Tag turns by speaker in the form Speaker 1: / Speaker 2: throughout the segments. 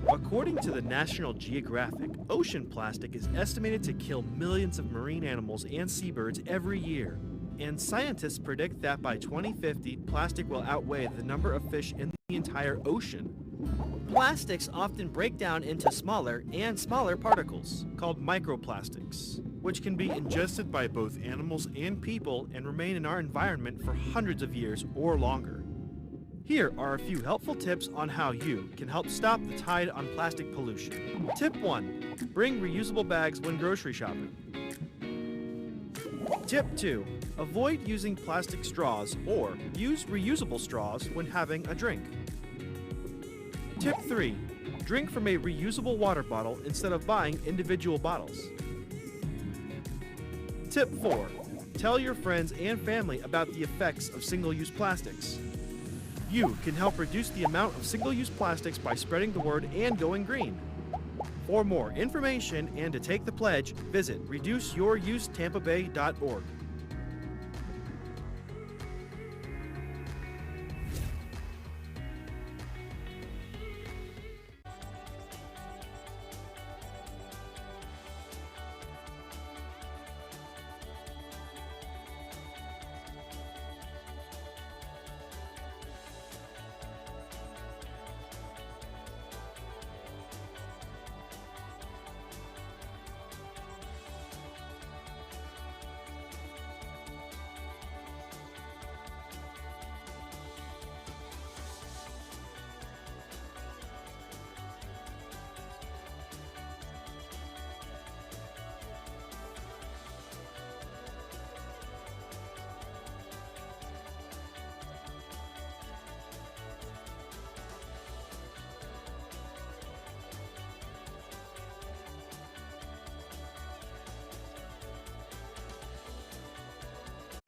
Speaker 1: According to the National Geographic, ocean plastic is estimated to kill millions of marine animals and seabirds every year. And scientists predict that by 2050, plastic will outweigh the number of fish in the entire ocean. Plastics often break down into smaller and smaller particles, called microplastics, which can be ingested by both animals and people and remain in our environment for hundreds of years or longer. Here are a few helpful tips on how you can help stop the tide on plastic pollution. Tip 1. Bring reusable bags when grocery shopping. Tip 2. Avoid using plastic straws or use reusable straws when having a drink. Tip 3. Drink from a reusable water bottle instead of buying individual bottles. Tip 4. Tell your friends and family about the effects of single-use plastics. You can help reduce the amount of single-use plastics by spreading the word and going green. For more information and to take the pledge, visit reduceyourusetamaBay.org.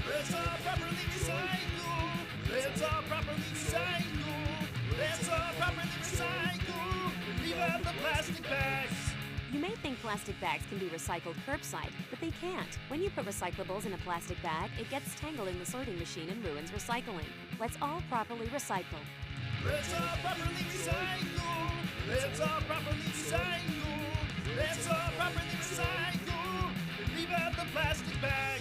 Speaker 2: Let's all properly recycle. Let's all properly recycle. Let's all properly recycle. Leave out the plastic bags.
Speaker 3: You may think plastic bags can be recycled curbside, but they can't. When you put recyclables in a plastic bag, it gets tangled in the sorting machine and ruins recycling. Let's all properly recycle.
Speaker 2: Let's all properly recycle. Let's all properly recycle. Let's all properly recycle. Leave out the plastic bags.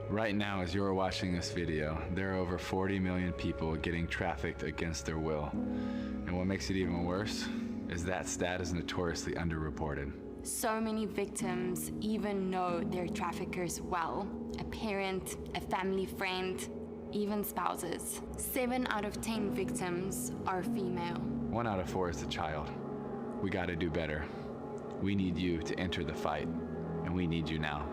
Speaker 4: Right now, as you're watching this video, there are over 40 million people getting trafficked against their will. And what makes it even worse is that stat is notoriously underreported.
Speaker 5: So many victims even know their traffickers well. A parent, a family friend, even spouses. 7 out of 10 victims are female.
Speaker 4: 1 out of 4 is a child. We gotta do better. We need you to enter the fight, and we need you now.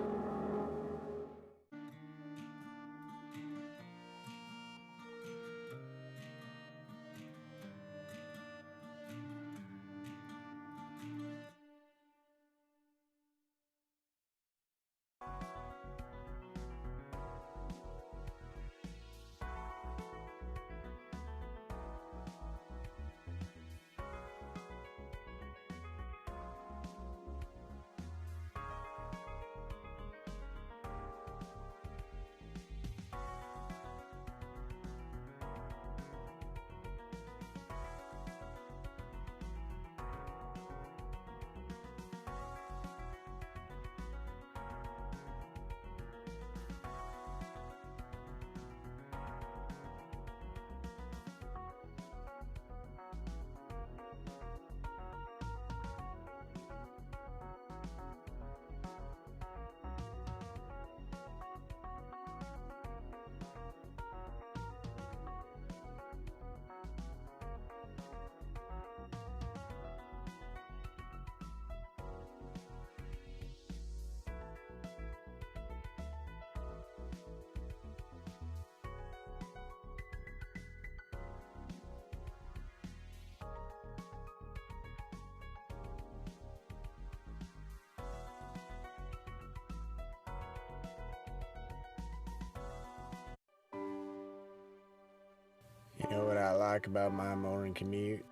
Speaker 6: like about my morning commute?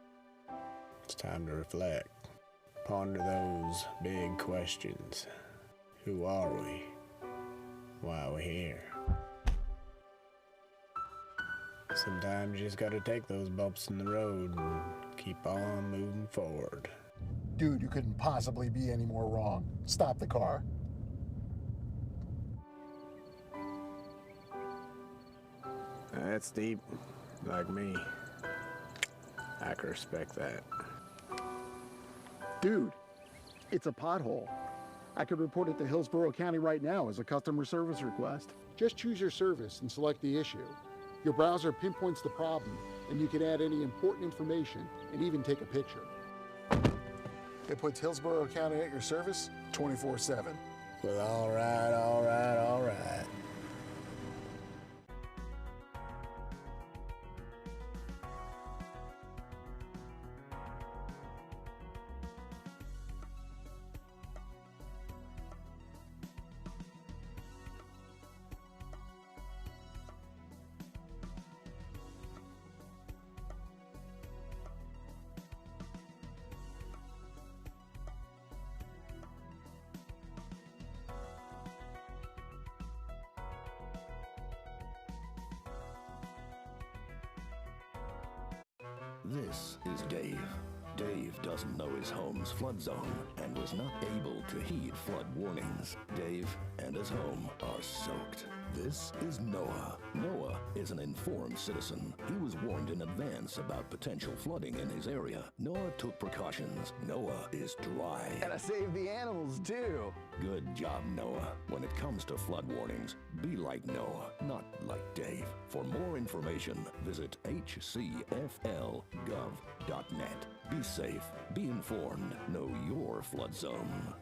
Speaker 6: It's time to reflect. Ponder those big questions. Who are we? Why are we here? Sometimes you just gotta take those bumps in the road and keep on moving forward.
Speaker 7: Dude, you couldn't possibly be any more wrong. Stop the car.
Speaker 6: That's deep. Like me. I can respect that.
Speaker 7: Dude, it's a pothole. I could report it to Hillsborough County right now as a customer service request. Just choose your service and select the issue. Your browser pinpoints the problem, and you can add any important information and even take a picture. It puts Hillsborough County at your service 24/7.
Speaker 6: Well, all right.
Speaker 2: This is Dave. Dave doesn't know his home's flood zone and was not able to heed flood warnings. Dave and his home are soaked. This is Noah. Noah is an informed citizen. He was warned in advance about potential flooding in his area. Noah took precautions. Noah is dry.
Speaker 8: And I saved the animals too.
Speaker 2: Good job, Noah. When it comes to flood warnings, be like Noah, not like Dave. For more information, visit hcfl.gov.net. Be safe, be informed, know your flood zone.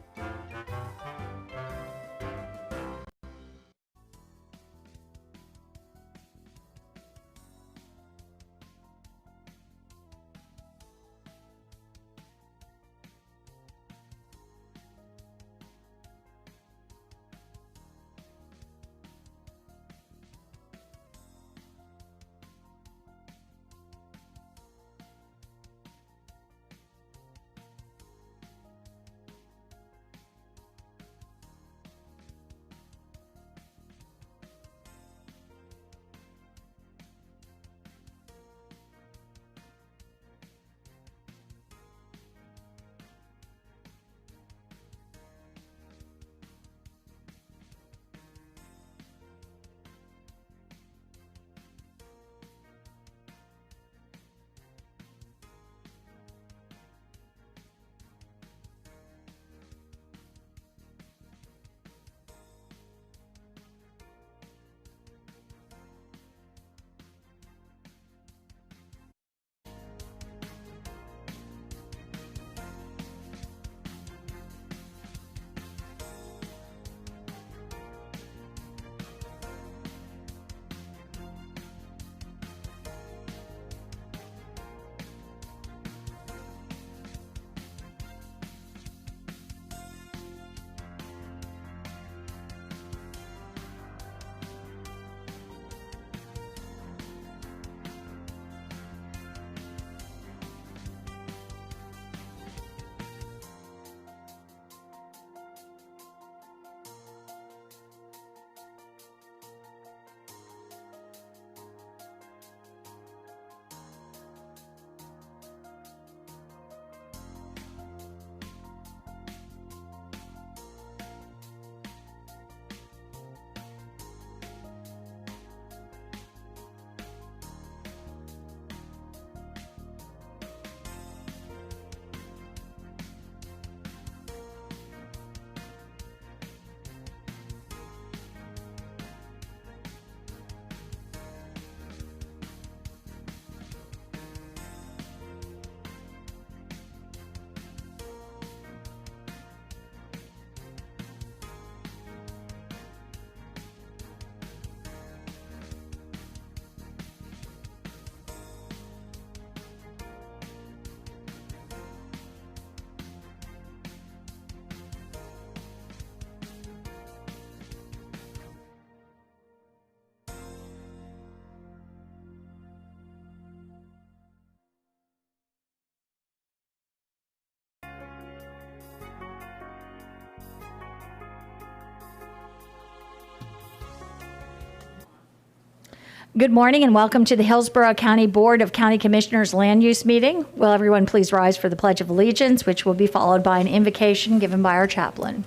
Speaker 9: Good morning and welcome to the Hillsborough County Board of County Commissioners Land Use Meeting. Will everyone please rise for the Pledge of Allegiance, which will be followed by an invocation given by our chaplain.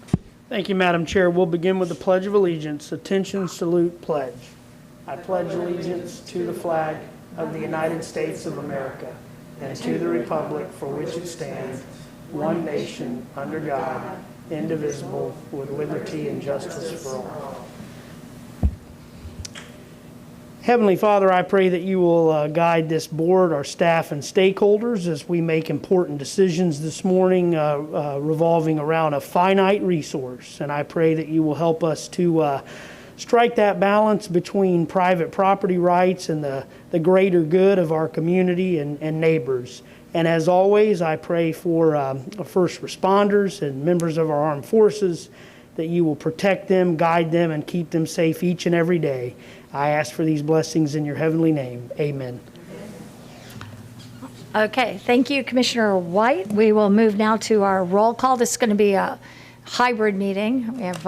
Speaker 10: Thank you, Madam Chair. We'll begin with the Pledge of Allegiance. Attention, salute, pledge. I pledge allegiance to the flag of the United States of America and to the republic for which it stands, one nation, under God, indivisible, with liberty and justice for all. Heavenly Father, I pray that you will guide this board, our staff, and stakeholders as we make important decisions this morning revolving around a finite resource. And I pray that you will help us to strike that balance between private property rights and the greater good of our community and neighbors. And as always, I pray for first responders and members of our armed forces, that you will protect them, guide them, and keep them safe each and every day. I ask for these blessings in your heavenly name. Amen.
Speaker 9: Okay, thank you, Commissioner White. We will move now to our roll call. This is going to be a hybrid meeting. We have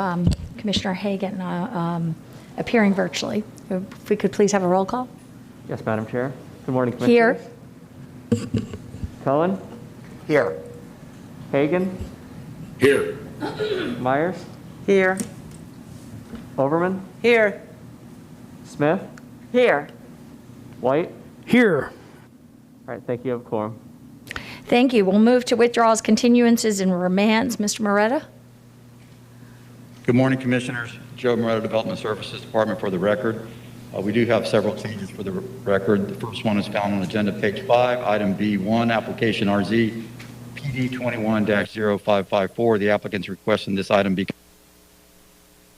Speaker 9: Commissioner Hagan appearing virtually. If we could please have a roll call.
Speaker 11: Yes, Madam Chair. Good morning, Commissioners.
Speaker 9: Here.
Speaker 11: Cullen?
Speaker 8: Here.
Speaker 11: Hagan?
Speaker 12: Here.
Speaker 11: Myers?
Speaker 13: Here.
Speaker 11: Overman?
Speaker 13: Here.
Speaker 11: Smith?
Speaker 13: Here.
Speaker 11: White?
Speaker 10: Here.
Speaker 11: All right, thank you. You have a quorum.
Speaker 9: Thank you. We'll move to withdrawals, continuances, and remands. Mr. Moretta?
Speaker 12: Good morning, Commissioners. Joe Moretta, Development Services Department. For the record, we do have several changes for the record. The first one is found on agenda page 5, item B1, application RZ-STD 21-0554. The applicant's requesting this item be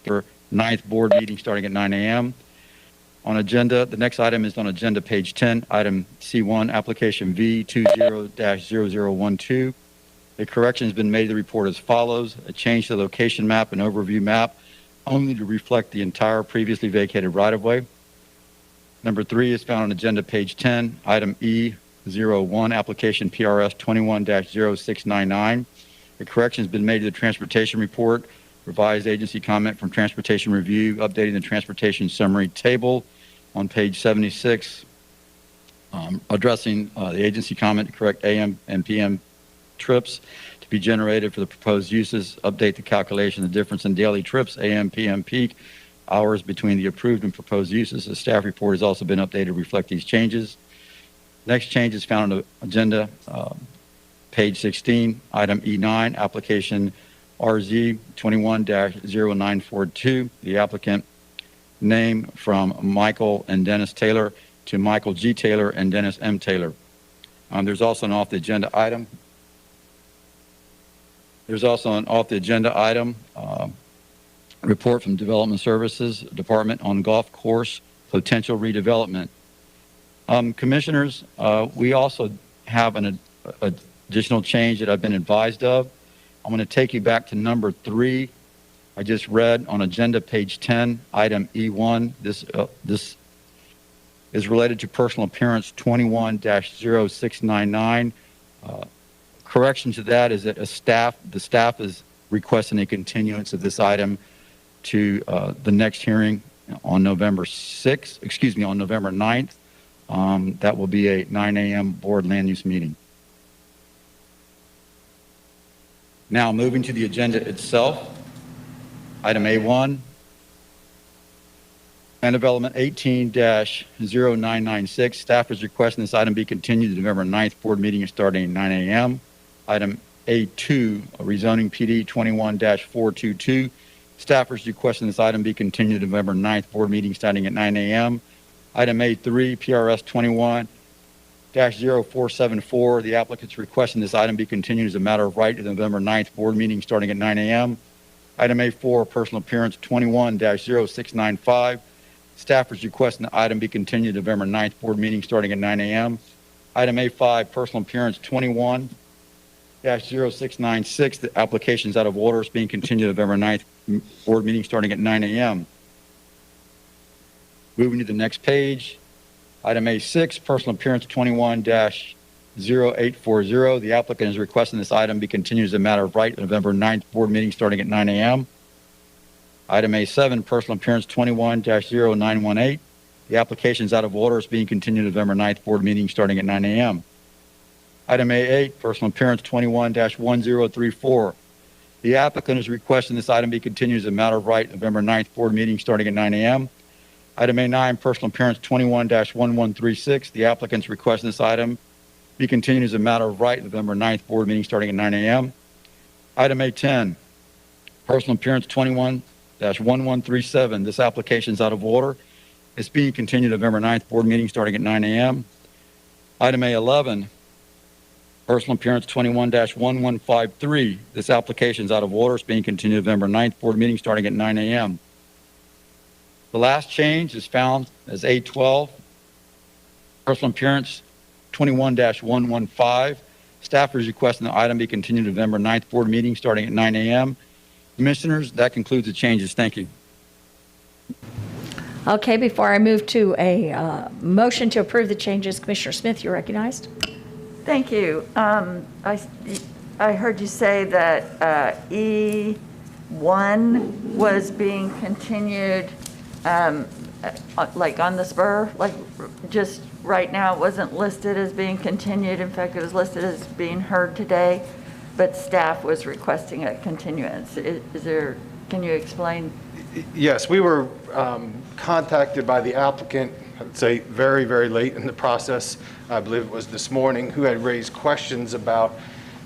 Speaker 12: for 9th board meeting starting at 9 a.m. On agenda, the next item is on agenda page 10, item C1, application V20-0012. A correction has been made to the report as follows: a change to the location map and overview map only to reflect the entire previously vacated right-of-way. Number 3 is found on agenda page 10, item E01, application PRS 21-0699. A correction has been made to the transportation report, revised agency comment from Transportation Review, updating the transportation summary table on page 76, addressing the agency comment to correct AM and PM trips to be generated for the proposed uses, update the calculation of the difference in daily trips, AM, PM peak hours between the approved and proposed uses. The staff report has also been updated to reflect these changes. Next change is found on the agenda, page 16, item E9, application RZ 21-0942. The applicant name from Michael and Dennis Taylor to Michael G. Taylor and Dennis M. Taylor. There's also an off-the-agenda item. Report from Development Services Department on golf course potential redevelopment. Commissioners, we also have an additional change that I've been advised of. I'm going to take you back to number 3. I just read on agenda page 10, item E1. This is related to personal appearance 21-0699. Correction to that is that the staff is requesting a continuance of this item to the next hearing on November 9th. That will be a 9 a.m. board land use meeting. Now, moving to the agenda itself, item A1, Land Development 18-0996. Staff is requesting this item be continued to the November 9th board meeting starting at 9 a.m. Item A2, Rezoning PD 21-422. Staff is requesting this item be continued to the November 9th board meeting starting at 9 a.m. Item A3, PRS 21-0474. The applicant's requesting this item be continued as a matter of right to the November 9th board meeting starting at 9 a.m. Item A4, personal appearance 21-0695. Staff is requesting the item be continued to the November 9th board meeting starting at 9 a.m. Item A5, personal appearance 21-0696. The application is out of order. It's being continued to the November 9th board meeting starting at 9 a.m. Moving to the next page, item A6, personal appearance 21-0840. The applicant is requesting this item be continued as a matter of right, November 9th board meeting starting at 9 a.m. Item A7, personal appearance 21-0918. The application is out of order. It's being continued November 9th board meeting starting at 9 a.m. Item A8, personal appearance 21-1034. The applicant is requesting this item be continued as a matter of right November 9th board meeting starting at 9 a.m. Item A9, personal appearance 21-1136. The applicant's requesting this item be continued as a matter of right November 9th board meeting starting at 9 a.m. Item A10, personal appearance 21-1137. This application is out of order. It's being continued November 9th board meeting starting at 9 a.m. Item A11, personal appearance 21-1153. This application is out of order. It's being continued November 9th board meeting starting at 9 a.m. The last change is found as A12, personal appearance 21-115. Staff is requesting the item be continued November 9th board meeting starting at 9 a.m. Commissioners, that concludes the changes. Thank you.
Speaker 9: Okay, before I move to a motion to approve the changes, Commissioner Smith, you're recognized.
Speaker 13: Thank you. I heard you say that E1 was being continued, like on the spur, like just right now it wasn't listed as being continued. In fact, it was listed as being heard today, but staff was requesting a continuance. Can you explain?
Speaker 14: Yes, we were contacted by the applicant, I'd say very, very late in the process. I believe it was this morning, who had raised questions about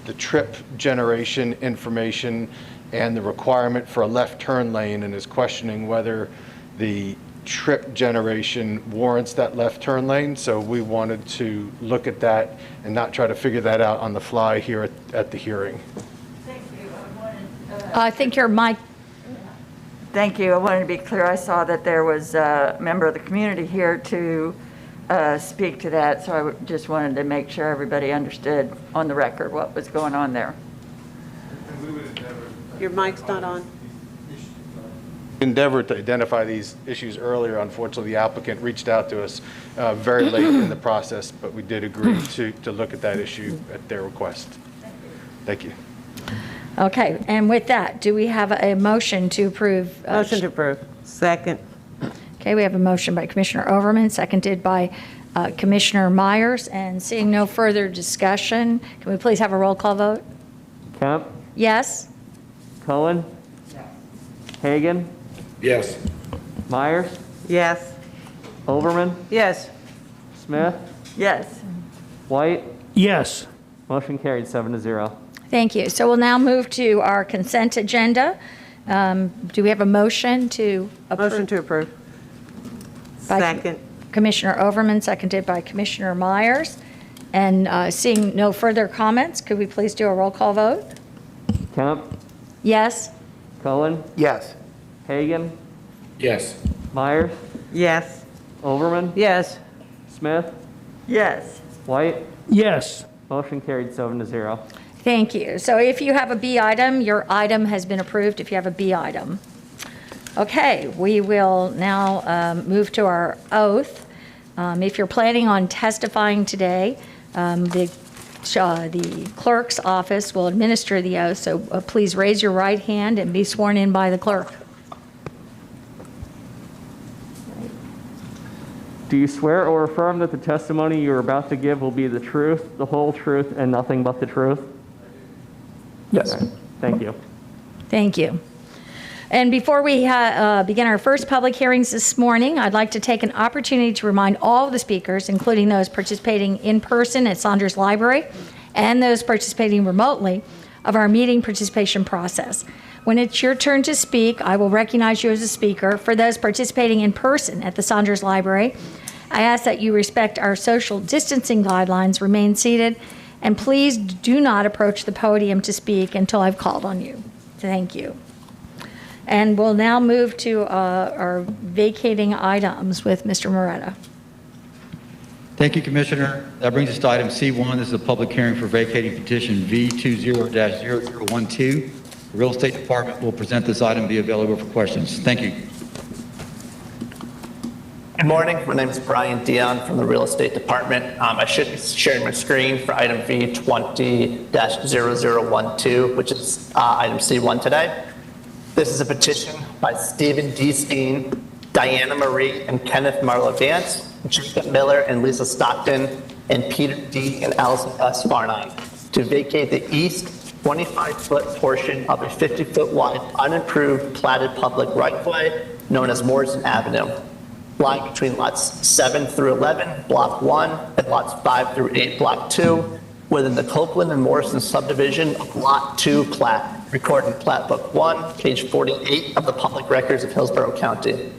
Speaker 14: the trip generation information and the requirement for a left turn lane, and is questioning whether the trip generation warrants that left turn lane. So we wanted to look at that and not try to figure that out on the fly here at the hearing.
Speaker 13: Thank you.
Speaker 9: I think your mic.
Speaker 13: Thank you. I wanted to be clear. I saw that there was a member of the community here to speak to that, so I just wanted to make sure everybody understood on the record what was going on there.
Speaker 15: Your mic's not on.
Speaker 14: Endeavored to identify these issues earlier. Unfortunately, the applicant reached out to us very late in the process, but we did agree to look at that issue at their request. Thank you.
Speaker 9: Okay, and with that, do we have a motion to approve?
Speaker 15: Motion to approve. Second.
Speaker 9: Okay, we have a motion by Commissioner Overman, seconded by Commissioner Myers, and seeing no further discussion, can we please have a roll call vote?
Speaker 11: Kemp?
Speaker 9: Yes?
Speaker 11: Cohen? Hagan?
Speaker 16: Yes.
Speaker 11: Myers?
Speaker 15: Yes.
Speaker 11: Overman?
Speaker 15: Yes.
Speaker 11: Smith?
Speaker 13: Yes.
Speaker 11: White?
Speaker 10: Yes.
Speaker 11: Motion carried 7-0.
Speaker 9: Thank you. So we'll now move to our consent agenda. Do we have a motion to approve?
Speaker 15: Motion to approve.
Speaker 9: Second. Commissioner Overman, seconded by Commissioner Myers. And seeing no further comments, could we please do a roll call vote?
Speaker 11: Kemp?
Speaker 9: Yes?
Speaker 11: Cohen?
Speaker 16: Yes.
Speaker 11: Hagan?
Speaker 16: Yes.
Speaker 11: Myers?
Speaker 15: Yes.
Speaker 11: Overman?
Speaker 15: Yes.
Speaker 11: Smith?
Speaker 13: Yes.
Speaker 11: White?
Speaker 10: Yes.
Speaker 11: Motion carried 7-0.
Speaker 9: Thank you. So if you have a B item, your item has been approved if you have a B item. Okay, we will now move to our oath. If you're planning on testifying today, the clerk's office will administer the oath, so please raise your right hand and be sworn in by the clerk.
Speaker 11: Do you swear or affirm that the testimony you are about to give will be the truth, the whole truth, and nothing but the truth?
Speaker 16: Yes.
Speaker 11: Right. Thank you.
Speaker 9: Thank you. And before we begin our first public hearings this morning, I'd like to take an opportunity to remind all of the speakers, including those participating in person at Saunders Library and those participating remotely, of our meeting participation process. When it's your turn to speak, I will recognize you as a speaker. For those participating in person at the Saunders Library, I ask that you respect our social distancing guidelines, remain seated, and please do not approach the podium to speak until I've called on you. Thank you. And we'll now move to our vacating items with Mr. Moretta.
Speaker 12: Thank you, Commissioner. That brings us to item C1. This is a public hearing for vacating petition V20-0012. The Real Estate Department will present this item and be available for questions. Thank you.
Speaker 17: Good morning. My name is Brian Dion from the Real Estate Department. I should be sharing my screen for item V20-0012, which is item C1 today. This is a petition by Stephen D. Steen, Diana Marie and Kenneth Marlowe Vance, Jacob Miller and Lisa Stockton, and Peter D. and Allison S. Farnine to vacate the east 25-foot portion of a 50-foot wide unimproved platted public right-of-way known as Morrison Avenue, lying between lots 7 through 11, Block 1, and lots 5 through 8, Block 2, within the Copeland and Morrison subdivision of Lot 2 plat, recorded in Plat Book 1, page 48 of the public records of Hillsborough County.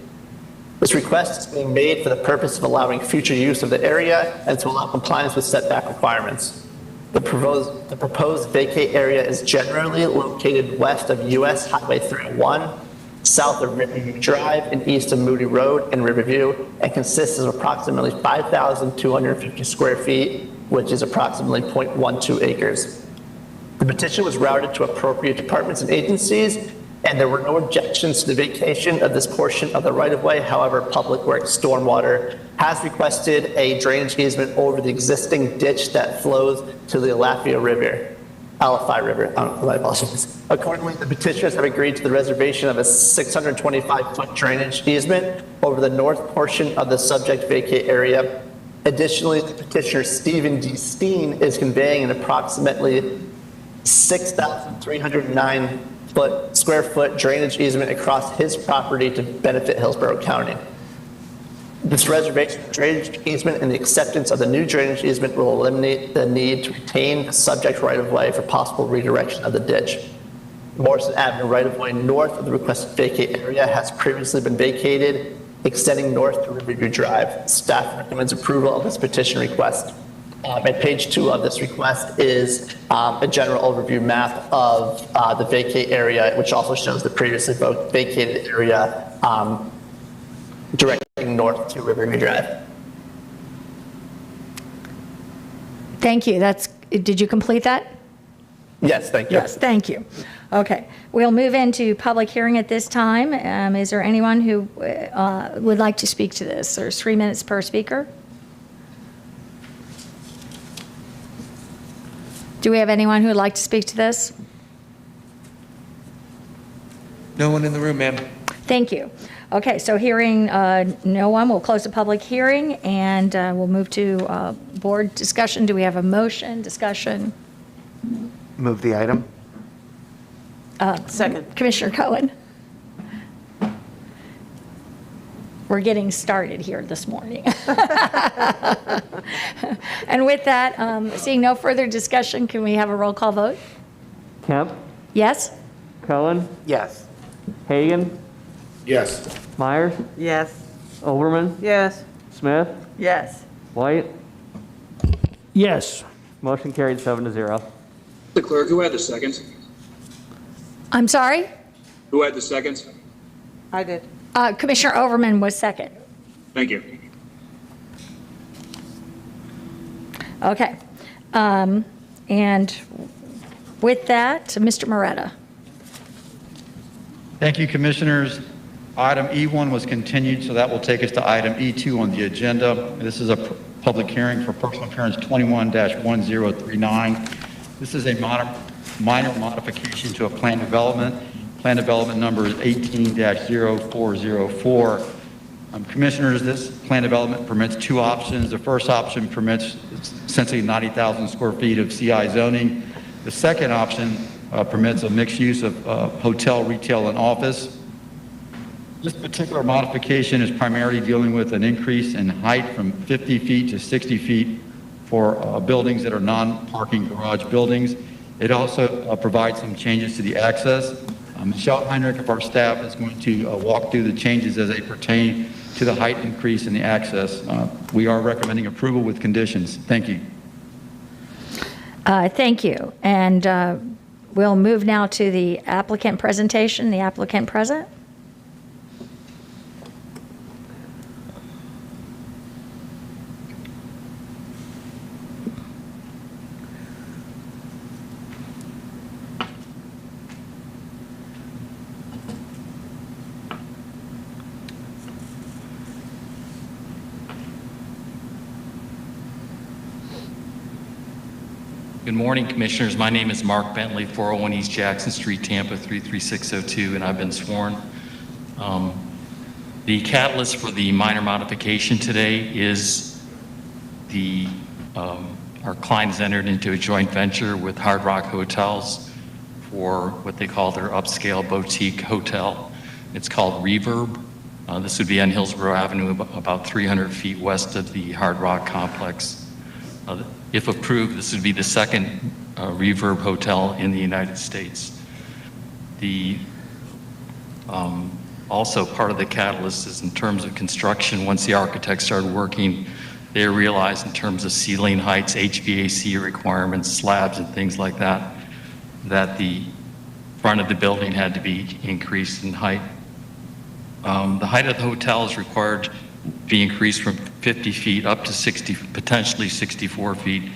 Speaker 17: This request is being made for the purpose of allowing future use of the area and to allow compliance with setback requirements. The proposed vacate area is generally located west of US Highway 301, south of Riverview Drive, and east of Moody Road in Riverview, and consists of approximately 5,250 square feet, which is approximately 0.12 acres. The petition was routed to appropriate departments and agencies, and there were no objections to the vacation of this portion of the right-of-way. However, Public Works Stormwater has requested a drainage easement over the existing ditch that flows to the Alafia River. My apologies. Accordingly, the petitioners have agreed to the reservation of a 625-foot drainage easement over the north portion of the subject vacate area. Additionally, the petitioner Stephen D. Steen is conveying an approximately 6,309 square foot drainage easement across his property to benefit Hillsborough County. This reservation of drainage easement and the acceptance of the new drainage easement will eliminate the need to retain the subject right-of-way for possible redirection of the ditch. Morrison Avenue right-of-way north of the requested vacate area has previously been vacated, extending north to Riverview Drive. Staff recommends approval of this petition request. At page 2 of this request is a general overview map of the vacate area, which also shows the previously vacated area directing north to Riverview Drive.
Speaker 9: Thank you. Did you complete that?
Speaker 17: Yes, thank you.
Speaker 9: Yes, thank you. Okay, we'll move into public hearing at this time. Is there anyone who would like to speak to this? There's 3 minutes per speaker. Do we have anyone who would like to speak to this?
Speaker 18: No one in the room, ma'am.
Speaker 9: Thank you. Okay, so hearing no one, we'll close the public hearing and we'll move to board discussion. Do we have a motion, discussion?
Speaker 18: Move the item.
Speaker 15: Second.
Speaker 9: Commissioner Cohen. We're getting started here this morning. And with that, seeing no further discussion, can we have a roll call vote?
Speaker 11: Kemp?
Speaker 9: Yes?
Speaker 11: Cohen?
Speaker 18: Yes.
Speaker 11: Hagan?
Speaker 16: Yes.
Speaker 11: Myers?
Speaker 15: Yes.
Speaker 11: Overman?
Speaker 15: Yes.
Speaker 11: Smith?
Speaker 13: Yes.
Speaker 11: White?
Speaker 10: Yes.
Speaker 11: Motion carried 7-0.
Speaker 16: The clerk, who had the second?
Speaker 9: I'm sorry?
Speaker 16: Who had the second?
Speaker 15: I did.
Speaker 9: Commissioner Overman was second.
Speaker 16: Thank you.
Speaker 9: Okay. And with that, Mr. Moretta.
Speaker 12: Thank you, Commissioners. Item E1 was continued, so that will take us to item E2 on the agenda. This is a public hearing for personal appearance 21-1039. This is a minor modification to a plan development. Plan development number is 18-0404. Commissioners, this plan development permits 2 options. The first option permits essentially 90,000 square feet of CI zoning. The second option permits a mixed use of hotel, retail, and office. This particular modification is primarily dealing with an increase in height from 50 feet to 60 feet for buildings that are non-parking garage buildings. It also provides some changes to the access. Michelle Heinrich of our staff is going to walk through the changes as they pertain to the height increase in the access. We are recommending approval with conditions. Thank you.
Speaker 9: Thank you. And we'll move now to the applicant presentation. The applicant present.
Speaker 19: Good morning, Commissioners. My name is Mark Bentley, 401 East Jackson Street, Tampa 33602, and I've been sworn. The catalyst for the minor modification today is our client has entered into a joint venture with Hard Rock Hotels for what they call their upscale boutique hotel. It's called Reverb. This would be on Hillsborough Avenue, about 300 feet west of the Hard Rock complex. If approved, this would be the second Reverb hotel in the United States. Also part of the catalyst is in terms of construction. Once the architects started working, they realized in terms of ceiling heights, HVAC requirements, slabs and things like that, that the front of the building had to be increased in height. The height of the hotel is required to be increased from 50 feet up to 60, potentially 64 feet,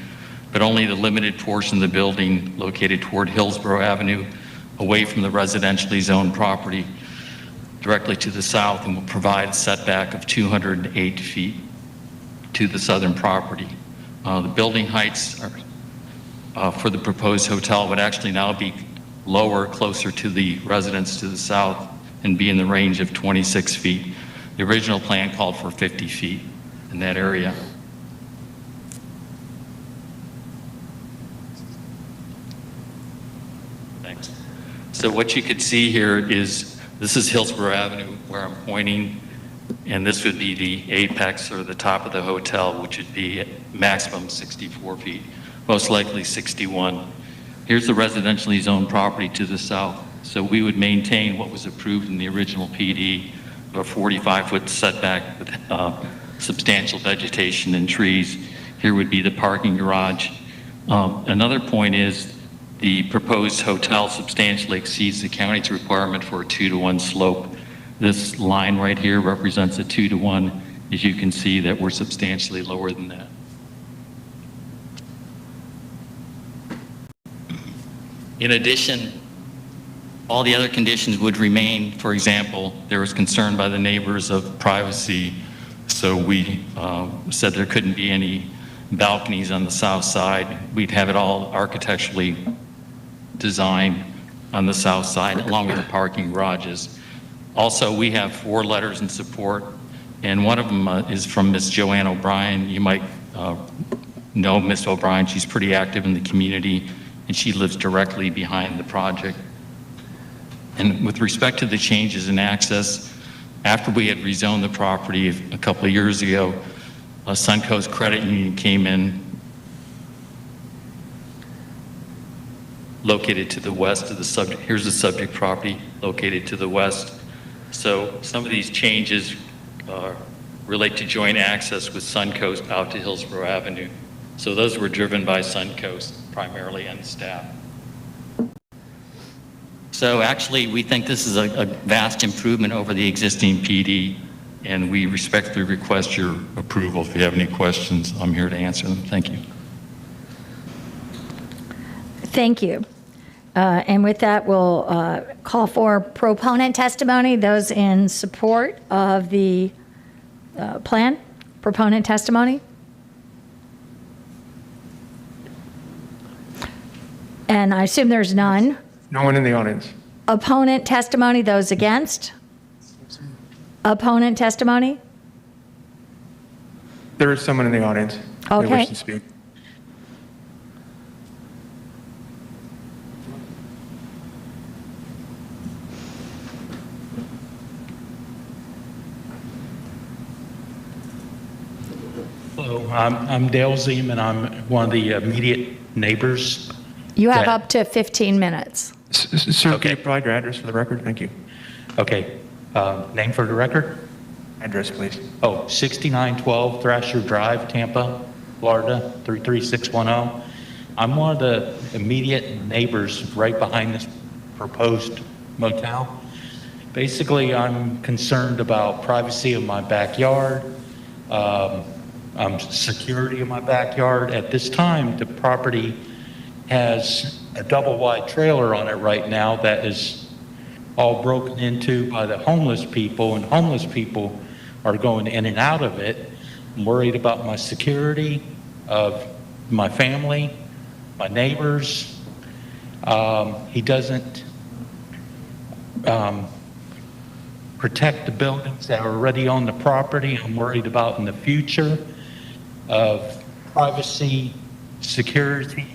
Speaker 19: but only the limited portion of the building located toward Hillsborough Avenue, away from the residentially zoned property, directly to the south, and will provide a setback of 208 feet to the southern property. The building heights for the proposed hotel would actually now be lower, closer to the residents to the south, and be in the range of 26 feet. The original plan called for 50 feet in that area. Thanks. So what you could see here is, this is Hillsborough Avenue where I'm pointing, and this would be the apex or the top of the hotel, which would be at maximum 64 feet, most likely 61. Here's the residentially zoned property to the south. So we would maintain what was approved in the original PD, a 45-foot setback with substantial vegetation and trees. Here would be the parking garage. Another point is the proposed hotel substantially exceeds the county's requirement for a 2-to-1 slope. This line right here represents a 2-to-1. As you can see, that we're substantially lower than that. In addition, all the other conditions would remain. For example, there was concern by the neighbors of privacy, so we said there couldn't be any balconies on the south side. We'd have it all architecturally designed on the south side, along with the parking garages. Also, we have 4 letters in support, and one of them is from Ms. Joanne O'Brien. You might know Ms. O'Brien. She's pretty active in the community, and she lives directly behind the project. And with respect to the changes in access, after we had rezoned the property a couple of years ago, Suncoast Credit Union came in, located to the west of the subject. Here's the subject property located to the west. So some of these changes relate to joint access with Suncoast out to Hillsborough Avenue. So those were driven by Suncoast primarily and staff. So actually, we think this is a vast improvement over the existing PD, and we respectfully request your approval. If you have any questions, I'm here to answer them. Thank you.
Speaker 9: Thank you. And with that, we'll call for proponent testimony. Those in support of the plan, proponent testimony. And I assume there's none.
Speaker 18: No one in the audience.
Speaker 9: Opponent testimony, those against? Opponent testimony?
Speaker 18: There is someone in the audience who
Speaker 9: Okay.
Speaker 18: wishes to speak.
Speaker 20: Hello, I'm Dale Zeman. I'm one of the immediate neighbors.
Speaker 9: You have up to 15 minutes.
Speaker 18: Sir, can you provide your address for the record? Thank you.
Speaker 20: Okay, name for the record?
Speaker 18: Address, please.
Speaker 20: Oh, 6912 Thrasher Drive, Tampa, Florida, 33610. I'm one of the immediate neighbors right behind this proposed motel. Basically, I'm concerned about privacy of my backyard, security of my backyard. At this time, the property has a double wide trailer on it right now that is all broken into by the homeless people, and homeless people are going in and out of it. I'm worried about my security of my family, my neighbors. He doesn't protect the buildings that are already on the property. I'm worried about in the future of privacy, security,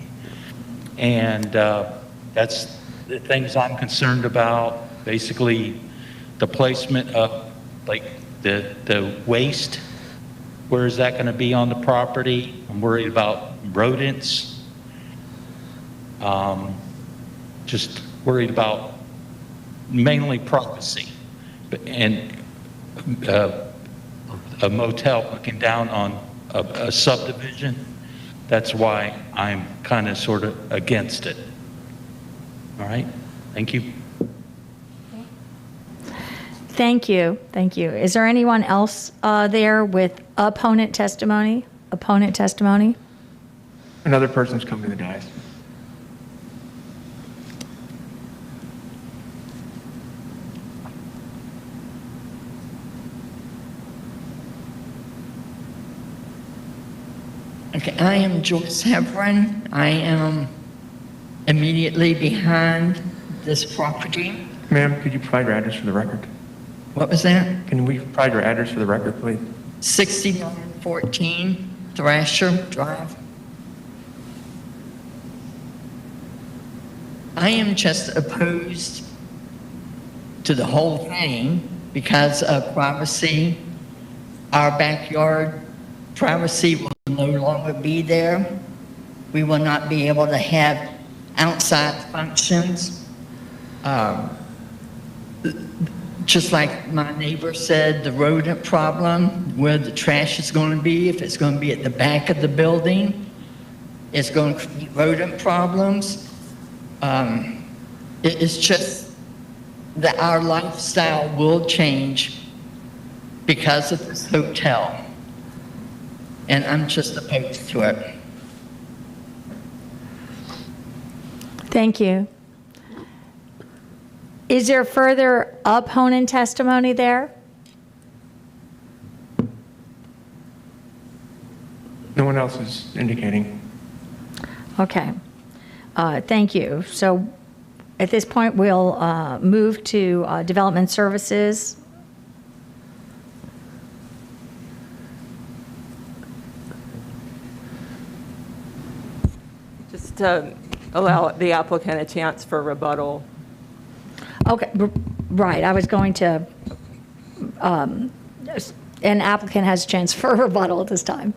Speaker 20: and that's the things I'm concerned about. Basically, the placement of like the waste. Where is that going to be on the property? I'm worried about rodents. Just worried about mainly privacy, and a motel looking down on a subdivision. That's why I'm kind of sort of against it. All right, thank you.
Speaker 9: Thank you. Thank you. Is there anyone else there with opponent testimony? Opponent testimony?
Speaker 18: Another person's come to the dais.
Speaker 21: Okay, I am Joyce Hepburn. I am immediately behind this property.
Speaker 18: Ma'am, could you provide your address for the record?
Speaker 21: What was that?
Speaker 18: Can we provide your address for the record, please?
Speaker 21: 6914 Thrasher Drive. I am just opposed to the whole thing because of privacy. Our backyard privacy will no longer be there. We will not be able to have outside functions. Just like my neighbor said, the rodent problem, where the trash is going to be, if it's going to be at the back of the building, it's going to create rodent problems. It's just that our lifestyle will change because of this hotel. And I'm just opposed to it.
Speaker 9: Thank you. Is there further opponent testimony there?
Speaker 18: No one else is indicating.
Speaker 9: Okay. Thank you. So at this point, we'll move to development services.
Speaker 22: Just to allow the applicant a chance for rebuttal.
Speaker 9: Okay, right. I was going to, an applicant has a chance for rebuttal at this time.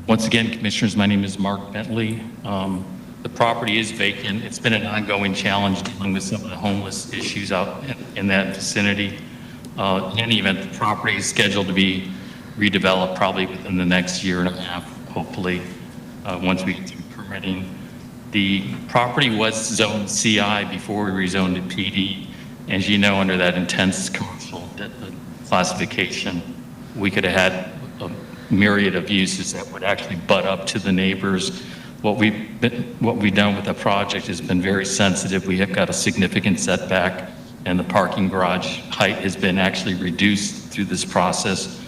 Speaker 19: Once again, Commissioners, my name is Mark Bentley. The property is vacant. It's been an ongoing challenge dealing with some of the homeless issues out in that vicinity. In any event, the property is scheduled to be redeveloped probably within the next year and a half, hopefully, once we get through permitting. The property was zoned CI before we rezoned it PD. As you know, under that intense commercial classification, we could have had a myriad of uses that would actually butt up to the neighbors. What we've done with the project has been very sensitive. We have got a significant setback, and the parking garage height has been actually reduced through this process.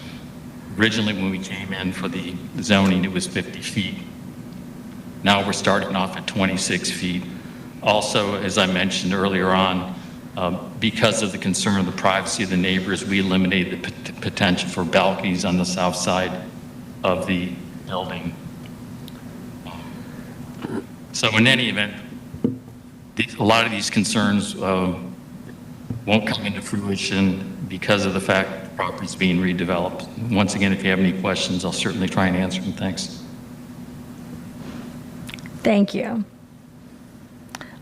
Speaker 19: Originally, when we came in for the zoning, it was 50 feet. Now we're starting off at 26 feet. Also, as I mentioned earlier on, because of the concern of the privacy of the neighbors, we eliminated the potential for balconies on the south side of the building. So in any event, a lot of these concerns won't come into fruition because of the fact that the property is being redeveloped. Once again, if you have any questions, I'll certainly try and answer them. Thanks.
Speaker 9: Thank you.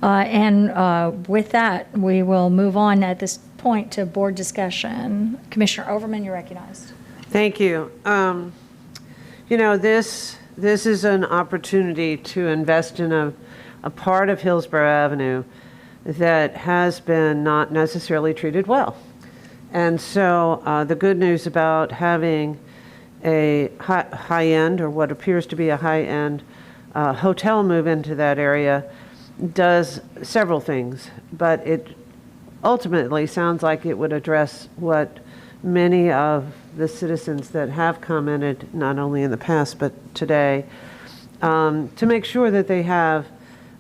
Speaker 9: And with that, we will move on at this point to board discussion. Commissioner Overman, you're recognized.
Speaker 15: Thank you. You know, this is an opportunity to invest in a part of Hillsborough Avenue that has been not necessarily treated well. And so the good news about having a high-end, or what appears to be a high-end hotel move into that area does several things, but it ultimately sounds like it would address what many of the citizens that have commented, not only in the past but today, to make sure that they have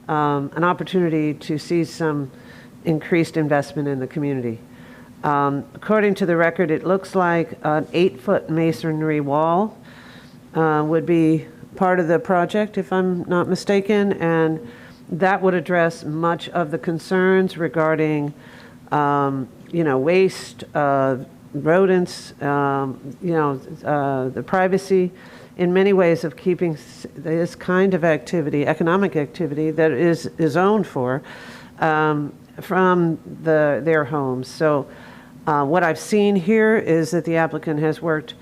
Speaker 15: an opportunity to see some increased investment in the community. According to the record, it looks like an 8-foot masonry wall would be part of the project, if I'm not mistaken, and that would address much of the concerns regarding, waste, rodents, the privacy, in many ways of keeping this kind of activity, economic activity that is owned for, from their homes. So what I've seen here is that the applicant has worked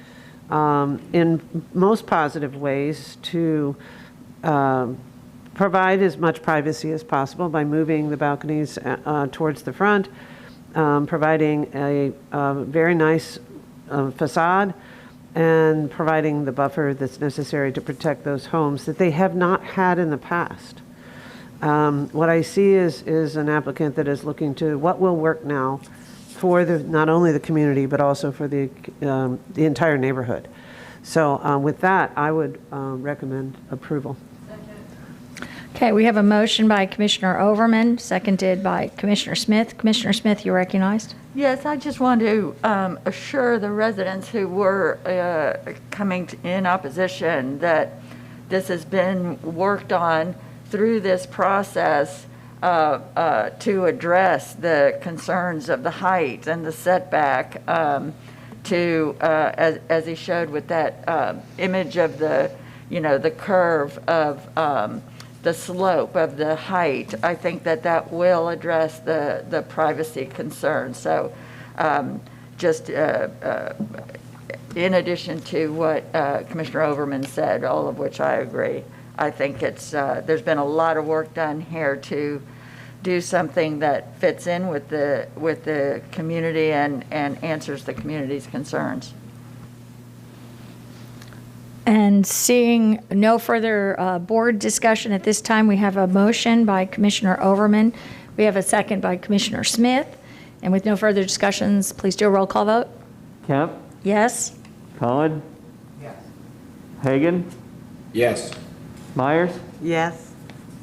Speaker 15: in most positive ways to provide as much privacy as possible by moving the balconies towards the front, providing a very nice facade, and providing the buffer that's necessary to protect those homes that they have not had in the past. What I see is an applicant that is looking to what will work now for not only the community, but also for the entire neighborhood. So with that, I would recommend approval.
Speaker 9: Okay, we have a motion by Commissioner Overman, seconded by Commissioner Smith. Commissioner Smith, you're recognized.
Speaker 13: Yes, I just want to assure the residents who were coming in opposition that this has been worked on through this process to address the concerns of the height and the setback, as he showed with that image of the curve of the slope of the height. I think that will address the privacy concerns. So just in addition to what Commissioner Overman said, all of which I agree, I think there's been a lot of work done here to do something that fits in with the community and answers the community's concerns.
Speaker 9: And seeing no further board discussion at this time, we have a motion by Commissioner Overman. We have a second by Commissioner Smith. And with no further discussions, please do a roll call vote.
Speaker 11: Kemp?
Speaker 9: Yes?
Speaker 11: Cohen? Yes. Hagan?
Speaker 16: Yes.
Speaker 11: Myers?
Speaker 15: Yes.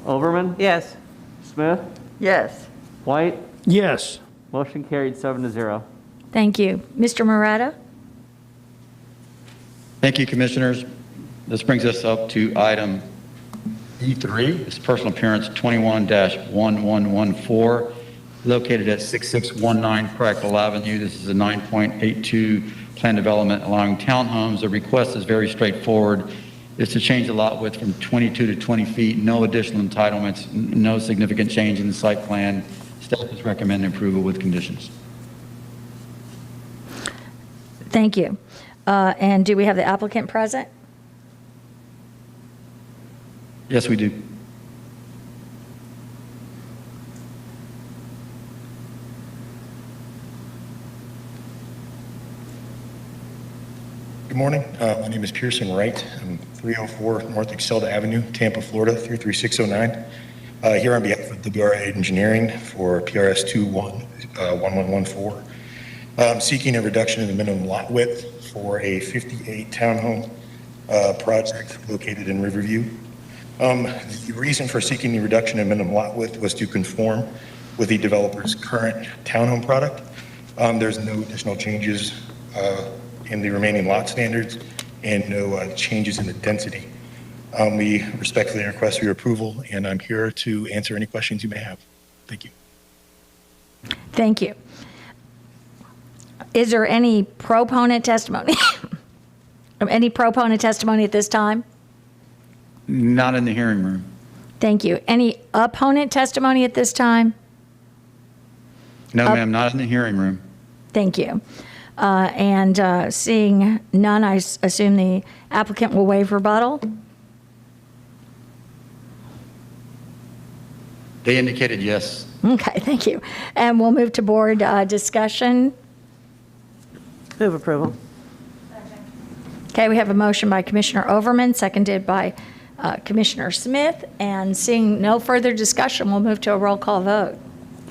Speaker 11: Overman?
Speaker 15: Yes.
Speaker 11: Smith?
Speaker 13: Yes.
Speaker 11: White?
Speaker 10: Yes.
Speaker 11: Motion carried 7-0.
Speaker 9: Thank you. Mr. Murata?
Speaker 12: Thank you, Commissioners. This brings us up to item E3. It's personal appearance 21-1114, located at 6619 Crackle Avenue. This is a 9.82 plan development allowing townhomes. The request is very straightforward. It's to change the lot width from 22 to 20 feet, no additional entitlements, no significant change in the site plan. Staff is recommending approval with conditions.
Speaker 9: Thank you. And do we have the applicant present?
Speaker 12: Yes, we do.
Speaker 1: Good morning. My name is Pearson Wright. I'm 304 North Excelda Avenue, Tampa, Florida, 33609. Here on behalf of WRA Engineering for PRS 211114. I'm seeking a reduction in the minimum lot width for a 58 townhome project located in Riverview. The reason for seeking the reduction in minimum lot width was to conform with the developer's current townhome product. There's no additional changes in the remaining lot standards and no changes in the density. We respectfully request for your approval, and I'm here to answer any questions you may have. Thank you.
Speaker 9: Thank you. Is there any proponent testimony? Any proponent testimony at this time?
Speaker 12: Not in the hearing room.
Speaker 9: Thank you. Any opponent testimony at this time?
Speaker 12: No, ma'am, not in the hearing room.
Speaker 9: Thank you. And seeing none, I assume the applicant will waive rebuttal.
Speaker 12: They indicated yes.
Speaker 9: Okay, thank you. And we'll move to board discussion.
Speaker 15: Move approval.
Speaker 9: Okay, we have a motion by Commissioner Overman, seconded by Commissioner Smith. And seeing no further discussion, we'll move to a roll call vote.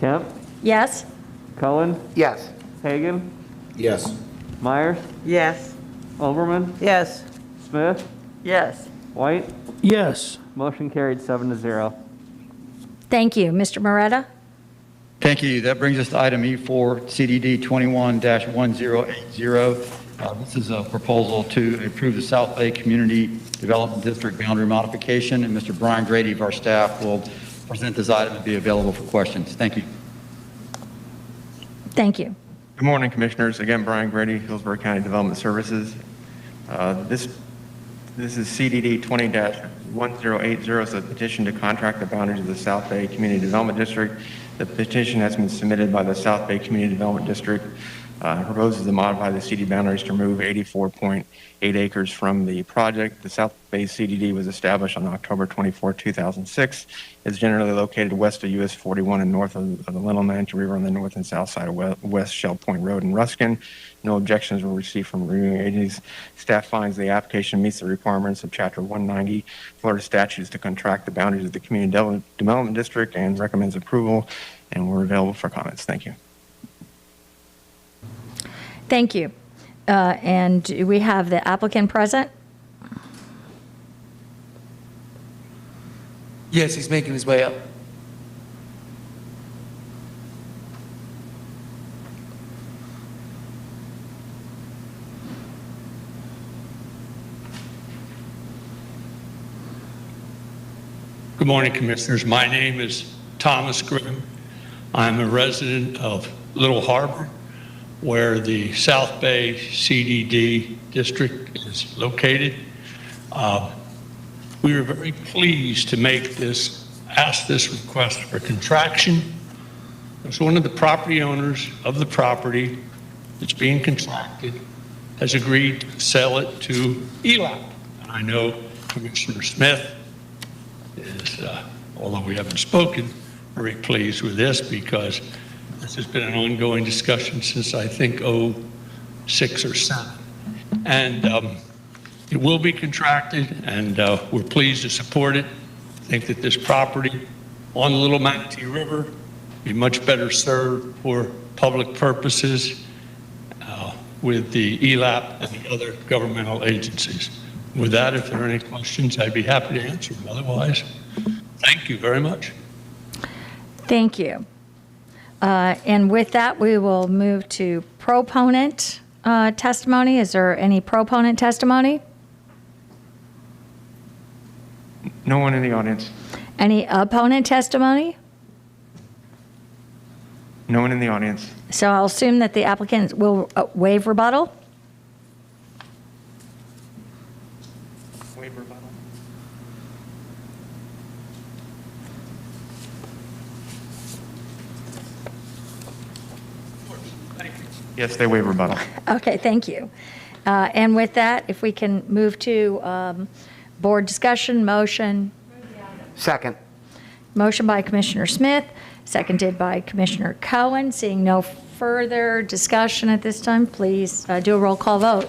Speaker 11: Kemp?
Speaker 9: Yes?
Speaker 11: Cohen?
Speaker 6: Yes.
Speaker 11: Hagan?
Speaker 16: Yes.
Speaker 11: Myers?
Speaker 15: Yes.
Speaker 11: Overman?
Speaker 15: Yes.
Speaker 11: Smith?
Speaker 13: Yes.
Speaker 11: White?
Speaker 10: Yes.
Speaker 11: Motion carried 7-0.
Speaker 9: Thank you. Mr. Moretta?
Speaker 12: Thank you. That brings us to item E4, CDD 21-1080. This is a proposal to approve the South Bay Community Development District boundary modification, and Mr. Brian Grady of our staff will present this item and be available for questions. Thank you.
Speaker 9: Thank you.
Speaker 18: Good morning, Commissioners. Again, Brian Grady, Hillsborough County Development Services. This is CDD 20-1080. It's a petition to contract the boundaries of the South Bay Community Development District. The petition has been submitted by the South Bay Community Development District. Proposes to modify the CD boundaries to remove 84.8 acres from the project. The South Bay CDD was established on October 24, 2006. It's generally located west of US 41 and north of the Little Manatee River on the north and south side of West Shell Point Road in Ruskin. No objections were received from reviewing agencies. Staff finds the application meets the requirements of Chapter 190 Florida statutes to contract the boundaries of the Community Development District and recommends approval, and we're available for comments. Thank you.
Speaker 9: Thank you. And we have the applicant present.
Speaker 3: Yes, he's making his way up.
Speaker 5: Good morning, Commissioners. My name is Thomas Grimm. I'm a resident of Little Harbor, where the South Bay CDD district is located. We were very pleased to ask this request for contraction. Because one of the property owners of the property that's being contracted has agreed to sell it to ELAP. And I know Commissioner Smith is, although we haven't spoken, very pleased with this because this has been an ongoing discussion since I think 06 or 07. And it will be contracted, and we're pleased to support it. I think that this property on the Little Manatee River be much better served for public purposes with the ELAP and the other governmental agencies. With that, if there are any questions, I'd be happy to answer them. Otherwise, thank you very much.
Speaker 9: Thank you. And with that, we will move to proponent testimony. Is there any proponent testimony?
Speaker 18: No one in the audience.
Speaker 9: Any opponent testimony?
Speaker 18: No one in the audience.
Speaker 9: So I'll assume that the applicant will waive rebuttal.
Speaker 18: Waive rebuttal. Yes, they waive rebuttal.
Speaker 9: Okay, thank you. And with that, if we can move to board discussion, motion.
Speaker 3: Second.
Speaker 9: Motion by Commissioner Smith, seconded by Commissioner Cohen. Seeing no further discussion at this time, please do a roll call vote.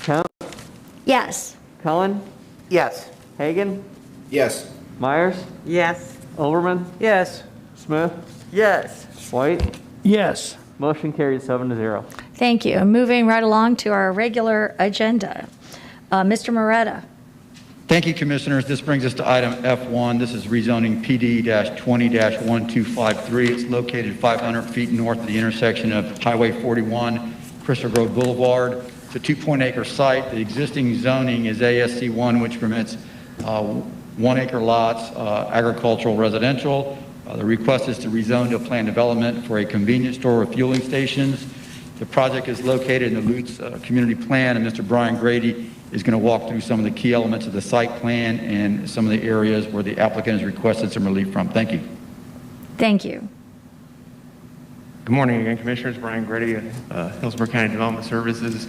Speaker 11: Count.
Speaker 9: Yes.
Speaker 11: Cohen?
Speaker 3: Yes.
Speaker 11: Hagan?
Speaker 3: Yes.
Speaker 11: Myers?
Speaker 15: Yes.
Speaker 11: Overman?
Speaker 15: Yes.
Speaker 11: Smith?
Speaker 15: Yes.
Speaker 11: White?
Speaker 10: Yes.
Speaker 11: Motion carries 7-0.
Speaker 9: Thank you. Moving right along to our regular agenda. Mr. Moretta.
Speaker 12: Thank you, Commissioners. This brings us to item F1. This is rezoning PD-20-1253. It's located 500 feet north of the intersection of Highway 41, Crystal Grove Boulevard. It's a 2.acre site. The existing zoning is ASC1, which permits 1 acre lots, agricultural, residential. The request is to rezone to a planned development for a convenience store with fueling stations. The project is located in the Lutz community plan, and Mr. Brian Grady is going to walk through some of the key elements of the site plan and some of the areas where the applicant has requested some relief from. Thank you.
Speaker 9: Thank you.
Speaker 18: Good morning again, Commissioners. Brian Grady, Hillsborough County Development Services.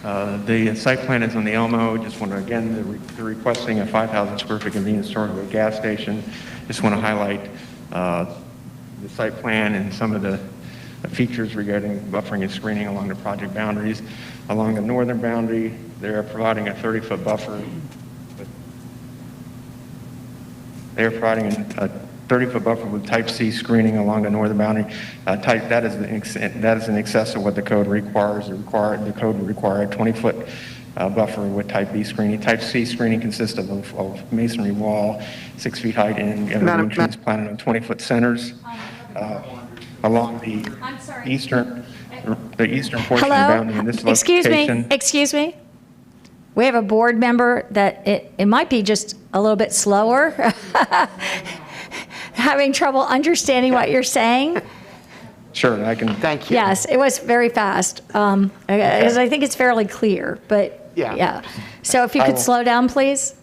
Speaker 18: The site plan is on the Elmo. Just want to, again, they're requesting a 5,000 square foot convenience store with a gas station. Just want to highlight the site plan and some of the features regarding buffering and screening along the project boundaries. Along the northern boundary, they're providing a 30-foot buffer. They're providing a 30-foot buffer with Type C screening along the northern boundary. That is in excess of what the code requires. The code would require a 20-foot buffer with type B screening. Type C screening consists of masonry wall, 6 feet height, and evergreen trees planted on 20-foot centers along the eastern portion of the boundary in this location.
Speaker 9: Excuse me. We have a board member that it might be just a little bit slower, having trouble understanding what you're saying.
Speaker 18: Sure, I can.
Speaker 3: Thank you.
Speaker 9: Yes, it was very fast, because I think it's fairly clear, but yeah. So if you could slow down, please.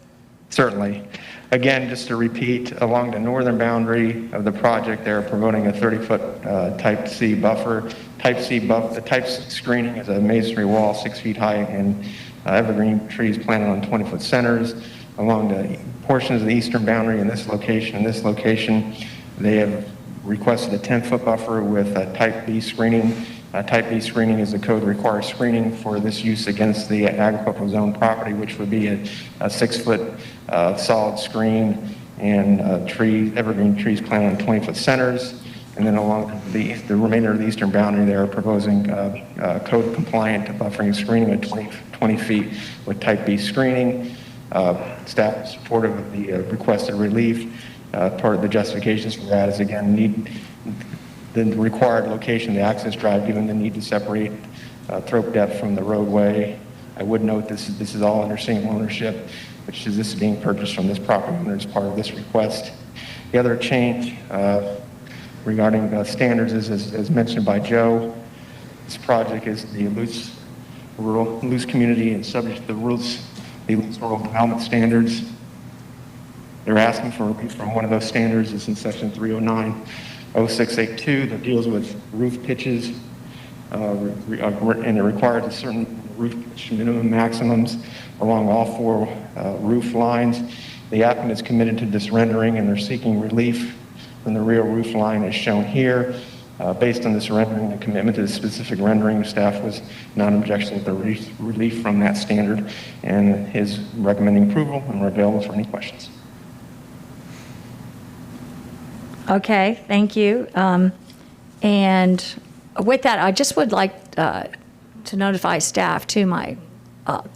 Speaker 18: Certainly. Again, just to repeat, along the northern boundary of the project, they're promoting a 30-foot type C buffer. The type C screening is a masonry wall, 6 feet high, and evergreen trees planted on 20-foot centers. Along the portions of the eastern boundary in this location, they have requested a 10-foot buffer with a type B screening. Type B screening is the code requires screening for this use against the agricultural zone property, which would be a 6-foot solid screen and evergreen trees planted on 20-foot centers. And then along the remainder of the eastern boundary, they are proposing code compliant buffering screening at 20 feet with type B screening. Staff is supportive of the requested relief. Part of the justifications for that is, again, the required location, the access drive, given the need to separate throat depth from the roadway. I would note this is all under single ownership, which is this is being purchased from this property owner as part of this request. The other change regarding standards is, as mentioned by Joe, this project is the loose community and subject to the loose rural development standards. They're asking for relief from one of those standards. It's in section 309-0682 that deals with roof pitches, and it requires a certain roof pitch minimum maximums along all 4 roof lines. The applicant is committed to this rendering, and they're seeking relief from the rear roof line as shown here. Based on this rendering, the commitment to the specific rendering, staff was not objecting to the relief from that standard and is recommending approval, and we're available for any questions.
Speaker 9: Okay, thank you. And with that, I just would like to notify staff too, my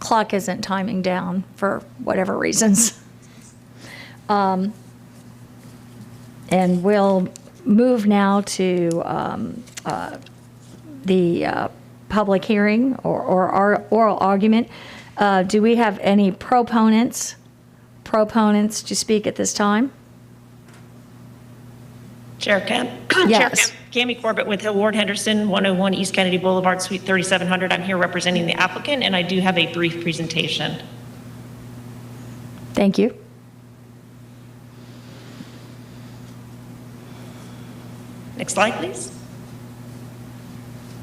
Speaker 9: clock isn't timing down for whatever reasons. And we'll move now to the public hearing or our oral argument. Do we have any proponents to speak at this time?
Speaker 4: Chair
Speaker 9: Yes.
Speaker 4: Cammie Corbett with Hill Ward Henderson, 101 East Kennedy Boulevard, Suite 3700. I'm here representing the applicant, and I do have a brief presentation.
Speaker 9: Thank you.
Speaker 4: Next slide, please.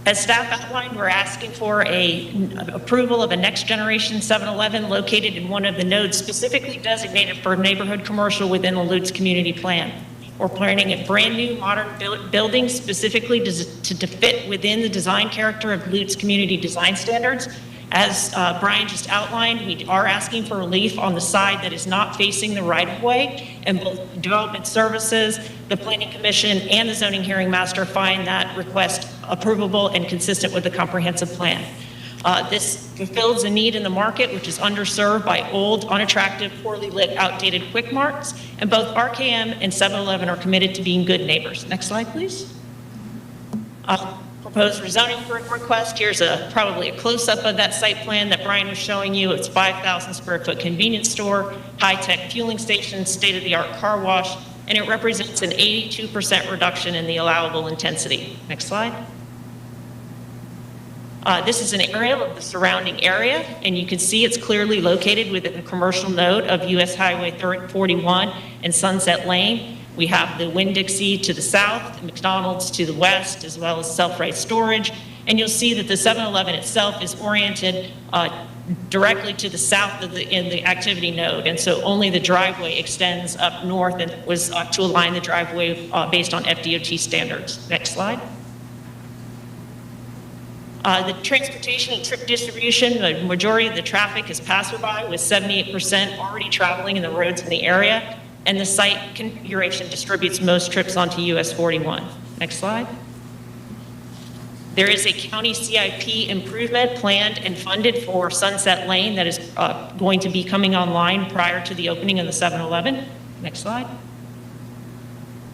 Speaker 4: As staff outlined, we're asking for approval of a next generation 7-Eleven located in one of the nodes specifically designated for neighborhood commercial within the Lutz community plan. We're planning a brand new modern building specifically to fit within the design character of Lutz community design standards. As Brian just outlined, we are asking for relief on the side that is not facing the right-of-way, and both Development Services, the Planning Commission, and the Zoning Hearing Master find that request approvable and consistent with the comprehensive plan. This fulfills a need in the market, which is underserved by old, unattractive, poorly lit, outdated quick marts, and both RKM and 7-Eleven are committed to being good neighbors. Next slide, please. Proposed rezoning request. Here's probably a close-up of that site plan that Brian was showing you. It's 5,000 square foot convenience store, high-tech fueling station, state-of-the-art car wash, and it represents an 82% reduction in the allowable intensity. Next slide. This is an aerial of the surrounding area, and you can see it's clearly located within the commercial node of US Highway 41 and Sunset Lane. We have the Winn-Dixie to the south, McDonald's to the west, as well as Self-Right Storage. And you'll see that the 7-Eleven itself is oriented directly to the south of in the activity node. And so only the driveway extends up north and was to align the driveway based on FDOT standards. Next slide. The transportation and trip distribution, the majority of the traffic is passerby, with 78% already traveling in the roads in the area, and the site configuration distributes most trips onto US 41. Next slide. There is a county CIP improvement planned and funded for Sunset Lane that is going to be coming online prior to the opening of the 7-Eleven. Next slide.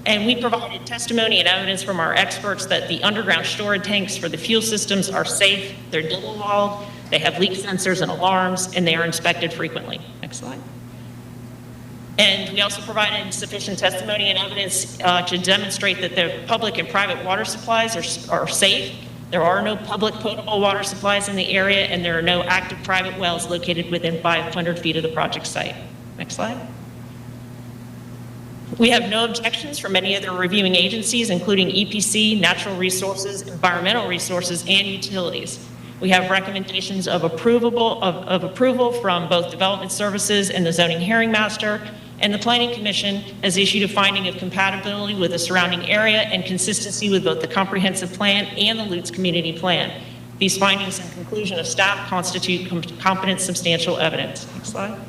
Speaker 4: And we provided testimony and evidence from our experts that the underground storage tanks for the fuel systems are safe, they're double walled, they have leak sensors and alarms, and they are inspected frequently. Next slide. And we also provided sufficient testimony and evidence to demonstrate that the public and private water supplies are safe. There are no public potable water supplies in the area, and there are no active private wells located within 500 feet of the project site. Next slide. We have no objections from any of the reviewing agencies, including EPC, natural resources, environmental resources, and utilities. We have recommendations of approval from both Development Services and the Zoning Hearing Master, and the Planning Commission has issued a finding of compatibility with the surrounding area and consistency with both the comprehensive plan and the Lutz community plan. These findings and conclusion of staff constitute competent substantial evidence. Next slide.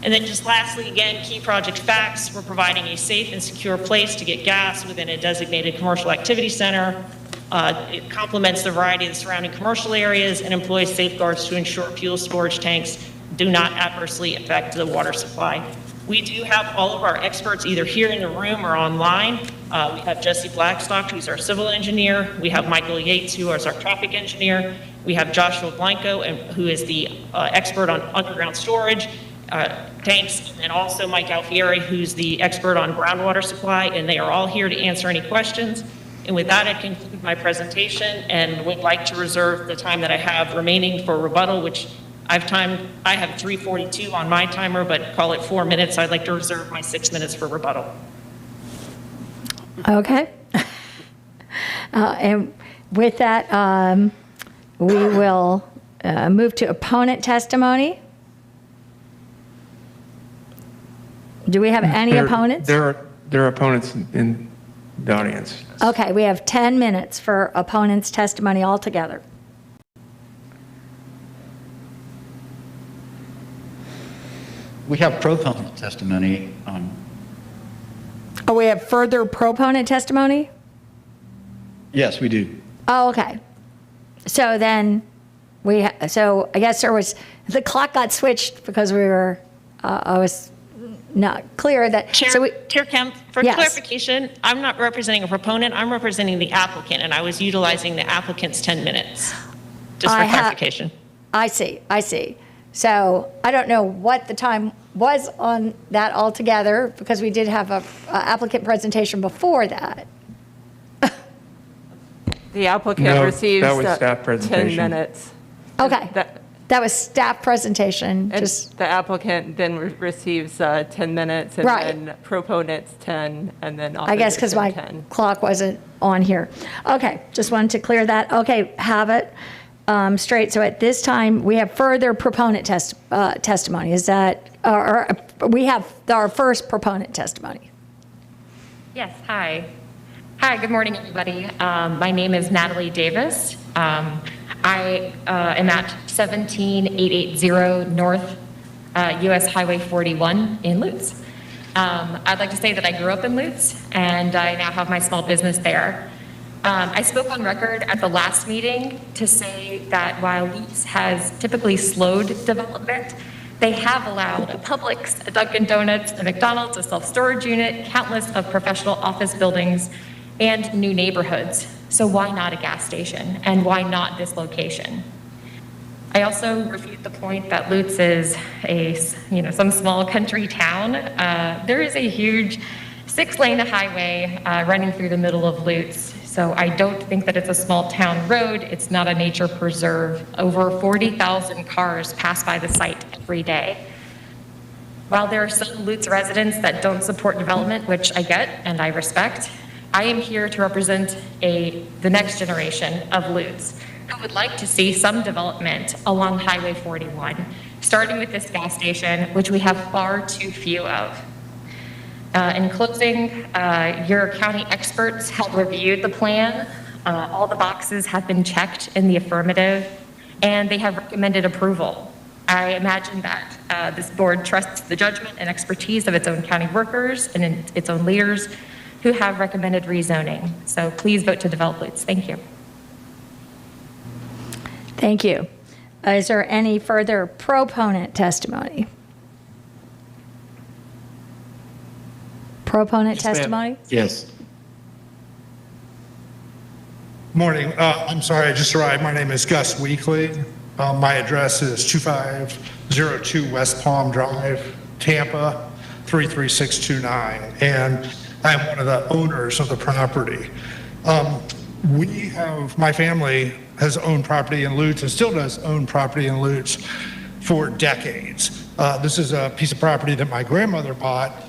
Speaker 4: And then just lastly, again, key project facts. We're providing a safe and secure place to get gas within a designated commercial activity center. It complements the variety of the surrounding commercial areas and employs safeguards to ensure fuel storage tanks do not adversely affect the water supply. We do have all of our experts either here in the room or online. We have Jesse Blackstock, who's our civil engineer. We have Michael Yates, who is our traffic engineer. We have Joshua Blanco, who is the expert on underground storage tanks, and also Mike Alfieri, who's the expert on groundwater supply, and they are all here to answer any questions. And with that, I conclude my presentation and would like to reserve the time that I have remaining for rebuttal, which I have 3:42 on my timer, but call it 4 minutes. I'd like to reserve my 6 minutes for rebuttal.
Speaker 9: Okay. And with that, we will move to opponent testimony. Do we have any opponents?
Speaker 18: There are opponents in the audience.
Speaker 9: Okay, we have 10 minutes for opponents' testimony altogether.
Speaker 2: We have proponent testimony.
Speaker 9: Oh, we have further proponent testimony?
Speaker 2: Yes, we do.
Speaker 9: Oh, okay. So then so I guess the clock got switched because we were, I was not clear that.
Speaker 4: Chair Kemp, for
Speaker 9: Yes.
Speaker 4: clarification, I'm not representing a proponent, I'm representing the applicant, and I was utilizing the applicant's 10 minutes, just for clarification.
Speaker 9: I see. So I don't know what the time was on that altogether, because we did have a applicant presentation before that.
Speaker 22: The applicant receives
Speaker 18: that was staff
Speaker 22: 10
Speaker 18: presentation.
Speaker 22: minutes.
Speaker 9: Okay, that was staff presentation.
Speaker 22: And the applicant then receives 10 minutes, and
Speaker 9: Right.
Speaker 22: then proponents 10, and then
Speaker 9: I guess because my
Speaker 22: 10.
Speaker 9: clock wasn't on here. Okay, just wanted to clear that. Okay, have it straight. So at this time, we have further proponent testimony. Is that, or we have our first proponent testimony?
Speaker 7: Yes, hi. Hi, good morning, everybody. My name is Natalie Davis. I am at 17880 North US Highway 41 in Lutz. I'd like to say that I grew up in Lutz, and I now have my small business there. I spoke on record at the last meeting to say that while Lutz has typically slowed development, they have allowed a Publix, a Dunkin' Donuts, a McDonald's, a self-storage unit, countless of professional office buildings, and new neighborhoods. So why not a gas station? And why not this location? I also refute the point that Lutz is some small country town. There is a huge 6-lane highway running through the middle of Lutz. So I don't think that it's a small town road. It's not a nature preserve. Over 40,000 cars pass by the site every day. While there are some Lutz residents that don't support development, which I get and I respect, I am here to represent the next generation of Lutz who would like to see some development along Highway 41, starting with this gas station, which we have far too few of. In closing, your county experts have reviewed the plan. All the boxes have been checked in the affirmative, and they have recommended approval. I imagine that this board trusts the judgment and expertise of its own county workers and its own leaders who have recommended rezoning. So please vote to develop Lutz. Thank you.
Speaker 9: Thank you. Is there any further proponent testimony? Proponent testimony?
Speaker 2: Yes.
Speaker 8: Morning. I'm sorry, I just arrived. My name is Gus Weekly. My address is 2502 West Palm Drive, Tampa, 33629. And I am one of the owners of the property. My family has owned property in Lutz and still does own property in Lutz for decades. This is a piece of property that my grandmother bought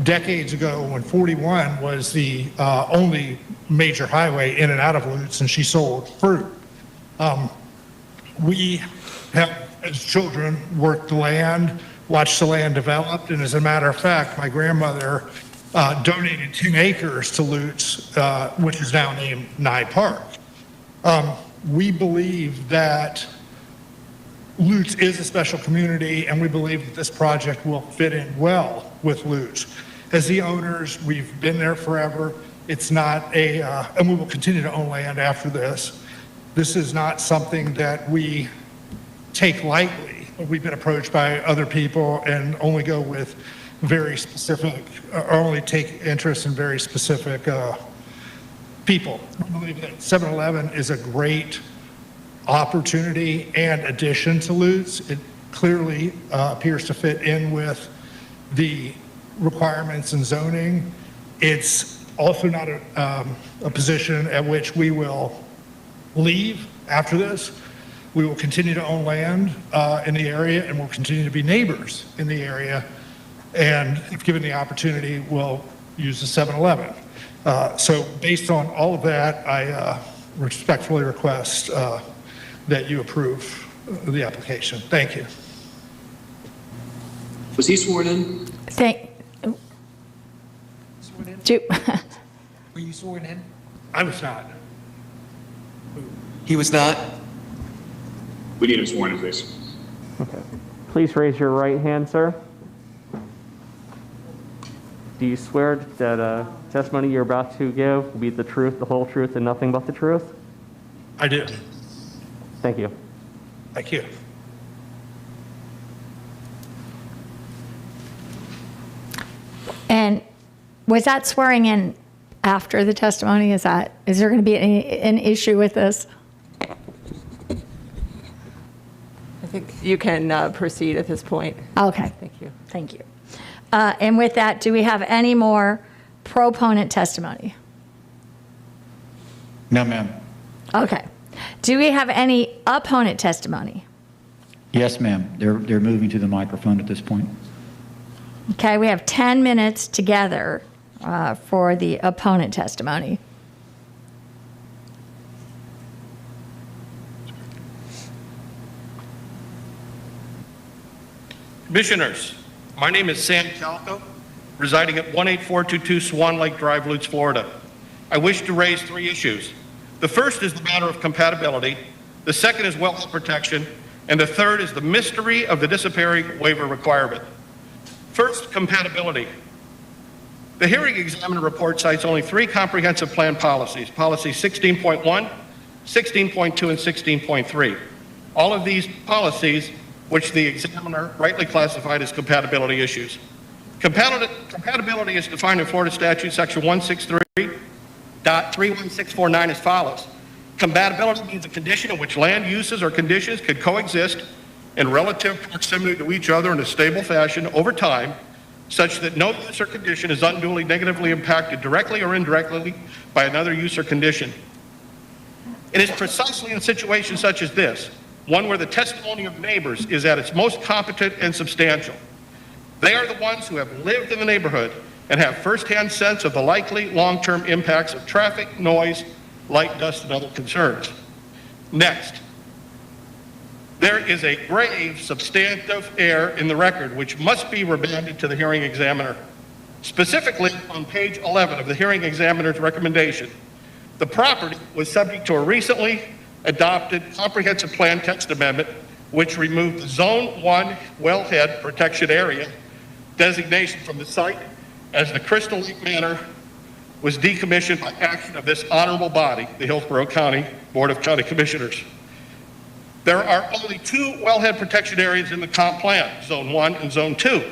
Speaker 8: decades ago when 41 was the only major highway in and out of Lutz, and she sold fruit. We have, as children, worked the land, watched the land develop, and as a matter of fact, my grandmother donated 10 acres to Lutz, which is now named Nye Park. We believe that Lutz is a special community, and we believe that this project will fit in well with Lutz. As the owners, we've been there forever. It's not and we will continue to own land after this. This is not something that we take lightly. We've been approached by other people and only go with very specific, or only take interest in very specific people. I believe that 7-Eleven is a great opportunity and addition to Lutz. It clearly appears to fit in with the requirements and zoning. It's also not a position at which we will leave after this. We will continue to own land in the area, and we'll continue to be neighbors in the area. And if given the opportunity, we'll use the 7-Eleven. So based on all of that, I respectfully request that you approve the application. Thank you.
Speaker 16: Was he sworn in?
Speaker 3: Were you sworn in?
Speaker 8: I was not.
Speaker 3: He was not?
Speaker 16: We need him sworn in, please.
Speaker 11: Okay. Please raise your right hand, sir. Do you swear that testimony you're about to give will be the truth, the whole truth, and nothing but the truth?
Speaker 8: I do.
Speaker 11: Thank you.
Speaker 8: Thank you.
Speaker 9: And was that swearing in after the testimony? Is there going to be an issue with this?
Speaker 22: I think you can proceed at this point.
Speaker 9: Okay.
Speaker 22: Thank you.
Speaker 9: Thank you. And with that, do we have any more proponent testimony?
Speaker 2: No, ma'am.
Speaker 9: Okay. Do we have any opponent testimony?
Speaker 2: Yes, ma'am. They're moving to the microphone at this point.
Speaker 9: Okay, we have 10 minutes together for the opponent testimony.
Speaker 14: Commissioners, my name is Sam Calco, residing at 18422 Swan Lake Drive, Lutz, Florida. I wish to raise 3 issues. The first is the matter of compatibility, the second is wellhead protection, and the third is the mystery of the disappearing waiver requirement. First, compatibility. The hearing examiner report cites only 3 comprehensive plan policies, policies 16.1, 16.2, and 16.3. All of these policies, which the examiner rightly classified as compatibility issues. Compatibility is defined in Florida statute section 163.31649 as follows. Compatibility means a condition in which land uses or conditions could coexist in relative proximity to each other in a stable fashion over time, such that no use or condition is unduly negatively impacted directly or indirectly by another use or condition. It is precisely in situations such as this, one where the testimony of neighbors is at its most competent and substantial. They are the ones who have lived in the neighborhood and have firsthand sense of the likely long-term impacts of traffic, noise, light, dust, and other concerns. Next, there is a grave substantive error in the record which must be remanded to the hearing examiner. Specifically, on page 11 of the hearing examiner's recommendation, the property was subject to a recently adopted comprehensive plan text amendment which removed the Zone 1 wellhead protection area designation from the site as the Crystal Lake Manor was decommissioned by action of this honorable body, the Hillsborough County Board of County Commissioners. There are only two wellhead protection areas in the comp plan, Zone 1 and Zone 2.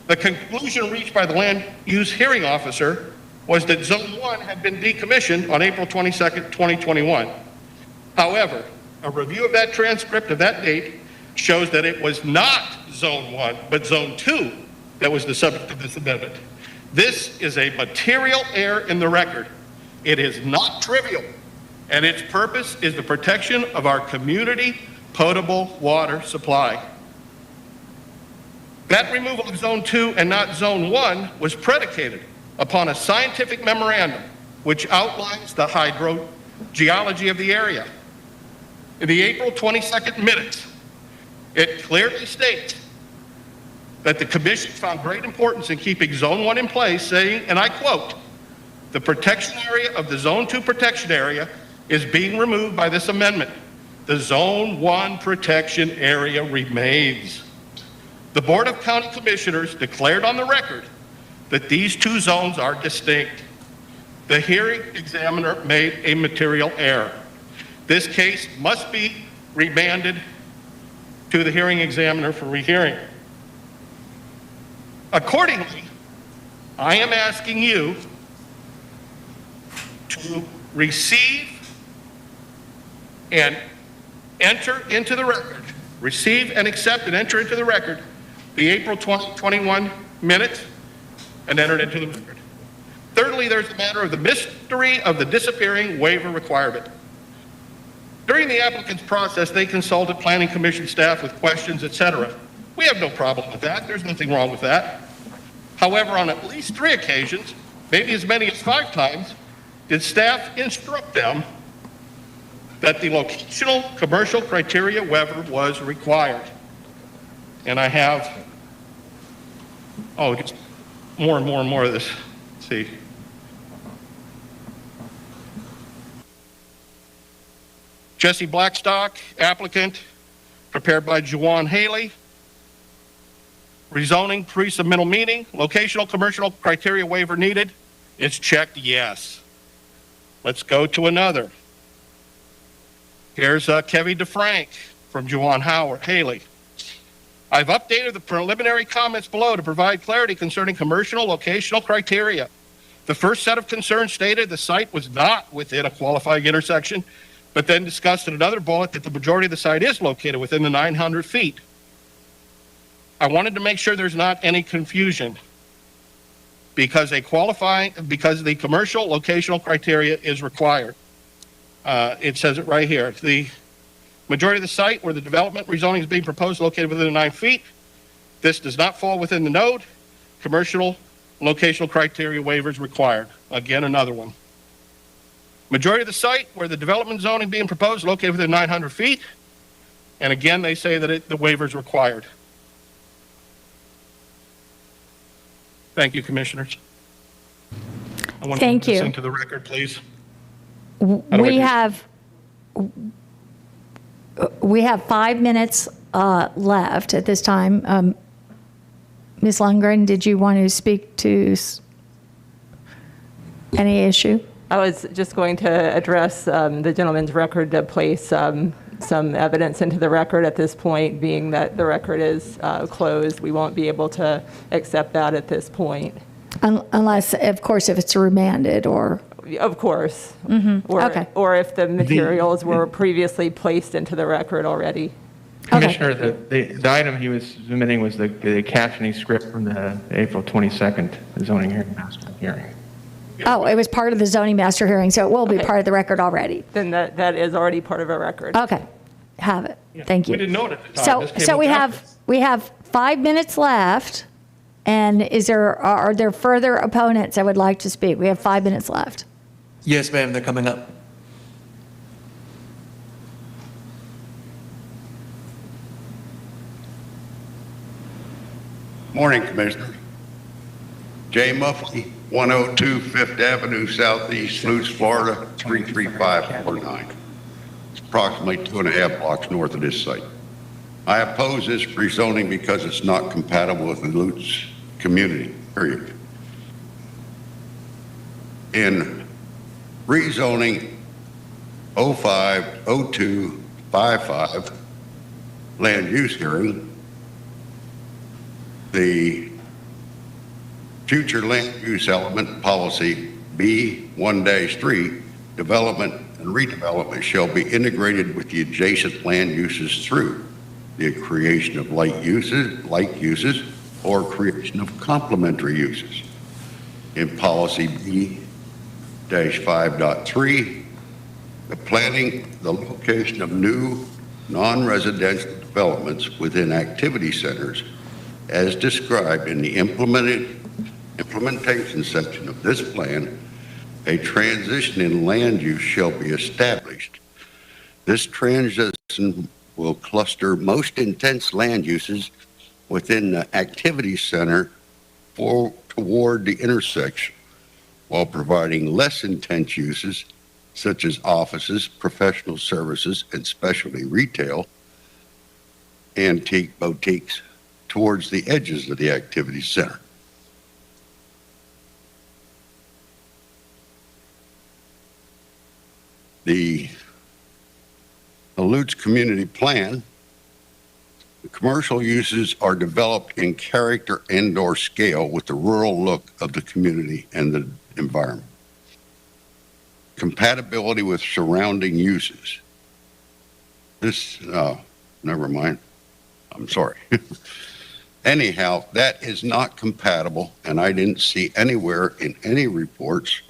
Speaker 14: The conclusion reached by the land use hearing officer was that Zone 1 had been decommissioned on April 22nd, 2021. However, a review of that transcript of that date shows that it was not Zone 1, but Zone 2 that was the subject of this amendment. This is a material error in the record. It is not trivial, and its purpose is the protection of our community potable water supply. That removal of Zone 2 and not Zone 1 was predicated upon a scientific memorandum which outlines the hydrogeology of the area. In the April 22nd minutes, it clearly states that the commission found great importance in keeping Zone 1 in place, saying, and I quote, "The protection area of the Zone 2 protection area is being removed by this amendment. The Zone 1 protection area remains." The Board of County Commissioners declared on the record that these two zones are distinct. The hearing examiner made a material error. This case must be remanded to the hearing examiner for rehearing. Accordingly, I am asking you to receive and enter into the record, receive and accept and enter into the record the April 2021 minutes and enter it into the record. Thirdly, there's the matter of the mystery of the disappearing waiver requirement. During the applicant's process, they consulted Planning Commission staff with questions, etc. We have no problem with that. There's nothing wrong with that. However, on at least 3 occasions, maybe as many as 5 times, did staff instruct them that the locational commercial criteria waiver was required. And I have, just more and more and more of this. Let's see. Jesse Blackstock, applicant, prepared by Juwan Haley. Rezoning pre-submittal meeting, locational commercial criteria waiver needed. It's checked yes. Let's go to another. Here's Kevin DeFrank from Juwan Haley. I've updated the preliminary comments below to provide clarity concerning commercial locational criteria. The first set of concerns stated the site was not within a qualifying intersection, but then discussed in another bullet that the majority of the site is located within the 900 feet. I wanted to make sure there's not any confusion because the commercial locational criteria is required. It says it right here. The majority of the site where the development rezoning is being proposed located within the 9 feet. This does not fall within the node. Commercial locational criteria waivers required. Again, another one. Majority of the site where the development zoning being proposed located within 900 feet. And again, they say that the waiver is required. Thank you, Commissioners. I want
Speaker 9: Thank
Speaker 14: to put this
Speaker 9: you.
Speaker 14: into the record, please.
Speaker 9: We have 5 minutes left at this time. Ms. Lundgren, did you want to speak to any issue?
Speaker 22: I was just going to address the gentleman's record to place some evidence into the record at this point, being that the record is closed. We won't be able to accept that at this point.
Speaker 9: Unless, of course, if it's remanded or...
Speaker 22: Of course.
Speaker 9: Mm-hmm.
Speaker 22: Okay. Or if the materials were previously placed into the record already.
Speaker 18: Commissioner, the item he was submitting was the captioning script from the April 22nd zoning hearing master hearing.
Speaker 9: Oh, it was part of the zoning master hearing, so it will be part of the record already.
Speaker 22: Then that is already part of a record.
Speaker 9: Okay, have it. Thank you.
Speaker 14: We didn't know it at the time. This came
Speaker 9: So
Speaker 14: up
Speaker 9: we have 5 minutes left, and are there further opponents that would like to speak? We have 5 minutes left.
Speaker 3: Yes, ma'am, they're coming up.
Speaker 17: Morning, Commissioner. Jay Muffley, 102 Fifth Avenue Southeast, Lutz, Florida, 33549. It's approximately 2.5 blocks north of this site. I oppose this rezoning because it's not compatible with the Lutz community, period. In rezoning 05, 02, 5, 20-55 land use hearing, the future land use element policy B1-3, development and redevelopment shall be integrated with the adjacent land uses through the creation of like uses, or creation of complementary uses. In policy B-5.3, the planning, the location of new non-residential developments within activity centers as described in the implementation section of this plan, a transition in land use shall be established. This transition will cluster most intense land uses within the activity center toward the intersection, while providing less intense uses such as offices, professional services, and specialty retail, antique boutiques towards the edges of the activity center. The Alutes Community Plan, the commercial uses are developed in character and/or scale with the rural look of the community and the environment. Compatibility with surrounding uses. This, never mind. I'm sorry. Anyhow, that is not compatible, and I didn't see anywhere in any reports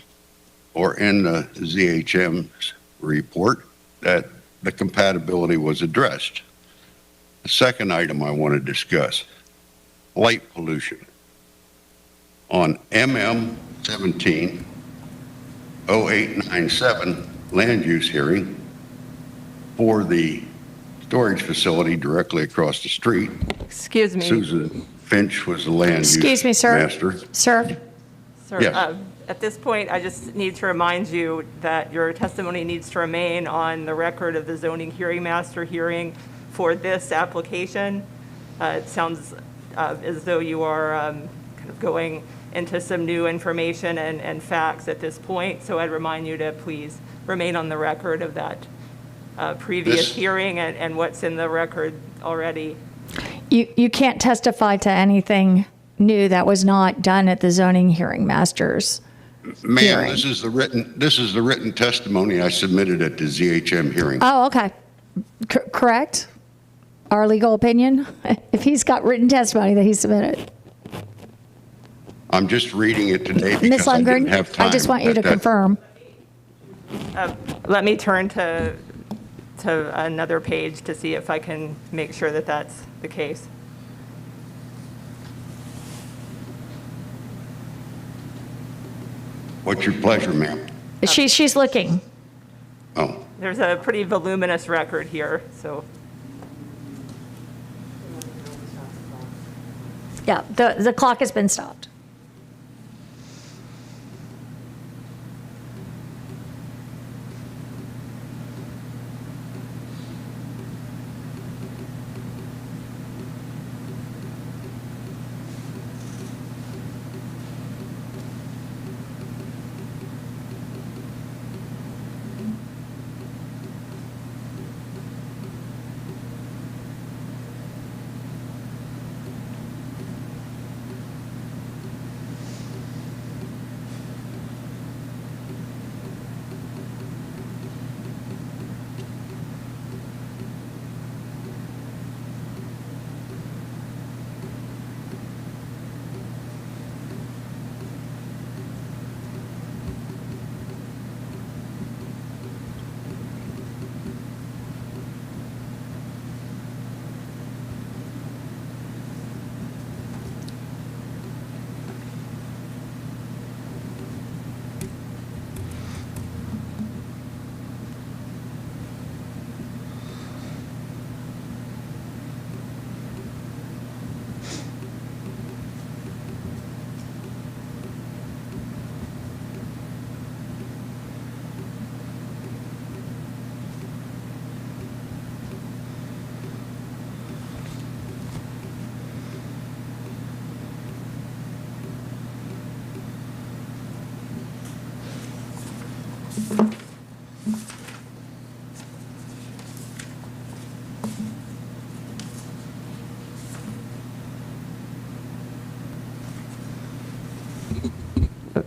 Speaker 17: or in the ZHM's report that the compatibility was addressed. The second item I want to discuss, light pollution. On MM 17-0897 land use hearing for the storage facility directly across the street.
Speaker 22: Excuse me.
Speaker 17: Susan Finch was the land use
Speaker 9: Excuse me, sir.
Speaker 17: master.
Speaker 9: Sir?
Speaker 22: Sir,
Speaker 17: Yes.
Speaker 22: at this point, I just need to remind you that your testimony needs to remain on the record of the zoning hearing master hearing for this application. It sounds as though you are kind of going into some new information and facts at this point, so I'd remind you to please remain on the record of that previous hearing and what's in the record already.
Speaker 9: You can't testify to anything new that was not done at the zoning hearing master's
Speaker 17: Ma'am,
Speaker 9: hearing.
Speaker 17: this is the written testimony I submitted at the ZHM hearing.
Speaker 9: Oh, okay. Correct? Our legal opinion? If he's got written testimony that he submitted.
Speaker 17: I'm just reading it today
Speaker 9: Ms.
Speaker 17: because I didn't
Speaker 9: Lundgren,
Speaker 17: have time.
Speaker 9: I just want you to confirm.
Speaker 22: Let me turn to another page to see if I can make sure that that's the case.
Speaker 17: What's your pleasure, ma'am?
Speaker 9: She's looking.
Speaker 17: Oh.
Speaker 22: There's a pretty voluminous record here, so.
Speaker 9: Yeah, the clock has been stopped.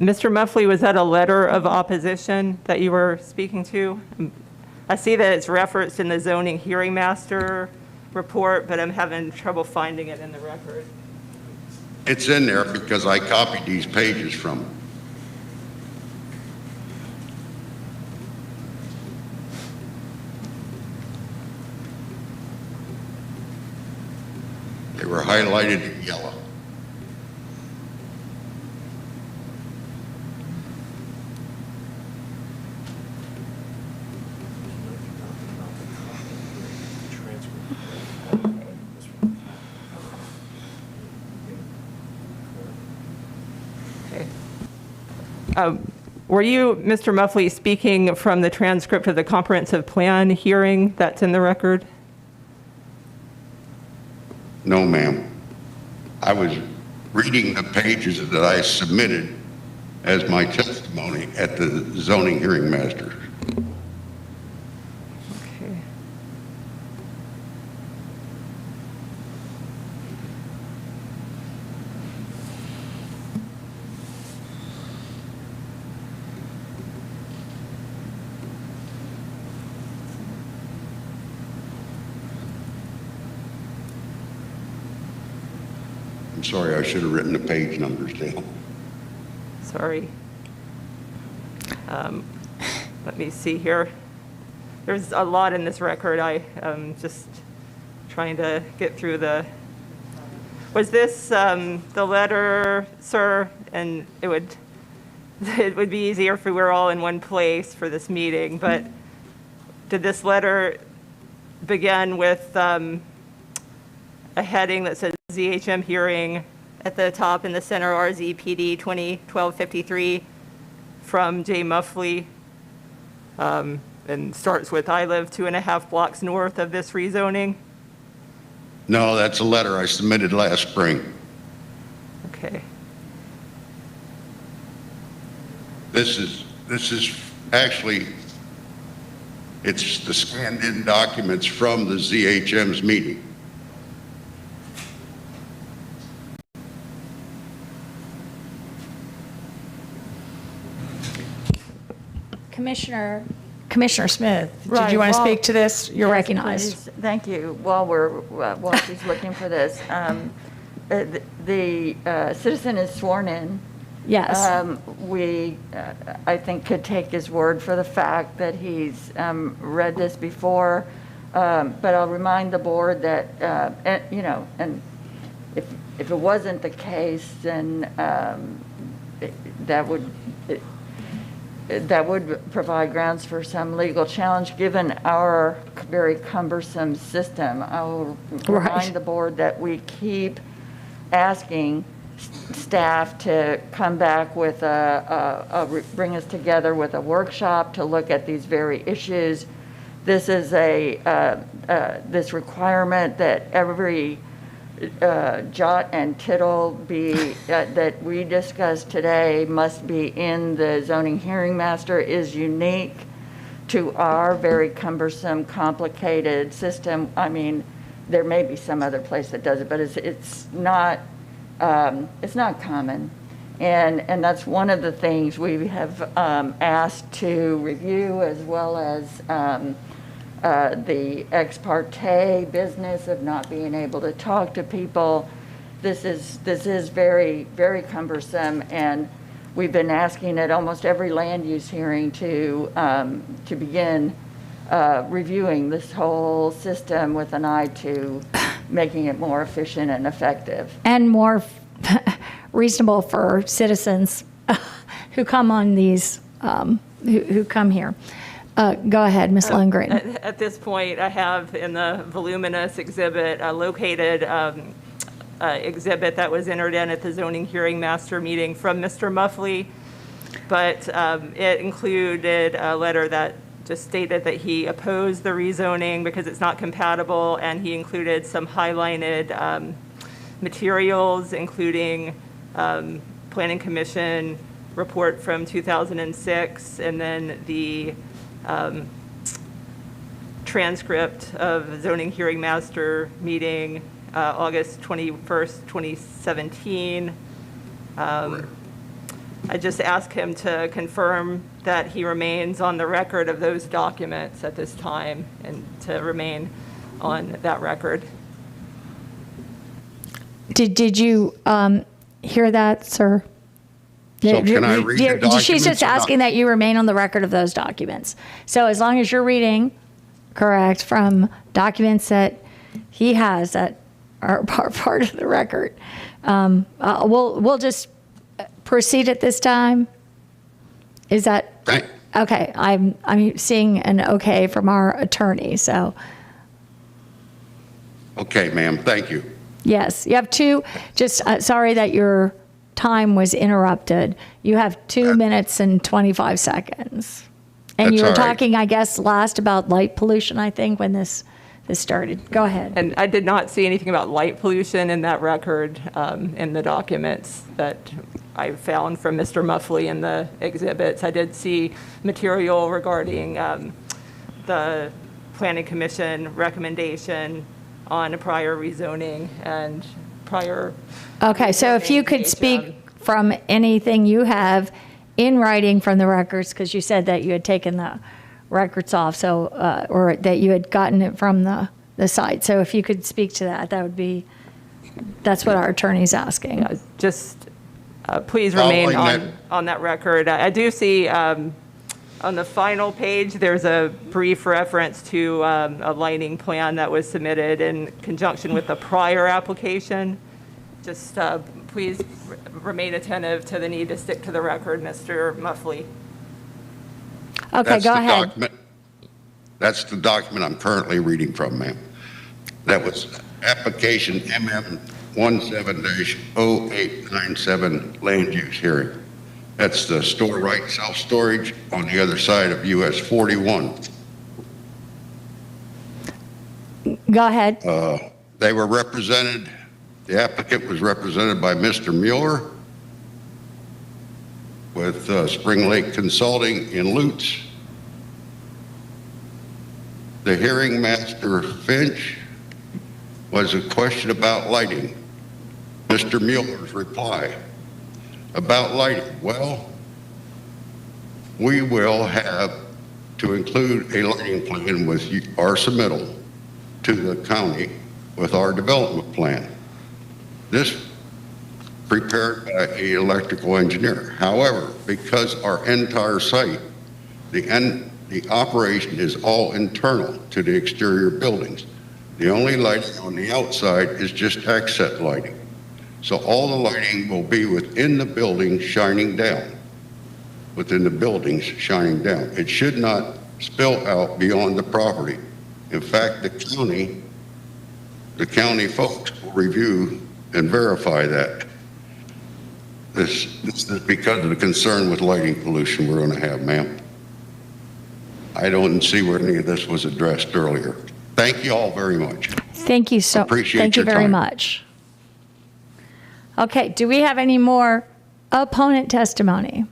Speaker 22: Mr. Muffley, was that a letter of opposition that you were speaking to? I see that it's referenced in the zoning hearing master report, but I'm having trouble finding it in the record.
Speaker 17: It's in there because I copied these pages from them. They were highlighted in yellow.
Speaker 22: Were you, Mr. Muffley, speaking from the transcript of the comprehensive plan hearing that's in the record?
Speaker 17: No, ma'am. I was reading the pages that I submitted as my testimony at the zoning hearing master.
Speaker 22: Okay.
Speaker 17: I'm sorry, I should have written the page numbers down.
Speaker 22: Sorry. Let me see here. There's a lot in this record. I am just trying to get through the... Was this the letter, sir? And it would be easier if we were all in one place for this meeting, but did this letter begin with a heading that says ZHM hearing at the top in the center, RZ-PD 2012-53 from J. Muffley, and starts with, I live 2.5 blocks north of this rezoning?
Speaker 17: No, that's a letter I submitted last spring.
Speaker 22: Okay.
Speaker 17: This is actually, it's the scanned in documents from the ZHM's meeting.
Speaker 9: Commissioner Smith, did you want to speak to this? You're recognized.
Speaker 13: Please. Thank you. While she's looking for this, the citizen is sworn in.
Speaker 9: Yes.
Speaker 13: We, I think, could take his word for the fact that he's read this before, but I'll remind the board that, and if it wasn't the case, then that would provide grounds for some legal challenge, given our very cumbersome system. I will remind the board that we keep asking staff to come back with bring us together with a workshop to look at these very issues. This is this requirement that every jot and tittle that we discussed today must be in the zoning hearing master is unique to our very cumbersome, complicated system. I mean, there may be some other place that does it, but it's not common. And that's one of the things we have asked to review, as well as the ex parte business of not being able to talk to people. This is very, very cumbersome, and we've been asking at almost every land use hearing to begin reviewing this whole system with an eye to making it more efficient and effective.
Speaker 9: And more reasonable for citizens who come on these, who come here. Go ahead, Ms. Lundgren.
Speaker 22: At this point, I have in the voluminous exhibit a located exhibit that was entered in at the zoning hearing master meeting from Mr. Muffley, but it included a letter that just stated that he opposed the rezoning because it's not compatible, and he included some highlighted materials, including Planning Commission report from 2006, and then the transcript of zoning hearing master meeting August 21st, 2017. I just ask him to confirm that he remains on the record of those documents at this time and to remain on that record.
Speaker 9: Did you hear that, sir?
Speaker 17: So can I read the documents?
Speaker 9: She's just asking that you remain on the record of those documents. So as long as you're reading, correct, from documents that he has that are part of the record, we'll just proceed at this time. Is that okay? I'm seeing an okay from our attorney. So
Speaker 17: Okay, ma'am, thank you.
Speaker 9: yes, you have two. Just sorry that your time was interrupted. You have 2 minutes and 25 seconds. And you were
Speaker 22: That's all right.
Speaker 9: talking, I guess, last about light pollution, I think, when this started. Go ahead.
Speaker 22: And I did not see anything about light pollution in that record in the documents that I found from Mr. Muffley in the exhibits. I did see material regarding the Planning Commission recommendation on a prior rezoning and prior.
Speaker 9: Okay, so if you could speak from anything you have in writing from the records, because you said that you had taken the records off, so or that you had gotten it from the site. So if you could speak to that, that would be, that's what our attorney's asking.
Speaker 22: Just please remain on that record. I do see on the final page, there's a brief reference to a lighting plan that was submitted in conjunction with the prior application. Just please remain attentive to the need to stick to the record, Mr. Muffley.
Speaker 9: Okay, go ahead.
Speaker 17: That's the document I'm currently reading from, ma'am. That was application MM17-0897 land use hearing. That's the store right self-storage on the other side of US 41.
Speaker 9: Go ahead.
Speaker 17: They were represented, the applicant was represented by Mr. Mueller with Spring Lake Consulting in Lutz. The hearing master, Finch, was a question about lighting. Mr. Mueller's reply about lighting. Well, we will have to include a lighting plan with our submittal to the county with our development plan. This prepared by an electrical engineer. However, because our entire site, the operation is all internal to the exterior buildings. The only lighting on the outside is just accent lighting. So all the lighting will be within the building shining down. Within the buildings shining down. It should not spill out beyond the property. In fact, the county folks will review and verify that. This is because of the concern with lighting pollution we're going to have, ma'am. I don't see where any of this was addressed earlier. Thank you all very much.
Speaker 9: Thank you so.
Speaker 17: Appreciate
Speaker 9: Thank you
Speaker 17: your
Speaker 9: very
Speaker 17: time.
Speaker 9: much. Okay, do we have any more opponent testimony?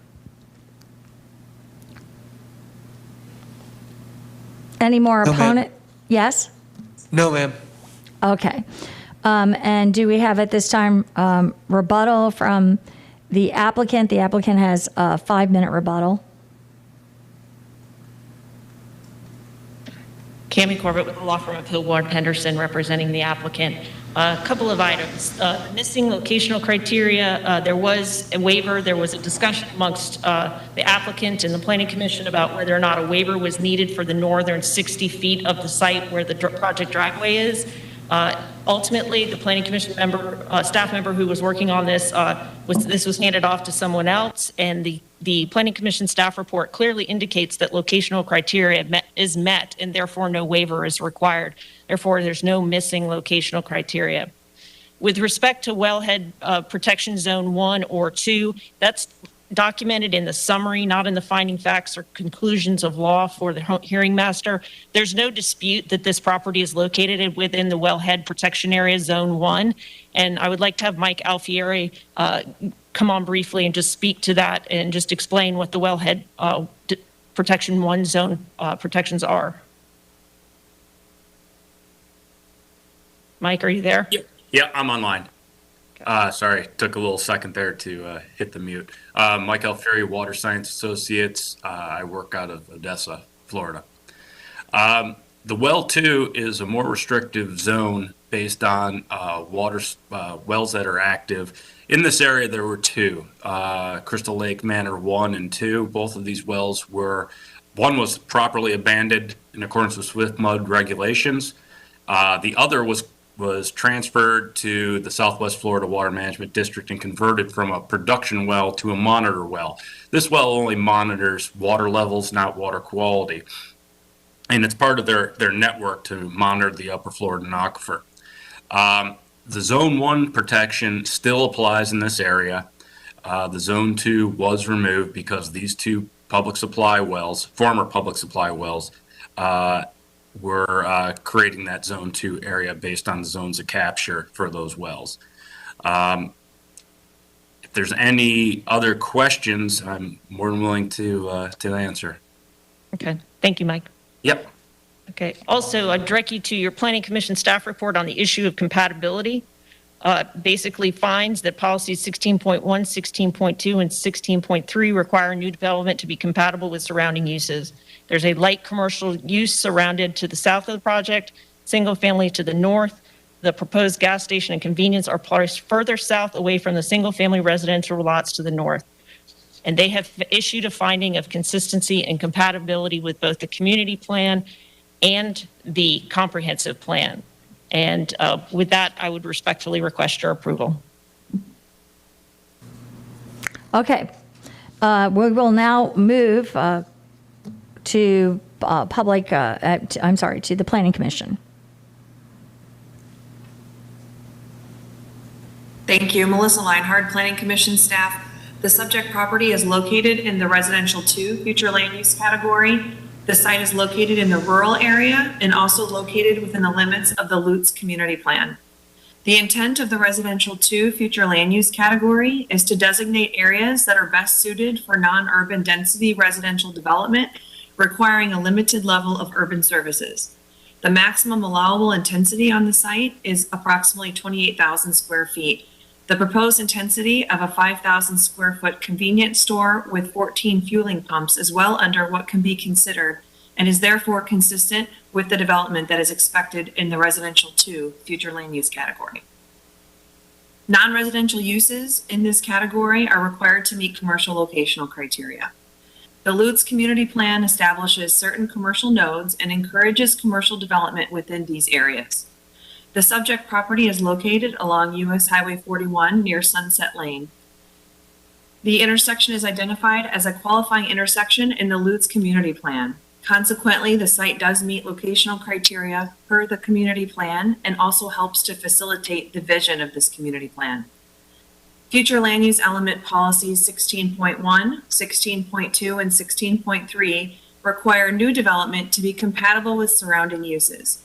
Speaker 9: Any more
Speaker 3: No, ma'am.
Speaker 9: opponent? Yes?
Speaker 3: No, ma'am.
Speaker 9: Okay. And do we have at this time rebuttal from the applicant? The applicant has a 5-minute rebuttal.
Speaker 4: Cami Corbett with the law firm of Hillward Henderson representing the applicant. A couple of items. Missing locational criteria, there was a waiver. There was a discussion amongst the applicant and the Planning Commission about whether or not a waiver was needed for the northern 60 feet of the site where the project driveway is. Ultimately, the Planning Commission member, staff member who was working on this, this was handed off to someone else, and the Planning Commission staff report clearly indicates that locational criteria is met, and therefore no waiver is required. Therefore, there's no missing locational criteria. With respect to wellhead protection zone 1 or 2, that's documented in the summary, not in the finding facts or conclusions of law for the hearing master. There's no dispute that this property is located within the wellhead protection area zone 1. And I would like to have Mike Alfieri come on briefly and just speak to that and just explain what the wellhead protection 1 zone protections are. Mike, are you there?
Speaker 20: Yeah, I'm online. Sorry, took a little second there to hit the mute. Mike Alfieri, Water Science Associates. I work out of Odessa, Florida. The well 2 is a more restrictive zone based on wells that are active. In this area, there were 2, Crystal Lake Manor 1 and 2. Both of these wells one was properly abandoned in accordance with Swift Mud regulations. The other was transferred to the Southwest Florida Water Management District and converted from a production well to a monitor well. This well only monitors water levels, not water quality. And it's part of their network to monitor the upper Florida aquifer. The Zone 1 protection still applies in this area. The Zone 2 was removed because these 2 former public supply wells, were creating that Zone 2 area based on the zones of capture for those wells. If there's any other questions, I'm more than willing to answer.
Speaker 4: Okay, thank you, Mike.
Speaker 20: Yep.
Speaker 4: Okay, also, I direct you to your Planning Commission staff report on the issue of compatibility. Basically finds that policies 16.1, 16.2, and 16.3 require new development to be compatible with surrounding uses. There's a light commercial use surrounded to the south of the project, single family to the north. The proposed gas station and convenience are placed further south away from the single family residential lots to the north. And they have issued a finding of consistency and compatibility with both the community plan and the comprehensive plan. And with that, I would respectfully request your approval.
Speaker 9: Okay. We will now move to to the Planning Commission.
Speaker 21: Thank you. Melissa Leinhardt, Planning Commission staff. The subject property is located in the Residential 2 future land use category. The site is located in the rural area and also located within the limits of the Lutz Community Plan. The intent of the Residential 2 future land use category is to designate areas that are best suited for non-urban density residential development, requiring a limited level of urban services. The maximum allowable intensity on the site is approximately 28,000 square feet. The proposed intensity of a 5,000 square foot convenience store with 14 fueling pumps is well under what can be considered and is therefore consistent with the development that is expected in the Residential 2 future land use category. Non-residential uses in this category are required to meet commercial locational criteria. The Lutz Community Plan establishes certain commercial nodes and encourages commercial development within these areas. The subject property is located along US Highway 41 near Sunset Lane. The intersection is identified as a qualifying intersection in the Lutz Community Plan. Consequently, the site does meet locational criteria per the community plan and also helps to facilitate the vision of this community plan. Future land use element policies 16.1, 16.2, and 16.3 require new development to be compatible with surrounding uses.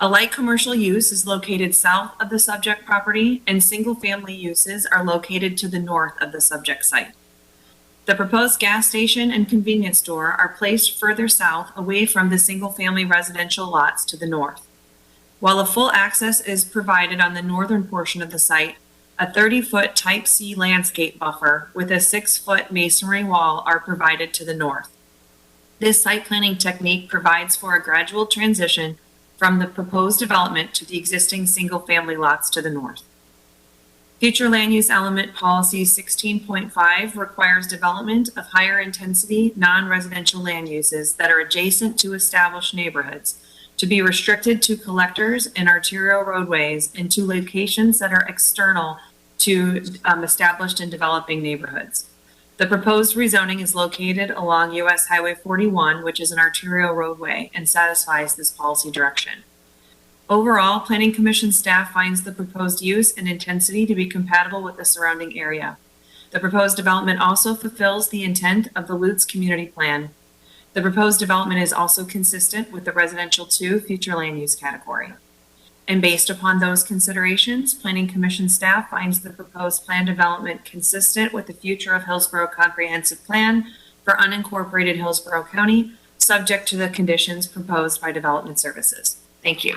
Speaker 21: A light commercial use is located south of the subject property, and single-family uses are located to the north of the subject site. The proposed gas station and convenience store are placed further south away from the single-family residential lots to the north. While a full access is provided on the northern portion of the site, a 30-foot Type C landscape buffer with a 6-foot masonry wall are provided to the north. This site planning technique provides for a gradual transition from the proposed development to the existing single-family lots to the north. Future land use element policy 16.5 requires development of higher intensity non-residential land uses that are adjacent to established neighborhoods to be restricted to collectors and arterial roadways and to locations that are external to established and developing neighborhoods. The proposed rezoning is located along US Highway 41, which is an arterial roadway, and satisfies this policy direction. Overall, Planning Commission staff finds the proposed use and intensity to be compatible with the surrounding area. The proposed development also fulfills the intent of the Lutz Community Plan. The proposed development is also consistent with the Residential 2 future land use category. And based upon those considerations, Planning Commission staff finds the proposed plan development consistent with the future of Hillsborough Comprehensive Plan for unincorporated Hillsborough County, subject to the conditions proposed by Development Services. Thank you.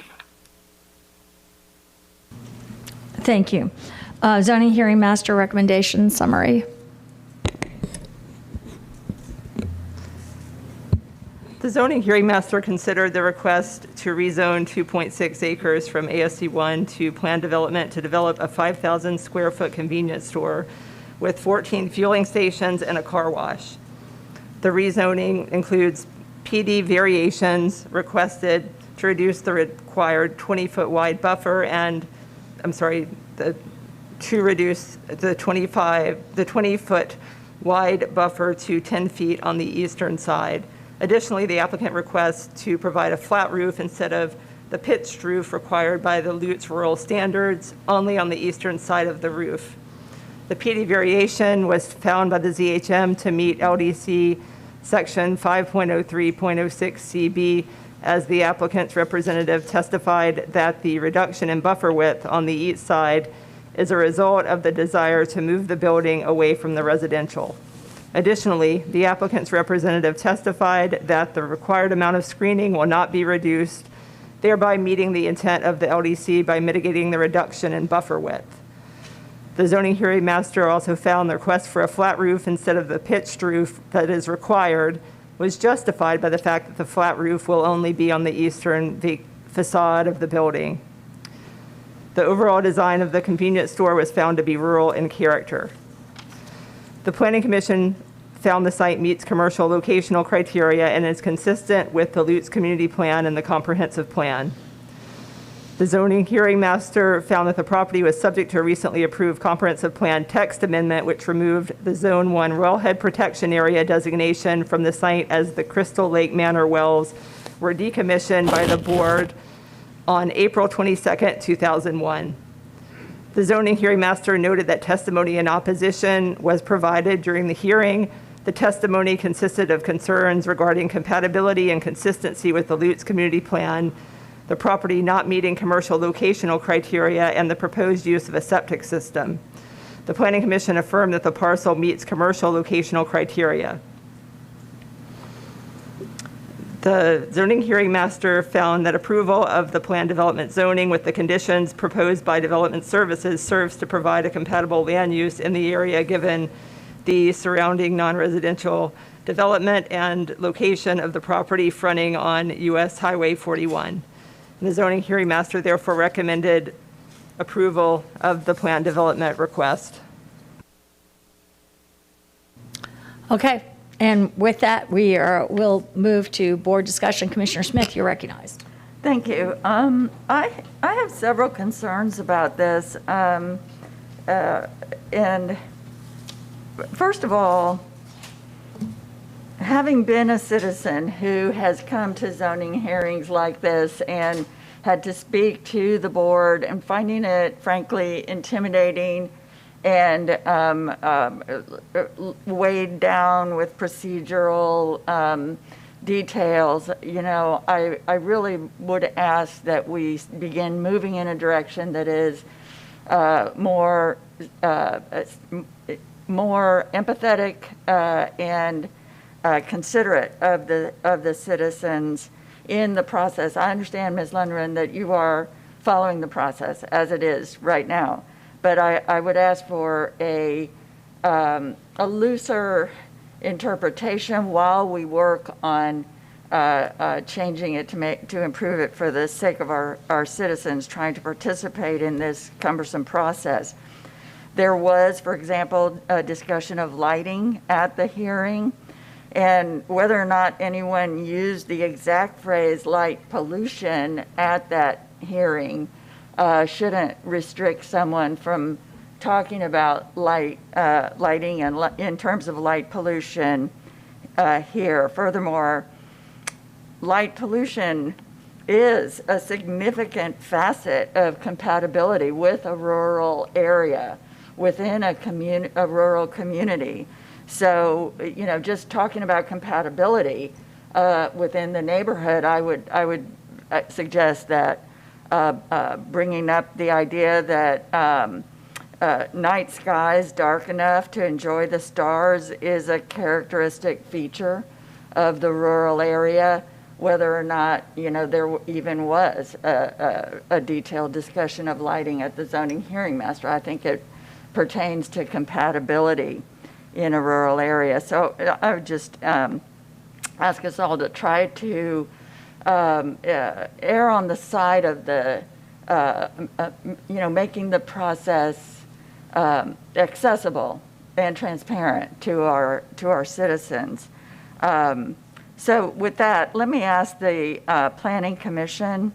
Speaker 9: Thank you. Zoning hearing master recommendation summary.
Speaker 22: The zoning hearing master considered the request to rezone 2.6 acres from ASC 1 to planned development to develop a 5,000 square foot convenience store with 14 fueling stations and a car wash. The rezoning includes PD variations requested to reduce the required 20-foot wide buffer and, to reduce the 20-foot wide buffer to 10 feet on the eastern side. Additionally, the applicant requests to provide a flat roof instead of the pitched roof required by the Lutz rural standards only on the eastern side of the roof. The PD variation was found by the ZHM to meet LDC section 5.03.06 CB, as the applicant's representative testified that the reduction in buffer width on the east side is a result of the desire to move the building away from the residential. Additionally, the applicant's representative testified that the required amount of screening will not be reduced, thereby meeting the intent of the LDC by mitigating the reduction in buffer width. The zoning hearing master also found the request for a flat roof instead of the pitched roof that is required was justified by the fact that the flat roof will only be on the eastern facade of the building. The overall design of the convenience store was found to be rural in character. The Planning Commission found the site meets commercial locational criteria and is consistent with the Lutz Community Plan and the Comprehensive Plan. The zoning hearing master found that the property was subject to a recently approved Comprehensive Plan text amendment, which removed the Zone 1 wellhead protection area designation from the site as the Crystal Lake Manor wells were decommissioned by the board on April 22nd, 2001. The zoning hearing master noted that testimony in opposition was provided during the hearing. The testimony consisted of concerns regarding compatibility and consistency with the Lutz Community Plan, the property not meeting commercial locational criteria, and the proposed use of a septic system. The Planning Commission affirmed that the parcel meets commercial locational criteria. The zoning hearing master found that approval of the planned development zoning with the conditions proposed by Development Services serves to provide a compatible land use in the area given the surrounding non-residential development and location of the property fronting on US Highway 41. The zoning hearing master therefore recommended approval of the planned development request.
Speaker 9: Okay. And with that, we'll move to board discussion. Commissioner Smith, you're recognized.
Speaker 13: Thank you. I have several concerns about this. And first of all, having been a citizen who has come to zoning hearings like this and had to speak to the board and finding it frankly intimidating and weighed down with procedural details, you know, I really would ask that we begin moving in a direction that is more empathetic and considerate of the citizens in the process. I understand, Ms. Lundgren, that you are following the process as it is right now. But I would ask for a looser interpretation while we work on changing it to improve it for the sake of our citizens trying to participate in this cumbersome process. There was, for example, a discussion of lighting at the hearing, and whether or not anyone used the exact phrase light pollution at that hearing shouldn't restrict someone from talking about lighting and in terms of light pollution here. Furthermore, light pollution is a significant facet of compatibility with a rural area within a rural community. So, you know, just talking about compatibility within the neighborhood, I would suggest that bringing up the idea that night skies dark enough to enjoy the stars is a characteristic feature of the rural area whether or not, there even was a detailed discussion of lighting at the zoning hearing master. I think it pertains to compatibility in a rural area. So I would just ask us all to try to err on the side of the, making the process accessible and transparent to our citizens. So with that, let me ask the Planning Commission,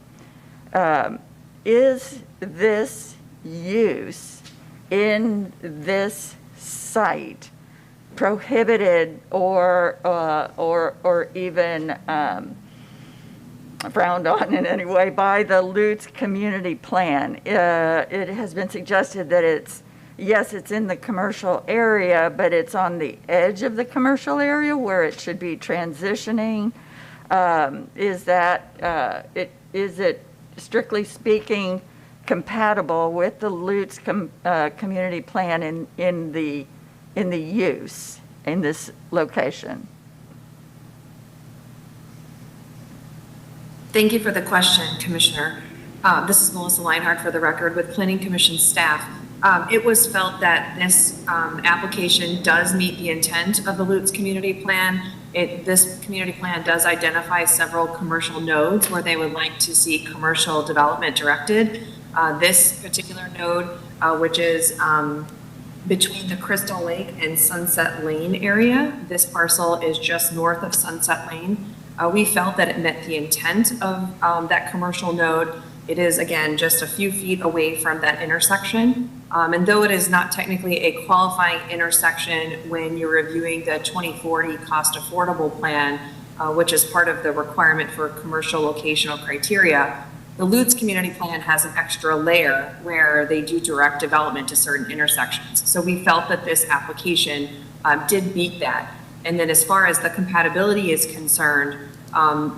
Speaker 13: is this use in this site prohibited or even frowned on in any way by the Lutz community plan? It has been suggested that yes, it's in the commercial area, but it's on the edge of the commercial area where it should be transitioning. Is it strictly speaking compatible with the Lutz community plan in the use in this location?
Speaker 21: Thank you for the question, Commissioner. This is Melissa Leinhardt for the record with Planning Commission staff. It was felt that this application does meet the intent of the Lutz community plan. This community plan does identify several commercial nodes where they would like to see commercial development directed. This particular node, which is between the Crystal Lake and Sunset Lane area, this parcel is just north of Sunset Lane. We felt that it met the intent of that commercial node. It is, again, just a few feet away from that intersection. And though it is not technically a qualifying intersection when you're reviewing the 2040 cost affordable plan, which is part of the requirement for commercial locational criteria, the Lutz community plan has an extra layer where they do direct development to certain intersections. So we felt that this application did meet that. And then as far as the compatibility is concerned,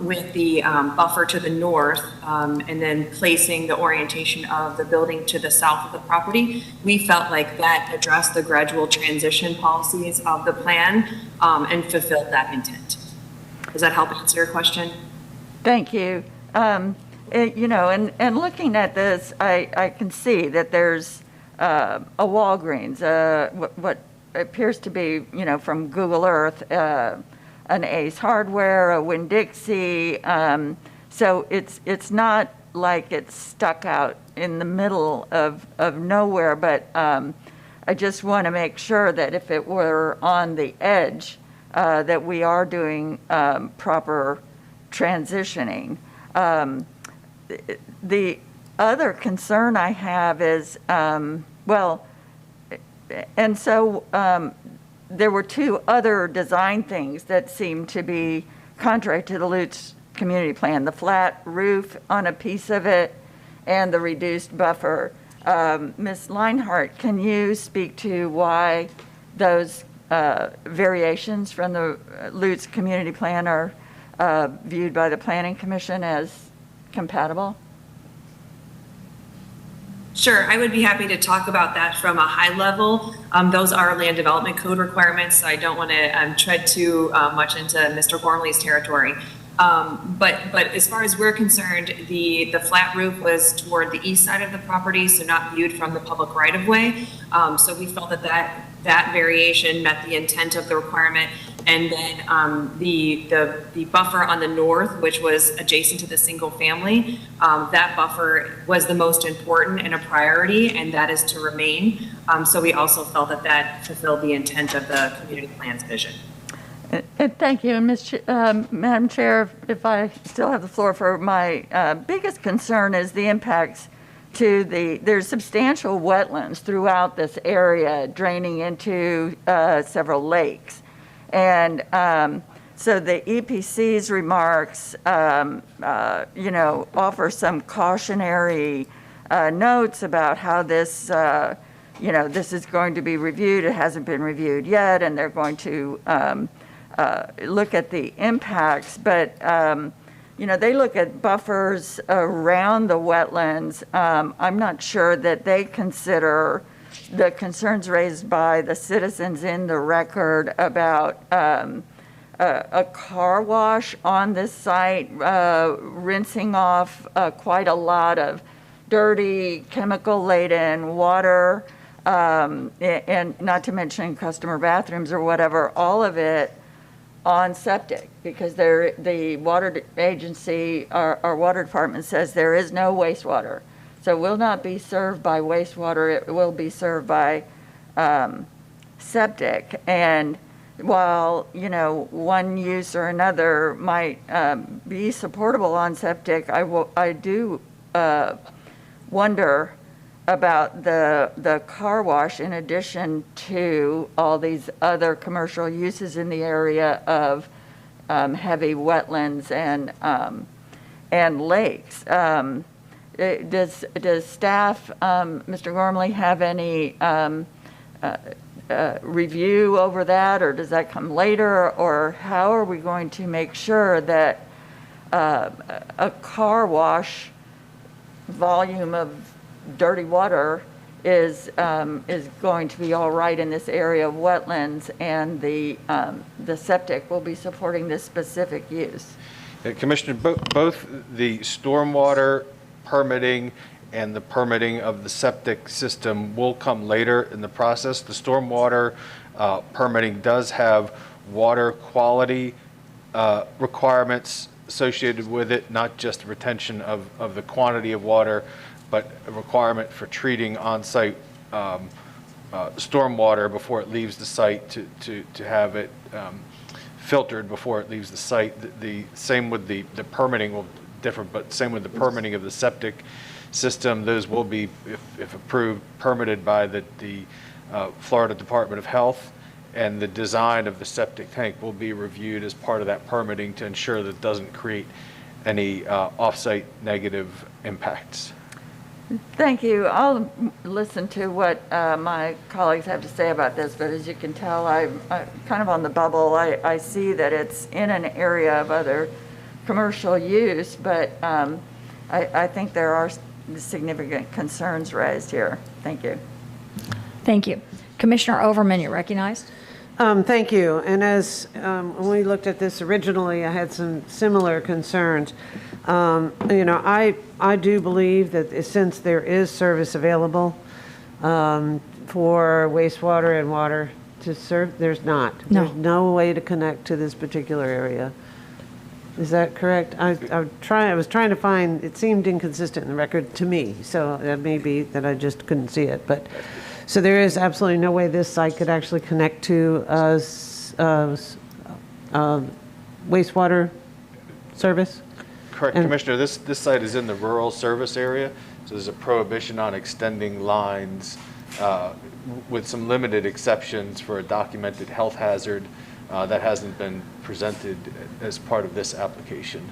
Speaker 21: with the buffer to the north and then placing the orientation of the building to the south of the property, we felt like that addressed the gradual transition policies of the plan and fulfilled that intent. Does that help answer your question?
Speaker 13: Thank you. And looking at this, I can see that there's a Walgreens, what appears to be, from Google Earth, an Ace Hardware, a Winn-Dixie. So it's not like it's stuck out in the middle of nowhere, but I just want to make sure that if it were on the edge, that we are doing proper transitioning. The other concern I have is, there were two other design things that seemed to be contrary to the Lutz community plan: the flat roof on a piece of it and the reduced buffer. Ms. Leinhardt, can you speak to why those variations from the Lutz community plan are viewed by the Planning Commission as compatible?
Speaker 21: Sure, I would be happy to talk about that from a high level. Those are land development code requirements, so I don't want to tread too much into Mr. Gormley's territory. But as far as we're concerned, the flat roof was toward the east side of the property, so not viewed from the public right-of-way. So we felt that variation met the intent of the requirement. And then the buffer on the north, which was adjacent to the single family, that buffer was the most important and a priority, and that is to remain. So we also felt that fulfilled the intent of the community plan's vision.
Speaker 13: And thank you. And Madam Chair, if I still have the floor, for my biggest concern is the impacts to there's substantial wetlands throughout this area draining into several lakes. And so the EPC's remarks, offer some cautionary notes about how this, this is going to be reviewed. It hasn't been reviewed yet, and they're going to look at the impacts. But, they look at buffers around the wetlands. I'm not sure that they consider the concerns raised by the citizens in the record about a car wash on this site, rinsing off quite a lot of dirty, chemical-laden water, and not to mention customer bathrooms or whatever, all of it on septic, because the water agency, our water department says there is no wastewater. So it will not be served by wastewater, it will be served by septic. And while, one use or another might be supportable on septic, I do wonder about the car wash, in addition to all these other commercial uses in the area of heavy wetlands and lakes. Does staff, Mr. Gormley, have any review over that, or does that come later? Or how are we going to make sure that a car wash volume of dirty water is going to be all right in this area of wetlands, and the septic will be supporting this specific use?
Speaker 1: Commissioner, both the stormwater permitting and the permitting of the septic system will come later in the process. The stormwater permitting does have water quality requirements associated with it, not just retention of the quantity of water, but a requirement for treating on-site stormwater before it leaves the site to have it filtered before it leaves the site. The same with the permitting will differ, but same with the permitting of the septic system. Those will be, if approved, permitted by the Florida Department of Health, and the design of the septic tank will be reviewed as part of that permitting to ensure that it doesn't create any off-site negative impacts.
Speaker 13: Thank you. I'll listen to what my colleagues have to say about this, but as you can tell, I'm kind of on the bubble. I see that it's in an area of other commercial use, but I think there are significant concerns raised here. Thank you.
Speaker 9: Thank you. Commissioner Overman, you're recognized.
Speaker 15: Thank you. And as when we looked at this originally, I had some similar concerns. I do believe that since there is service available for wastewater and water to serve, there's not.
Speaker 9: No.
Speaker 15: There's no way to connect to this particular area. Is that correct? I was trying to find, it seemed inconsistent in the record to me, so it may be that I just couldn't see it. But so there is absolutely no way this site could actually connect to wastewater service?
Speaker 1: Correct, Commissioner. This site is in the rural service area, so there's a prohibition on extending lines with some limited exceptions for a documented health hazard that hasn't been presented as part of this application.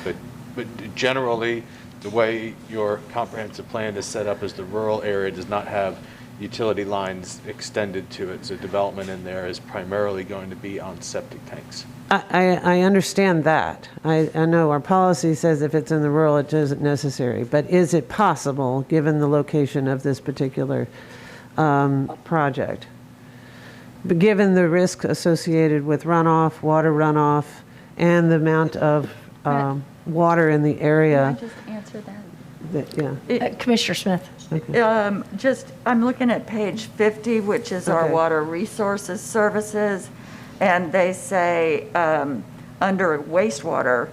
Speaker 1: But generally, the way your comprehensive plan is set up is the rural area does not have utility lines extended to it, so development in there is primarily going to be on septic tanks.
Speaker 15: I understand that. I know our policy says if it's in the rural, it isn't necessary. But is it possible, given the location of this particular project, but given the risk associated with runoff, water runoff, and the amount of water in the area?
Speaker 13: Can I just answer that?
Speaker 15: Yeah.
Speaker 9: Commissioner Smith.
Speaker 15: Okay.
Speaker 13: I'm looking at page 50, which is our water resources services, and they say under wastewater,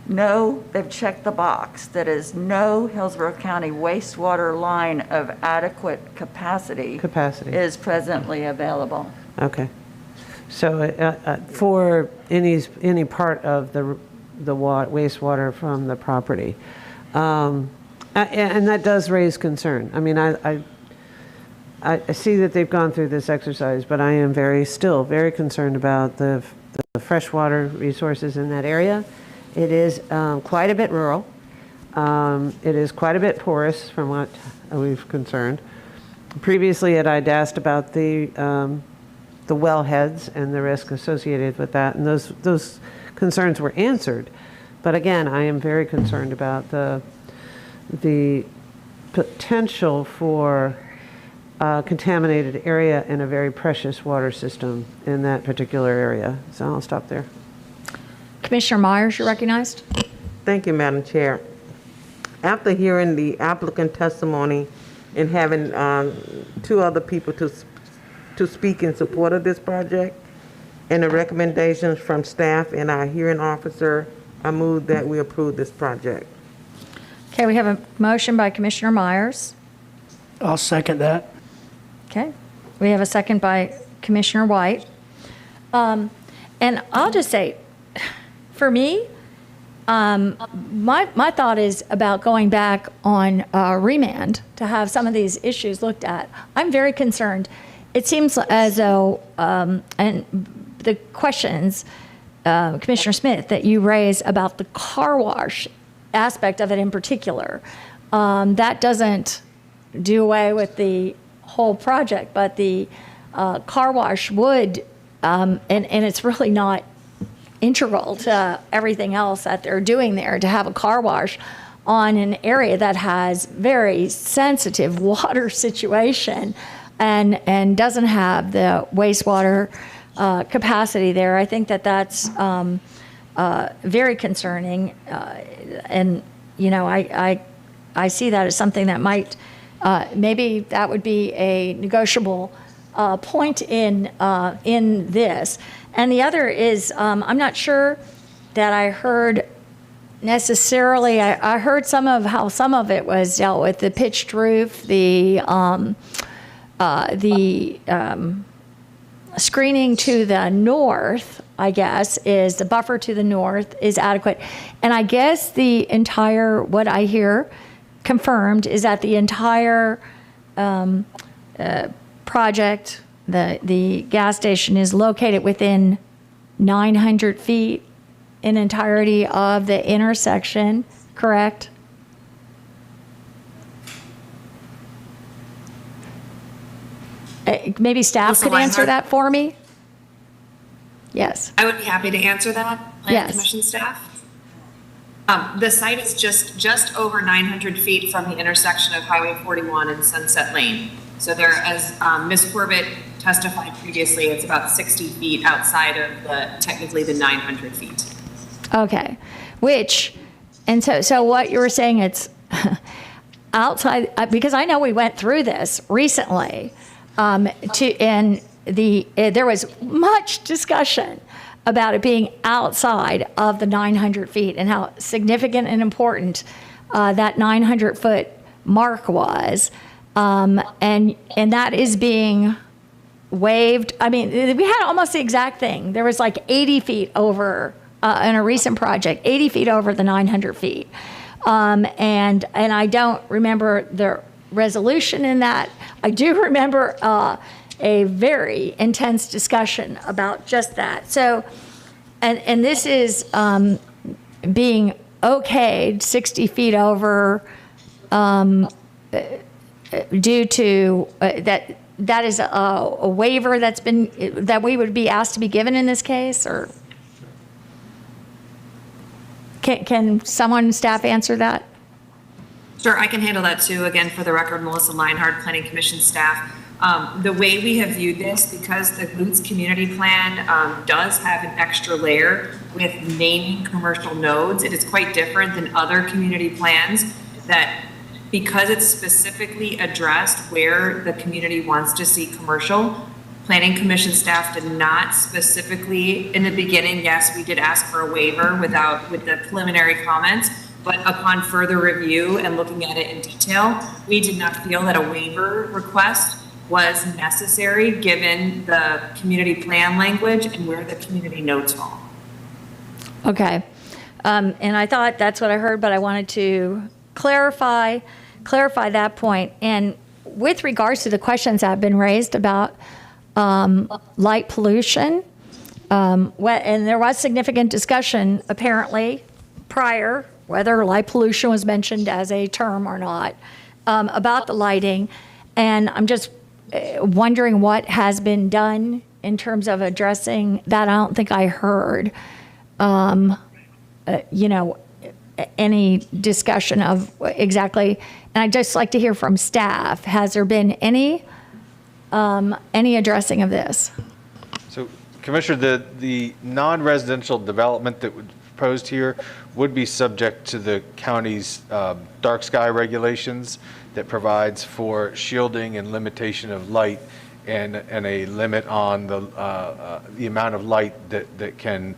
Speaker 13: no, they've checked the box. That is, no Hillsborough County wastewater line of adequate capacity is presently available.
Speaker 15: Okay. So for any part of the wastewater from the property. And that does raise concern. I mean, I see that they've gone through this exercise, but I am still very concerned about the freshwater resources in that area. It is quite a bit rural. It is quite a bit porous from what we've concerned. Previously, I'd asked about the wellheads and the risk associated with that, and those concerns were answered. But again, I am very concerned about the potential for contaminated area in a very precious water system in that particular area. So I'll stop there.
Speaker 9: Commissioner Myers, you're recognized.
Speaker 6: Thank you, Madam Chair. After hearing the applicant testimony and having two other people to speak in support of this project and the recommendations from staff and our hearing officer, I move that we approve this project.
Speaker 9: Okay, we have a motion by Commissioner Myers.
Speaker 10: I'll second that.
Speaker 9: Okay, we have a second by Commissioner White. And I'll just say, for me, my thought is about going back on remand to have some of these issues looked at. I'm very concerned. It seems as though, and the questions, Commissioner Smith, that you raised about the car wash aspect of it in particular, that doesn't do away with the whole project, but the car wash would, and it's really not integral to everything else that they're doing there, to have a car wash on an area that has very sensitive water situation and doesn't have the wastewater capacity there. I think that that's very concerning, and I see that as something that might maybe that would be a negotiable point in this. And the other is, I'm not sure that I heard necessarily, I heard how some of it was dealt with, the pitched roof, the screening to the north, I guess, is the buffer to the north is adequate. And I guess the entire, what I hear confirmed is that the entire project, the gas station is located within 900 feet in entirety of the intersection, correct? Maybe staff could answer that for me? Yes.
Speaker 21: I would be happy to answer that, Planning
Speaker 9: Yes.
Speaker 21: Commission staff. The site is just over 900 feet from the intersection of Highway 41 and Sunset Lane. So there, as Ms. Corbett testified previously, it's about 60 feet outside of technically the 900 feet.
Speaker 9: Okay. So what you were saying, it's outside, because I know we went through this recently, and there was much discussion about it being outside of the 900 feet and how significant and important that 900-foot mark was. And that is being waived. I mean, we had almost the exact thing. There was like 80 feet over in a recent project, 80 feet over the 900 feet. And I don't remember the resolution in that. I do remember a very intense discussion about just that. So, and this is being okayed 60 feet over due to that is a waiver that we would be asked to be given in this case, or can someone staff answer that?
Speaker 21: Sure, I can handle that too. Again, for the record, Melissa Leinhardt, Planning Commission staff. The way we have viewed this, because the Lutz Community Plan does have an extra layer with naming commercial nodes, it is quite different than other community plans that, because it's specifically addressed where the community wants to see commercial, Planning Commission staff did not specifically, in the beginning, yes, we did ask for a waiver with the preliminary comments, but upon further review and looking at it in detail, we did not feel that a waiver request was necessary given the community plan language and where the community nodes fall.
Speaker 9: Okay. And I thought that's what I heard, but I wanted to clarify that point. And with regards to the questions that have been raised about light pollution, and there was significant discussion apparently prior, whether light pollution was mentioned as a term or not, about the lighting. And I'm just wondering what has been done in terms of addressing that. I don't think I heard, any discussion of exactly, and I'd just like to hear from staff. Has there been any addressing of this?
Speaker 1: So Commissioner, the non-residential development that was proposed here would be subject to the county's dark sky regulations that provides for shielding and limitation of light and a limit on the amount of light that can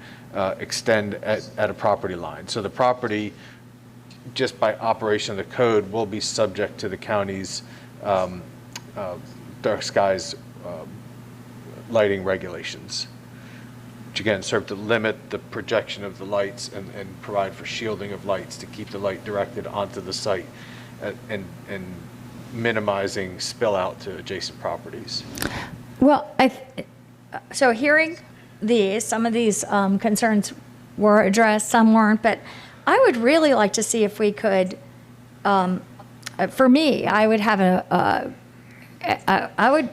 Speaker 1: extend at a property line. So the property, just by operation of the code, will be subject to the county's dark skies lighting regulations, which again serve to limit the projection of the lights and provide for shielding of lights to keep the light directed onto the site and minimizing spill out to adjacent properties.
Speaker 9: Well, so hearing some of these concerns were addressed, some weren't, but I would really like to see if we could, for me, I would have I would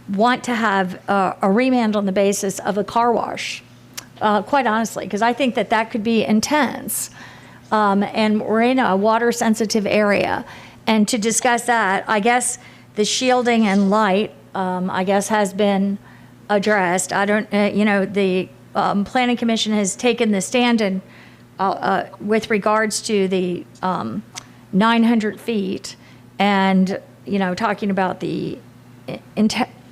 Speaker 9: want to have a remand on the basis of a car wash, quite honestly, because I think that could be intense. And we're in a water-sensitive area. And to discuss that, I guess the shielding and light, I guess, has been addressed. I don't, the Planning Commission has taken the stand and with regards to the 900 feet and, talking about the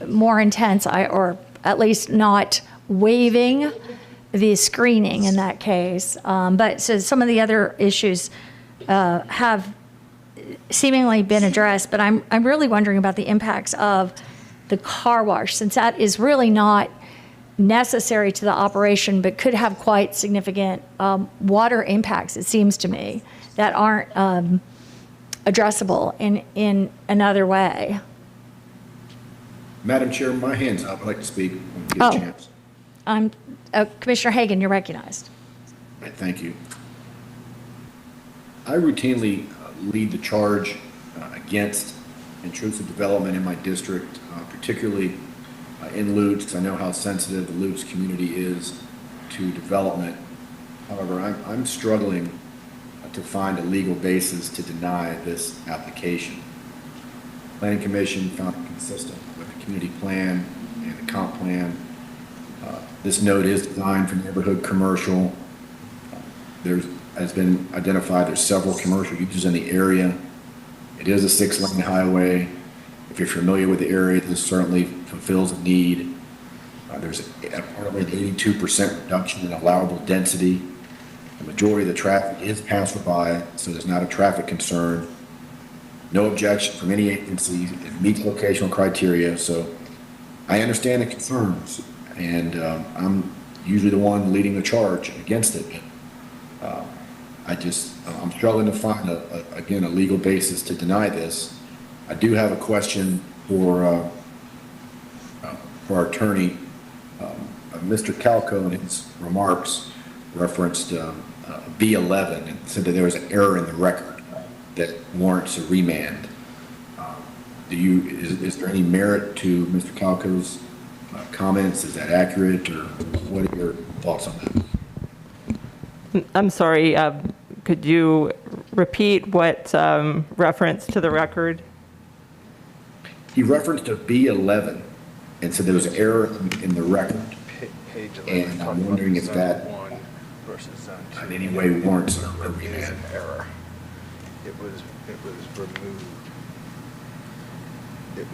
Speaker 9: more intense, or at least not waiving the screening in that case. But so some of the other issues have seemingly been addressed, but I'm really wondering about the impacts of the car wash, since that is really not necessary to the operation, but could have quite significant water impacts, it seems to me, that aren't addressable in another way.
Speaker 5: Madam Chair, my hand's up. I'd like to speak when we get a chance.
Speaker 9: Commissioner Hagan, you're recognized.
Speaker 5: Right, thank you. I routinely lead the charge against intrusive development in my district, particularly in Lutz, because I know how sensitive the Lutz community is to development. However, I'm struggling to find a legal basis to deny this application. Planning Commission found it consistent with the community plan and the comp plan. This node is designed for neighborhood commercial. Has been identified, there's several commercial uses in the area. It is a 6-lane highway. If you're familiar with the area, this certainly fulfills a need. There's apparently an 82% reduction in allowable density. The majority of the traffic is passerby, so there's not a traffic concern. No objection from any agency. It meets locational criteria, so I understand the concerns, and I'm usually the one leading the charge against it. I'm struggling to find, again, a legal basis to deny this. I do have a question for our attorney. Mr. Calco, in his remarks, referenced B11 and said that there was an error in the record that warrants a remand. Is there any merit to Mr. Calco's comments? Is that accurate, or what are your thoughts on that?
Speaker 22: I'm sorry, could you repeat what reference to the record?
Speaker 5: He referenced a B11 and said there was error in the record.
Speaker 1: Page 11,
Speaker 5: and I'm wondering if that in any way warrants a remand.
Speaker 1: Error. It was removed. It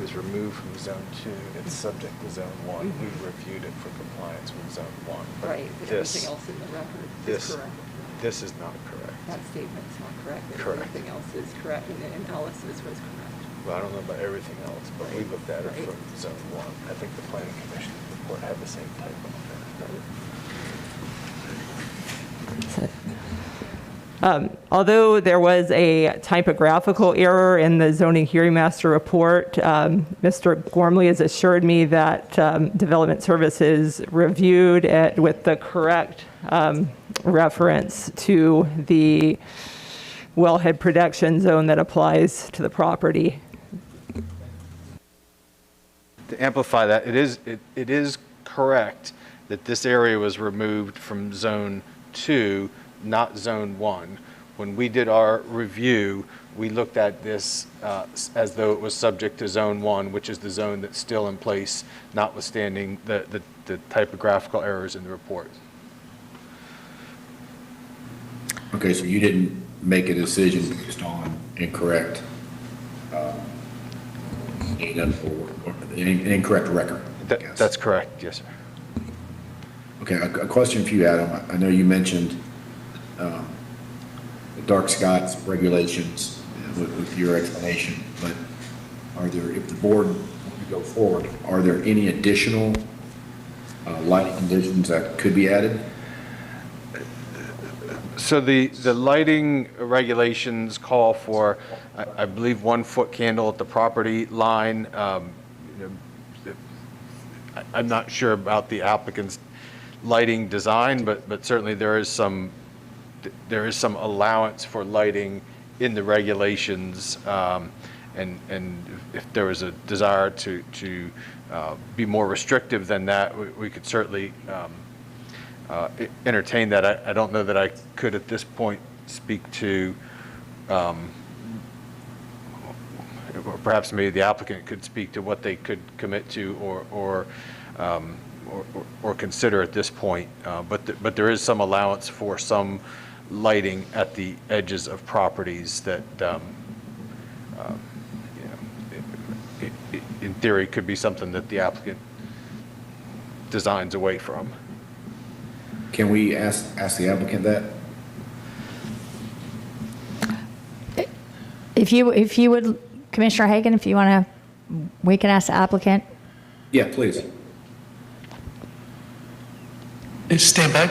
Speaker 1: was removed from zone 2. It's subject to zone 1. We reviewed it for compliance with zone 1. But
Speaker 22: Right, but everything else in the record is correct.
Speaker 1: This is not correct.
Speaker 22: That statement's not correct.
Speaker 1: Correct.
Speaker 22: Everything else is correct, and the analysis was correct.
Speaker 1: Well, I don't know about everything else, but we looked at it from zone 1. I think the planning commission report had the same type on there.
Speaker 22: Although there was a typographical error in the zoning hearing master report, Mr. Gormley has assured me that Development Services reviewed it with the correct reference to the wellhead production zone that applies to the property.
Speaker 1: To amplify that, it is correct that this area was removed from zone 2, not zone 1. when we did our review, we looked at this as though it was subject to Zone 1, which is the zone that's still in place, notwithstanding the typographical errors in the report.
Speaker 5: Okay, so you didn't make a decision based on incorrect data or an incorrect record?
Speaker 1: That's correct, yes, sir.
Speaker 5: Okay, a question for you, Adam. I know you mentioned the dark skies regulations with your explanation, but are there, if the board were to go forward, are there any additional lighting conditions that could be added?
Speaker 1: So the lighting regulations call for, I believe, 1 foot candle at the property line. I'm not sure about the applicant's lighting design, but certainly there is some allowance for lighting in the regulations, and if there was a desire to be more restrictive than that, we could certainly entertain that. I don't know that I could at this point speak to, or perhaps maybe the applicant could speak to what they could commit to or consider at this point. But there is some allowance for some lighting at the edges of properties that, in theory, could be something that the applicant designs away from.
Speaker 5: Can we ask the applicant that?
Speaker 9: If you would, Commissioner Hagan, if you want to, we can ask the applicant.
Speaker 5: Yeah, please.
Speaker 3: Stand back.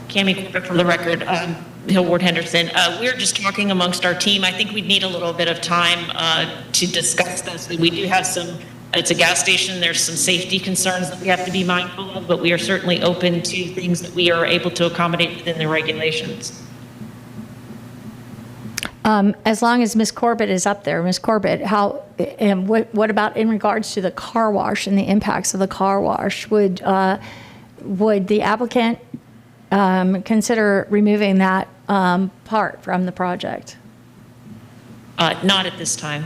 Speaker 4: Cammie Corbett for the record, Hill Ward Henderson. We're just talking amongst our team. I think we'd need a little bit of time to discuss this. We do have it's a gas station. There's some safety concerns that we have to be mindful of, but we are certainly open to things that we are able to accommodate within the regulations.
Speaker 9: As long as Ms. Corbett is up there, Ms. Corbett, what about in regards to the car wash and the impacts of the car wash? Would the applicant consider removing that part from the project?
Speaker 4: Not at this time.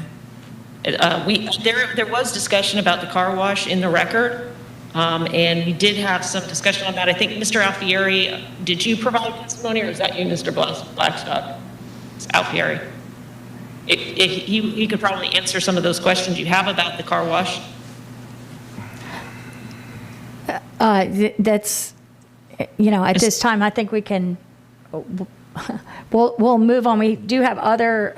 Speaker 4: There was discussion about the car wash in the record, and we did have some discussion on that. I think Mr. Alfieri, did you provide testimony, or is that you, Mr. Blackstock? It's Alfieri. He could probably answer some of those questions you have about the car wash.
Speaker 9: That's, at this time, I think we can, we'll move on. We do have other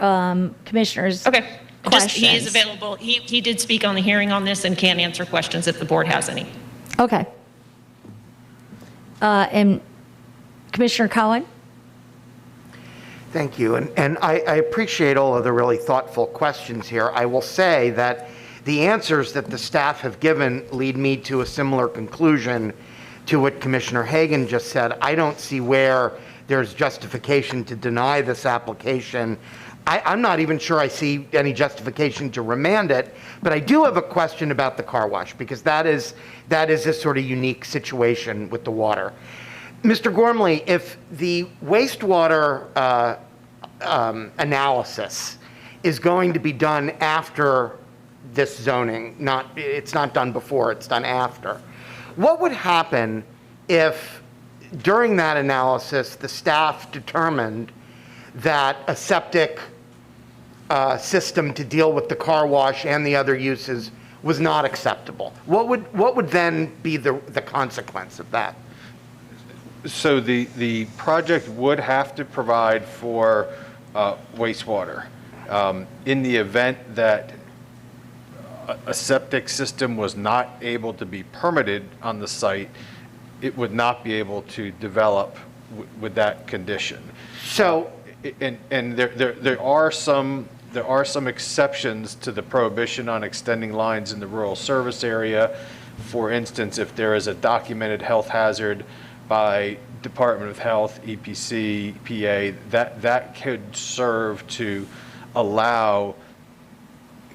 Speaker 9: commissioners.
Speaker 4: Okay.
Speaker 9: Questions.
Speaker 4: He is available. He did speak on the hearing on this and can answer questions if the board has any.
Speaker 9: Okay. And Commissioner Cohen?
Speaker 12: Thank you. And I appreciate all of the really thoughtful questions here. I will say that the answers that the staff have given lead me to a similar conclusion to what Commissioner Hagan just said. I don't see where there's justification to deny this application. I'm not even sure I see any justification to remand it, but I do have a question about the car wash, because that is a sort of unique situation with the water. Mr. Gormley, if the wastewater analysis is going to be done after this zoning, it's not done before, it's done after, what would happen if during that analysis the staff determined that a septic system to deal with the car wash and the other uses was not acceptable? What would then be the consequence of that?
Speaker 1: So the project would have to provide for wastewater. In the event that a septic system was not able to be permitted on the site, it would not be able to develop with that condition.
Speaker 12: So,
Speaker 1: and there are some exceptions to the prohibition on extending lines in the rural service area. For instance, if there is a documented health hazard by Department of Health, EPC, PA, that could serve to allow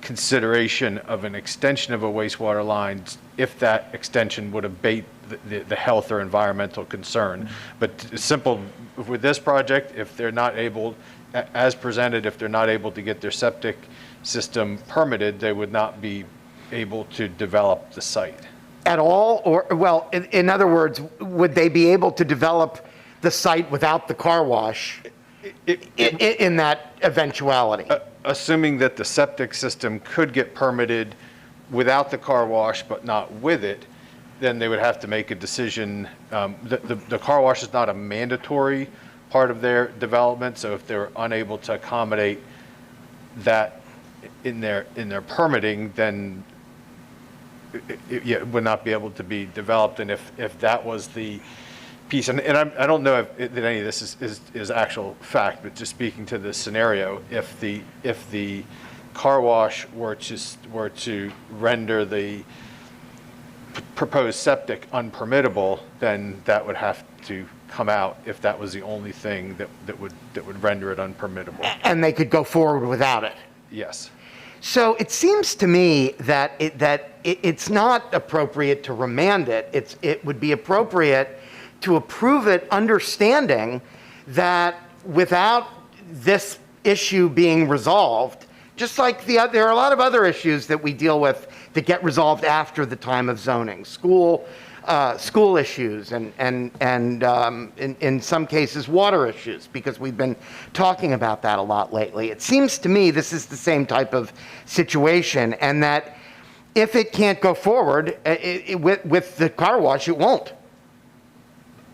Speaker 1: consideration of an extension of a wastewater line if that extension would abate the health or environmental concern. But simple, with this project, if they're not able, as presented, if they're not able to get their septic system permitted, they would not be able to develop the site.
Speaker 12: At all? Or, well, in other words, would they be able to develop the site without the car wash in that eventuality?
Speaker 1: Assuming that the septic system could get permitted without the car wash but not with it, then they would have to make a decision. The car wash is not a mandatory part of their development, so if they're unable to accommodate that in their permitting, then it would not be able to be developed. And if that was the piece, and I don't know that any of this is actual fact, but just speaking to this scenario, if the car wash were to render the proposed septic unpermittable, then that would have to come out if that was the only thing that would render it unpermittable.
Speaker 12: And they could go forward without it?
Speaker 1: Yes.
Speaker 12: So it seems to me that it's not appropriate to remand it. It would be appropriate to approve it, understanding that without this issue being resolved, just like there are a lot of other issues that we deal with that get resolved after the time of zoning, school issues, and in some cases water issues, because we've been talking about that a lot lately. It seems to me this is the same type of situation, and that if it can't go forward with the car wash, it won't.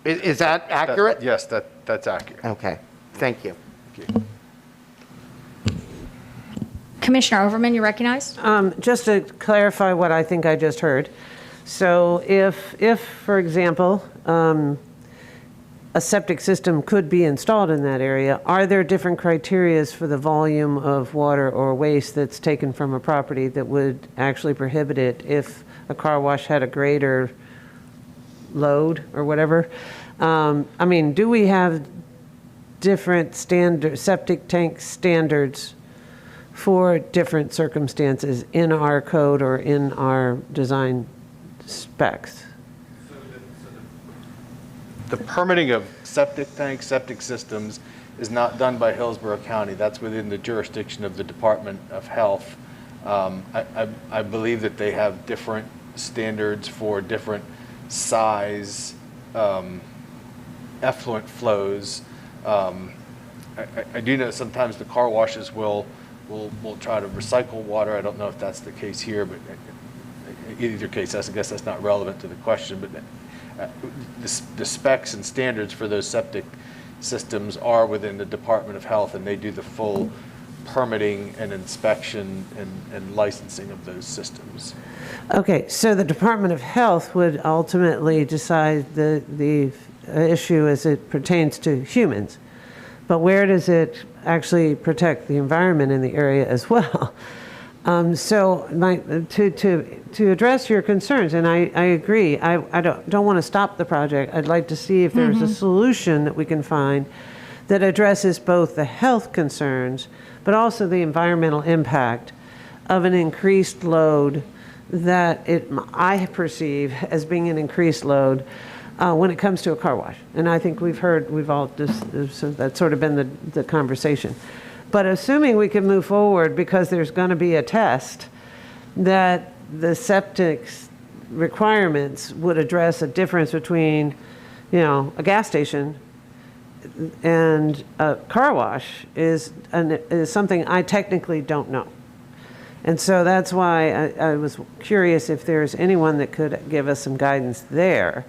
Speaker 12: Is that accurate?
Speaker 1: Yes, that's accurate.
Speaker 12: Okay, thank you.
Speaker 9: Commissioner Overman, you recognized?
Speaker 15: Just to clarify what I think I just heard. So if for example, a septic system could be installed in that area, are there different criterias for the volume of water or waste that's taken from a property that would actually prohibit it if a car wash had a greater load or whatever? I mean, do we have different septic tank standards for different circumstances in our code or in our design specs?
Speaker 1: The permitting of septic tanks, septic systems is not done by Hillsborough County. That's within the jurisdiction of the Department of Health. I believe that they have different standards for different size effluent flows. I do know sometimes the car washes will try to recycle water. I don't know if that's the case here, but in either case, I guess that's not relevant to the question. But the specs and standards for those septic systems are within the Department of Health, and they do the full permitting and inspection and licensing of those systems.
Speaker 15: Okay, so the Department of Health would ultimately decide the issue as it pertains to humans. But where does it actually protect the environment in the area as well? So to address your concerns, and I agree, I don't want to stop the project. I'd like to see if there's a solution that we can find that addresses both the health concerns, but also the environmental impact of an increased load that I perceive as being an increased load when it comes to a car wash. And I think we've all so that's sort of been the conversation. But assuming we can move forward because there's going to be a test that the septic requirements would address a difference between, a gas station and a car wash is something I technically don't know. And so that's why I was curious if there's anyone that could give us some guidance there,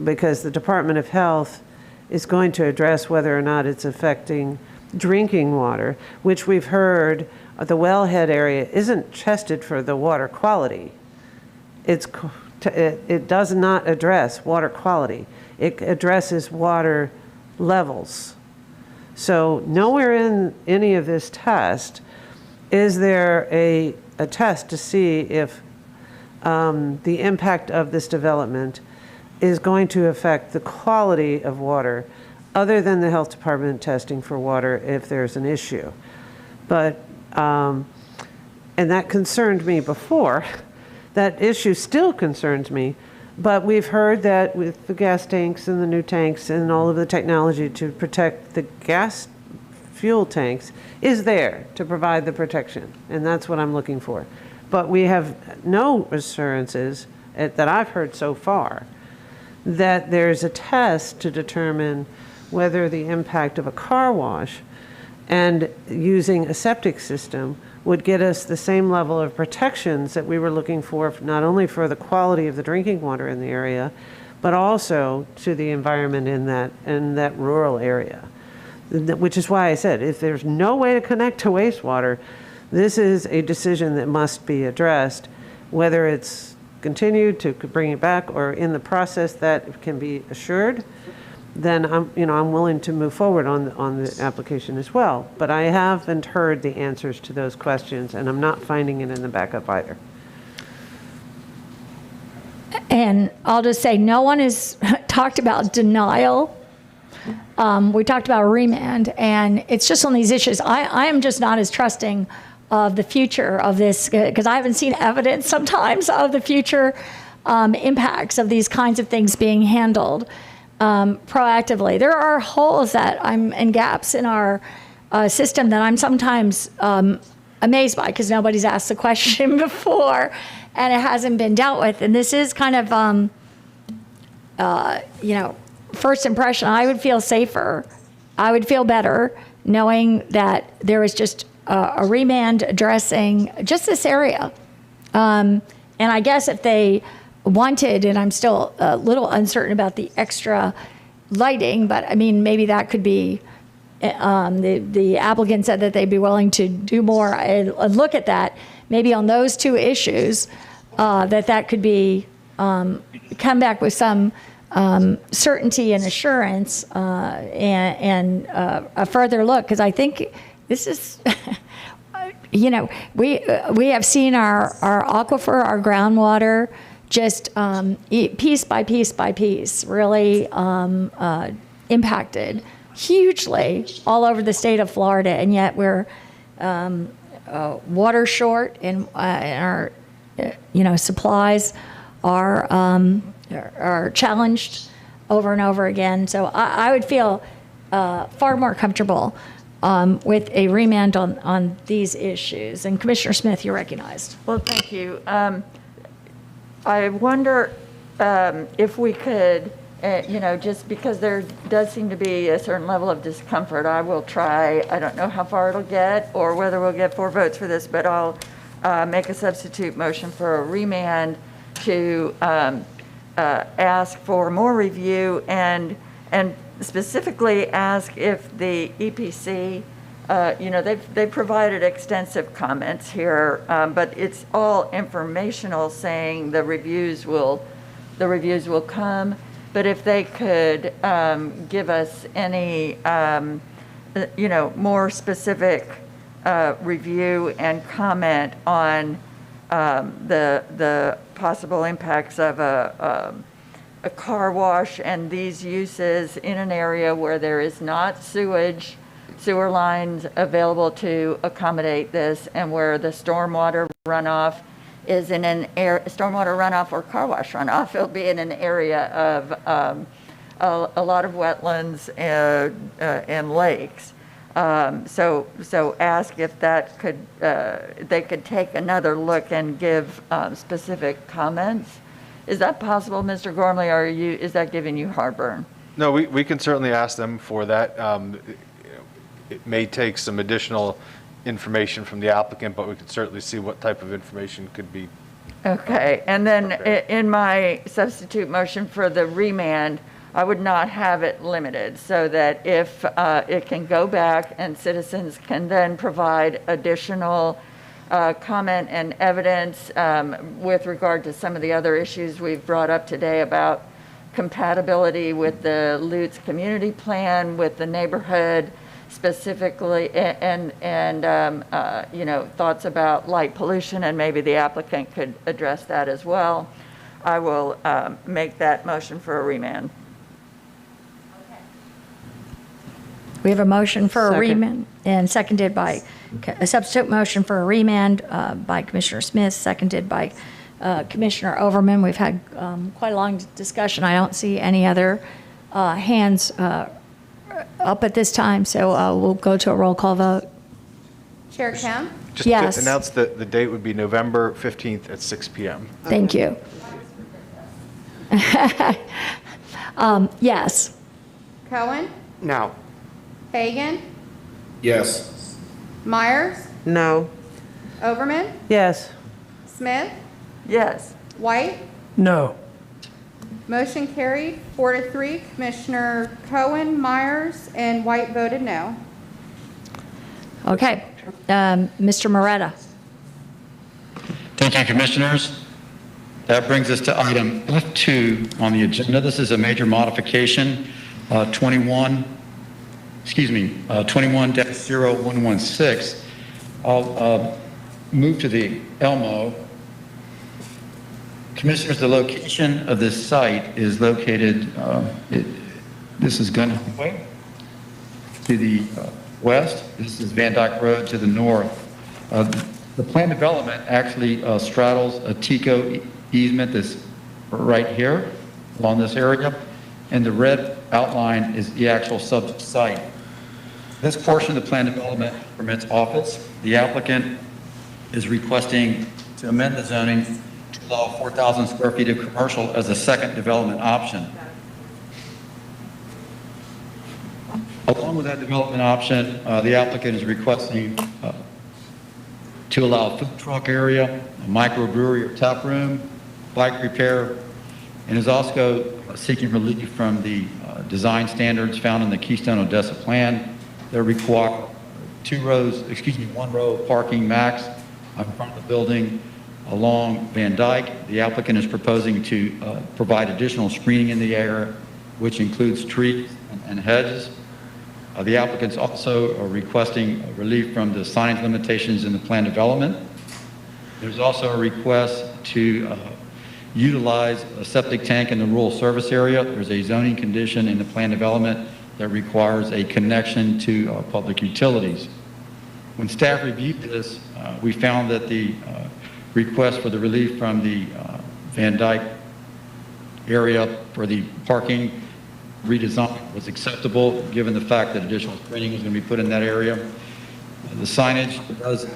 Speaker 15: because the Department of Health is going to address whether or not it's affecting drinking water, which we've heard the wellhead area isn't tested for the water quality. It does not address water quality. It addresses water levels. So nowhere in any of this test is there a test to see if the impact of this development is going to affect the quality of water, other than the health department testing for water if there's an issue. But, and And that concerned me before. That issue still concerns me. But we've heard that with the gas tanks and the new tanks and all of the technology to protect the gas fuel tanks is there to provide the protection. And that's what I'm looking for. But we have no assurances that I've heard so far that there's a test to determine whether the impact of a car wash and using a septic system would get us the same level of protections that we were looking for, not only for the quality of the drinking water in the area, but also to the environment in that rural area. Which is why I said, if there's no way to connect to wastewater, this is a decision that must be addressed, whether it's continued to bring it back or in the process that can be assured, then I'm willing to move forward on the application as well. But I haven't heard the answers to those questions, and I'm not finding it in the backup either.
Speaker 9: And I'll just say, no one has talked about denial. We talked about remand, and it's just on these issues. I am just not as trusting of the future of this, because I haven't seen evidence sometimes of the future impacts of these kinds of things being handled proactively. There are holes and gaps in our system that I'm sometimes amazed by, because nobody's asked the question before and it hasn't been dealt with. And this is kind of, first impression. I would feel safer. I would feel better knowing that there was just a remand addressing just this area. And I guess if they wanted, and I'm still a little uncertain about the extra lighting, but I mean, maybe that could be, the applicant said that they'd be willing to do more and look at that, maybe on those two issues, that could be, come back with some certainty and assurance and a further look, because I think this is, we have seen our aquifer, our groundwater, just piece by piece by piece, really impacted hugely all over the state of Florida, and yet we're water short, and our supplies are challenged over and over again. So I would feel far more comfortable with a remand on these issues. And Commissioner Smith, you're recognized.
Speaker 13: Well, thank you. I wonder if we could, just because there does seem to be a certain level of discomfort, I will try, I don't know how far it'll get or whether we'll get 4 votes for this, but I'll make a substitute motion for a remand to ask for more review and specifically ask if the EPC, they've provided extensive comments here, but it's all informational, saying the reviews will come. But if they could give us any, more specific review and comment on the possible impacts of a car wash and these uses in an area where there is not sewer lines available to accommodate this, and where the stormwater runoff is in an area, stormwater runoff or car wash runoff, it'll be in an area of a lot of wetlands and lakes. So ask if that could, they could take another look and give specific comments. Is that possible, Mr. Gormley, or is that giving you heartburn?
Speaker 1: No, we can certainly ask them for that. It may take some additional information from the applicant, but we could certainly see what type of information could be.
Speaker 13: Okay, and then in my substitute motion for the remand, I would not have it limited, so that if it can go back and citizens can then provide additional comment and evidence with regard to some of the other issues we've brought up today about compatibility with the Lutz community plan, with the neighborhood specifically, and thoughts about light pollution, and maybe the applicant could address that as well. I will make that motion for a remand.
Speaker 9: We have a motion for a
Speaker 15: Second.
Speaker 9: remand and seconded by, a substitute motion for a remand by Commissioner Smith, seconded by Commissioner Overman. We've had quite a long discussion. I don't see any other hands up at this time, so we'll go to a roll call vote.
Speaker 7: Chair Kemp?
Speaker 1: Just
Speaker 9: Yes.
Speaker 1: to announce that the date would be November 15th at 6 p.m.
Speaker 9: Thank you. Yes.
Speaker 7: Cohen?
Speaker 12: No.
Speaker 7: Hagan?
Speaker 5: Yes.
Speaker 7: Myers?
Speaker 6: No.
Speaker 7: Overman?
Speaker 15: Yes.
Speaker 7: Smith?
Speaker 13: Yes.
Speaker 7: White?
Speaker 10: No.
Speaker 7: Motion carried, 4-3. Commissioner Cohen, Myers, and White voted no.
Speaker 9: Okay. Mr. Moretta.
Speaker 2: Thank you, Commissioners. That brings us to item F2 on the agenda. This is a major modification, 21-0116. I'll move to the Elmo. Commissioners, the location of this site is located, this is Gun Highway to the west. This is Van Dyke Road to the north. The planned development actually straddles a TICO easement that's right here along this area, and the red outline is the actual subject site. This portion of the planned development permits office. The applicant is requesting to amend the zoning to allow 4,000 square feet of commercial as a second development option. Along with that development option, the applicant is requesting to allow a food truck area, a microbrewery or tap room, bike repair, and is also seeking relief from the design standards found in the Keystone Odessa plan that require one row of parking max in front of the building along Van Dyke. The applicant is proposing to provide additional screening in the area, which includes trees and hedges. The applicant's also requesting relief from the signage limitations in the plan development. There's also a request to utilize a septic tank in the rural service area. There's a zoning condition in the plan development that requires a connection to public utilities. When staff reviewed this, we found that the request for the relief from the Van Dyke area for the parking redesign was acceptable, given the fact that additional screening was going to be put in that area. The signage does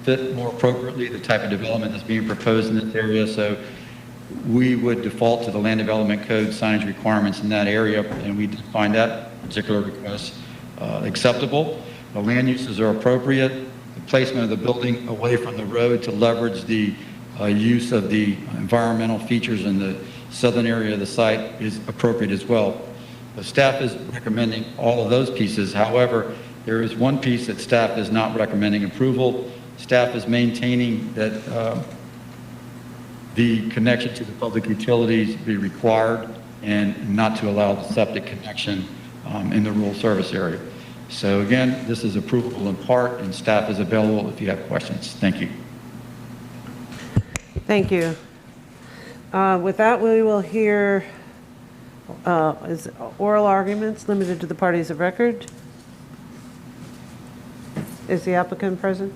Speaker 2: fit more appropriately the type of development that's being proposed in this area, so we would default to the land development code signage requirements in that area, and we find that particular request acceptable. The land uses are appropriate. The placement of the building away from the road to leverage the use of the environmental features in the southern area of the site is appropriate as well. The staff is recommending all of those pieces. However, there is one piece that staff is not recommending approval. Staff is maintaining that the connection to the public utilities be required and not to allow the septic connection in the rural service area. So again, this is approvable in part, and staff is available if you have questions. Thank you.
Speaker 15: Thank you. With that, we will hear oral arguments limited to the parties of record. Is the applicant present?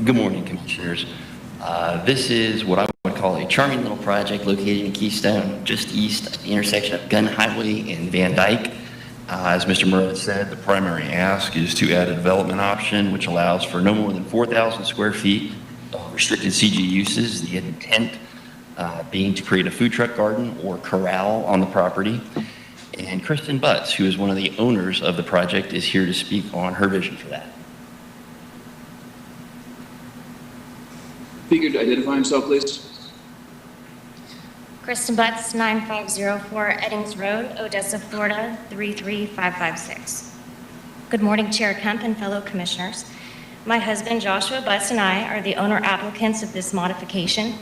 Speaker 19: Good morning, Commissioners. This is what I would call a charming little project located in Keystone, just east of the intersection of Gun Highway and Van Dyke. As Mr. Murray said, the primary ask is to add a development option which allows for no more than 4,000 square feet of restricted CG uses, the intent being to create a food truck garden or corral on the property. And Kristen Butts, who is one of the owners of the project, is here to speak on her vision for that.
Speaker 16: If you could identify himself, please.
Speaker 23: Kristen Butts, 9504 Eddings Road, Odessa, Florida, 33556. Good morning, Chair Kemp and fellow commissioners. My husband, Joshua Butts, and I are the owner applicants of this modification.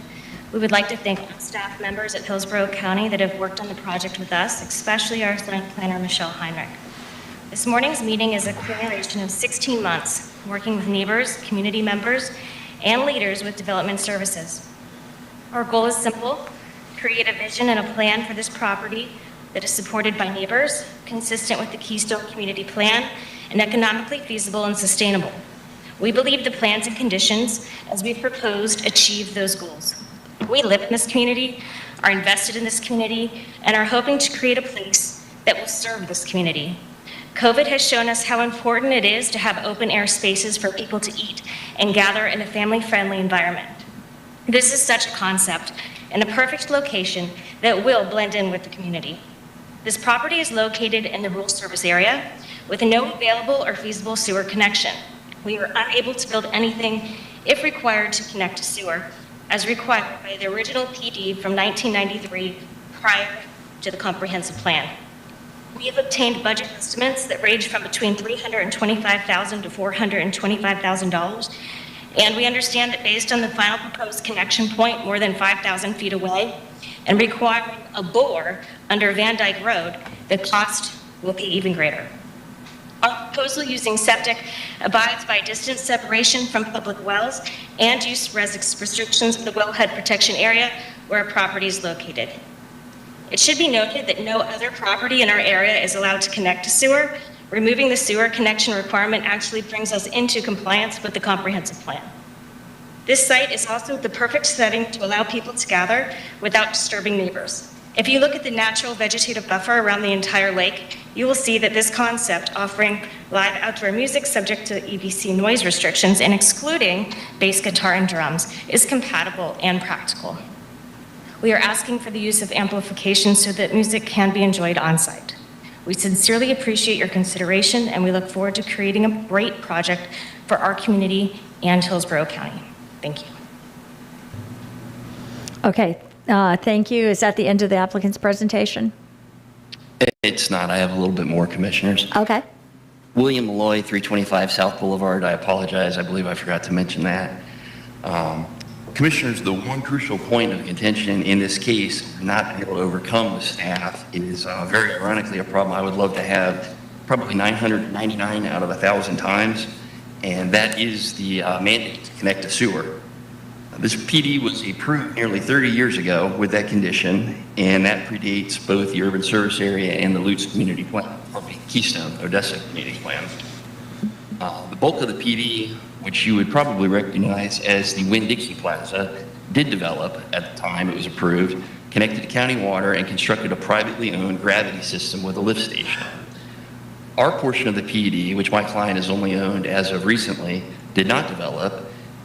Speaker 23: We would like to thank all staff members at Hillsborough County that have worked on the project with us, especially our site planner, Michelle Heinrich. This morning's meeting is a accumulation of 16 months working with neighbors, community members, and leaders with development services. Our goal is simple: create a vision and a plan for this property that is supported by neighbors, consistent with the Keystone Community Plan, and economically feasible and sustainable. We believe the plans and conditions, as we've proposed, achieve those goals. We live in this community, are invested in this community, and are hoping to create a place that will serve this community. COVID has shown us how important it is to have open air spaces for people to eat and gather in a family-friendly environment. This is such a concept and a perfect location that will blend in with the community. This property is located in the rural service area with no available or feasible sewer connection. We were unable to build anything if required to connect to sewer, as required by the original PD from 1993 prior to the comprehensive plan. We have obtained budget estimates that range from between $325,000 to $425,000, and we understand that based on the final proposed connection point more than 5,000 feet away and requiring a bore under Van Dyke Road, the cost will be even greater. Our proposal using septic abides by distance separation from public wells and use restrictions of the wellhead protection area where a property is located. It should be noted that no other property in our area is allowed to connect to sewer. Removing the sewer connection requirement actually brings us into compliance with the comprehensive plan. This site is also the perfect setting to allow people to gather without disturbing neighbors. If you look at the natural vegetative buffer around the entire lake, you will see that this concept, offering live outdoor music subject to EVC noise restrictions and excluding bass guitar and drums, is compatible and practical. We are asking for the use of amplification so that music can be enjoyed on site. We sincerely appreciate your consideration, and we look forward to creating a great project for our community and Hillsborough County. Thank you.
Speaker 9: Okay, thank you. Is that the end of the applicant's presentation?
Speaker 19: It's not. I have a little bit more, Commissioners.
Speaker 9: Okay.
Speaker 19: William Malloy, 325 South Boulevard. I apologize. I believe I forgot to mention that. Commissioners, the one crucial point of contention in this case, not being able to overcome with staff, is very ironically a problem I would love to have probably 999 out of 1,000 times, and that is the mandate to connect to sewer. This PD was approved nearly 30 years ago with that condition, and that predates both the urban service area and the Lutz Community Plan, or the Keystone Odessa Community Plan. The bulk of the PD, which you would probably recognize as the Winn-Dixie Plaza, did develop at the time it was approved, connected to county water, and constructed a privately owned gravity system with a lift station. Our portion of the PD, which my client has only owned as of recently, did not develop,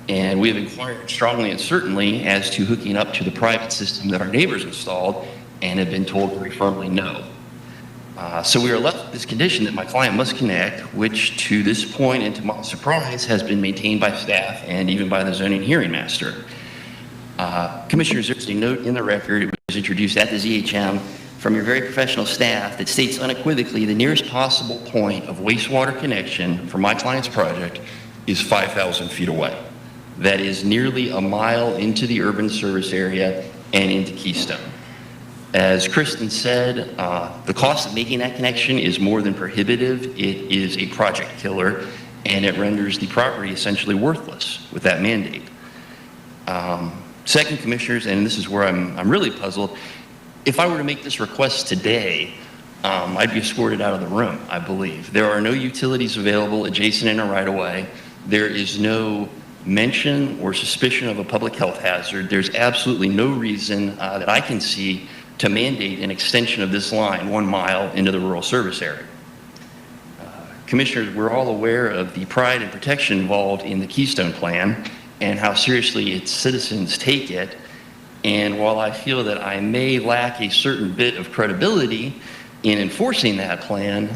Speaker 19: and we have inquired strongly and certainly as to hooking up to the private system that our neighbors installed and have been told very firmly no. So we are left with this condition that my client must connect, which to this point and to my surprise has been maintained by staff and even by the zoning hearing master. Commissioners, there's a note in the record, it was introduced at the ZHM from your very professional staff that states unequivocally the nearest possible point of wastewater connection for my client's project is 5,000 feet away. That is nearly a mile into the urban service area and into Keystone. As Kristen said, the cost of making that connection is more than prohibitive. It is a project killer, and it renders the property essentially worthless with that mandate. Second, Commissioners, and this is where I'm really puzzled, if I were to make this request today, I'd be escorted out of the room, I believe. There are no utilities available adjacent in a right-of-way. There is no mention or suspicion of a public health hazard. There's absolutely no reason that I can see to mandate an extension of this line 1 mile into the rural service area. Commissioners, we're all aware of the pride and protection involved in the Keystone Plan and how seriously its citizens take it. And while I feel that I may lack a certain bit of credibility in enforcing that plan,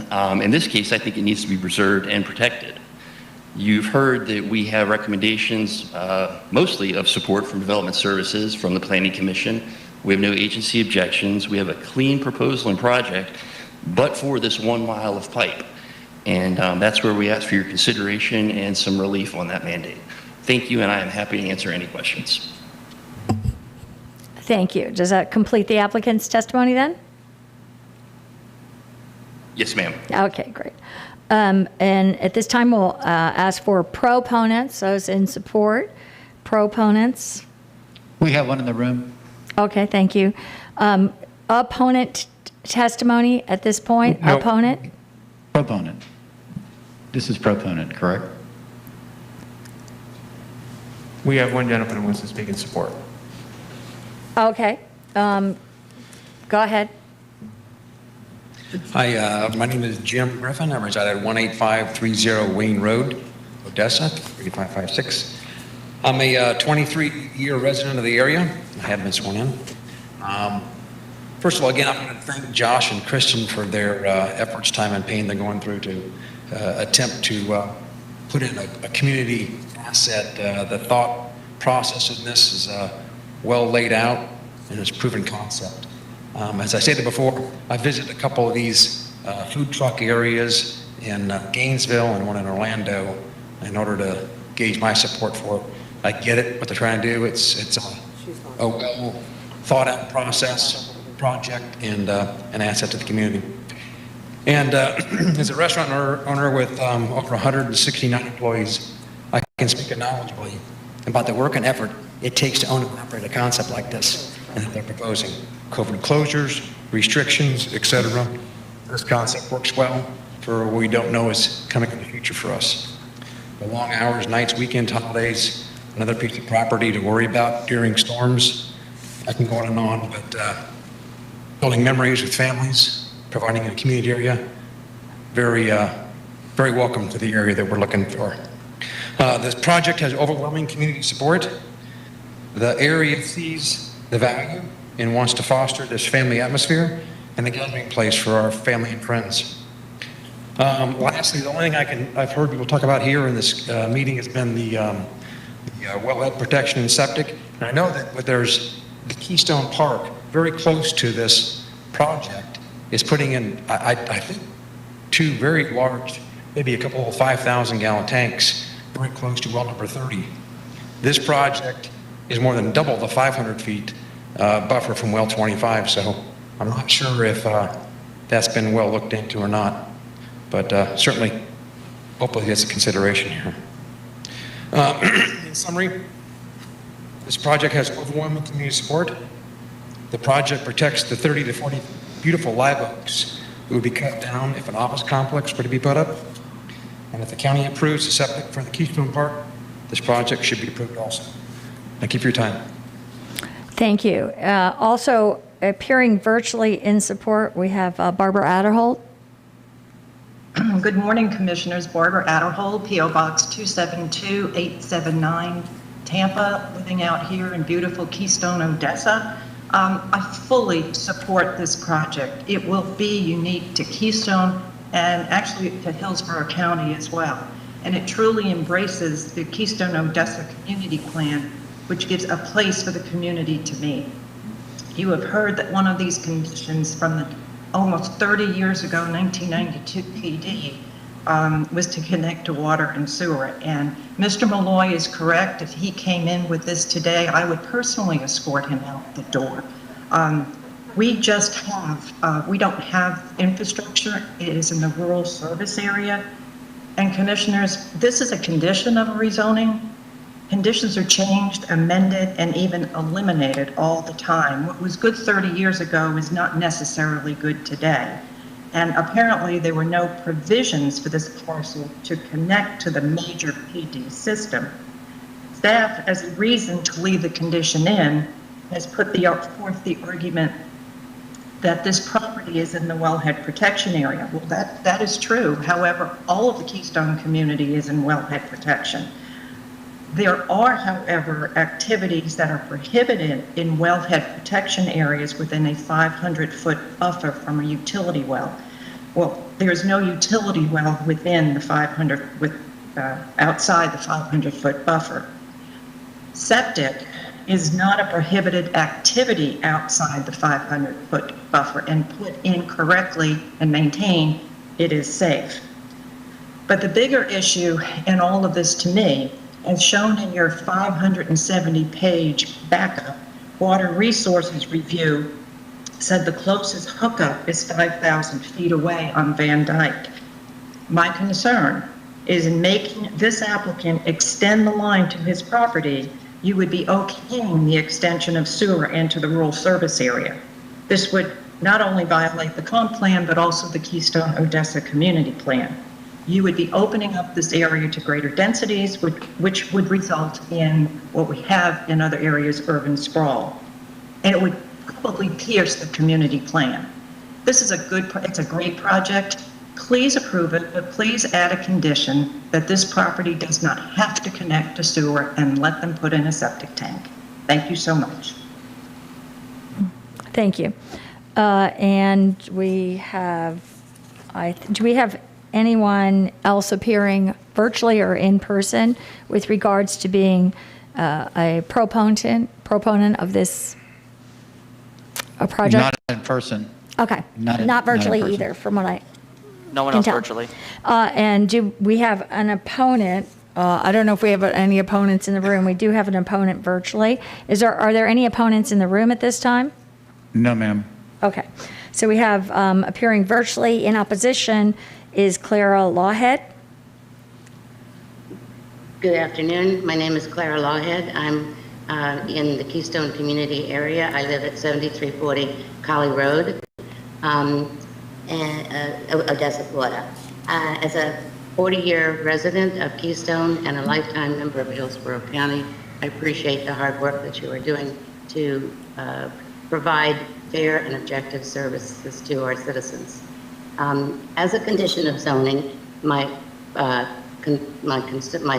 Speaker 19: in this case, I think it needs to be preserved and protected. You've heard that we have recommendations, mostly of support from Development Services, from the Planning Commission. We have no agency objections. We have a clean proposal and project, but for this 1 mile of pipe. And that's where we ask for your consideration and some relief on that mandate. Thank you, and I am happy to answer any questions.
Speaker 9: Thank you. Does that complete the applicant's testimony then?
Speaker 19: Yes, ma'am.
Speaker 9: Okay, great. And at this time, we'll ask for proponents, those in support. Proponents.
Speaker 2: We have one in the room.
Speaker 9: Okay, thank you. Opponent testimony at this point?
Speaker 2: No.
Speaker 9: Opponent?
Speaker 2: Proponent. This is proponent, correct?
Speaker 8: We have one gentleman who wants to speak in support.
Speaker 9: Okay. Go ahead.
Speaker 11: Hi, my name is Jim Griffin. I reside at 18530 Wayne Road, Odessa, 3556. I'm a 23-year resident of the area. I have been sworn in. First of all, again, I'm going to thank Josh and Kristen for their efforts, time, and pain they're going through to attempt to put in a community asset. The thought process of this is well laid out and it's proven concept. As I stated before, I visited a couple of these food truck areas in Gainesville and one in Orlando in order to gauge my support for it. I get it, what they're trying to do. It's a well thought out project and an asset to the community. And as a restaurant owner with over 169 employees, I can speak knowledgeably about the work and effort it takes to own and operate a concept like this and that they're proposing. COVID closures, restrictions, etc. This concept works well for what we don't know is coming in the future for us. The long hours, nights, weekends, holidays, another piece of property to worry about during storms. I can go on, but building memories with families, providing a community area, very welcome to the area that we're looking for. This project has overwhelming community support. The area sees the value and wants to foster this family atmosphere and a gathering place for our family and friends. Lastly, the only thing I've heard people talk about here in this meeting has been the wellhead protection and septic. And I know that there's the Keystone Park, very close to this project, is putting in, I think, two very large, maybe a couple of 5,000 gallon tanks, very close to well number 30. This project is more than double the 500 feet buffer from well 25, so I'm not sure if that's been well looked into or not, but certainly, hopefully that's a consideration here. In summary, this project has overwhelming community support. The project protects the 30 to 40 beautiful live oaks that would be cut down if an office complex were to be put up. And if the county approves the septic for the Keystone Park, this project should be approved also. Thank you for your time.
Speaker 9: Thank you. Also appearing virtually in support, we have Barbara Adderholt.
Speaker 18: Good morning, Commissioners. Barbara Adderholt, P.O. Box 272879, Tampa, living out here in beautiful Keystone, Odessa. I fully support this project. It will be unique to Keystone and actually to Hillsborough County as well. And it truly embraces the Keystone Odessa Community Plan, which gives a place for the community to meet. You have heard that one of these conditions from the almost 30 years ago, 1992 PD, was to connect to water and sewer. And Mr. Malloy is correct. If he came in with this today, I would personally escort him out the door. We just have, we don't have infrastructure. It is in the rural service area. And Commissioners, this is a condition of a rezoning. Conditions are changed, amended, and even eliminated all the time. What was good 30 years ago is not necessarily good today. And apparently there were no provisions for this parcel to connect to the major PD system. Staff, as a reason to leave the condition in, has put forth the argument that this property is in the wellhead protection area. Well, that is true. However, all of the Keystone community is in wellhead protection. There are, however, activities that are prohibited in wellhead protection areas within a 500-foot buffer from a utility well. Well, there's no utility well within the 500, outside the 500-foot buffer. Septic is not a prohibited activity outside the 500-foot buffer, and put in correctly and maintained, it is safe. But the bigger issue in all of this to me, as shown in your 570-page backup, Water Resources Review said the closest hookup is 5,000 feet away on Van Dyke. My concern is in making this applicant extend the line to his property, you would be okaying the extension of sewer into the rural service area. This would not only violate the comp plan, but also the Keystone Odessa community plan. You would be opening up this area to greater densities, which would result in what we have in other areas, urban sprawl. And it would probably pierce the community plan. This is it's a great project. Please approve it, but please add a condition that this property does not have to connect to sewer and let them put in a septic tank. Thank you so much.
Speaker 9: Thank you. And we have, do we have anyone else appearing virtually or in person with regards to being a proponent of this project?
Speaker 2: Not in person.
Speaker 9: Okay, not virtually either, from what I
Speaker 14: No one
Speaker 9: can
Speaker 14: else
Speaker 9: tell.
Speaker 14: virtually.
Speaker 9: And do we have an opponent? I don't know if we have any opponents in the room. We do have an opponent virtually. Are there any opponents in the room at this time?
Speaker 2: No, ma'am.
Speaker 9: Okay, so we have appearing virtually in opposition is Clara Lawhead.
Speaker 17: Good afternoon. My name is Clara Lawhead. I'm in the Keystone community area. I live at 7340 Collie Road, Odessa, Florida. As a 40-year resident of Keystone and a lifetime member of Hillsborough County, I appreciate the hard work that you are doing to provide fair and objective services to our citizens. As a condition of zoning, my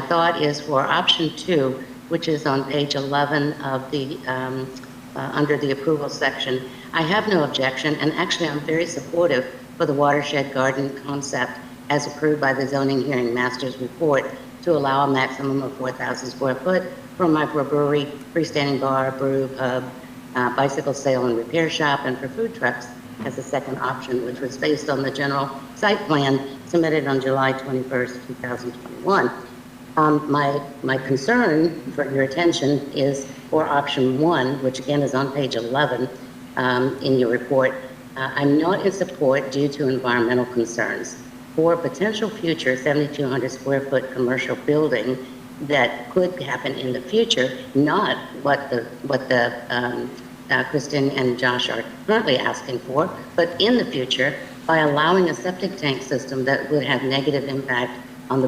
Speaker 17: thought is for option 2, which is on page 11 of the under the approval section. I have no objection, and actually I'm very supportive for the watershed garden concept as approved by the zoning hearing master's report to allow a maximum of 4,000 square foot for a microbrewery, freestanding bar, brew pub, bicycle sale and repair shop, and for food trucks as a second option, which was based on the general site plan submitted on July 21st, 2021. My concern for your attention is for option 1, which again is on page 11 in your report. I'm not in support due to environmental concerns. For a potential future 7,200 square foot commercial building that could happen in the future, not what Kristen and Josh are currently asking for, but in the future, by allowing a septic tank system that would have negative impact on the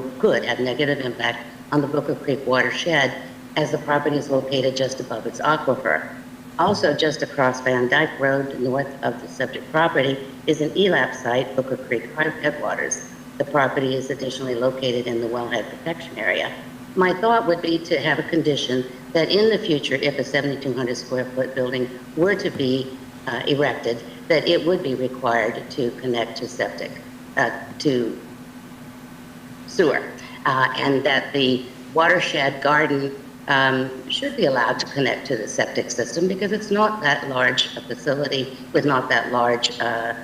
Speaker 17: Booker Creek watershed, as the property is located just above its aquifer. Also, just across Van Dyke Road, north of the subject property, is an ELAP site, Booker Creek headwaters. The property is additionally located in the wellhead protection area. My thought would be to have a condition that in the future, if a 7,200 square foot building were to be erected, that it would be required to connect to to sewer, and that the watershed garden should be allowed to connect to the septic system because it's not that large a facility with not that large, I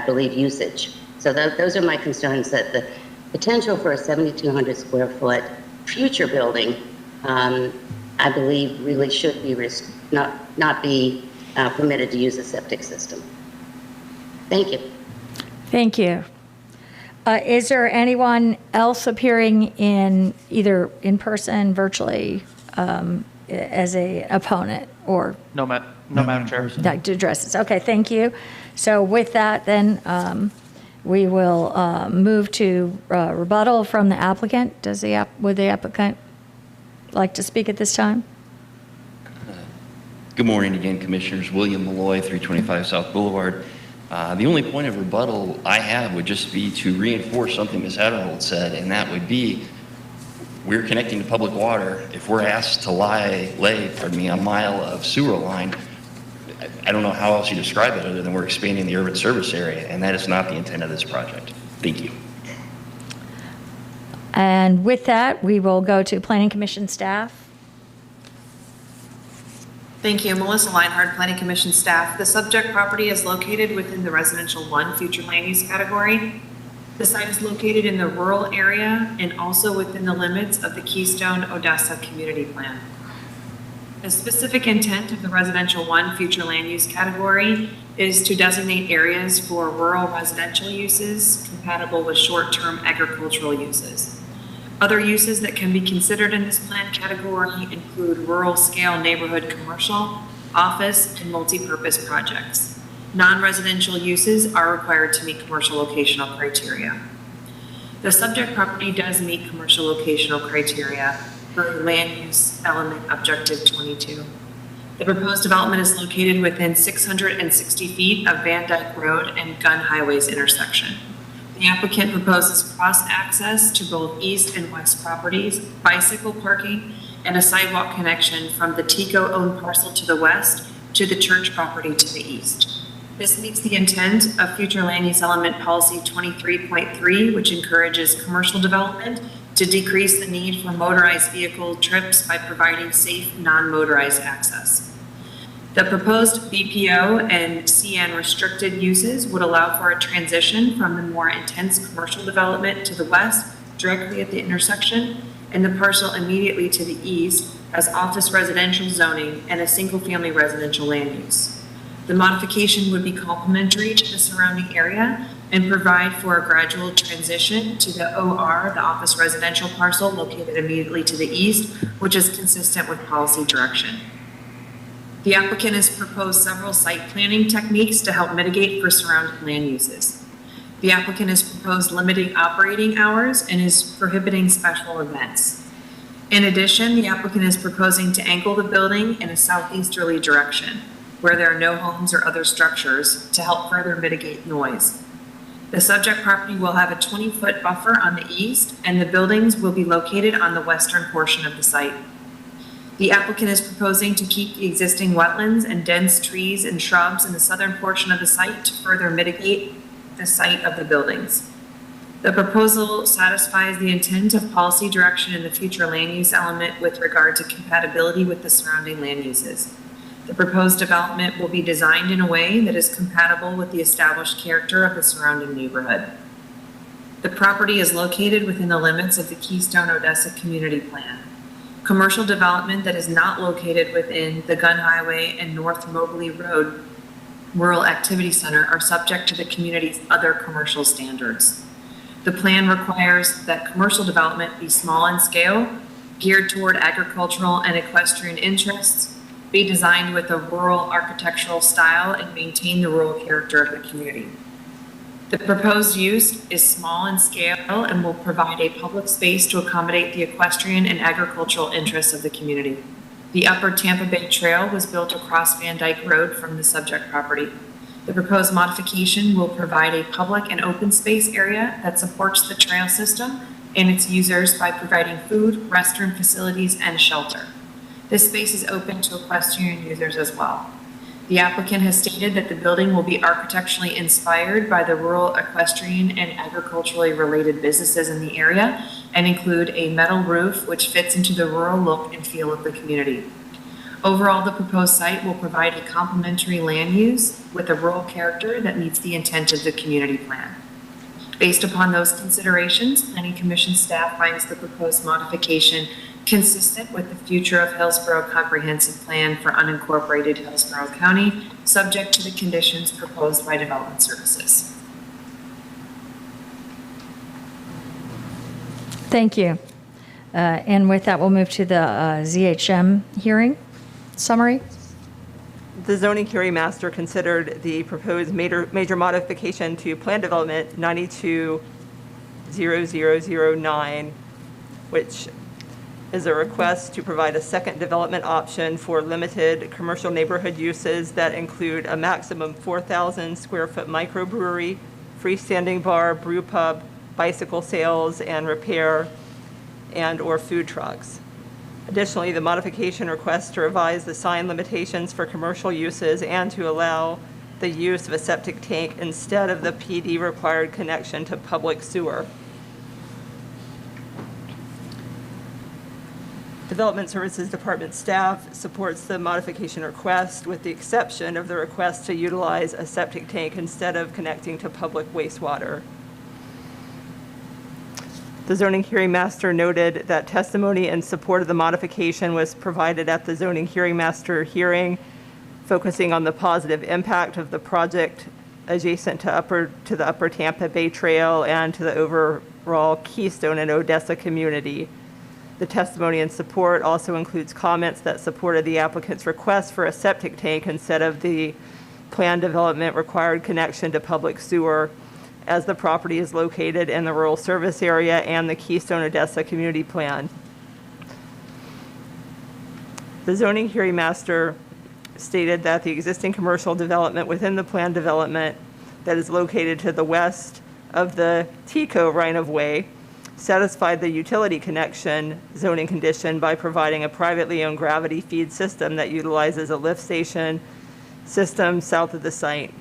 Speaker 17: believe, usage. So those are my concerns, that the potential for a 7,200 square foot future building, I believe, really should be not be permitted to use a septic system. Thank you.
Speaker 9: Thank you. Is there anyone else appearing in either in person, virtually, as a opponent or?
Speaker 14: No, Madam Chair.
Speaker 9: To address this. Okay, thank you. So with that, then we will move to rebuttal from the applicant. Would the applicant like to speak at this time?
Speaker 19: Good morning again, Commissioners. William Malloy, 325 South Boulevard. The only point of rebuttal I have would just be to reinforce something Ms. Adderhold said, and that would be we're connecting to public water. If we're asked to lay a mile of sewer line, I don't know how else you describe it other than we're expanding the urban service area, and that is not the intent of this project. Thank you.
Speaker 9: And with that, we will go to Planning Commission staff.
Speaker 21: Thank you. Melissa Leinhardt, Planning Commission staff. The subject property is located within the Residential 1 future land use category. The site is located in the rural area and also within the limits of the Keystone Odessa community plan. The specific intent of the Residential 1 future land use category is to designate areas for rural residential uses compatible with short-term agricultural uses. Other uses that can be considered in this plan category include rural-scale neighborhood commercial, office, and multi-purpose projects. Non-residential uses are required to meet commercial locational criteria. The subject property does meet commercial locational criteria for land use element objective 22. The proposed development is located within 660 feet of Van Dyke Road and Gun Highways intersection. The applicant proposes cross-access to both east and west properties, bicycle parking, and a sidewalk connection from the TICO-owned parcel to the west to the church property to the east. This meets the intent of future land use element policy 23.3, which encourages commercial development to decrease the need for motorized vehicle trips by providing safe, non-motorized access. The proposed BPO and CN restricted uses would allow for a transition from the more intense commercial development to the west, directly at the intersection, and the parcel immediately to the east as office residential zoning and a single-family residential land use. The modification would be complementary to the surrounding area and provide for a gradual transition to the OR, the office residential parcel located immediately to the east, which is consistent with policy direction. The applicant has proposed several site planning techniques to help mitigate for surrounding land uses. The applicant has proposed limiting operating hours and is prohibiting special events. In addition, the applicant is proposing to angle the building in a southeasterly direction, where there are no homes or other structures, to help further mitigate noise. The subject property will have a 20-foot buffer on the east, and the buildings will be located on the western portion of the site. The applicant is proposing to keep the existing wetlands and dense trees and shrubs in the southern portion of the site to further mitigate the site of the buildings. The proposal satisfies the intent of policy direction in the future land use element with regard to compatibility with the surrounding land uses. The proposed development will be designed in a way that is compatible with the established character of the surrounding neighborhood. The property is located within the limits of the Keystone Odessa Community Plan. Commercial development that is not located within the Gun Highway and North Mobley Road Rural Activity Center are subject to the community's other commercial standards. The plan requires that commercial development be small in scale, geared toward agricultural and equestrian interests, be designed with a rural architectural style, and maintain the rural character of the community. The proposed use is small in scale and will provide a public space to accommodate the equestrian and agricultural interests of the community. The Upper Tampa Bay Trail was built across Van Dyke Road from the subject property. The proposed modification will provide a public and open space area that supports the trail system and its users by providing food, restroom facilities, and shelter. This space is open to equestrian users as well. The applicant has stated that the building will be architecturally inspired by the rural equestrian and agriculturally related businesses in the area and include a metal roof which fits into the rural look and feel of the community. Overall, the proposed site will provide a complementary land use with a rural character that meets the intent of the community plan. Based upon those considerations, Planning Commission staff finds the proposed modification consistent with the future of Hillsborough Comprehensive Plan for unincorporated Hillsborough County, subject to the conditions proposed by Development Services.
Speaker 9: Thank you. And with that, we'll move to the ZHM hearing summary.
Speaker 3: The zoning hearing master considered the proposed major modification to plan development 920009, which is a request to provide a second development option for limited commercial neighborhood uses that include a maximum 4,000 square foot microbrewery, freestanding bar, brew pub, bicycle sales and repair, and or food trucks. Additionally, the modification requests to revise the sign limitations for commercial uses and to allow the use of a septic tank instead of the PD required connection to public sewer. Development Services Department staff supports the modification request with the exception of the request to utilize a septic tank instead of connecting to public wastewater. The zoning hearing master noted that testimony in support of the modification was provided at the zoning hearing master hearing, focusing on the positive impact of the project adjacent to the Upper Tampa Bay Trail and to the overall Keystone and Odessa community. The testimony in support also includes comments that supported the applicant's request for a septic tank instead of the planned development required connection to public sewer, as the property is located in the rural service area and the Keystone Odessa community plan. The zoning hearing master stated that the existing commercial development within the planned development that is located to the west of the TCO right-of-way satisfied the utility connection zoning condition by providing a privately owned gravity feed system that utilizes a lift station system south of the site.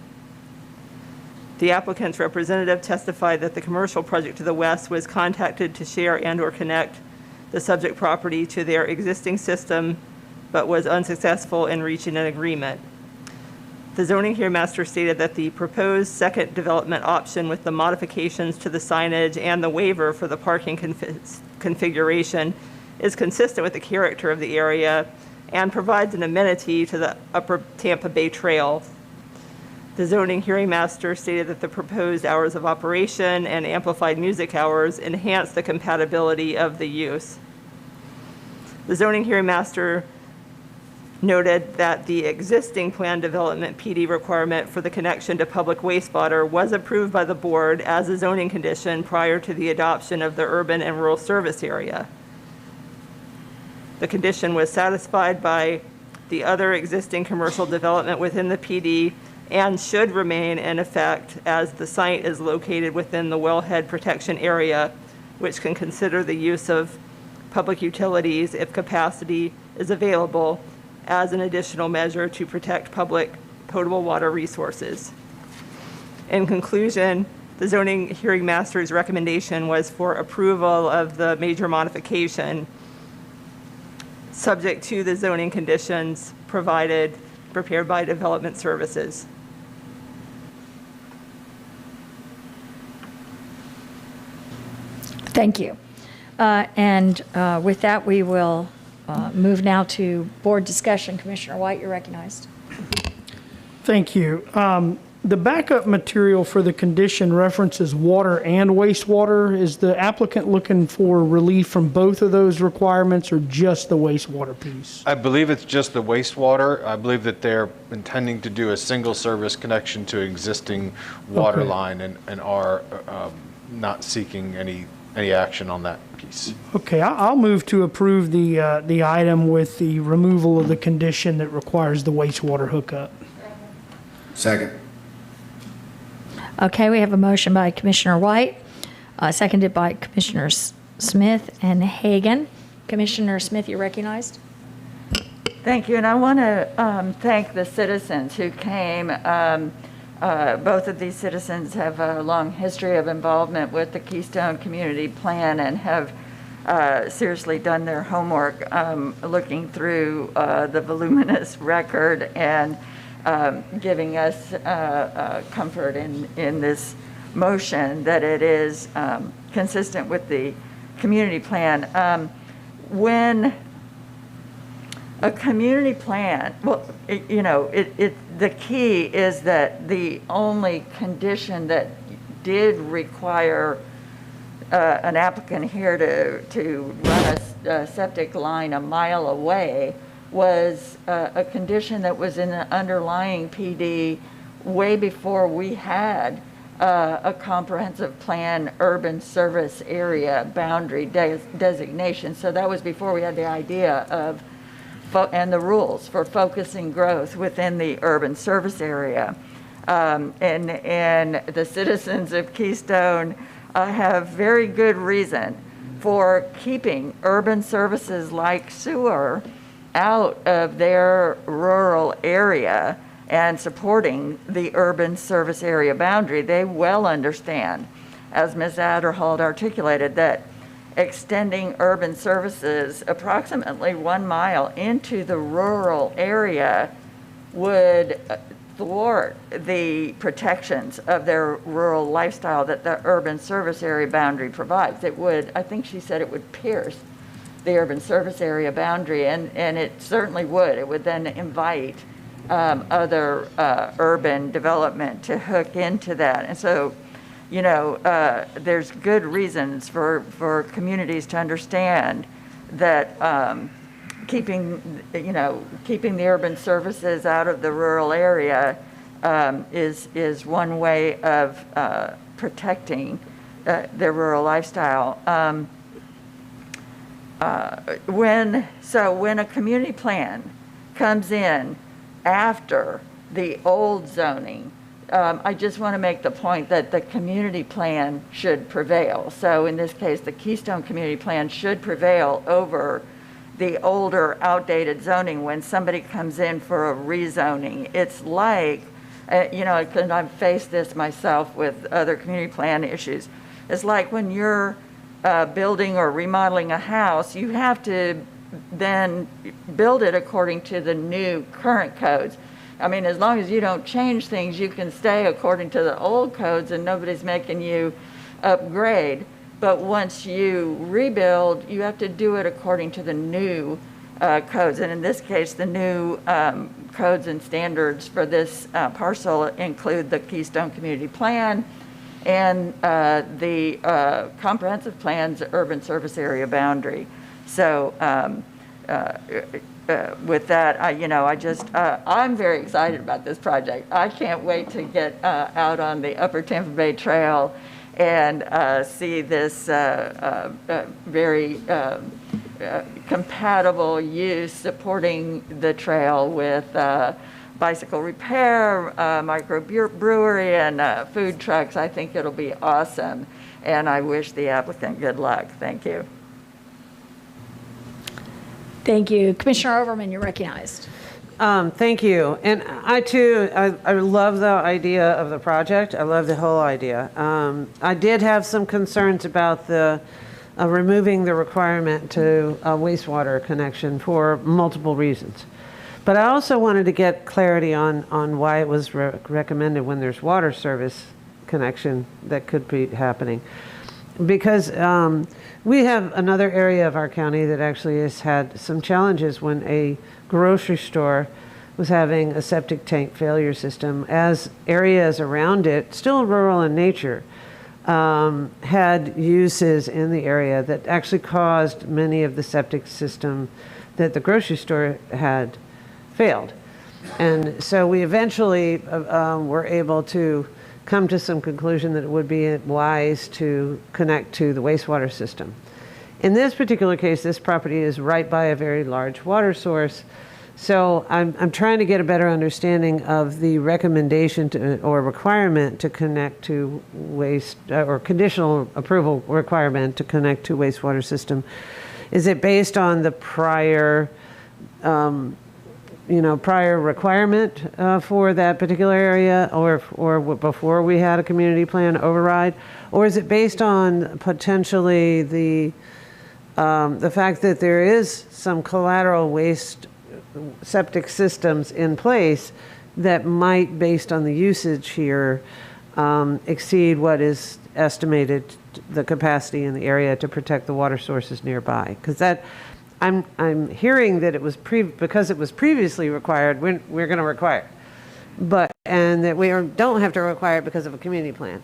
Speaker 3: The applicant's representative testified that the commercial project to the west was contacted to share and/or connect the subject property to their existing system, but was unsuccessful in reaching an agreement. The zoning hearing master stated that the proposed second development option with the modifications to the signage and the waiver for the parking configuration is consistent with the character of the area and provides an amenity to the Upper Tampa Bay Trail. The zoning hearing master stated that the proposed hours of operation and amplified music hours enhance the compatibility of the use. The zoning hearing master noted that the existing planned development PD requirement for the connection to public wastewater was approved by the board as a zoning condition prior to the adoption of the urban and rural service area. The condition was satisfied by the other existing commercial development within the PD and should remain in effect as the site is located within the wellhead protection area, which can consider the use of public utilities if capacity is available as an additional measure to protect public potable water resources. In conclusion, the zoning hearing master's recommendation was for approval of the major modification, subject to the zoning conditions prepared by Development Services.
Speaker 9: Thank you. And with that, we will move now to board discussion. Commissioner White, you're recognized.
Speaker 10: Thank you. The backup material for the condition references water and wastewater. Is the applicant looking for relief from both of those requirements or just the wastewater piece?
Speaker 1: I believe it's just the wastewater. I believe that they're intending to do a single service connection to existing water line and are not seeking any action on that piece.
Speaker 10: Okay, I'll move to approve the item with the removal of the condition that requires the wastewater hookup.
Speaker 5: Second.
Speaker 9: Okay, we have a motion by Commissioner White, seconded by Commissioners Smith and Hagan. Commissioner Smith, you're recognized.
Speaker 13: Thank you, and I want to thank the citizens who came. Both of these citizens have a long history of involvement with the Keystone Community Plan and have seriously done their homework looking through the voluminous record and giving us comfort in this motion that it is consistent with the community plan. When a community plan, well, the key is that the only condition that did require an applicant here to run a septic line a mile away was a condition that was in the underlying PD way before we had a comprehensive plan urban service area boundary designation. So that was before we had the idea of and the rules for focusing growth within the urban service area. And the citizens of Keystone have very good reason for keeping urban services like sewer out of their rural area and supporting the urban service area boundary. They well understand, as Ms. Adderhold articulated, that extending urban services approximately 1 mile into the rural area would thwart the protections of their rural lifestyle that the urban service area boundary provides. It would, I think she said it would pierce the urban service area boundary, and it certainly would. It would then invite other urban development to hook into that. And so there's good reasons for communities to understand that keeping the urban services out of the rural area is one way of protecting their rural lifestyle. When a community plan comes in after the old zoning, I just want to make the point that the community plan should prevail. So in this case, the Keystone Community Plan should prevail over the older, outdated zoning when somebody comes in for a rezoning. It's like, because I've faced this myself with other community plan issues. It's like when you're building or remodeling a house, you have to then build it according to the new current codes. I mean, as long as you don't change things, you can stay according to the old codes and nobody's making you upgrade. But once you rebuild, you have to do it according to the new codes. And in this case, the new codes and standards for this parcel include the Keystone Community Plan and the comprehensive plan's urban service area boundary. So with that, I'm very excited about this project. I can't wait to get out on the Upper Tampa Bay Trail and see this very compatible use supporting the trail with bicycle repair, microbrewery, and food trucks. I think it'll be awesome, and I wish the applicant good luck. Thank you.
Speaker 9: Thank you. Commissioner Overman, you're recognized.
Speaker 15: Thank you. And I too, I love the idea of the project. I love the whole idea. I did have some concerns about the removing the requirement to a wastewater connection for multiple reasons. But I also wanted to get clarity on why it was recommended when there's water service connection that could be happening. Because we have another area of our county that actually has had some challenges when a grocery store was having a septic tank failure system, as areas around it, still rural in nature, had uses in the area that actually caused many of the septic system that the grocery store had failed. And so we eventually were able to come to some conclusion that it would be wise to connect to the wastewater system. In this particular case, this property is right by a very large water source. So I'm trying to get a better understanding of the recommendation to, or requirement to connect to waste, or conditional approval requirement to connect to wastewater system. Is it based on the prior prior requirement for that particular area, or before we had a community plan override? Or is it based on potentially the fact that there is some collateral waste septic systems in place that might, based on the usage here, exceed what is estimated the capacity in the area to protect the water sources nearby? Because that, I'm hearing that it was because it was previously required, we're going to require it, and that we don't have to require it because of a community plan.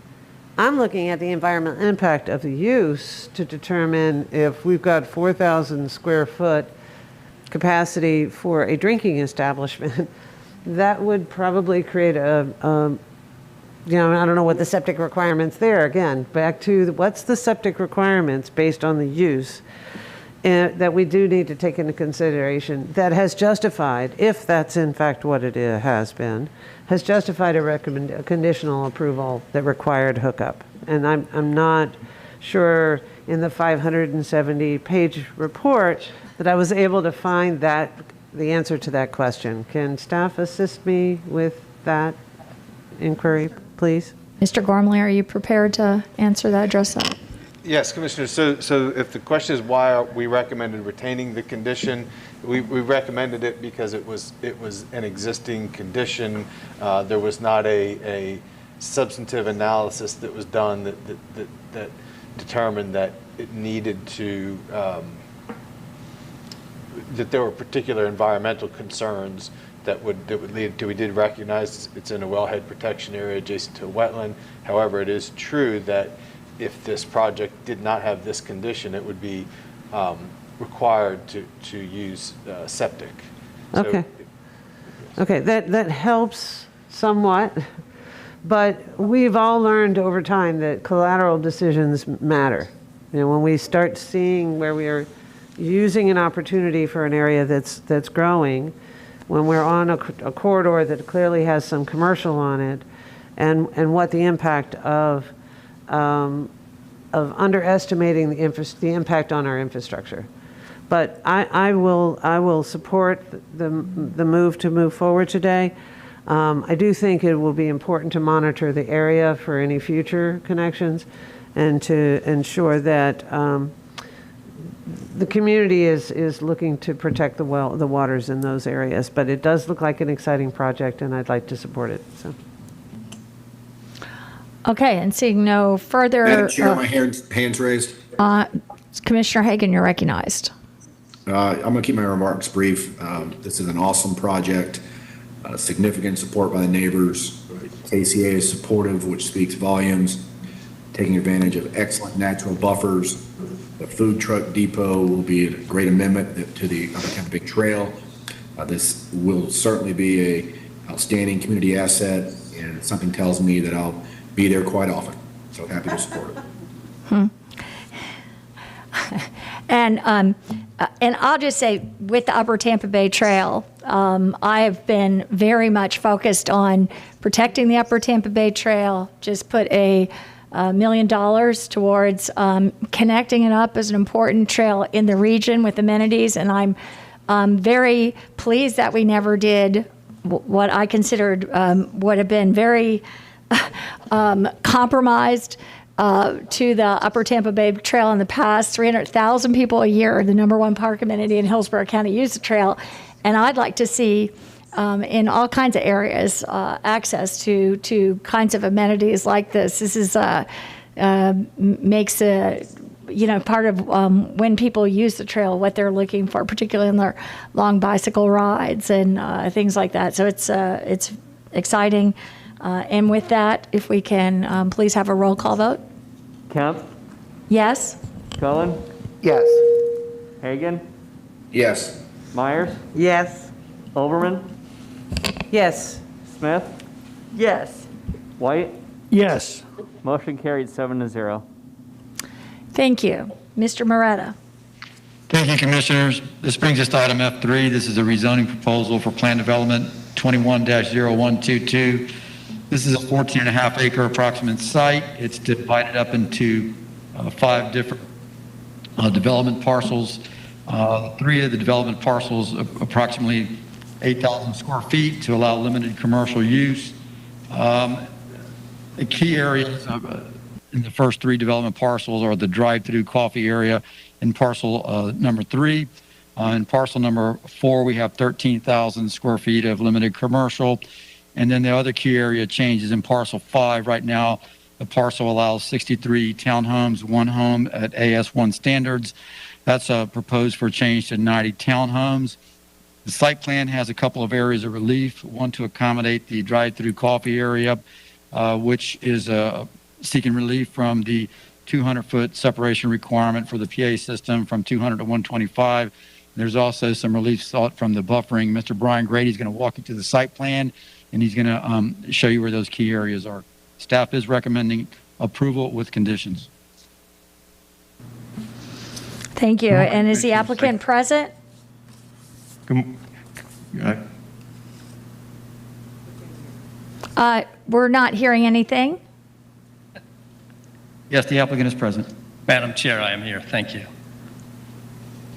Speaker 15: I'm looking at the environmental impact of the use to determine if we've got 4,000 square foot capacity for a drinking establishment. That would probably create I don't know what the septic requirements there. Again, back to what's the septic requirements based on the use. That we do need to take into consideration that has justified, if that's in fact what it has been, has justified a conditional approval that required hookup. And I'm not sure in the 570-page report that I was able to find the answer to that question. Can staff assist me with that inquiry, please?
Speaker 9: Mr. Gormley, are you prepared to answer that, address that?
Speaker 1: Yes, Commissioner. So if the question is why we recommended retaining the condition, we recommended it because it was an existing condition. There was not a substantive analysis that was done that determined that it needed to that there were particular environmental concerns that would lead to, we did recognize it's in a wellhead protection area adjacent to a wetland. However, it is true that if this project did not have this condition, it would be required to use septic.
Speaker 15: Okay. Okay, that helps somewhat, but we've all learned over time that collateral decisions matter. You know, when we start seeing where we are using an opportunity for an area that's growing, when we're on a corridor that clearly has some commercial on it, and what the impact of underestimating the impact on our infrastructure. But I will support the move forward today. I do think it will be important to monitor the area for any future connections, and to ensure that the community is looking to protect the waters in those areas. But it does look like an exciting project, and I'd like to support it. So.
Speaker 9: Okay, and seeing no further.
Speaker 5: Madam Chair, my hand's raised.
Speaker 9: Commissioner Hagan, you're recognized.
Speaker 5: I'm going to keep my remarks brief. This is an awesome project, significant support by the neighbors. KCA is supportive, which speaks volumes, taking advantage of excellent natural buffers. The food truck depot will be a great amendment to the Upper Tampa Bay Trail. This will certainly be an outstanding community asset, and something tells me that I'll be there quite often. So happy to support it.
Speaker 9: And I'll just say, with the Upper Tampa Bay Trail, I have been very much focused on protecting the Upper Tampa Bay Trail. Just put $1 million towards connecting it up as an important trail in the region with amenities. And I'm very pleased that we never did what I considered would have been very compromised to the Upper Tampa Bay Trail in the past. 300,000 people a year, the #1 park amenity in Hillsborough County, use the trail. And I'd like to see in all kinds of areas access to kinds of amenities like this. This is makes a part of when people use the trail, what they're looking for, particularly in their long bicycle rides and things like that. So it's exciting. And with that, if we can please have a roll call vote.
Speaker 4: Kemp?
Speaker 9: Yes.
Speaker 4: Cullen?
Speaker 12: Yes.
Speaker 4: Hagan?
Speaker 5: Yes.
Speaker 4: Myers?
Speaker 15: Yes.
Speaker 4: Overman?
Speaker 15: Yes.
Speaker 4: Smith?
Speaker 13: Yes.
Speaker 4: White?
Speaker 10: Yes.
Speaker 4: Motion carried 7-0.
Speaker 9: Thank you. Mr. Moretta.
Speaker 2: Thank you, Commissioners. This brings us to item F3. This is a rezoning proposal for plan development 21-0122. This is a 14.5 acre approximate site. It's divided up into 5 different development parcels. 3 of the development parcels, approximately 8,000 square feet, to allow limited commercial use. The key areas in the first 3 development parcels are the drive-through coffee area in parcel number 3. In parcel number 4, we have 13,000 square feet of limited commercial. And then the other key area changes in parcel 5. Right now, the parcel allows 63 townhomes, 1 home at AS1 standards. That's proposed for change to 90 townhomes. The site plan has a couple of areas of relief, one to accommodate the drive-through coffee area, which is seeking relief from the 200-foot separation requirement for the PA system from 200 to 125. There's also some relief sought from the buffering. Mr. Brian Grady is going to walk you through the site plan, and he's going to show you where those key areas are. Staff is recommending approval with conditions.
Speaker 9: Thank you. And is the applicant present? We're not hearing anything.
Speaker 2: Yes, the applicant is present.
Speaker 20: Madam Chair, I am here. Thank you.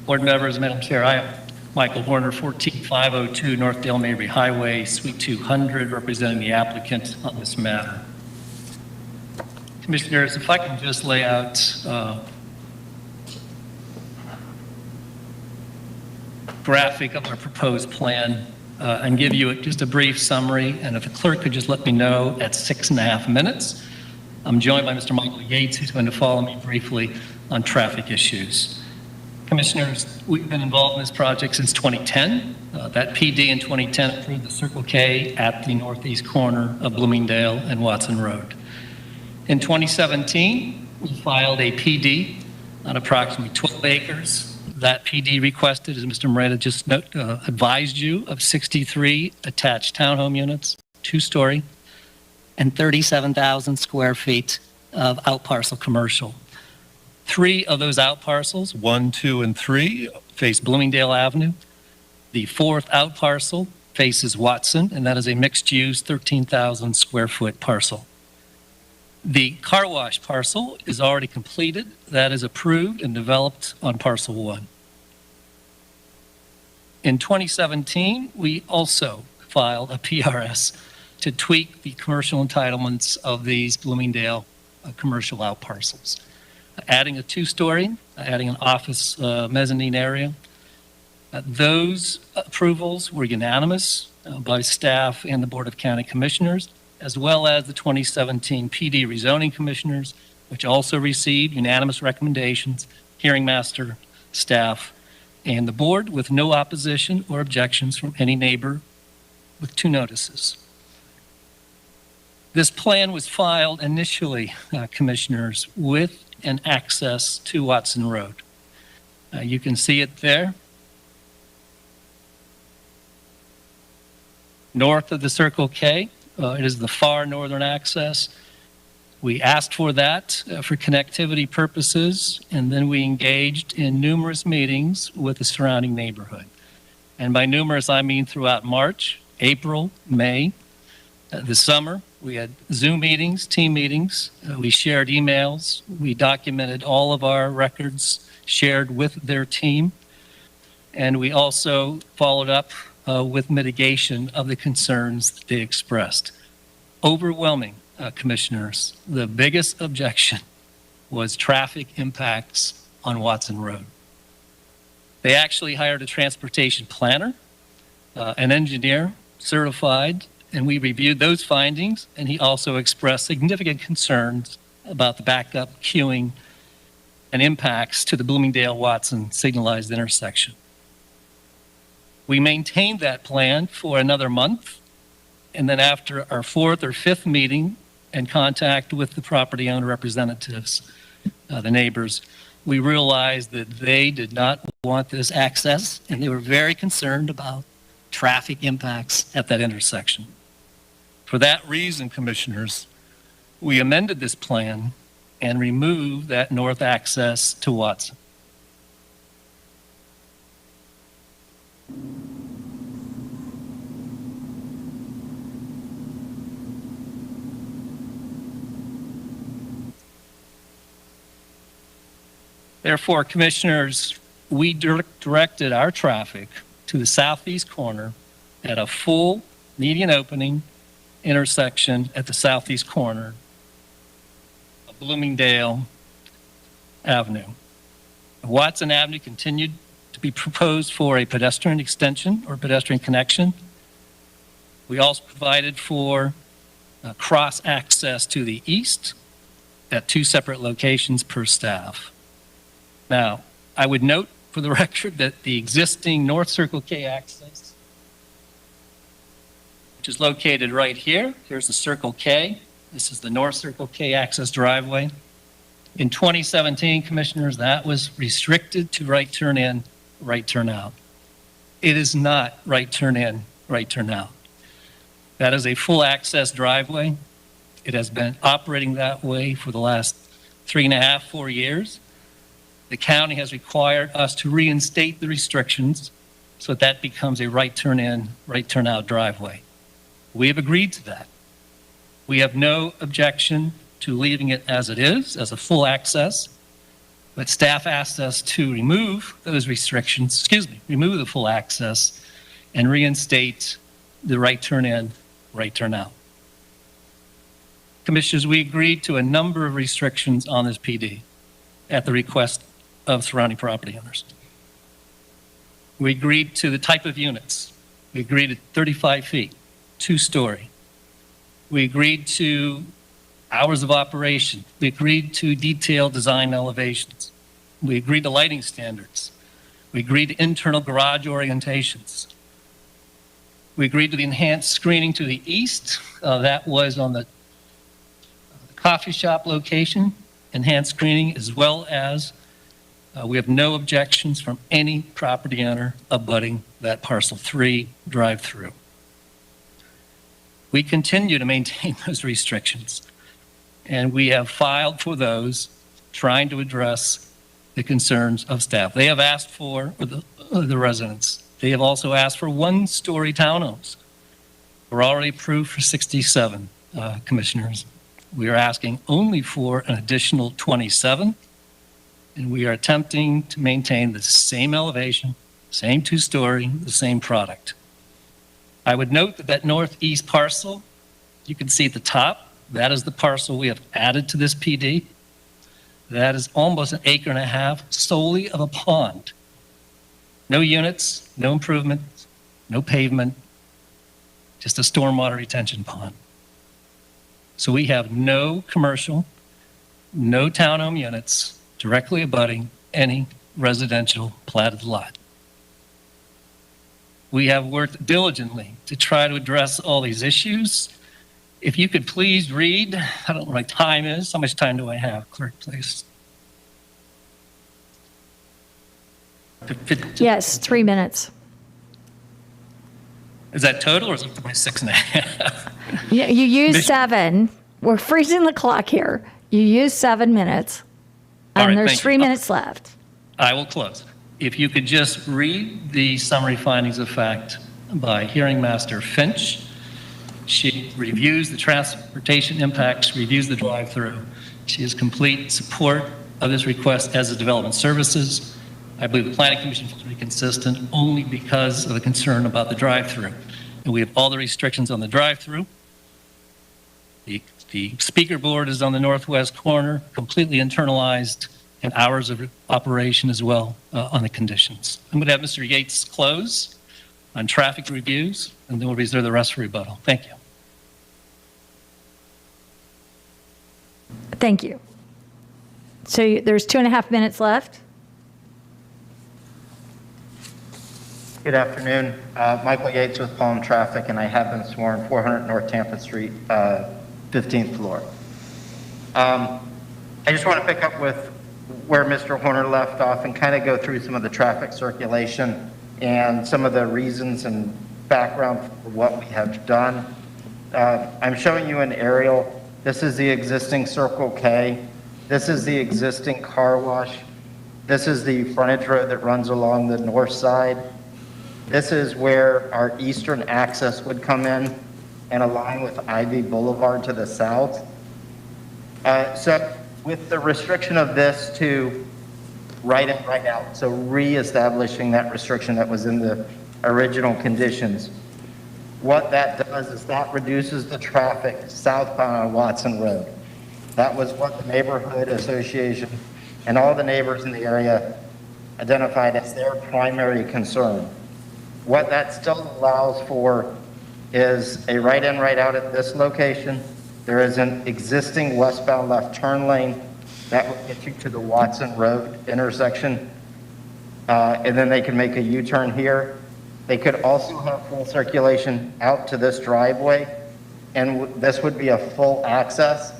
Speaker 20: Board members, Madam Chair, I am Michael Horner, 14502 North Dale Mabry Highway, Suite 200, representing the applicant on this matter. Commissioners, if I can just lay out graphic of our proposed plan and give you just a brief summary, and if the clerk could just let me know at 6.5 minutes. I'm joined by Mr. Michael Yates, who's going to follow me briefly on traffic issues. Commissioners, we've been involved in this project since 2010. That PD in 2010 approved the Circle K at the northeast corner of Bloomingdale and Watson Road. In 2017, we filed a PD on approximately 12 acres. That PD requested, as Mr. Moreta just advised you, of 63 attached townhome units, 2-story, and 37,000 square feet of outparcel commercial. 3 of those outparcels, 1, 2, and 3, face Bloomingdale Avenue. The 4th outparcel faces Watson, and that is a mixed-use 13,000 square foot parcel. The car wash parcel is already completed. That is approved and developed on parcel 1. In 2017, we also filed a PRS to tweak the commercial entitlements of these Bloomingdale commercial outparcels, adding a 2-story, adding an office mezzanine area. Those approvals were unanimous by staff and the Board of County Commissioners, as well as the 2017 PD rezoning commissioners, which also received unanimous recommendations, hearing master, staff, and the board, with no opposition or objections from any neighbor, with 2 notices. This plan was filed initially, commissioners, with an access to Watson Road. You can see it there. North of the Circle K, it is the far northern access. We asked for that for connectivity purposes, and then we engaged in numerous meetings with the surrounding neighborhood. And by numerous, I mean throughout March, April, May, the summer. We had Zoom meetings, team meetings. We shared emails. We documented all of our records shared with their team. And we also followed up with mitigation of the concerns that they expressed. Overwhelming, commissioners, the biggest objection was traffic impacts on Watson Road. They actually hired a transportation planner, an engineer, certified, and we reviewed those findings, and he also expressed significant concerns about the backup, queuing, and impacts to the Bloomingdale-Watson signalized intersection. We maintained that plan for another month, and then after our 4th or 5th meeting and contact with the property owner representatives, the neighbors, we realized that they did not want this access, and they were very concerned about traffic impacts at that intersection. For that reason, commissioners, we amended this plan and removed that north access to Watson. Therefore, commissioners, we directed our traffic to the southeast corner at a full median opening intersection at the southeast corner of Bloomingdale Avenue. Watson Avenue continued to be proposed for a pedestrian extension or pedestrian connection. We also provided for cross access to the east at 2 separate locations per staff. Now, I would note for the record that the existing North Circle K access, which is located right here, here's the Circle K. This is the North Circle K access driveway. In 2017, commissioners, that was restricted to right turn in, right turn out. It is not right turn in, right turn out. That is a full access driveway. It has been operating that way for the last 3.5, 4 years. The county has required us to reinstate the restrictions so that becomes a right turn in, right turn out driveway. We have agreed to that. We have no objection to leaving it as it is, as a full access, but staff asked us to remove those restrictions, remove the full access and reinstate the right turn in, right turn out. Commissioners, we agreed to a number of restrictions on this PD at the request of surrounding property owners. We agreed to the type of units. We agreed at 35 feet, 2-story. We agreed to hours of operation. We agreed to detailed design elevations. We agreed to lighting standards. We agreed to internal garage orientations. We agreed to the enhanced screening to the east. That was on the coffee shop location, enhanced screening, as well as we have no objections from any property owner abutting that parcel 3 drive-through. We continue to maintain those restrictions, and we have filed for those, trying to address the concerns of staff. They have asked for the residents. They have also asked for 1-story townhomes. We're already approved for 67 commissioners. We are asking only for an additional 27, and we are attempting to maintain the same elevation, same 2-story, the same product. I would note that that northeast parcel, you can see at the top, that is the parcel we have added to this PD. That is almost 1.5 acres solely of a pond. No units, no improvements, no pavement, just a stormwater retention pond. So we have no commercial, no townhome units directly abutting any residential platted lot. We have worked diligently to try to address all these issues. If you could please read, I don't know what my time is. How much time do I have? Clerk, please.
Speaker 9: Yes, 3 minutes.
Speaker 20: Is that total or is it my 6.5?
Speaker 9: You used 7. We're freezing the clock here. You used 7 minutes,
Speaker 20: All
Speaker 9: and
Speaker 20: right,
Speaker 9: there's
Speaker 20: thank
Speaker 9: 3
Speaker 20: you.
Speaker 9: minutes left.
Speaker 20: I will close. If you could just read the summary findings of fact by Hearing Master Finch. She reviews the transportation impacts, reviews the drive-through. She has complete support of this request as a development services. I believe the Planning Commission will be consistent only because of the concern about the drive-through. And we have all the restrictions on the drive-through. The speaker board is on the northwest corner, completely internalized, and hours of operation as well on the conditions. I'm going to have Mr. Yates close on traffic reviews, and then we'll reserve the rest for rebuttal. Thank you.
Speaker 9: Thank you. So there's 2.5 minutes left.
Speaker 6: Good afternoon. Michael Yates with Palm Traffic, and I have been sworn 400 North Tampa Street, 15th floor. I just want to pick up with where Mr. Horner left off and kind of go through some of the traffic circulation and some of the reasons and background for what we have done. I'm showing you an aerial. This is the existing Circle K. This is the existing car wash. This is the frontage road that runs along the north side. This is where our eastern access would come in and align with Ivy Boulevard to the south. So with the restriction of this to right in, right out, so re-establishing that restriction that was in the original conditions, what that does is that reduces the traffic southbound on Watson Road. That was what the neighborhood association and all the neighbors in the area identified as their primary concern. What that still allows for is a right in, right out at this location. There is an existing westbound left turn lane that will get you to the Watson Road intersection. And then they can make a U-turn here. They could also have full circulation out to this driveway, and this would be a full access.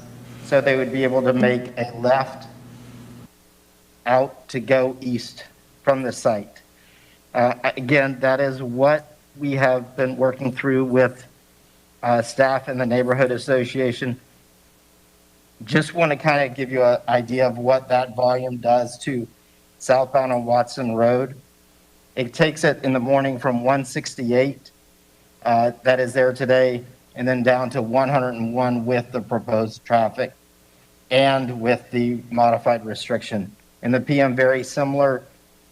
Speaker 6: So they would be able to make a left out to go east from the site. Again, that is what we have been working through with staff and the neighborhood association. Just want to kind of give you an idea of what that volume does to southbound on Watson Road. It takes it in the morning from 168 that is there today, and then down to 101 with the proposed traffic and with the modified restriction. In the PM, very similar,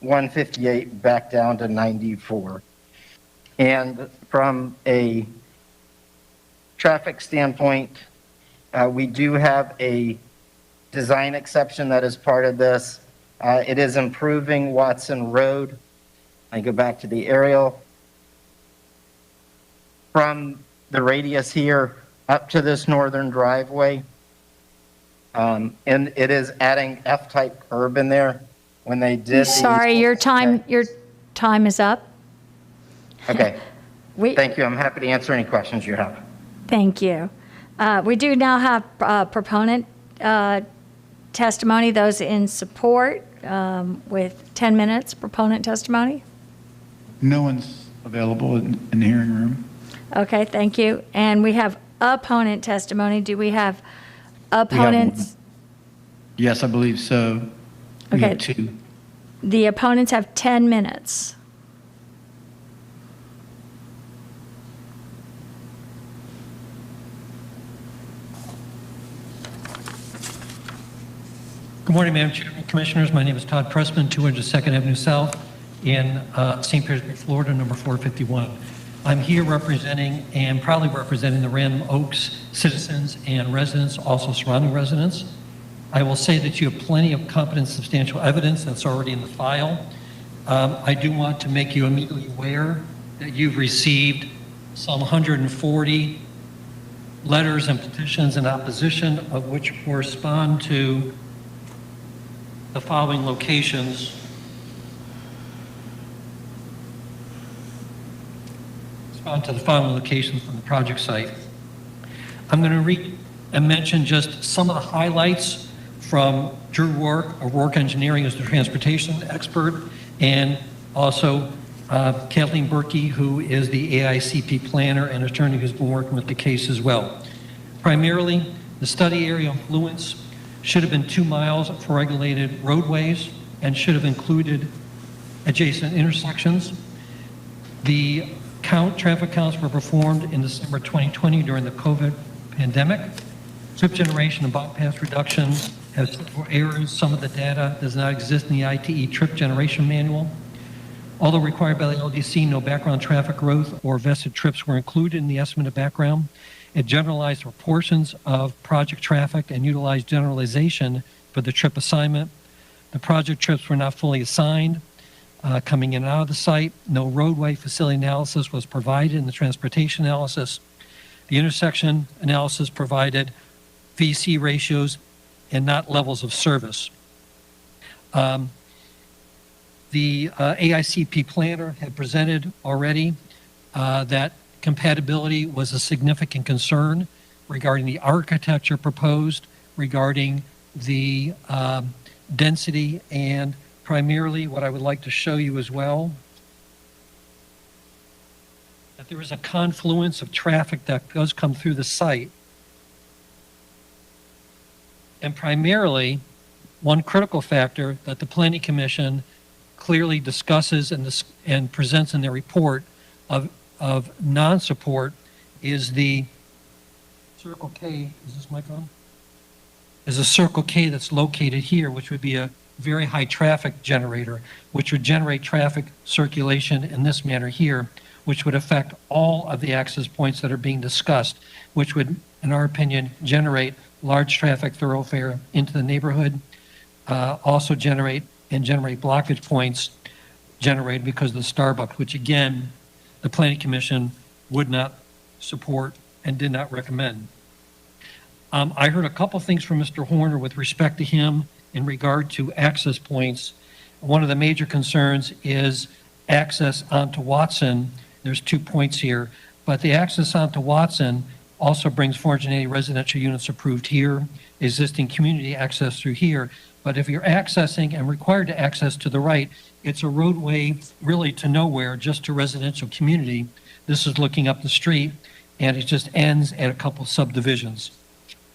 Speaker 6: 158 back down to 94. And from a traffic standpoint, we do have a design exception that is part of this. It is improving Watson Road. I go back to the aerial. From the radius here up to this northern driveway, and it is adding F-type curb in there. when they did.
Speaker 9: Sorry, your time is up.
Speaker 6: Okay. Thank you. I'm happy to answer any questions you have.
Speaker 9: Thank you. We do now have proponent testimony, those in support with 10 minutes proponent testimony.
Speaker 2: No one's available in the hearing room.
Speaker 9: Okay, thank you. And we have opponent testimony. Do we have opponents?
Speaker 2: Yes, I believe so. We
Speaker 9: Okay.
Speaker 2: have two.
Speaker 9: The opponents have 10 minutes.
Speaker 20: Good morning, Madam Chairman, Commissioners. My name is Todd Pressman, 200 2nd Avenue South in St. Petersburg, Florida, number 451. I'm here representing and proudly representing the Random Oaks citizens and residents, also surrounding residents. I will say that you have plenty of competent, substantial evidence that's already in the file. I do want to make you immediately aware that you've received some 140 letters and petitions in opposition, of which correspond to the following locations. Respond to the following locations from the project site. I'm going to read and mention just some of the highlights from Drew Rourke Engineering, as the transportation expert, and also Kathleen Berkey, who is the AICP planner and attorney who's been working with the case as well. Primarily, the study area influence should have been 2 miles for regulated roadways and should have included adjacent intersections. The traffic counts were performed in December 2020 during the COVID pandemic. Trip generation and bypass reductions have several errors. Some of the data does not exist in the ITE trip generation manual. Although required by the LDC, no background traffic growth or vested trips were included in the estimate of background. It generalized proportions of project traffic and utilized generalization for the trip assignment. The project trips were not fully assigned. Coming in and out of the site, no roadway facility analysis was provided in the transportation analysis. The intersection analysis provided VC ratios and not levels of service. The AICP planner had presented already that compatibility was a significant concern regarding the architecture proposed, regarding the density, and primarily what I would like to show you as well, that there is a confluence of traffic that does come through the site. And primarily, one critical factor that the Planning Commission clearly discusses and presents in their report of non-support is the Circle K. Is this mic on? Is a Circle K that's located here, which would be a very high traffic generator, which would generate traffic circulation in this manner here, which would affect all of the access points that are being discussed, which would, in our opinion, generate large traffic thoroughfare into the neighborhood, also generate blockage points generated because of the Starbucks, which again, the Planning Commission would not support and did not recommend. I heard a couple things from Mr. Horner with respect to him in regard to access points. One of the major concerns is access onto Watson. There's 2 points here, but the access onto Watson also brings 480 residential units approved here, existing community access through here. But if you're accessing and required to access to the right, it's a roadway really to nowhere, just to residential community. This is looking up the street, and it just ends at a couple subdivisions.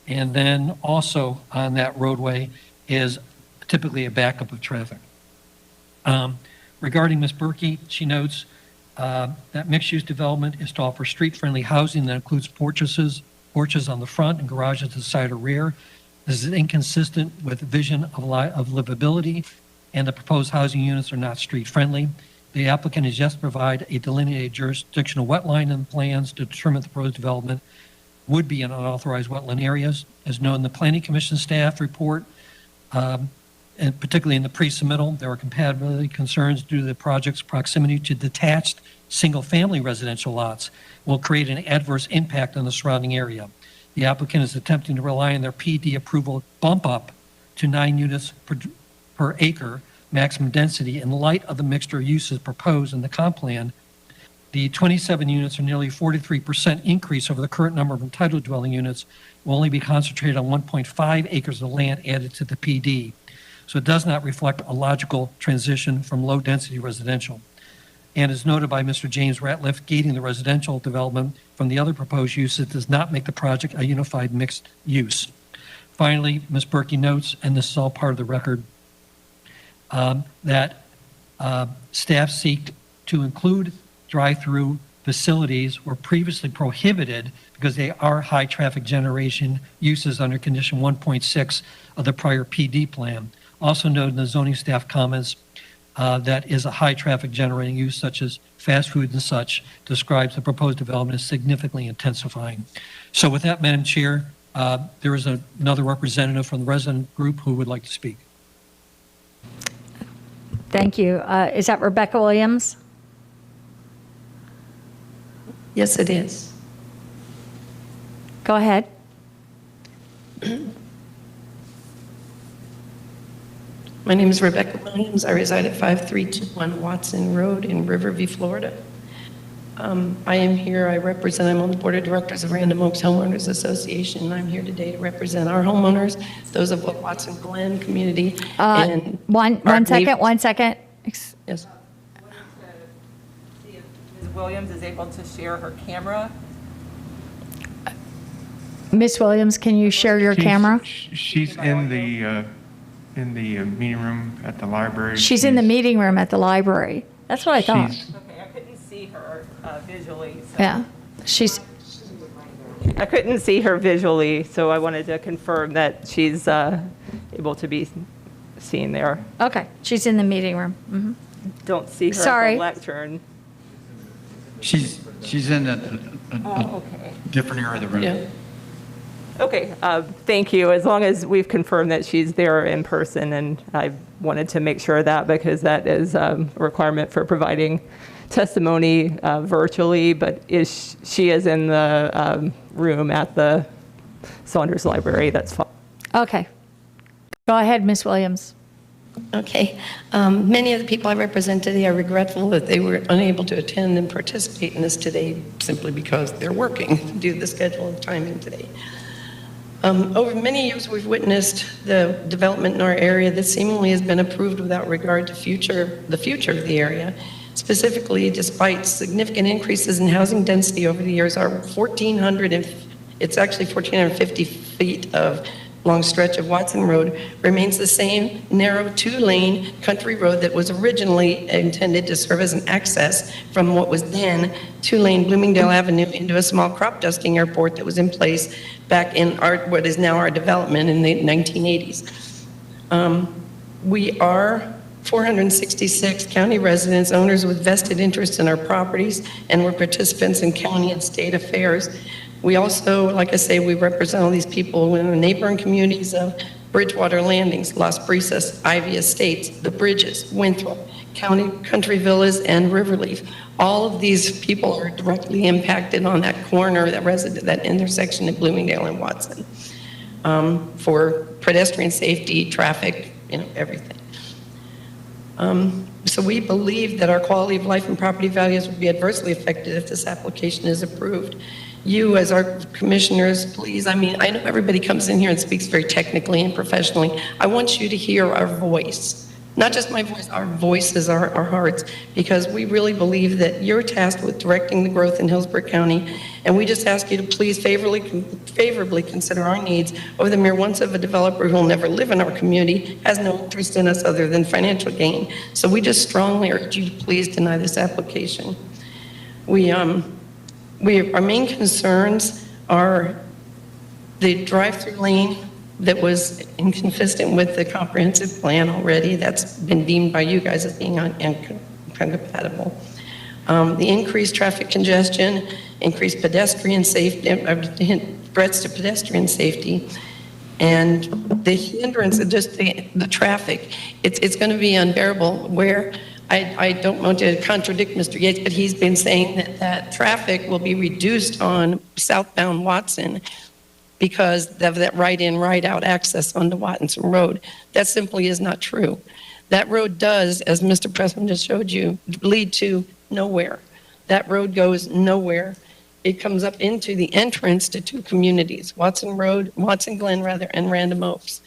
Speaker 20: And then also on that roadway is typically a backup of traffic. Regarding Ms. Berkey, she notes that mixed-use development is to offer street-friendly housing that includes porches on the front and garages to the side or rear. This is inconsistent with the vision of livability, and the proposed housing units are not street-friendly. The applicant has yet to provide a delineated jurisdictional wetline in the plans to determine the proposed development would be in unauthorized wetland areas. As known in the Planning Commission staff report, and particularly in the pre-submittal, there are compatibility concerns due to the project's proximity to detached single-family residential lots will create an adverse impact on the surrounding area. The applicant is attempting to rely on their PD approval bump up to 9 units per acre maximum density in light of the mixture of uses proposed in the comp plan. The 27 units, or nearly 43% increase over the current number of entitled dwelling units, will only be concentrated on 1.5 acres of land added to the PD. So it does not reflect a logical transition from low-density residential. And as noted by Mr. James Ratliff, gating the residential development from the other proposed uses does not make the project a unified mixed use. Finally, Ms. Berkey notes, and this is all part of the record, that staff seek to include drive-through facilities were previously prohibited because they are high traffic generation uses under condition 1.6 of the prior PD plan. Also noted in the zoning staff comments that is a high traffic generating use such as fast food and such describes the proposed development as significantly intensifying. So with that, Madam Chair, there is another representative from the resident group who would like to speak.
Speaker 9: Thank you. Is that Rebecca Williams?
Speaker 7: Yes, it is.
Speaker 9: Go ahead.
Speaker 7: My name is Rebecca Williams. I reside at 5321 Watson Road in Riverview, Florida. I am here, I'm on the board of directors of Random Oaks Homeowners Association, and I'm here today to represent our homeowners, those of the Watson Glen community. And
Speaker 9: one second.
Speaker 7: Yes.
Speaker 3: Ms. Williams is able to share her camera.
Speaker 9: Miss Williams, can you share your camera?
Speaker 8: She's in the meeting room at the library.
Speaker 9: She's in the meeting room at the library. That's what I thought.
Speaker 3: Okay, I couldn't see her visually. So.
Speaker 9: Yeah,
Speaker 3: I couldn't see her visually, so I wanted to confirm that she's able to be seen there.
Speaker 9: Okay, she's in the meeting room. Mm-hmm.
Speaker 3: Don't see her
Speaker 9: Sorry.
Speaker 3: at the lectern.
Speaker 2: She's in a
Speaker 3: okay.
Speaker 2: different area of the room.
Speaker 7: Yeah.
Speaker 3: Okay, thank you. As long as we've confirmed that she's there in person, and I wanted to make sure of that because that is a requirement for providing testimony virtually, but she is in the room at the Saunders Library. That's fine.
Speaker 9: Okay. Go ahead, Miss Williams.
Speaker 7: Okay. Many of the people I represent today are regretful that they were unable to attend and participate in this today simply because they're working due to the schedule and timing today. Over many years, we've witnessed the development in our area that seemingly has been approved without regard to the future of the area. Specifically, despite significant increases in housing density over the years, our 1,450 feet of long stretch of Watson Road remains the same narrow two-lane country road that was originally intended to serve as an access from what was then two-lane Bloomingdale Avenue into a small crop dusting airport that was in place back in what is now our development in the 1980s. We are 466 county residents, owners with vested interest in our properties, and we're participants in county and state affairs. We also, like I say, we represent all these people in the neighboring communities of Bridgewater Landings, Las Brisas, Ivy Estates, The Bridges, Winthrop, Country Villas, and Riverleaf. All of these people are directly impacted on that corner, that intersection at Bloomingdale and Watson, for pedestrian safety, traffic, everything. So we believe that our quality of life and property values will be adversely affected if this application is approved. You, as our commissioners, please, I know everybody comes in here and speaks very technically and professionally. I want you to hear our voice. Not just my voice, our voices, our hearts, because we really believe that you're tasked with directing the growth in Hillsborough County, and we just ask you to please favorably consider our needs over the mere wants of a developer who will never live in our community, has no interest in us other than financial gain. So we just strongly urge you to please deny this application. Our main concerns are the drive-through lane that was inconsistent with the comprehensive plan already. That's been deemed by you guys as being incompatible. The increased traffic congestion, increased pedestrian safety, threats to pedestrian safety, and the hindrance of just the traffic. It's going to be unbearable where I don't want to contradict Mr. Yates, but he's been saying that traffic will be reduced on southbound Watson because of that right-in, right-out access onto Watson Road. That simply is not true. That road does, as Mr. Pressman just showed you, lead to nowhere. That road goes nowhere. It comes up into the entrance to two communities, Watson Glen rather, and Random Oaks.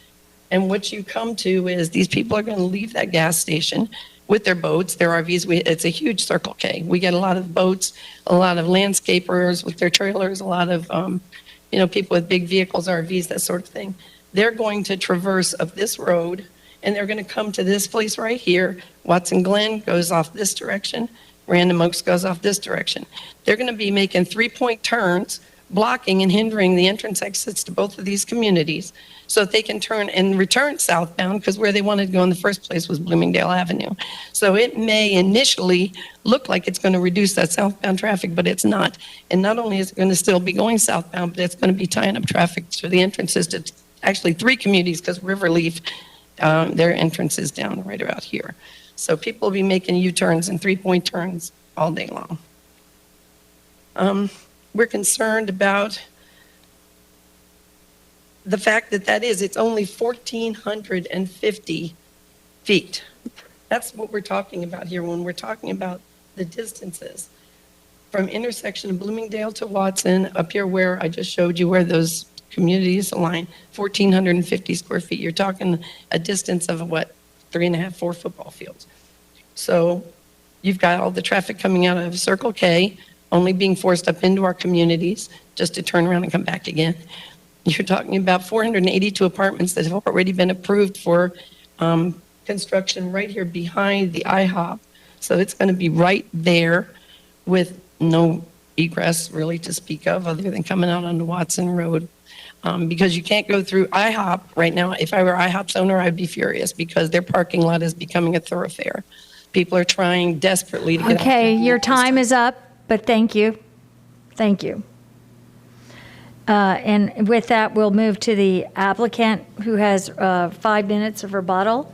Speaker 7: And what you come to is these people are going to leave that gas station with their boats, their RVs. It's a huge Circle K. We get a lot of boats, a lot of landscapers with their trailers, a lot of people with big vehicles, RVs, that sort of thing. They're going to traverse up this road, and they're going to come to this place right here. Watson Glen goes off this direction. Random Oaks goes off this direction. They're going to be making 3-point turns, blocking and hindering the entrance exits to both of these communities so that they can turn and return southbound, because where they wanted to go in the first place was Bloomingdale Avenue. So it may initially look like it's going to reduce that southbound traffic, but it's not. And not only is it going to still be going southbound, but it's going to be tying up traffic to the entrances to actually 3 communities, because Riverleaf, their entrance is down right about here. So people will be making U-turns and 3-point turns all day long. We're concerned about the fact that it's only 1,450 feet. That's what we're talking about here when we're talking about the distances. From intersection of Bloomingdale to Watson, up here where I just showed you where those communities align, 1,450 square feet. You're talking a distance of 3.5, 4 football fields. So you've got all the traffic coming out of Circle K, only being forced up into our communities just to turn around and come back again. You're talking about 482 apartments that have already been approved for construction right here behind the IHOP. So it's going to be right there with no egress really to speak of other than coming out onto Watson Road. Because you can't go through IHOP right now. If I were IHOP's owner, I'd be furious because their parking lot is becoming a thoroughfare. People are trying desperately to get
Speaker 9: Okay, your time is up, but thank you. Thank you. And with that, we'll move to the applicant who has 5 minutes of rebuttal.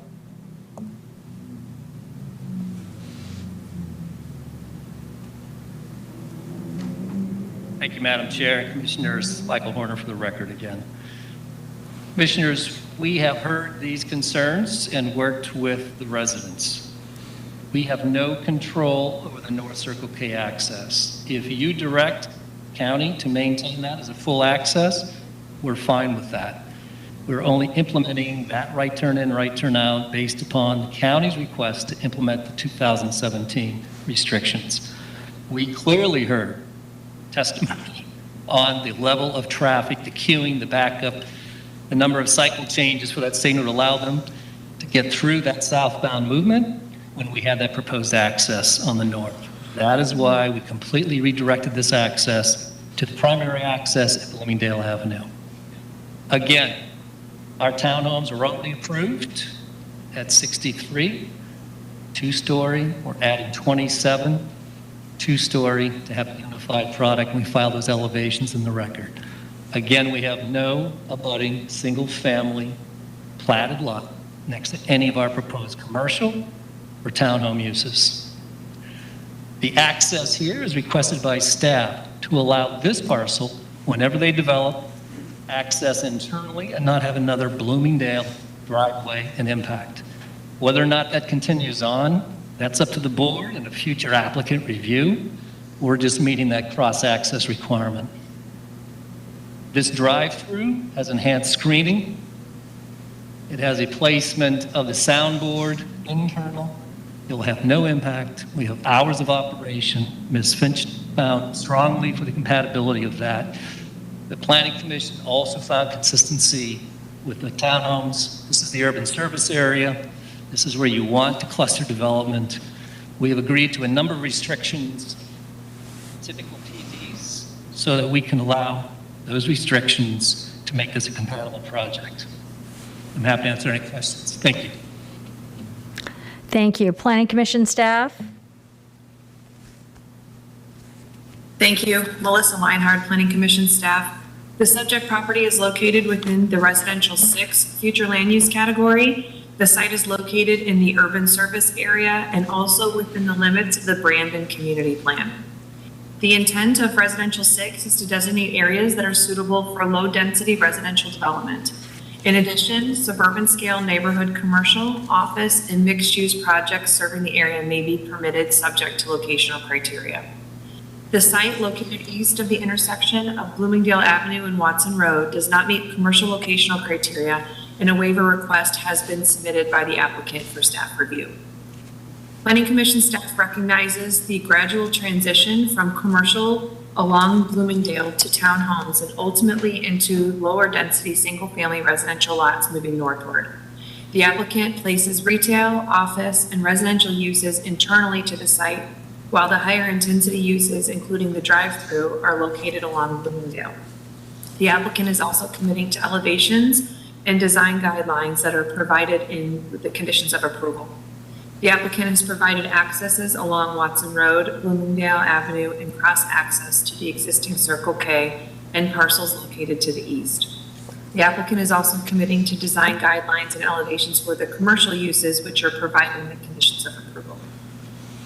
Speaker 20: Thank you, Madam Chair. Commissioners, Michael Horner for the record again. Commissioners, we have heard these concerns and worked with the residents. We have no control over the North Circle K access. If you direct county to maintain that as a full access, we're fine with that. We're only implementing that right turn in, right turn out based upon the county's request to implement the 2017 restrictions. We clearly heard testimony on the level of traffic, the queuing, the backup, the number of cycle changes for that signal to allow them to get through that southbound movement when we had that proposed access on the north. That is why we completely redirected this access to the primary access at Bloomingdale Avenue. Again, our townhomes are only approved at 63, 2-story. We're adding 27, 2-story to have a unified product. We file those elevations in the record. Again, we have no abutting single-family platted lot next to any of our proposed commercial or townhome uses. The access here is requested by staff to allow this parcel, whenever they develop, access internally and not have another Bloomingdale driveway and impact. Whether or not that continues on, that's up to the board and a future applicant review. We're just meeting that cross-access requirement. This drive-through has enhanced screening. It has a placement of the soundboard internal. It will have no impact. We have hours of operation. Ms. Finch found strongly for the compatibility of that. The Planning Commission also found consistency with the townhomes. This is the urban service area. This is where you want the cluster development. We have agreed to a number of restrictions, typical PDs, so that we can allow those restrictions to make this a compatible project. I'm happy to answer any questions. Thank you.
Speaker 9: Thank you. Planning Commission staff?
Speaker 21: Thank you. Melissa Leinhardt, Planning Commission staff. The subject property is located within the Residential 6 future land use category. The site is located in the urban service area and also within the limits of the Brandon Community Plan. The intent of Residential 6 is to designate areas that are suitable for low-density residential development. In addition, suburban scale neighborhood commercial, office, and mixed-use projects serving the area may be permitted subject to locational criteria. The site located east of the intersection of Bloomingdale Avenue and Watson Road does not meet commercial locational criteria, and a waiver request has been submitted by the applicant for staff review. Planning Commission staff recognizes the gradual transition from commercial along Bloomingdale to townhomes and ultimately into lower density single-family residential lots moving northward. The applicant places retail, office, and residential uses internally to the site, while the higher intensity uses, including the drive-through, are located along Bloomingdale. The applicant is also committing to elevations and design guidelines that are provided in the conditions of approval. The applicant has provided accesses along Watson Road, Bloomingdale Avenue, and cross-access to the existing Circle K and parcels located to the east. The applicant is also committing to design guidelines and elevations for the commercial uses which are provided in the conditions of approval.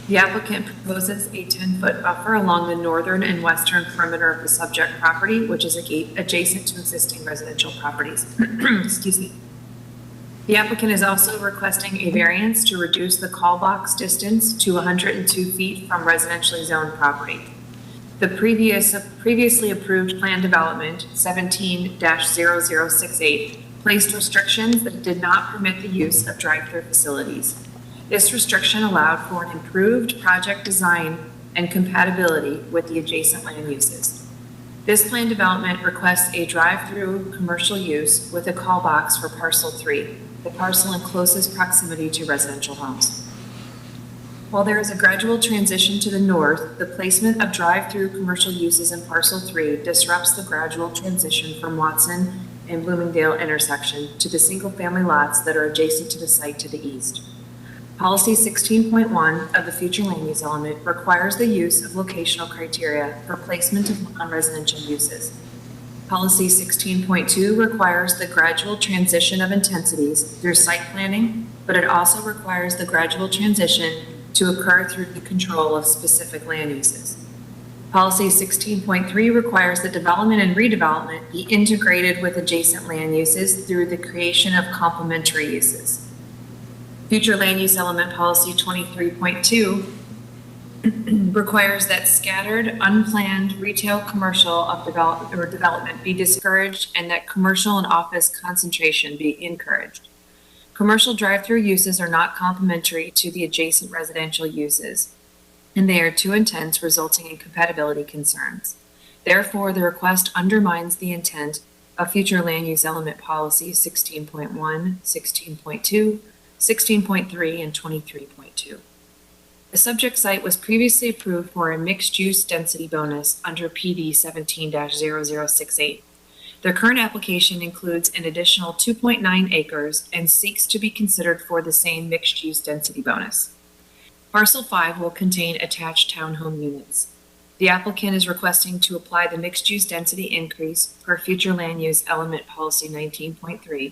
Speaker 21: The applicant proposes a 10-foot buffer along the northern and western perimeter of the subject property, which is adjacent to existing residential properties. Excuse me. The applicant is also requesting a variance to reduce the call box distance to 102 feet from residentially zoned property. The previously approved plan development, 17-0068, placed restrictions that did not permit the use of drive-through facilities. This restriction allowed for an improved project design and compatibility with the adjacent land uses. This plan development requests a drive-through commercial use with a call box for parcel 3, the parcel in closest proximity to residential homes. While there is a gradual transition to the north, the placement of drive-through commercial uses in parcel 3 disrupts the gradual transition from Watson and Bloomingdale intersection to the single-family lots that are adjacent to the site to the east. Policy 16.1 of the future land use element requires the use of locational criteria for placement of non-residential uses. Policy 16.2 requires the gradual transition of intensities through site planning, but it also requires the gradual transition to occur through the control of specific land uses. Policy 16.3 requires that development and redevelopment be integrated with adjacent land uses through the creation of complementary uses. Future land use element policy 23.2 requires that scattered, unplanned retail commercial of development be discouraged and that commercial and office concentration be encouraged. Commercial drive-through uses are not complementary to the adjacent residential uses, and they are too intense, resulting in compatibility concerns. Therefore, the request undermines the intent of future land use element policies 16.1, 16.2, 16.3, and 23.2. The subject site was previously approved for a mixed-use density bonus under PD 17-0068. The current application includes an additional 2.9 acres and seeks to be considered for the same mixed-use density bonus. Parcel 5 will contain attached townhome units. The applicant is requesting to apply the mixed-use density increase per future land use element policy 19.3,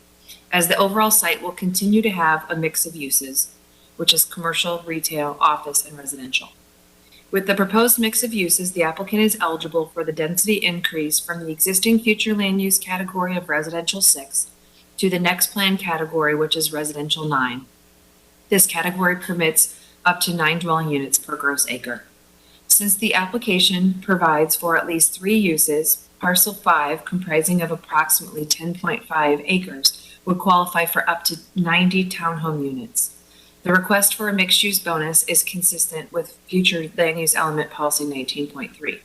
Speaker 21: as the overall site will continue to have a mix of uses, which is commercial, retail, office, and residential. With the proposed mix of uses, the applicant is eligible for the density increase from the existing future land use category of residential 6 to the next planned category, which is residential 9. This category permits up to 9 dwelling units per gross acre. Since the application provides for at least 3 uses, parcel 5, comprising of approximately 10.5 acres, would qualify for up to 90 townhome units. The request for a mixed-use bonus is consistent with future land use element policy 19.3.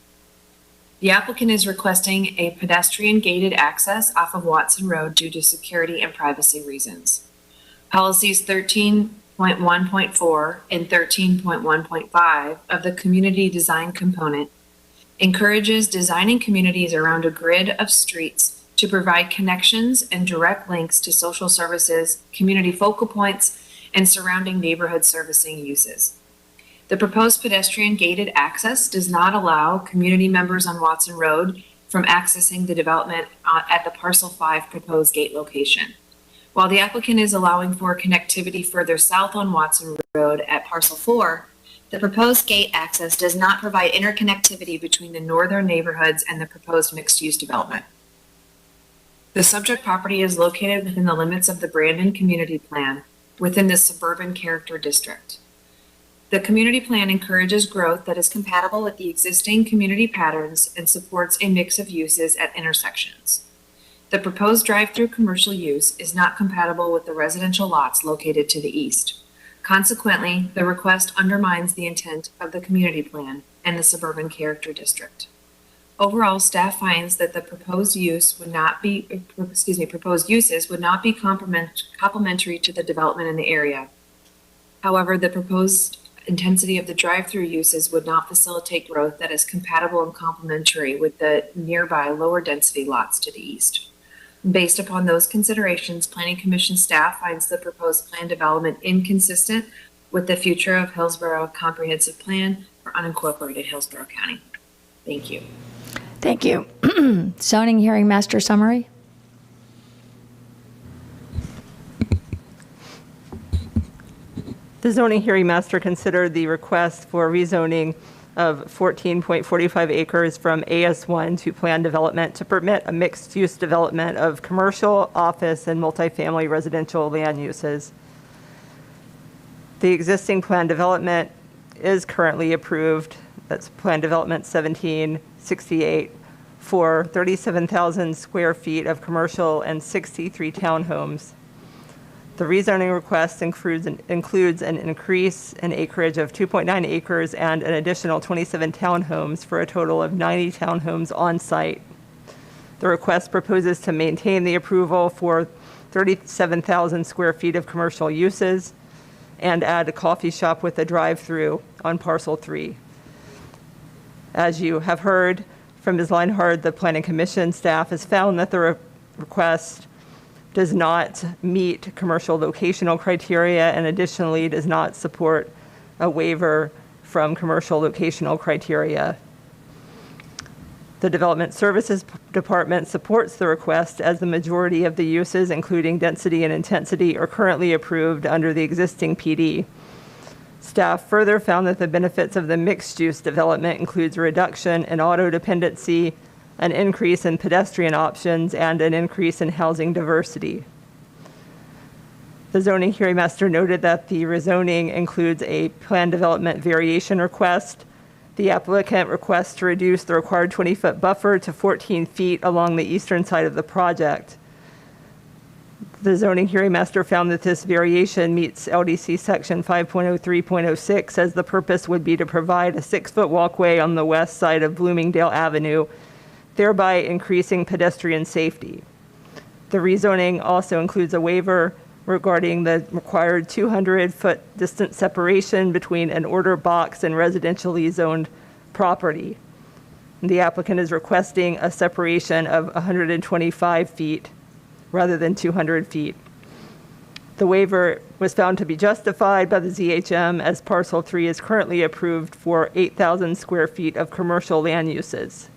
Speaker 21: The applicant is requesting a pedestrian gated access off of Watson Road due to security and privacy reasons. Policies 13.1.4 and 13.1.5 of the community design component encourages designing communities around a grid of streets to provide connections and direct links to social services, community focal points, and surrounding neighborhood servicing uses. The proposed pedestrian gated access does not allow community members on Watson Road from accessing the development at the parcel 5 proposed gate location. While the applicant is allowing for connectivity further south on Watson Road at parcel 4, the proposed gate access does not provide interconnectivity between the northern neighborhoods and the proposed mixed-use development. The subject property is located within the limits of the Brandon Community Plan within the Suburban Character District. The community plan encourages growth that is compatible with the existing community patterns and supports a mix of uses at intersections. The proposed drive-through commercial use is not compatible with the residential lots located to the east. Consequently, the request undermines the intent of the community plan and the Suburban Character District. Overall, staff finds that the proposed uses would not be complementary to the development in the area. However, the proposed intensity of the drive-through uses would not facilitate growth that is compatible and complementary with the nearby lower density lots to the east. Based upon those considerations, Planning Commission staff finds the proposed plan development inconsistent with the future of Hillsborough Comprehensive Plan for unincorporated Hillsborough County. Thank you.
Speaker 9: Thank you. Zoning hearing master summary.
Speaker 3: The zoning hearing master considered the request for rezoning of 14.45 acres from AS1 to planned development to permit a mixed-use development of commercial, office, and multifamily residential land uses. The existing planned development is currently approved. That's planned development 1768 for 37,000 square feet of commercial and 63 townhomes. The rezoning request includes an increase in acreage of 2.9 acres and an additional 27 townhomes for a total of 90 townhomes on site. The request proposes to maintain the approval for 37,000 square feet of commercial uses and add a coffee shop with a drive-through on parcel 3. As you have heard from Ms. Leinhardt, the Planning Commission staff has found that the request does not meet commercial locational criteria and additionally does not support a waiver from commercial locational criteria. The Development Services Department supports the request as the majority of the uses, including density and intensity, are currently approved under the existing PD. Staff further found that the benefits of the mixed-use development includes a reduction in auto dependency, an increase in pedestrian options, and an increase in housing diversity. The zoning hearing master noted that the rezoning includes a plan development variation request. The applicant requests to reduce the required 20-foot buffer to 14 feet along the eastern side of the project. The zoning hearing master found that this variation meets LDC section 5.03.06 as the purpose would be to provide a 6-foot walkway on the west side of Bloomingdale Avenue, thereby increasing pedestrian safety. The rezoning also includes a waiver regarding the required 200-foot distance separation between an order box and residentially zoned property. The applicant is requesting a separation of 125 feet rather than 200 feet. The waiver was found to be justified by the ZHM as parcel 3 is currently approved for 8,000 square feet of commercial land uses.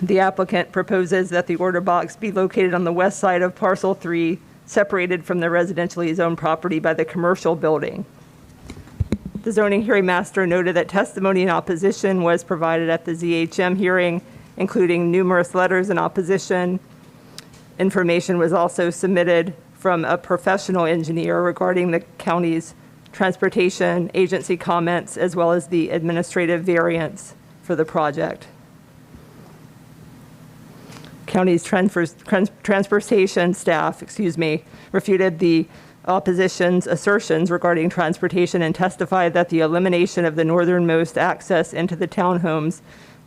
Speaker 3: The applicant proposes that the order box be located on the west side of parcel 3, separated from the residentially zoned property by the commercial building. The zoning hearing master noted that testimony in opposition was provided at the ZHM hearing, including numerous letters in opposition. Information was also submitted from a professional engineer regarding the county's transportation agency comments, as well as the administrative variance for the project. County's transportation staff, refuted the opposition's assertions regarding transportation and testified that the elimination of the northernmost access into the townhomes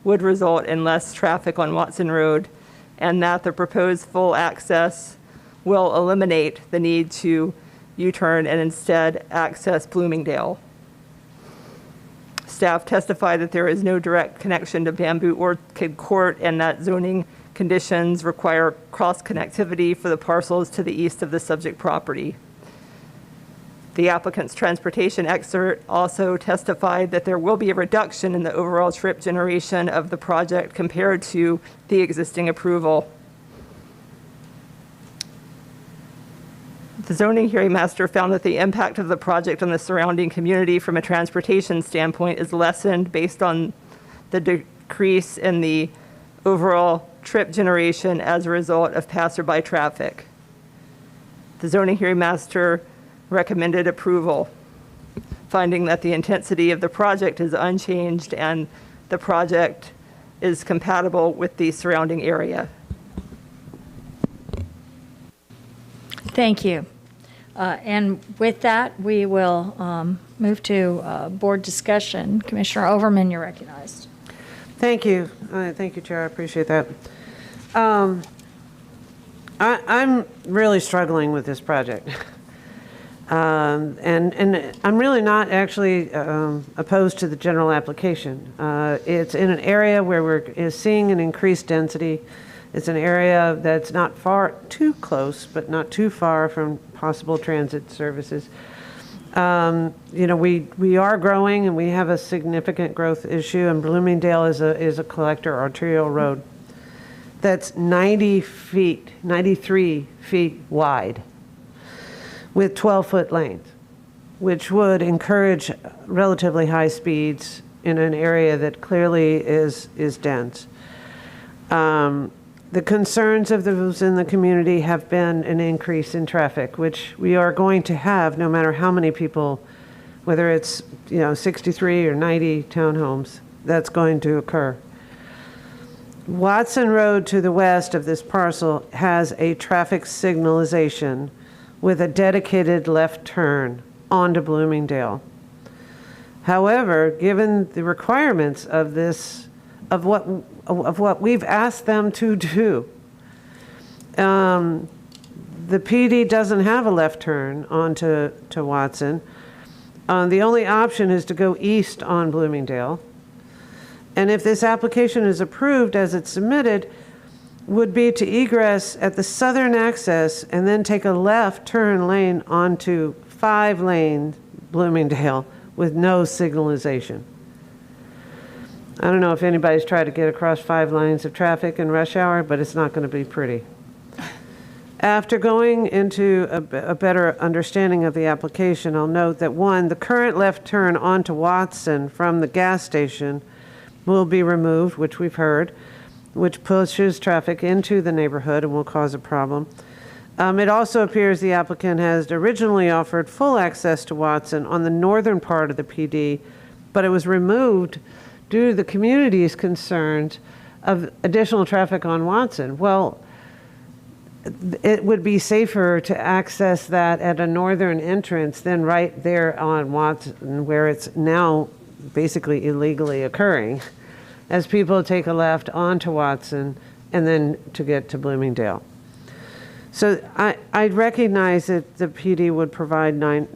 Speaker 3: would result in less traffic on Watson Road, and that the proposed full access will eliminate the need to U-turn and instead access Bloomingdale. Staff testified that there is no direct connection to Bamboo Orchid Court and that zoning conditions require cross-connectivity for the parcels to the east of the subject property. The applicant's transportation expert also testified that there will be a reduction in the overall trip generation of the project compared to the existing approval. The zoning hearing master found that the impact of the project on the surrounding community from a transportation standpoint is lessened based on the decrease in the overall trip generation as a result of passerby traffic. The zoning hearing master recommended approval, finding that the intensity of the project is unchanged and the project is compatible with the surrounding area.
Speaker 9: Thank you. And with that, we will move to board discussion. Commissioner Overman, you're recognized.
Speaker 15: Thank you. Thank you, Chair. I appreciate that. I'm really struggling with this project. And I'm really not actually opposed to the general application. It's in an area where we're seeing an increased density. It's an area that's not far too close, but not too far from possible transit services. You know, we are growing and we have a significant growth issue, and Bloomingdale is a collector arterial road that's 93 feet wide with 12-foot lanes, which would encourage relatively high speeds in an area that clearly is dense. The concerns of those in the community have been an increase in traffic, which we are going to have no matter how many people, whether it's 63 or 90 townhomes, that's going to occur. Watson Road to the west of this parcel has a traffic signalization with a dedicated left turn onto Bloomingdale. However, given the requirements of this, of what we've asked them to do, the PD doesn't have a left turn onto Watson. The only option is to go east on Bloomingdale. And if this application is approved as it's submitted, would be to egress at the southern access and then take a left turn lane onto 5-lane Bloomingdale with no signalization. I don't know if anybody's tried to get across 5 lanes of traffic in rush hour, but it's not going to be pretty. After going into a better understanding of the application, I'll note that 1, the current left turn onto Watson from the gas station will be removed, which we've heard, which pushes traffic into the neighborhood and will cause a problem. It also appears the applicant has originally offered full access to Watson on the northern part of the PD, but it was removed due to the community's concerns of additional traffic on Watson. Well, it would be safer to access that at a northern entrance than right there on Watson, where it's now basically illegally occurring, as people take a left onto Watson and then to get to Bloomingdale. So I recognize that the PD would provide 9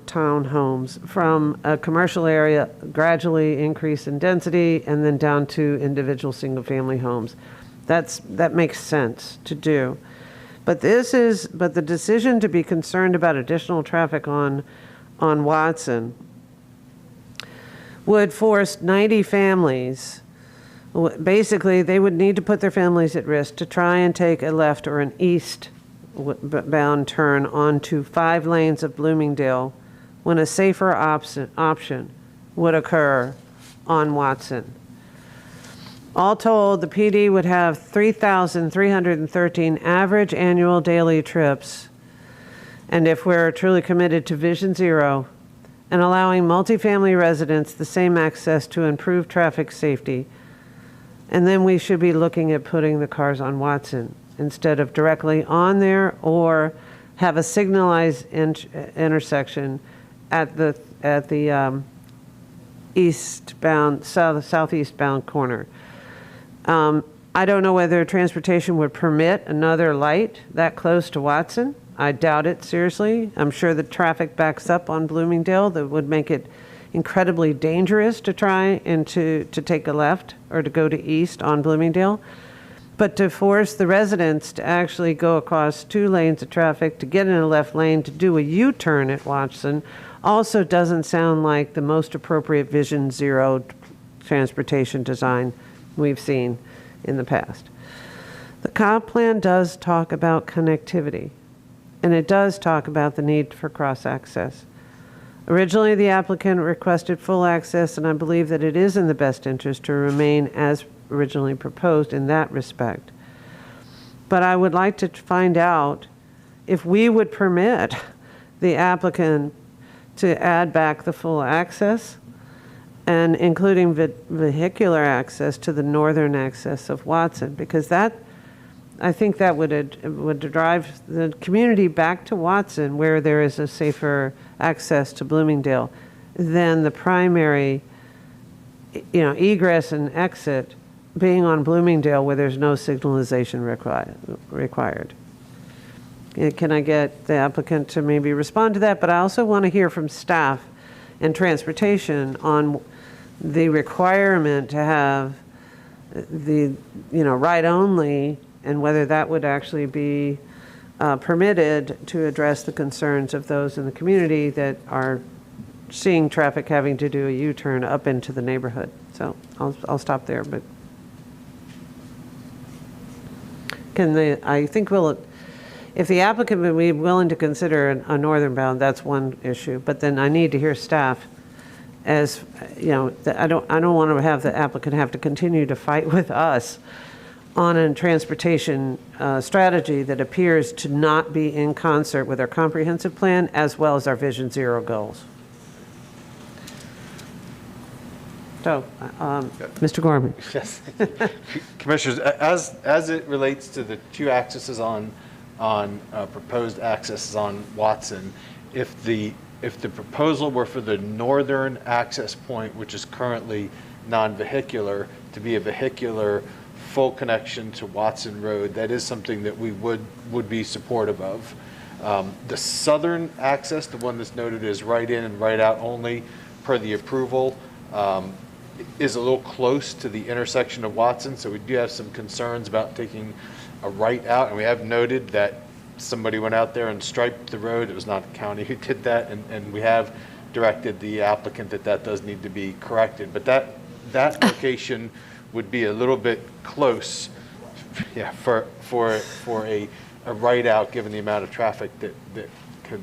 Speaker 15: townhomes from a commercial area, gradually increase in density, and then down to individual single-family homes. That makes sense to do. But the decision to be concerned about additional traffic on Watson would force 90 families. Basically, they would need to put their families at risk to try and take a left or an east-bound turn onto 5 lanes of Bloomingdale when a safer option would occur on Watson. All told, the PD would have 3,313 average annual daily trips, and if we're truly committed to Vision Zero and allowing multifamily residents the same access to improve traffic safety, and then we should be looking at putting the cars on Watson instead of directly on there, or have a signalized intersection at the southeastbound corner. I don't know whether transportation would permit another light that close to Watson. I doubt it seriously. I'm sure the traffic backs up on Bloomingdale. That would make it incredibly dangerous to try and to take a left or to go to east on Bloomingdale. But to force the residents to actually go across 2 lanes of traffic to get in a left lane to do a U-turn at Watson also doesn't sound like the most appropriate Vision Zero transportation design we've seen in the past. The comp plan does talk about connectivity, and it does talk about the need for cross-access. Originally, the applicant requested full access, and I believe that it is in the best interest to remain as originally proposed in that respect. But I would like to find out if we would permit the applicant to add back the full access and including vehicular access to the northern access of Watson, because that, I think that would drive the community back to Watson where there is a safer access to Bloomingdale than the primary, egress and exit being on Bloomingdale where there's no signalization required. Can I get the applicant to maybe respond to that? But I also want to hear from staff and transportation on the requirement to have the, ride only, and whether that would actually be permitted to address the concerns of those in the community that are seeing traffic having to do a U-turn up into the neighborhood. So I'll stop there, but I think if the applicant would be willing to consider a northern bound, that's one issue, but then I need to hear staff as, I don't want to have the applicant have to continue to fight with us on a transportation strategy that appears to not be in concert with our comprehensive plan as well as our Vision Zero goals. So, Mr. Gorman.
Speaker 1: Yes. Commissioners, as it relates to the two accesses on proposed accesses on Watson, if the proposal were for the northern access point, which is currently non-vehicular, to be a vehicular full connection to Watson Road, that is something that we would be supportive of. The southern access, the one that's noted as right in and right out only per the approval, is a little close to the intersection of Watson, so we do have some concerns about taking a right out, and we have noted that somebody went out there and striped the road. It was not the county who did that, and we have directed the applicant that does need to be corrected. But that location would be a little bit close, for a right out, given the amount of traffic that could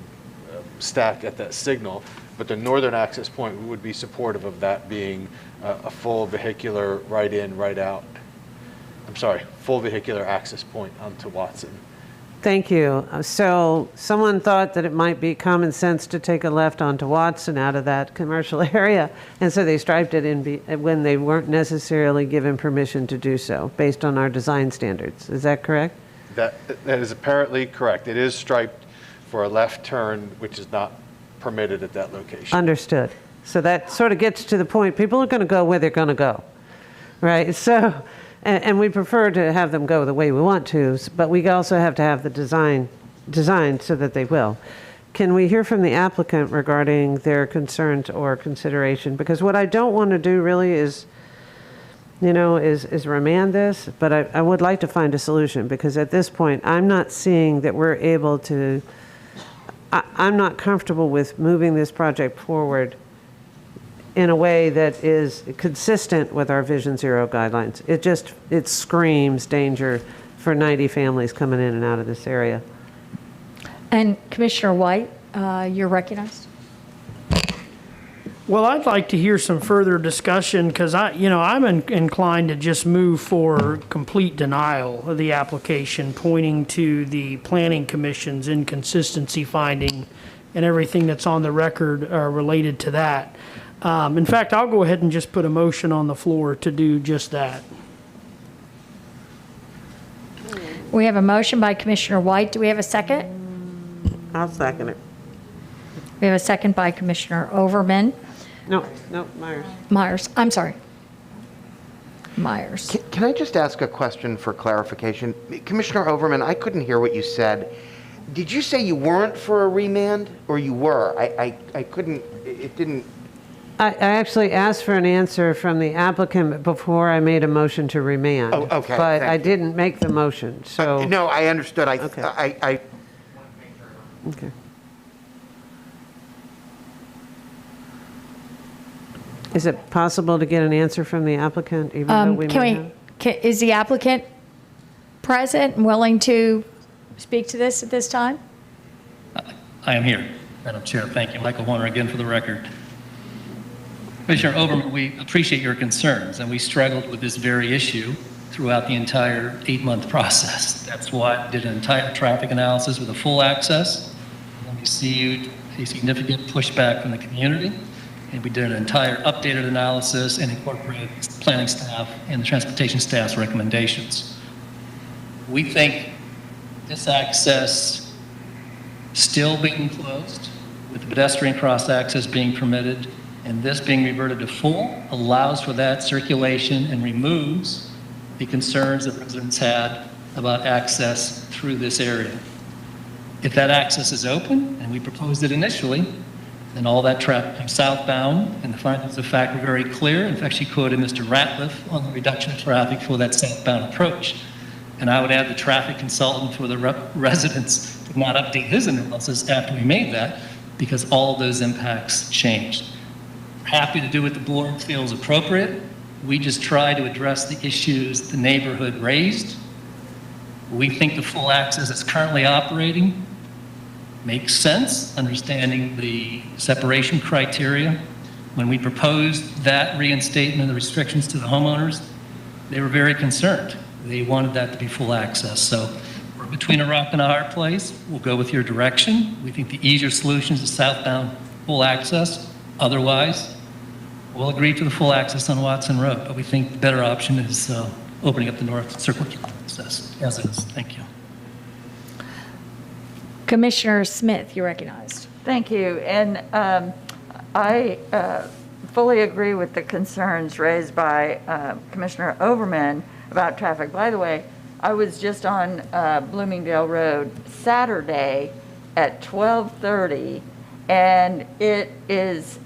Speaker 1: stack at that signal. But the northern access point, we would be supportive of that being a full vehicular right in, right out. I'm sorry, full vehicular access point onto Watson.
Speaker 15: Thank you. So someone thought that it might be common sense to take a left onto Watson out of that commercial area, and so they striped it when they weren't necessarily given permission to do so, based on our design standards. Is that correct?
Speaker 1: That is apparently correct. It is striped for a left turn, which is not permitted at that location.
Speaker 15: Understood. So that sort of gets to the point. People are going to go where they're going to go, right? So, and we prefer to have them go the way we want to, but we also have to have the design so that they will. Can we hear from the applicant regarding their concerns or consideration? Because what I don't want to do really is remand this, but I would like to find a solution, because at this point, I'm not seeing that we're able to, I'm not comfortable with moving this project forward in a way that is consistent with our Vision Zero guidelines. It screams danger for 90 families coming in and out of this area.
Speaker 9: And Commissioner White, you're recognized.
Speaker 10: Well, I'd like to hear some further discussion, because I'm inclined to just move for complete denial of the application, pointing to the Planning Commission's inconsistency finding and everything that's on the record related to that. In fact, I'll go ahead and just put a motion on the floor to do just that.
Speaker 9: We have a motion by Commissioner White. Do we have a second?
Speaker 15: I'll second it.
Speaker 9: We have a second by Commissioner Overman.
Speaker 15: No, Myers.
Speaker 9: Myers, I'm sorry. Myers.
Speaker 12: Can I just ask a question for clarification? Commissioner Overman, I couldn't hear what you said. Did you say you weren't for a remand, or you were? I couldn't, it didn't.
Speaker 15: I actually asked for an answer from the applicant before I made a motion to remand.
Speaker 12: Oh, okay.
Speaker 15: But I didn't make the motion, so.
Speaker 12: No, I understood.
Speaker 15: Okay. Okay. Is it possible to get an answer from the applicant, even though we may have?
Speaker 9: Is the applicant present and willing to speak to this at this time?
Speaker 20: I am here, Madam Chair. Thank you. Michael Warner again for the record. Commissioner Overman, we appreciate your concerns, and we struggled with this very issue throughout the entire 8-month process. That's why I did an entire traffic analysis with a full access. And we received a significant pushback from the community, and we did an entire updated analysis and incorporated the planning staff and the transportation staff's recommendations. We think this access still being closed, with the pedestrian cross-access being permitted, and this being reverted to full, allows for that circulation and removes the concerns that residents had about access through this area. If that access is open, and we proposed it initially, then all that traffic comes southbound, and the findings of fact were very clear. In fact, she quoted Mr. Ratliff on the reduction of traffic for that southbound approach. And I would add the traffic consultant for the residents did not update his analysis after we made that, because all of those impacts changed. We're happy to do what the board feels appropriate. We just try to address the issues the neighborhood raised. We think the full access that's currently operating makes sense, understanding the separation criteria. When we proposed that reinstatement of the restrictions to the homeowners, they were very concerned. They wanted that to be full access. So we're between a rock and a hard place. We'll go with your direction. We think the easier solution is the southbound full access. Otherwise, we'll agree to the full access on Watson Road, but we think the better option is opening up the north circle access as is. Thank you.
Speaker 9: Commissioner Smith, you're recognized.
Speaker 13: Thank you. And I fully agree with the concerns raised by Commissioner Overman about traffic. By the way, I was just on Bloomingdale Road Saturday at 12:30, and it is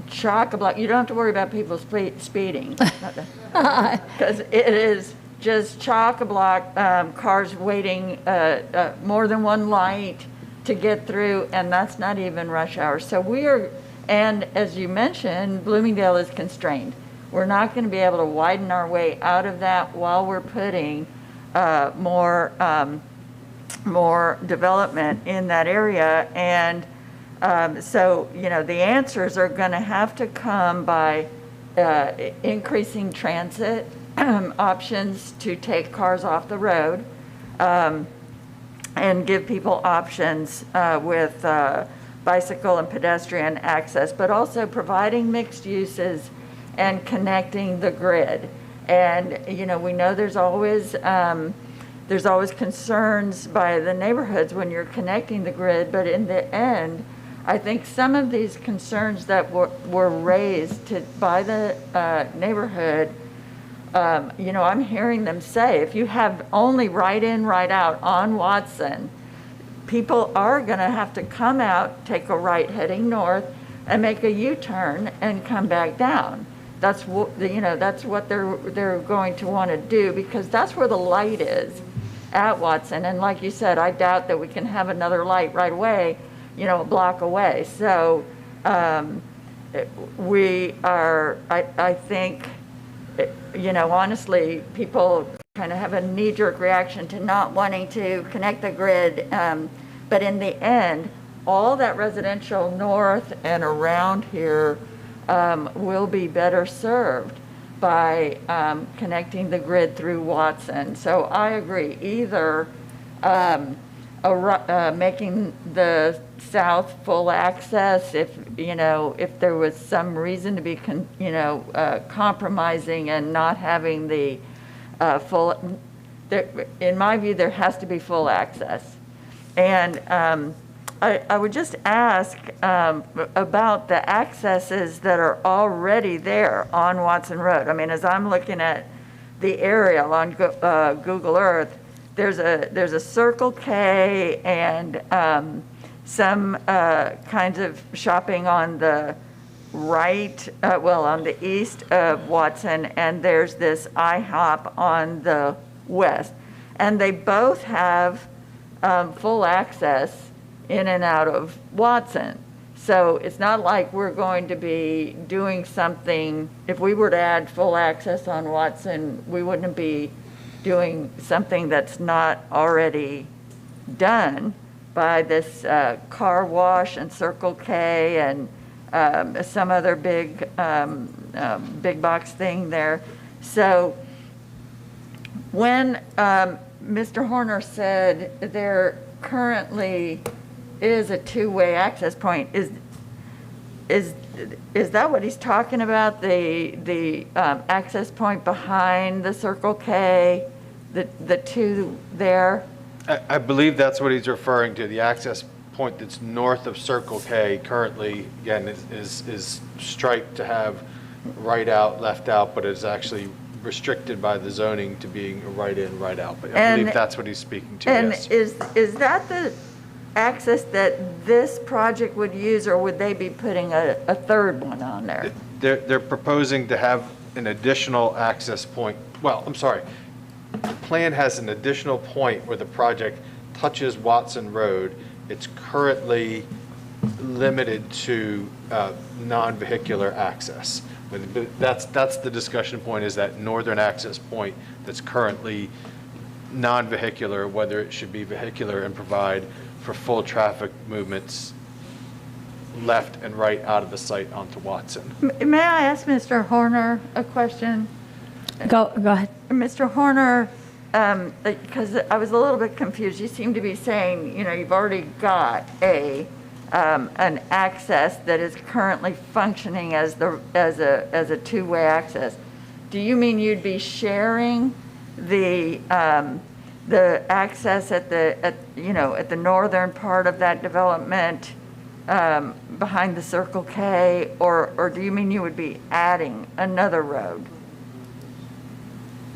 Speaker 13: chock-a-block. You don't have to worry about people speeding, because it is just chock-a-block, cars waiting more than one light to get through, and that's not even rush hour. So we are, and as you mentioned, Bloomingdale is constrained. We're not going to be able to widen our way out of that while we're putting more development in that area. And so, you know, the answers are going to have to come by increasing transit options to take cars off the road, and give people options with bicycle and pedestrian access, but also providing mixed uses and connecting the grid. And, you know, we know there's always concerns by the neighborhoods when you're connecting the grid, but in the end, I think some of these concerns that were raised by the neighborhood, you know, I'm hearing them say, if you have only right in, right out on Watson, people are going to have to come out, take a right heading north, and make a U-turn and come back down. That's what, you know, that's what they're going to want to do, because that's where the light is at Watson. And like you said, I doubt that we can have another light right away, you know, a block away. So we are, I think, you know, honestly, people kind of have a knee-jerk reaction to not wanting to connect the grid. But in the end, all that residential north and around here will be better served by connecting the grid through Watson. So I agree, either making the south full access, if, you know, if there was some reason to be, compromising and not having the full, in my view, there has to be full access. And I would just ask about the accesses that are already there on Watson Road. I mean, as I'm looking at the aerial on Google Earth, there's a Circle K and some kinds of shopping on the right, on the east of Watson, and there's this IHOP on the west. And they both have full access in and out of Watson. So it's not like we're going to be doing something, if we were to add full access on Watson, we wouldn't be doing something that's not already done by this car wash and Circle K and some other big box thing there. So when Mr. Horner said there currently is a two-way access point, is that what he's talking about? The access point behind the Circle K, the two there?
Speaker 1: I believe that's what he's referring to. The access point that's north of Circle K currently, again, is striped to have right out, left out, but is actually restricted by the zoning to being a right in, right out. But I believe that's what he's speaking to, yes.
Speaker 13: And is that the access that this project would use, or would they be putting a third one on there?
Speaker 1: They're proposing to have an additional access point. Well, I'm sorry. The plan has an additional point where the project touches Watson Road. It's currently limited to non-vehicular access. But that's the discussion point, is that northern access point that's currently non-vehicular, whether it should be vehicular and provide for full traffic movements left and right out of the site onto Watson.
Speaker 13: May I ask Mr. Horner a question?
Speaker 9: Go ahead.
Speaker 13: Mr. Horner, because I was a little bit confused. You seem to be saying, you've already got an access that is currently functioning as a two-way access. Do you mean you'd be sharing the access at the northern part of that development behind the Circle K, or do you mean you would be adding another road?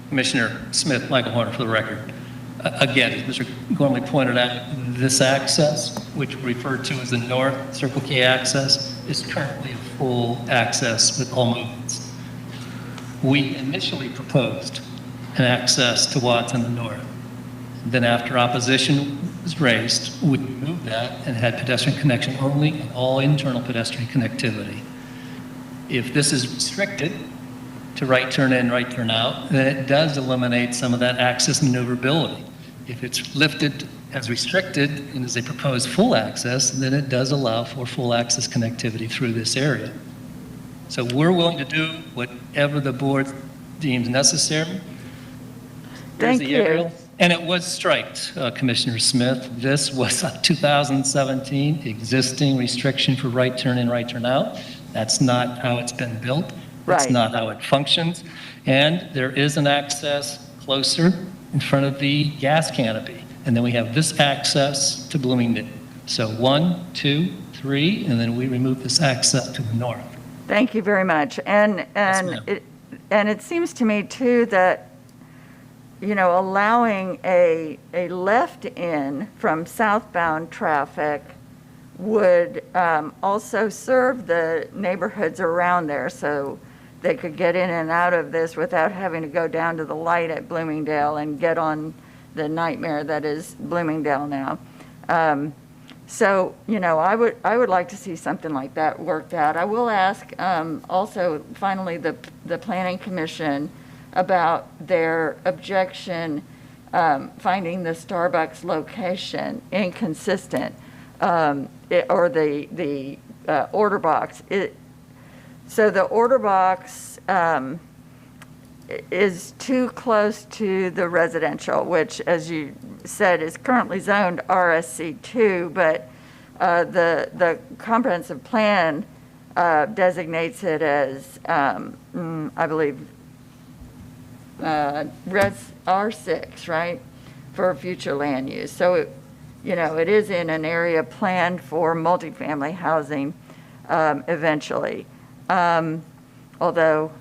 Speaker 20: Commissioner Smith, Michael Horner for the record. Again, as Mr. Gormley pointed out, this access, which we refer to as the North Circle K access, is currently a full access with all movements. We initially proposed an access to Watson in the north. Then after opposition was raised, we removed that and had pedestrian connection only and all internal pedestrian connectivity. If this is restricted to right turn in, right turn out, then it does eliminate some of that access maneuverability. If it's lifted as restricted and as a proposed full access, then it does allow for full access connectivity through this area. So we're willing to do whatever the board deems necessary.
Speaker 13: Thank you.
Speaker 20: Aerial. And it was striped, Commissioner Smith. This was a 2017 existing restriction for right turn in, right turn out. That's not how it's been built. That's
Speaker 13: Right.
Speaker 20: not how it functions. And there is an access closer in front of the gas canopy. And then we have this access to Bloomingdale. So 1, 2, 3, and then we remove this access to the north.
Speaker 13: Thank you very much. And it seems to me too that, allowing a left in from southbound traffic would also serve the neighborhoods around there, so they could get in and out of this without having to go down to the light at Bloomingdale and get on the nightmare that is Bloomingdale now. So, I would like to see something like that worked out. I will ask also, finally, the Planning Commission about their objection finding the Starbucks location inconsistent, or the order box. So the order box is too close to the residential, which, as you said, is currently zoned RSC2, but the comprehensive plan designates it as, I believe, Res R6, right, for future land use. So, it is in an area planned for multifamily housing eventually. Although,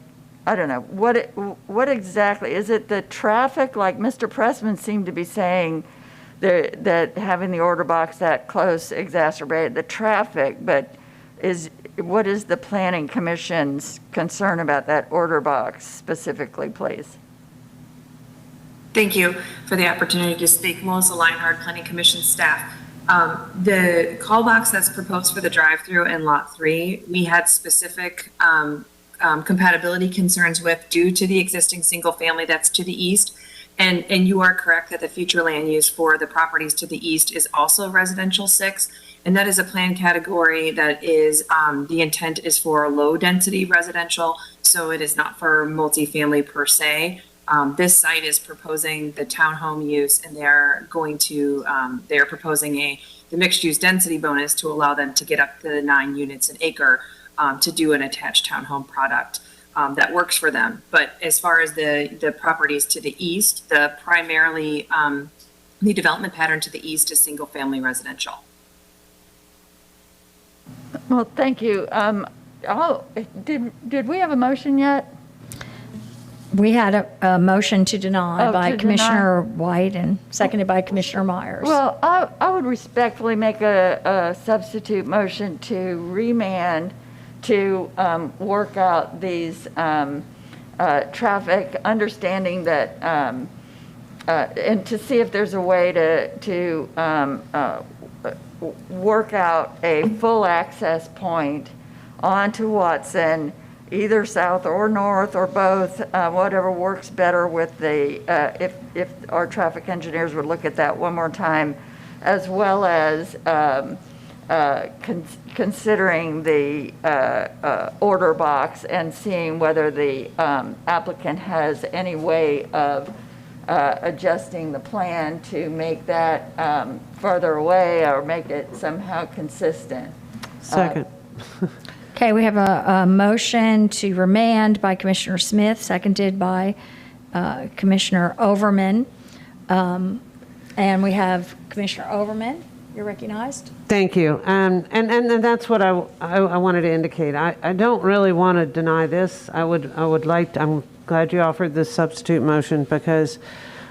Speaker 13: I don't know, what exactly, is it the traffic, like Mr. Pressman seemed to be saying, that having the order box that close exacerbated the traffic, but what is the Planning Commission's concern about that order box specifically, please?
Speaker 21: Thank you for the opportunity to speak. Melissa Leinhardt, Planning Commission staff. The call box that's proposed for the drive-through in Lot 3, we had specific compatibility concerns with due to the existing single family that's to the east. And you are correct that the future land use for the properties to the east is also residential 6. And that is a plan category that is, the intent is for low density residential. So it is not for multifamily per se. This site is proposing the townhome use, and they're proposing the mixed-use density bonus to allow them to get up to 9 units an acre to do an attached townhome product. That works for them. But as far as the properties to the east, the development pattern to the east is single-family residential.
Speaker 13: Well, thank you. Did we have a motion yet?
Speaker 9: We had a motion to deny
Speaker 13: Oh,
Speaker 9: by
Speaker 13: to
Speaker 9: Commissioner White and seconded by Commissioner Myers.
Speaker 13: Well, I would respectfully make a substitute motion to remand to work out these traffic, understanding that, and to see if there's a way to work out a full access point onto Watson, either south or north or both, whatever works better with the, if our traffic engineers would look at that one more time, as well as considering the order box and seeing whether the applicant has any way of adjusting the plan to make that further away or make it somehow consistent.
Speaker 15: Second.
Speaker 9: Okay, we have a motion to remand by Commissioner Smith, seconded by Commissioner Overman. And we have Commissioner Overman. You're recognized.
Speaker 15: Thank you. And that's what I wanted to indicate. I don't really want to deny this. I'm glad you offered this substitute motion because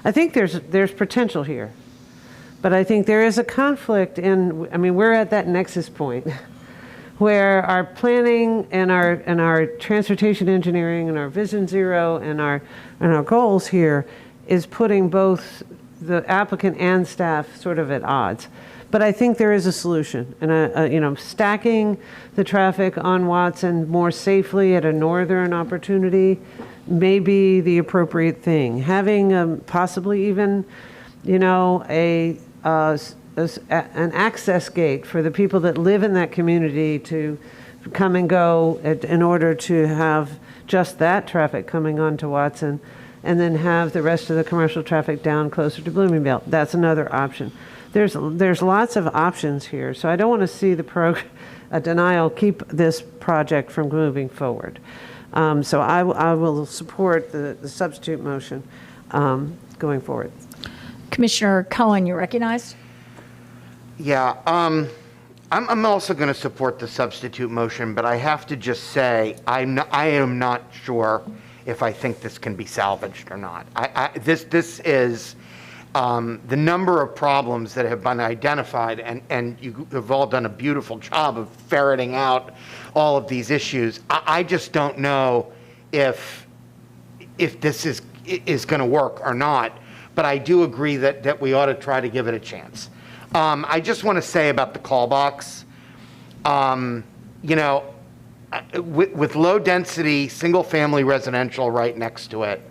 Speaker 15: I think there's potential here. But I think there is a conflict we're at that nexus point where our planning and our transportation engineering and our Vision Zero and our goals here is putting both the applicant and staff sort of at odds. But I think there is a solution, and stacking the traffic on Watson more safely at a northern opportunity may be the appropriate thing. Having possibly even, an access gate for the people that live in that community to come and go in order to have just that traffic coming onto Watson, and then have the rest of the commercial traffic down closer to Bloomingdale. That's another option. There's lots of options here, so I don't want to see a denial keep this project from moving forward. So I will support the substitute motion going forward.
Speaker 9: Commissioner Cohen, you recognized?
Speaker 12: Yeah, I'm also going to support the substitute motion, but I have to just say I am not sure if I think this can be salvaged or not. This is the number of problems that have been identified, and you have all done a beautiful job of ferreting out all of these issues. I just don't know if this is going to work or not, but I do agree that we ought to try to give it a chance. I just want to say about the call box, with low density, single family residential right next to it,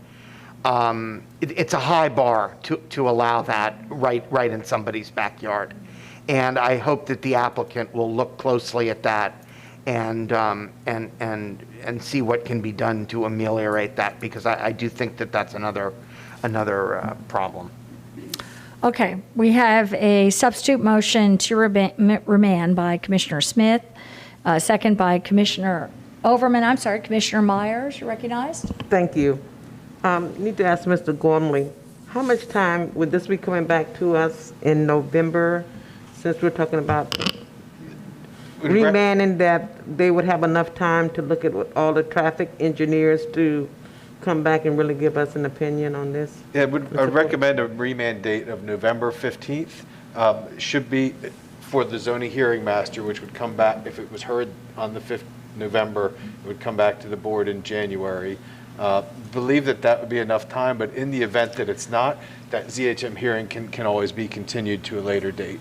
Speaker 12: it's a high bar to allow that right in somebody's backyard. And I hope that the applicant will look closely at that and see what can be done to ameliorate that, because I do think that that's another problem.
Speaker 9: Okay, we have a substitute motion to remand by Commissioner Smith, second by Commissioner Overman. I'm sorry, Commissioner Myers, you recognized?
Speaker 16: Thank you. Need to ask Mr. Gormley, how much time would this be coming back to us in November, since we're talking about remanding, that they would have enough time to look at what all the traffic engineers to come back and really give us an opinion on this?
Speaker 1: Yeah, I'd recommend a remand date of November 15th. Should be for the zoning hearing master, which would come back, if it was heard on the 5th November, it would come back to the board in January. Believe that would be enough time, but in the event that it's not, that ZHM hearing can always be continued to a later date.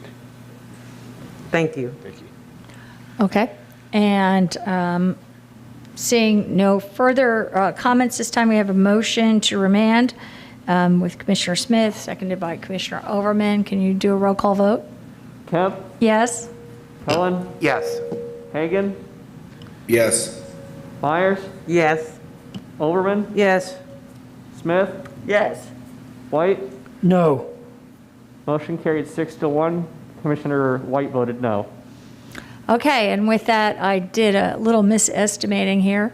Speaker 16: Thank you.
Speaker 1: Thank you.
Speaker 9: Okay, and seeing no further comments this time, we have a motion to remand with Commissioner Smith, seconded by Commissioner Overman. Can you do a roll call vote?
Speaker 4: Kemp?
Speaker 9: Yes?
Speaker 4: Cohen?
Speaker 12: Yes.
Speaker 4: Hagan?
Speaker 5: Yes.
Speaker 4: Myers?
Speaker 16: Yes.
Speaker 4: Overman?
Speaker 15: Yes.
Speaker 4: Smith?
Speaker 13: Yes.
Speaker 4: White?
Speaker 10: No.
Speaker 4: Motion carried 6-1. Commissioner White voted no.
Speaker 9: Okay, and with that, I did a little misestimating here,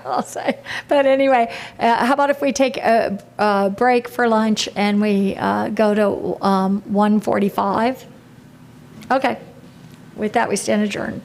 Speaker 9: I'll say. But anyway, how about if we take a break for lunch and we go to 1:45? Okay. With that, we stand adjourned.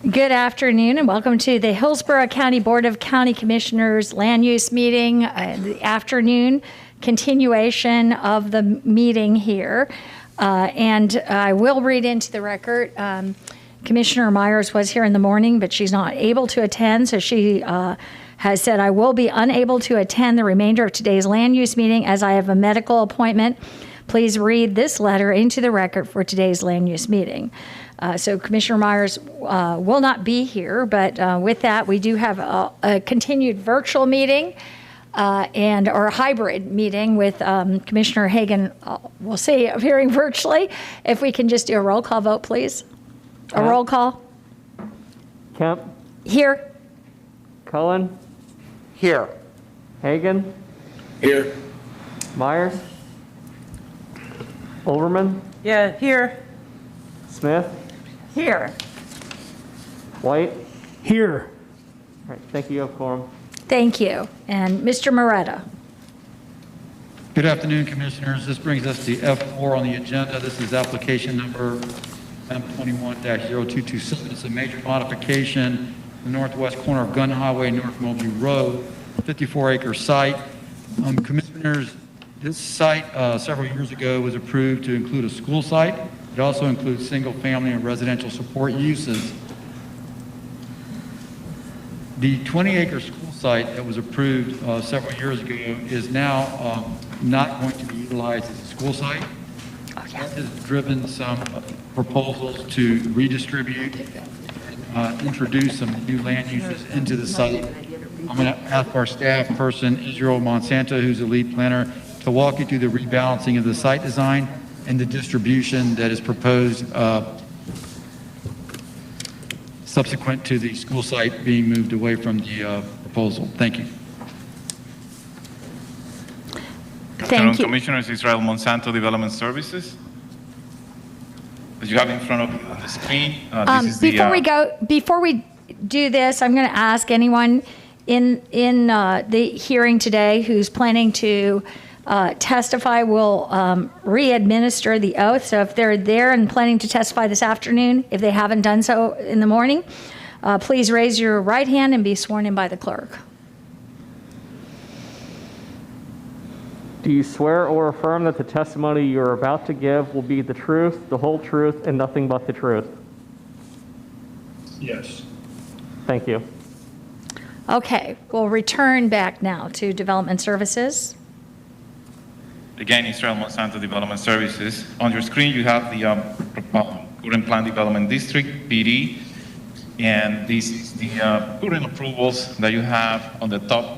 Speaker 9: Good afternoon and welcome to the Hillsborough County Board of County Commissioners Land Use Meeting, the afternoon continuation of the meeting here. And I will read into the record, Commissioner Myers was here in the morning, but she's not able to attend, so she has said, I will be unable to attend the remainder of today's land use meeting as I have a medical appointment. Please read this letter into the record for today's land use meeting. So Commissioner Myers will not be here, but with that, we do have a continued virtual meeting or a hybrid meeting with Commissioner Hagan, we'll see, appearing virtually. If we can just do a roll call vote, please. A roll call.
Speaker 4: Kemp,
Speaker 9: Here.
Speaker 4: Cullen,
Speaker 12: Here.
Speaker 4: Hagan,
Speaker 5: Here.
Speaker 4: Myers, Overman,
Speaker 15: Yeah, here.
Speaker 4: Smith,
Speaker 13: Here.
Speaker 4: White.
Speaker 10: Here.
Speaker 4: All right, thank you, you have quorum.
Speaker 9: Thank you. And Mr. Moretta.
Speaker 2: Good afternoon, Commissioners. This brings us to F4 on the agenda. This is application number M21-0227. It's a major modification in the northwest corner of Gun Highway, North Mobley Road, 54-acre site. Commissioners, this site several years ago was approved to include a school site. It also includes single-family and residential support uses. The 20-acre school site that was approved several years ago is now not going to be utilized as a school site. That has driven some proposals to redistribute, introduce some new land uses into the site. I'm going to ask our staff person, Israel Monsanto, who's the lead planner, to walk you through the rebalancing of the site design and the distribution that is proposed subsequent to the school site being moved away from the proposal. Thank you.
Speaker 9: Thank you.
Speaker 11: Commissioners, Israel Monsanto Development Services. As you have in front of you on the screen, this is
Speaker 9: Before we do this, I'm going to ask anyone in the hearing today who's planning to testify will re-administer the oath. So if they're there and planning to testify this afternoon, if they haven't done so in the morning, please raise your right hand and be sworn in by the clerk.
Speaker 4: Do you swear or affirm that the testimony you're about to give will be the truth, the whole truth, and nothing but the truth?
Speaker 11: Yes.
Speaker 4: Thank you.
Speaker 9: Okay, we'll return back now to Development Services.
Speaker 11: Again, Israel Monsanto Development Services. On your screen, you have the current plan development district, PD, and this is the current approvals that you have on the top.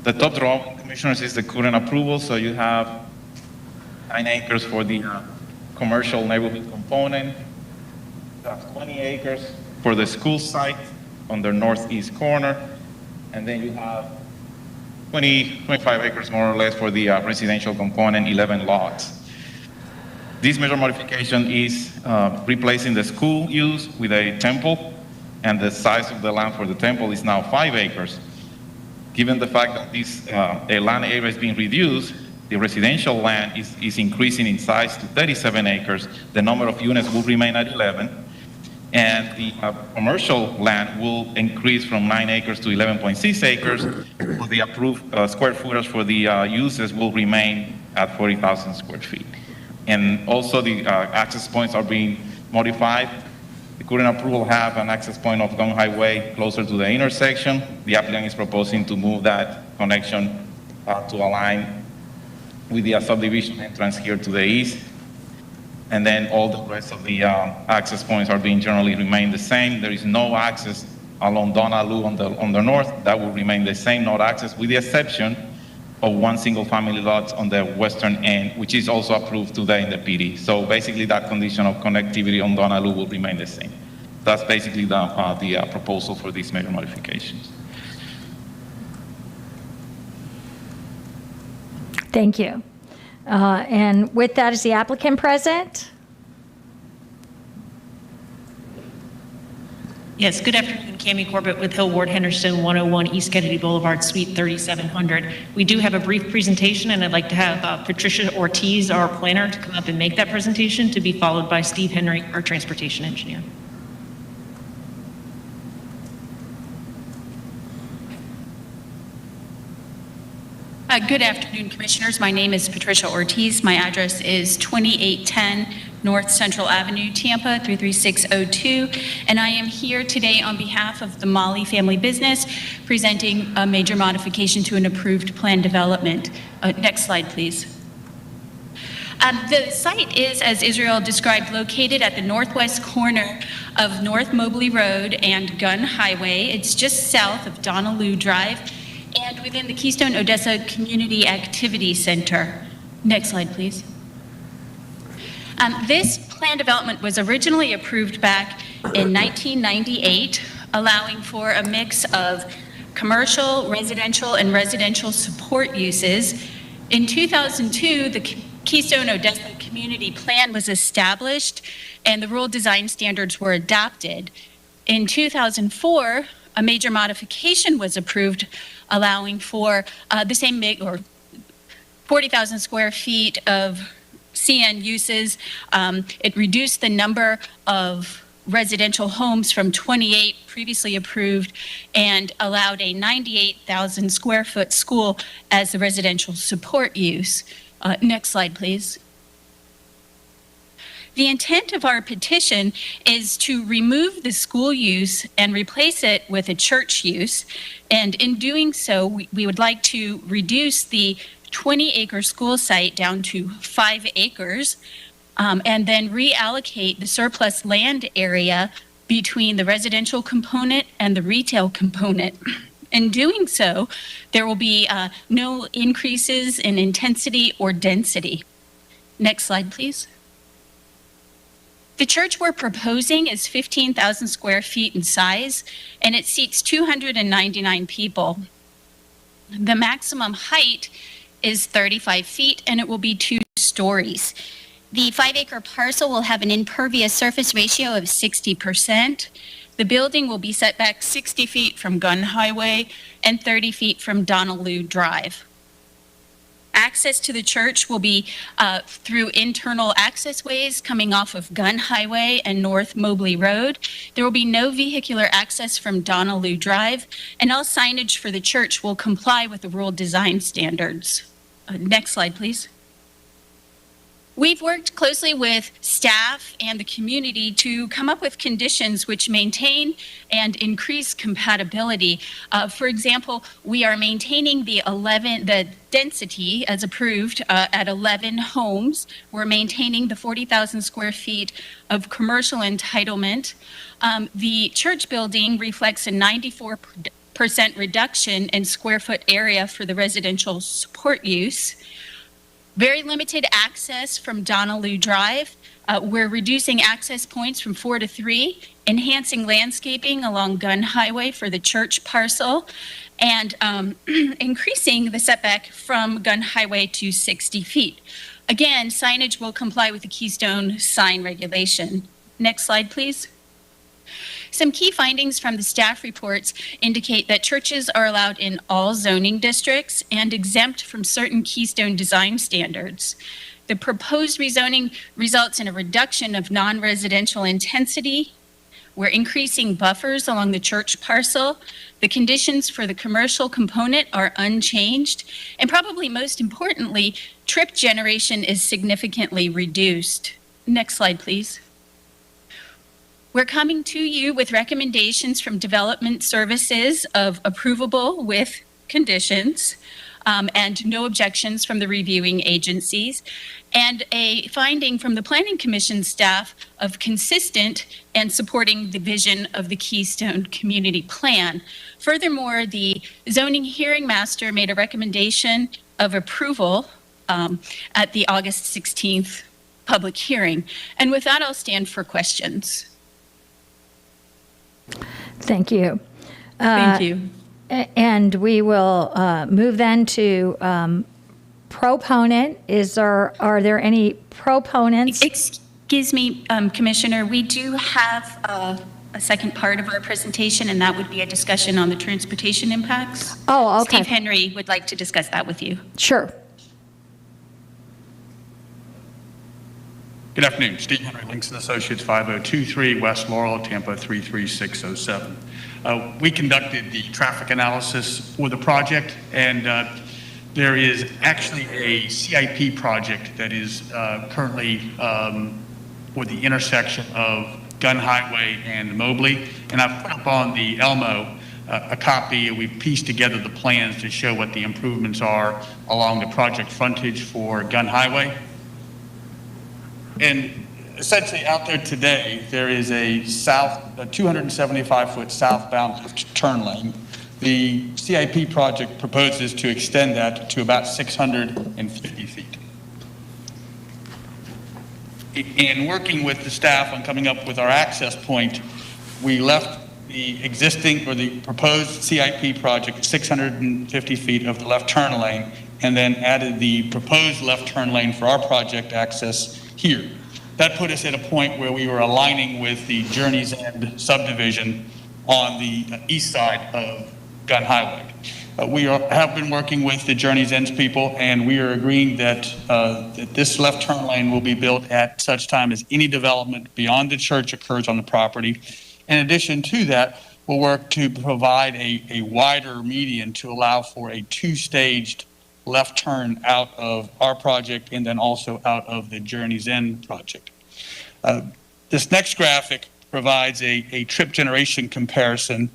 Speaker 11: The top drawing, Commissioners, is the current approval, so you have 9 acres for the commercial neighborhood component. You have 20 acres for the school site on the northeast corner. And then you have 25 acres more or less for the residential component, 11 lots. This major modification is replacing the school use with a temple, and the size of the land for the temple is now 5 acres. Given the fact that this land area is being reduced, the residential land is increasing in size to 37 acres. The number of units will remain at 11. And the commercial land will increase from 9 acres to 11.6 acres. But the approved square footage for the uses will remain at 40,000 square feet. And also the access points are being modified. The current approval have an access point of Gun Highway closer to the intersection. The applicant is proposing to move that connection to align with the subdivision entrance here to the east. And then all the rest of the access points are being generally remain the same. There is no access along Donaloo on the north. That will remain the same, no access, with the exception of 1 single-family lot on the western end, which is also approved today in the PD. So basically, that condition of connectivity on Donaloo will remain the same. That's basically the proposal for these major modifications.
Speaker 9: Thank you. And with that, is the applicant present?
Speaker 22: Yes, good afternoon,
Speaker 18: Cami Corbett with Hill Ward Henderson, 101 East Kennedy Boulevard, Suite 3700. We do have a brief presentation, and I'd like to have Patricia Ortiz, our planner, to come up and make that presentation, to be followed by Steve Henry, our transportation engineer.
Speaker 22: Good afternoon, Commissioners. My name is Patricia Ortiz. My address is 2810 North Central Avenue, Tampa, 33602. And I am here today on behalf of the Molly family business, presenting a major modification to an approved plan development. Next slide, please. The site is, as Israel described, located at the northwest corner of North Mobley Road and Gunn Highway. It's just south of Donaloo Drive, and within the Keystone Odessa Community Activity Center. Next slide, please. This plan development was originally approved back in 1998, allowing for a mix of commercial, residential, and residential support uses. In 2002, the Keystone Odessa Community Plan was established, and the rural design standards were adopted. In 2004, a major modification was approved, allowing for the same 40,000 square feet of CN uses. It reduced the number of residential homes from 28 previously approved and allowed a 98,000 square foot school as the residential support use. Next slide, please. The intent of our petition is to remove the school use and replace it with a church use. And in doing so, we would like to reduce the 20-acre school site down to 5 acres, and then reallocate the surplus land area between the residential component and the retail component. In doing so, there will be no increases in intensity or density. Next slide, please. The church we're proposing is 15,000 square feet in size, and it seats 299 people. The maximum height is 35 feet, and it will be 2 stories. The 5-acre parcel will have an impervious surface ratio of 60%. The building will be set back 60 feet from Gunn Highway and 30 feet from Donaloo Drive. Access to the church will be through internal access ways coming off of Gunn Highway and North Mobley Road. There will be no vehicular access from Donaloo Drive, and all signage for the church will comply with the rural design standards. Next slide, please. We've worked closely with staff and the community to come up with conditions which maintain and increase compatibility. For example, we are maintaining the density as approved at 11 homes. We're maintaining the 40,000 square feet of commercial entitlement. The church building reflects a 94% reduction in square foot area for the residential support use. Very limited access from Donaloo Drive. We're reducing access points from 4 to 3, enhancing landscaping along Gunn Highway for the church parcel, and increasing the setback from Gunn Highway to 60 feet. Again, signage will comply with the Keystone sign regulation. Next slide, please. Some key findings from the staff reports indicate that churches are allowed in all zoning districts and exempt from certain Keystone design standards. The proposed rezoning results in a reduction of non-residential intensity. We're increasing buffers along the church parcel. The conditions for the commercial component are unchanged. And probably most importantly, trip generation is significantly reduced. Next slide, please. We're coming to you with recommendations from development services of approvable with conditions and no objections from the reviewing agencies, and a finding from the Planning Commission staff of consistent and supporting the vision of the Keystone Community Plan. Furthermore, the zoning hearing master made a recommendation of approval at the August 16th public hearing. And with that, I'll stand for questions.
Speaker 9: Thank you.
Speaker 22: Thank you.
Speaker 9: And we will move then to proponent. Are there any proponents?
Speaker 22: Excuse me, Commissioner, we do have a second part of our presentation, and that would be a discussion on the transportation impacts.
Speaker 9: Oh, okay.
Speaker 22: Steve Henry would like to discuss that with you.
Speaker 9: Sure.
Speaker 14: Good afternoon. Steve Henry, Links & Associates, 5023 West Laurel, Tampa 33607. We conducted the traffic analysis for the project, and there is actually a CIP project that is currently for the intersection of Gun Highway and Mobley, and I've put up on the Elmo a copy. We've pieced together the plans to show what the improvements are along the project frontage for Gun Highway. And essentially out there today, there is a 275-foot southbound left turn lane. The CIP project proposes to extend that to about 650 feet. In working with the staff on coming up with our access point, we left the existing or the proposed CIP project 650 feet of the left turn lane, and then added the proposed left turn lane for our project access here. That put us at a point where we were aligning with the Journey's End subdivision on the east side of Gun Highway. We have been working with the Journey's End people, and we are agreeing that, that this left turn lane will be built at such time as any development beyond the church occurs on the property. In addition to that, we'll work to provide a wider median to allow for a two-staged left turn out of our project and then also out of the Journey's End project. This next graphic provides a trip generation comparison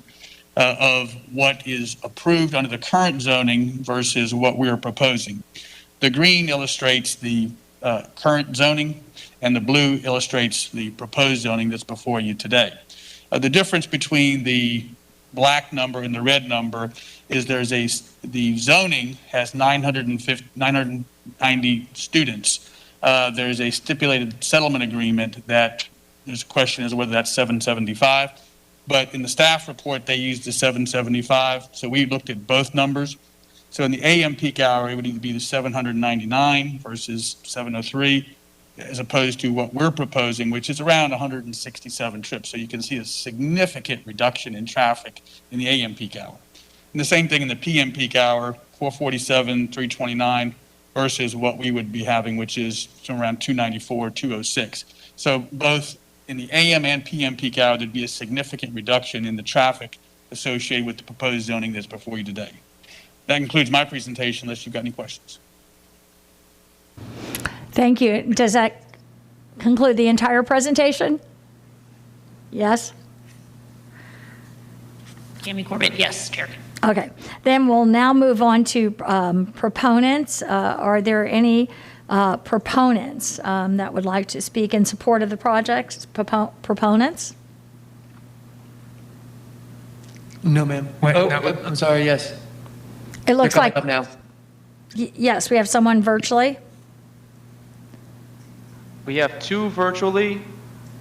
Speaker 14: of what is approved under the current zoning versus what we are proposing. The green illustrates the current zoning, and the blue illustrates the proposed zoning that's before you today. The difference between the black number and the red number is the zoning has 990 students. There's a stipulated settlement agreement that there's a question as to whether that's 775, but in the staff report they used the 775, so we looked at both numbers. So in the AM peak hour, it would either be the 799 versus 703, as opposed to what we're proposing, which is around 167 trips. So you can see a significant reduction in traffic in the AM peak hour. And the same thing in the PM peak hour, 447, 329, versus what we would be having, which is around 294, 206. So both in the AM and PM peak hour, there'd be a significant reduction in the traffic associated with the proposed zoning that's before you today. That concludes my presentation, unless you've got any questions.
Speaker 9: Thank you. Does that conclude the entire presentation? Yes?
Speaker 22: Tammy Corbett, yes, Chair.
Speaker 9: Okay. Then we'll now move on to proponents. Are there any proponents that would like to speak in support of the project? Proponents?
Speaker 17: No, ma'am. Wait, no, I'm sorry, yes.
Speaker 9: It looks
Speaker 17: They're
Speaker 9: like,
Speaker 17: coming up now.
Speaker 9: Yes, we have someone virtually.
Speaker 23: We have two virtually.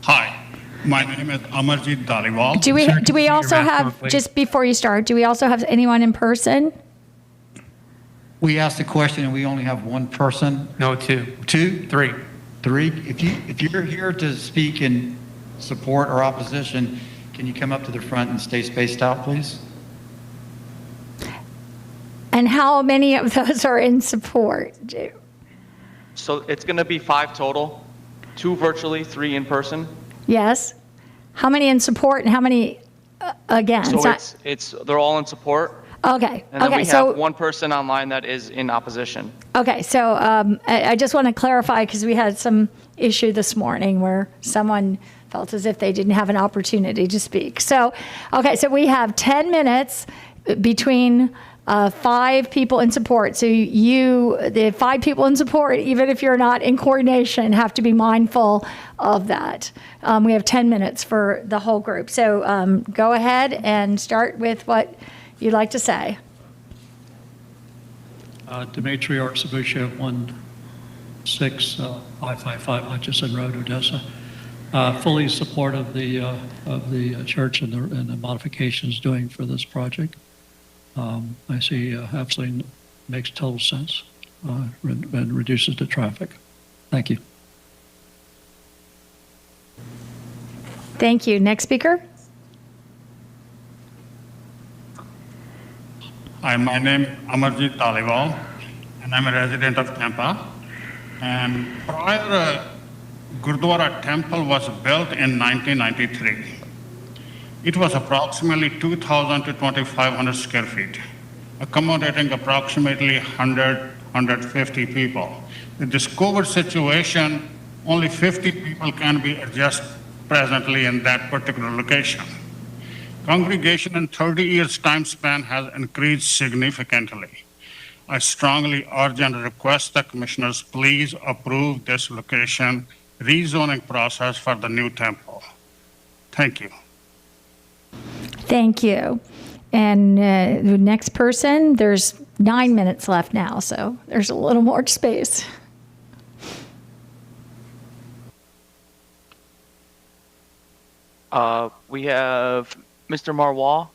Speaker 24: Hi, my name is Amarjit Dhaliwal.
Speaker 9: Do we also have, just before you start, do we also have anyone in person?
Speaker 2: We asked a question and we only have one person.
Speaker 8: No, two.
Speaker 2: Two?
Speaker 8: Three.
Speaker 2: Three? If you're here to speak in support or opposition, can you come up to the front and stay spaced out, please?
Speaker 9: And how many of those are in support?
Speaker 23: So it's going to be 5 total, 2 virtually, 3 in person.
Speaker 9: Yes. How many in support and how many against?
Speaker 23: So they're all in support.
Speaker 9: Okay.
Speaker 23: And then
Speaker 9: okay.
Speaker 23: we
Speaker 9: So
Speaker 23: have one person online that is in opposition.
Speaker 9: okay. So I just want to clarify because we had some issue this morning where someone felt as if they didn't have an opportunity to speak. So okay. So we have 10 minutes between 5 people in support. So the 5 people in support, even if you're not in coordination, have to be mindful of that. We have 10 minutes for the whole group. So go ahead and start with what you'd like to say.
Speaker 20: Dimitri Arcebucha, 16555 Hutchison Road, Odessa. Fully support of the church and the modifications doing for this project. I see absolutely makes total sense and reduces the traffic. Thank you.
Speaker 9: Thank you. Next speaker.
Speaker 24: Hi, my name is Amarjit Taliwal, and I'm a resident of Tampa. And prior Gurdwara temple was built in 1993. It was approximately 2,000 to 2,500 square feet, accommodating approximately 150 people. In this COVID situation, only 50 people can be adjusted presently in that particular location. Congregation in 30 years time span has increased significantly. I strongly urge and request the commissioners please approve this location rezoning process for the new temple. Thank you.
Speaker 9: Thank you. And the next person, there's 9 minutes left now, so there's a little more space.
Speaker 23: We have Mr. Marwal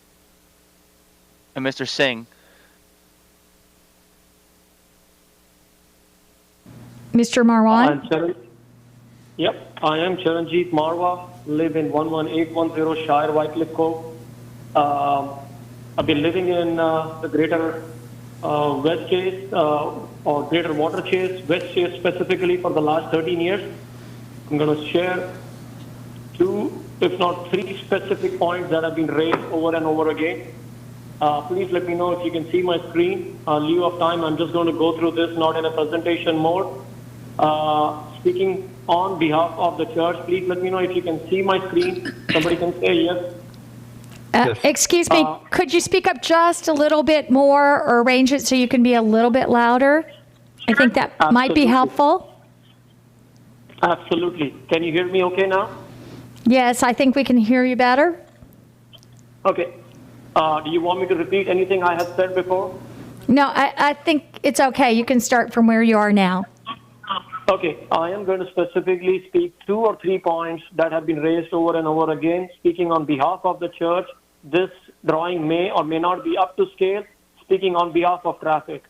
Speaker 23: and Mr. Singh.
Speaker 9: Mr. Marwan?
Speaker 3: Yep, I am Charanjit Marwa, live in 11810 Shire, Whitecliff Cove. I've been living in the greater West Chase, or greater Water Chase, West Chase specifically for the last 13 years. I'm going to share 2, if not 3 specific points that have been raised over and over again. Please let me know if you can see my screen. Lieu of time, I'm just going to go through this, not in a presentation mode. Speaking on behalf of the church, please let me know if you can see my screen. Somebody can say yes.
Speaker 9: Excuse me, could you speak up just a little bit more or arrange it so you can be a little bit louder? I think that might be helpful.
Speaker 3: Absolutely. Can you hear me okay now?
Speaker 9: Yes, I think we can hear you better.
Speaker 3: Okay. Do you want me to repeat anything I have said before?
Speaker 9: No, I think it's okay. You can start from where you are now.
Speaker 3: Okay, I am going to specifically speak 2 or 3 points that have been raised over and over again. Speaking on behalf of the church, this drawing may or may not be up to scale. Speaking on behalf of traffic,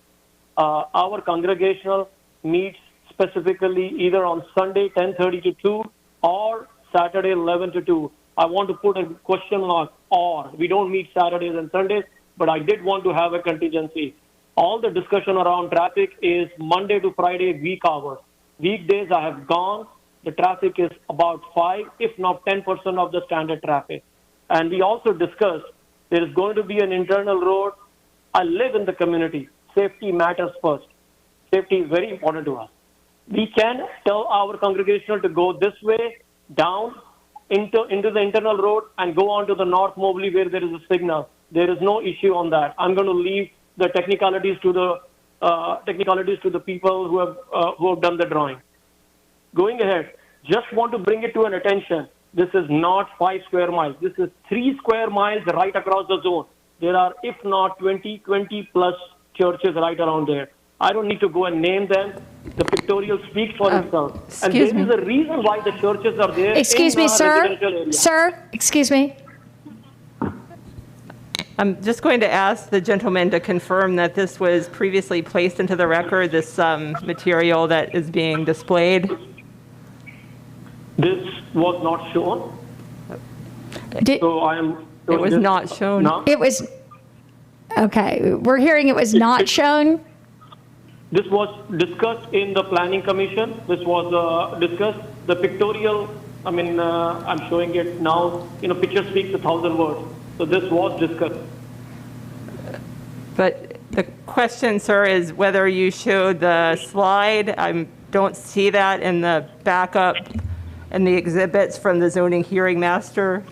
Speaker 3: our congregational meets specifically either on Sunday 10:30 to 2 or Saturday 11 to 2. I want to put a question mark or. We don't meet Saturdays and Sundays, but I did want to have a contingency. All the discussion around traffic is Monday to Friday week hours. Weekdays I have gone, the traffic is about 5, if not 10% of the standard traffic. And we also discussed there is going to be an internal road. I live in the community. Safety matters first. Safety is very important to us. We can tell our congregational to go this way, down into the internal road and go on to the North Mobley where there is a signal. There is no issue on that. I'm going to leave the technicalities to the people who have done the drawing. Going ahead, just want to bring it to an attention. This is not 5 square miles. This is 3 square miles right across the zone. There are, if not 20 plus churches right around there. I don't need to go and name them. The pictorial speaks for itself. And there is a reason why the churches are there.
Speaker 9: Excuse me, sir. Sir, excuse me.
Speaker 16: I'm just going to ask the gentleman to confirm that this was previously placed into the record, this material that is being displayed.
Speaker 3: This was not shown. So I am.
Speaker 16: It was not shown.
Speaker 3: No?
Speaker 9: It was. Okay, we're hearing it was not shown.
Speaker 3: This was discussed in the planning commission. This was discussed. The pictorial. I mean, I'm showing it now. Picture speaks 1,000 words. So this was discussed.
Speaker 16: But the question, sir, is whether you showed the slide. I don't see that in the backup and the exhibits from the zoning hearing master.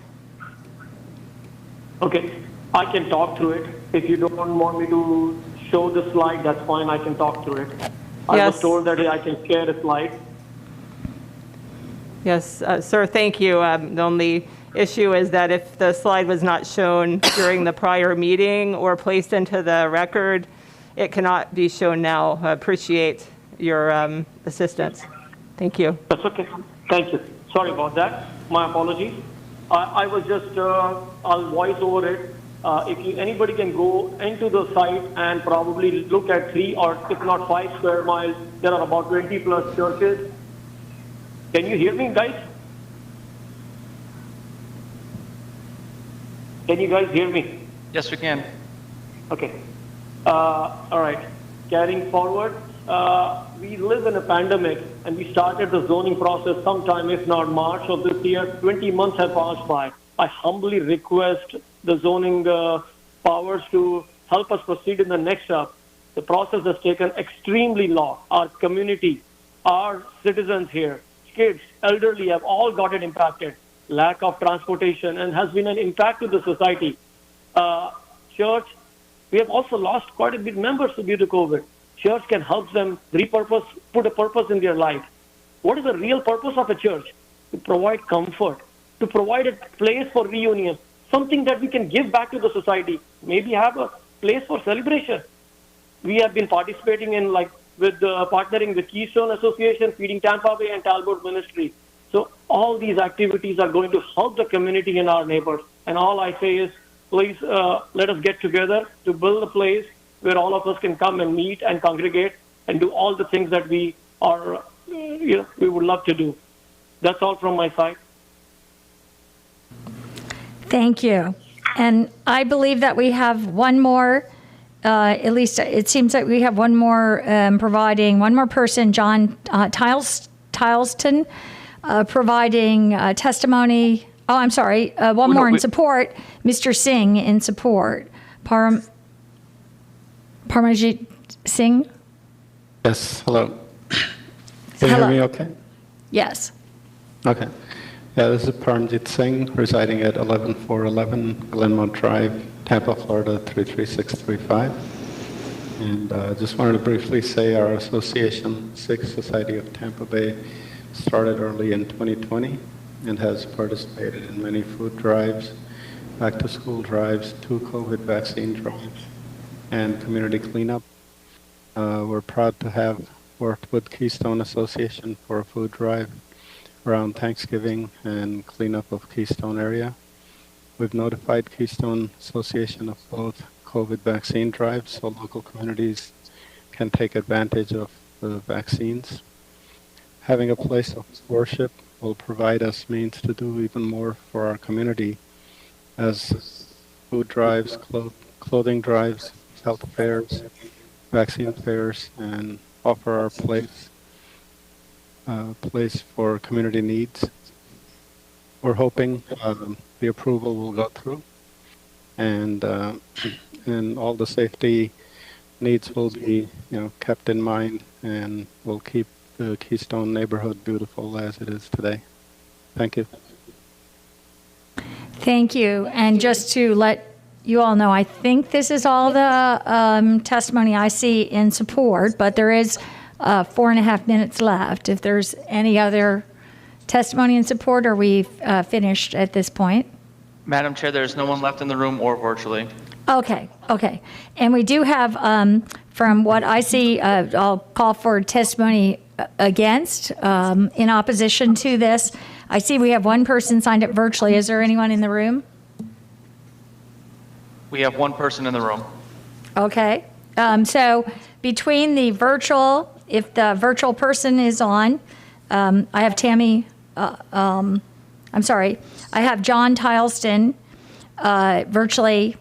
Speaker 3: Okay, I can talk through it. If you don't want me to show the slide, that's fine. I can talk through it. I was told that I can share a slide.
Speaker 16: Yes, sir, thank you. The only issue is that if the slide was not shown during the prior meeting or placed into the record, it cannot be shown now. I appreciate your assistance. Thank you.
Speaker 3: That's okay. Thank you. Sorry about that. My apologies. I was just, I'll voice over it. If anybody can go into the site and probably look at 3 or if not 5 square miles, there are about 20 plus churches. Can you hear me, guys? Can you guys hear me?
Speaker 23: Yes, we can.
Speaker 3: Okay. All right, carrying forward, we live in a pandemic and we started the zoning process sometime, if not March of this year. 20 months have passed by. I humbly request the zoning powers to help us proceed in the next step. The process has taken extremely long. Our community, our citizens here, kids, elderly have all gotten impacted. Lack of transportation and has been an impact to the society. Church, we have also lost quite a bit members due to COVID. Church can help them repurpose, put a purpose in their life. What is the real purpose of a church? To provide comfort, to provide a place for reunion, something that we can give back to the society, maybe have a place for celebration. We have been participating in partnering with Keystone Association, Feeding Tampa Bay, and Talbot Ministry. So all these activities are going to help the community and our neighbors. And all I say is, please let us get together to build a place where all of us can come and meet and congregate and do all the things that we are, we would love to do. That's all from my side.
Speaker 9: Thank you. And I believe that we have one more, at least it seems like we have one more providing, one more person, John Tileston, providing testimony. Oh, I'm sorry, one more in support. Mr. Singh in support. Parmajit Singh?
Speaker 6: Yes, hello. Can you hear me okay?
Speaker 9: Yes.
Speaker 6: Okay. Yeah, this is Parmajit Singh, residing at 11411 Glenmont Drive, Tampa, Florida 33635. And I just wanted to briefly say our association, Sikh Society of Tampa Bay, started early in 2020 and has participated in many food drives, back-to-school drives, 2 COVID vaccine drives, and community cleanup. We're proud to have worked with Keystone Association for a food drive around Thanksgiving and cleanup of Keystone area. We've notified Keystone Association of both COVID vaccine drives so local communities can take advantage of the vaccines. Having a place of worship will provide us means to do even more for our community as food drives, clothing drives, health fairs, vaccine fairs, and offer our place for community needs. We're hoping the approval will go through, and all the safety needs will be kept in mind, and will keep the Keystone neighborhood beautiful as it is today. Thank you.
Speaker 9: Thank you. And just to let you all know, I think this is all the testimony I see in support, but there is 4.5 minutes left. If there's any other testimony in support, are we finished at this point?
Speaker 23: Madam Chair, there's no one left in the room or virtually.
Speaker 9: Okay. And we do have, from what I see, I'll call for testimony against, in opposition to this. I see we have one person signed up virtually. Is there anyone in the room?
Speaker 23: We have one person in the room.
Speaker 9: Okay. So between the virtual, if the virtual person is on, I have Tammy, I have John Tileston virtually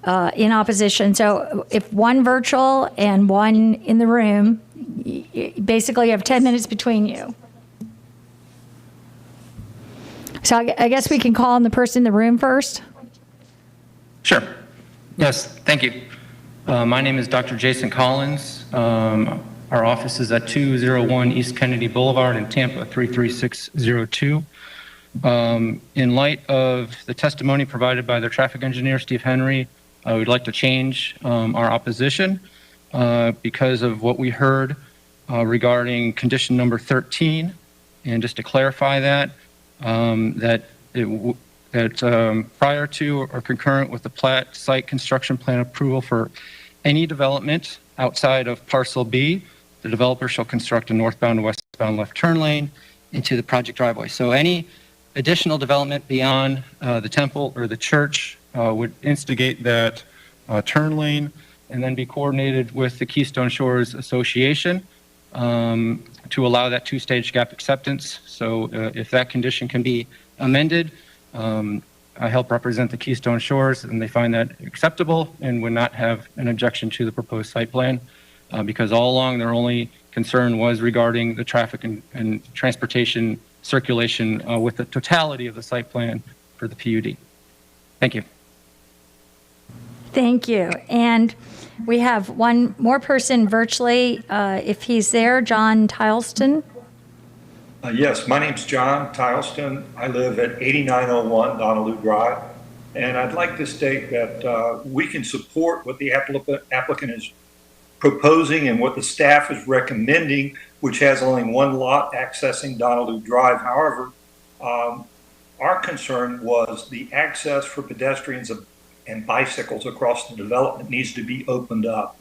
Speaker 9: in opposition. So if one virtual and one in the room, basically you have 10 minutes between you. So I guess we can call on the person in the room first.
Speaker 7: Sure. Yes, thank you. My name is Dr. Jason Collins. Our office is at 201 East Kennedy Boulevard in Tampa, 33602. In light of the testimony provided by the traffic engineer, Steve Henry, we'd like to change our opposition because of what we heard regarding condition number 13. And just to clarify that, prior to or concurrent with the plat site construction plan approval for any development outside of parcel B, the developer shall construct a northbound and westbound left turn lane into the project driveway. So any additional development beyond the temple or the church would instigate that turn lane and then be coordinated with the Keystone Shores Association to allow that two-stage gap acceptance. So if that condition can be amended, I help represent the Keystone Shores, and they find that acceptable and would not have an objection to the proposed site plan, because all along their only concern was regarding the traffic and transportation circulation with the totality of the site plan for the PUD. Thank you.
Speaker 9: Thank you. And we have one more person virtually, if he's there, John Tileston.
Speaker 1: Yes, my name's John Tileston. I live at 8901 Donaloo Drive, and I'd like to state that we can support what the applicant is proposing and what the staff is recommending, which has only one lot accessing Donaloo Drive. However, our concern was the access for pedestrians and bicycles across the development needs to be opened up.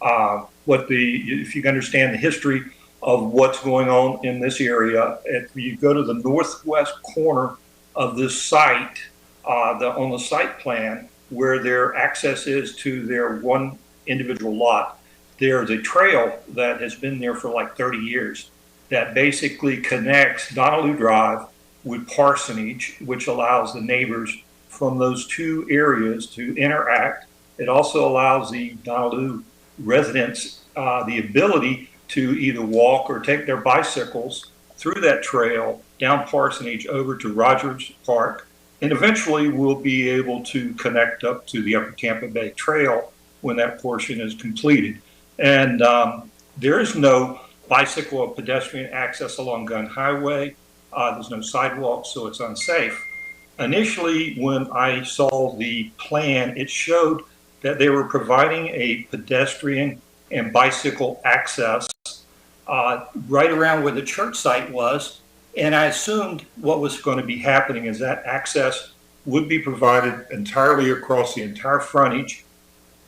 Speaker 1: If you can understand the history of what's going on in this area, if you go to the northwest corner of this site, on the site plan, where their access is to their one individual lot, there's a trail that has been there for like 30 years that basically connects Donaloo Drive with Parsonage, which allows the neighbors from those two areas to interact. It also allows the Donaloo residents the ability to either walk or take their bicycles through that trail down Parsonage over to Rogers Park, and eventually we'll be able to connect up to the Upper Tampa Bay Trail when that portion is completed. And there is no bicycle or pedestrian access along Gun Highway. There's no sidewalk, so it's unsafe. Initially, when I saw the plan, it showed that they were providing a pedestrian and bicycle access right around where the church site was. And I assumed what was going to be happening is that access would be provided entirely across the entire frontage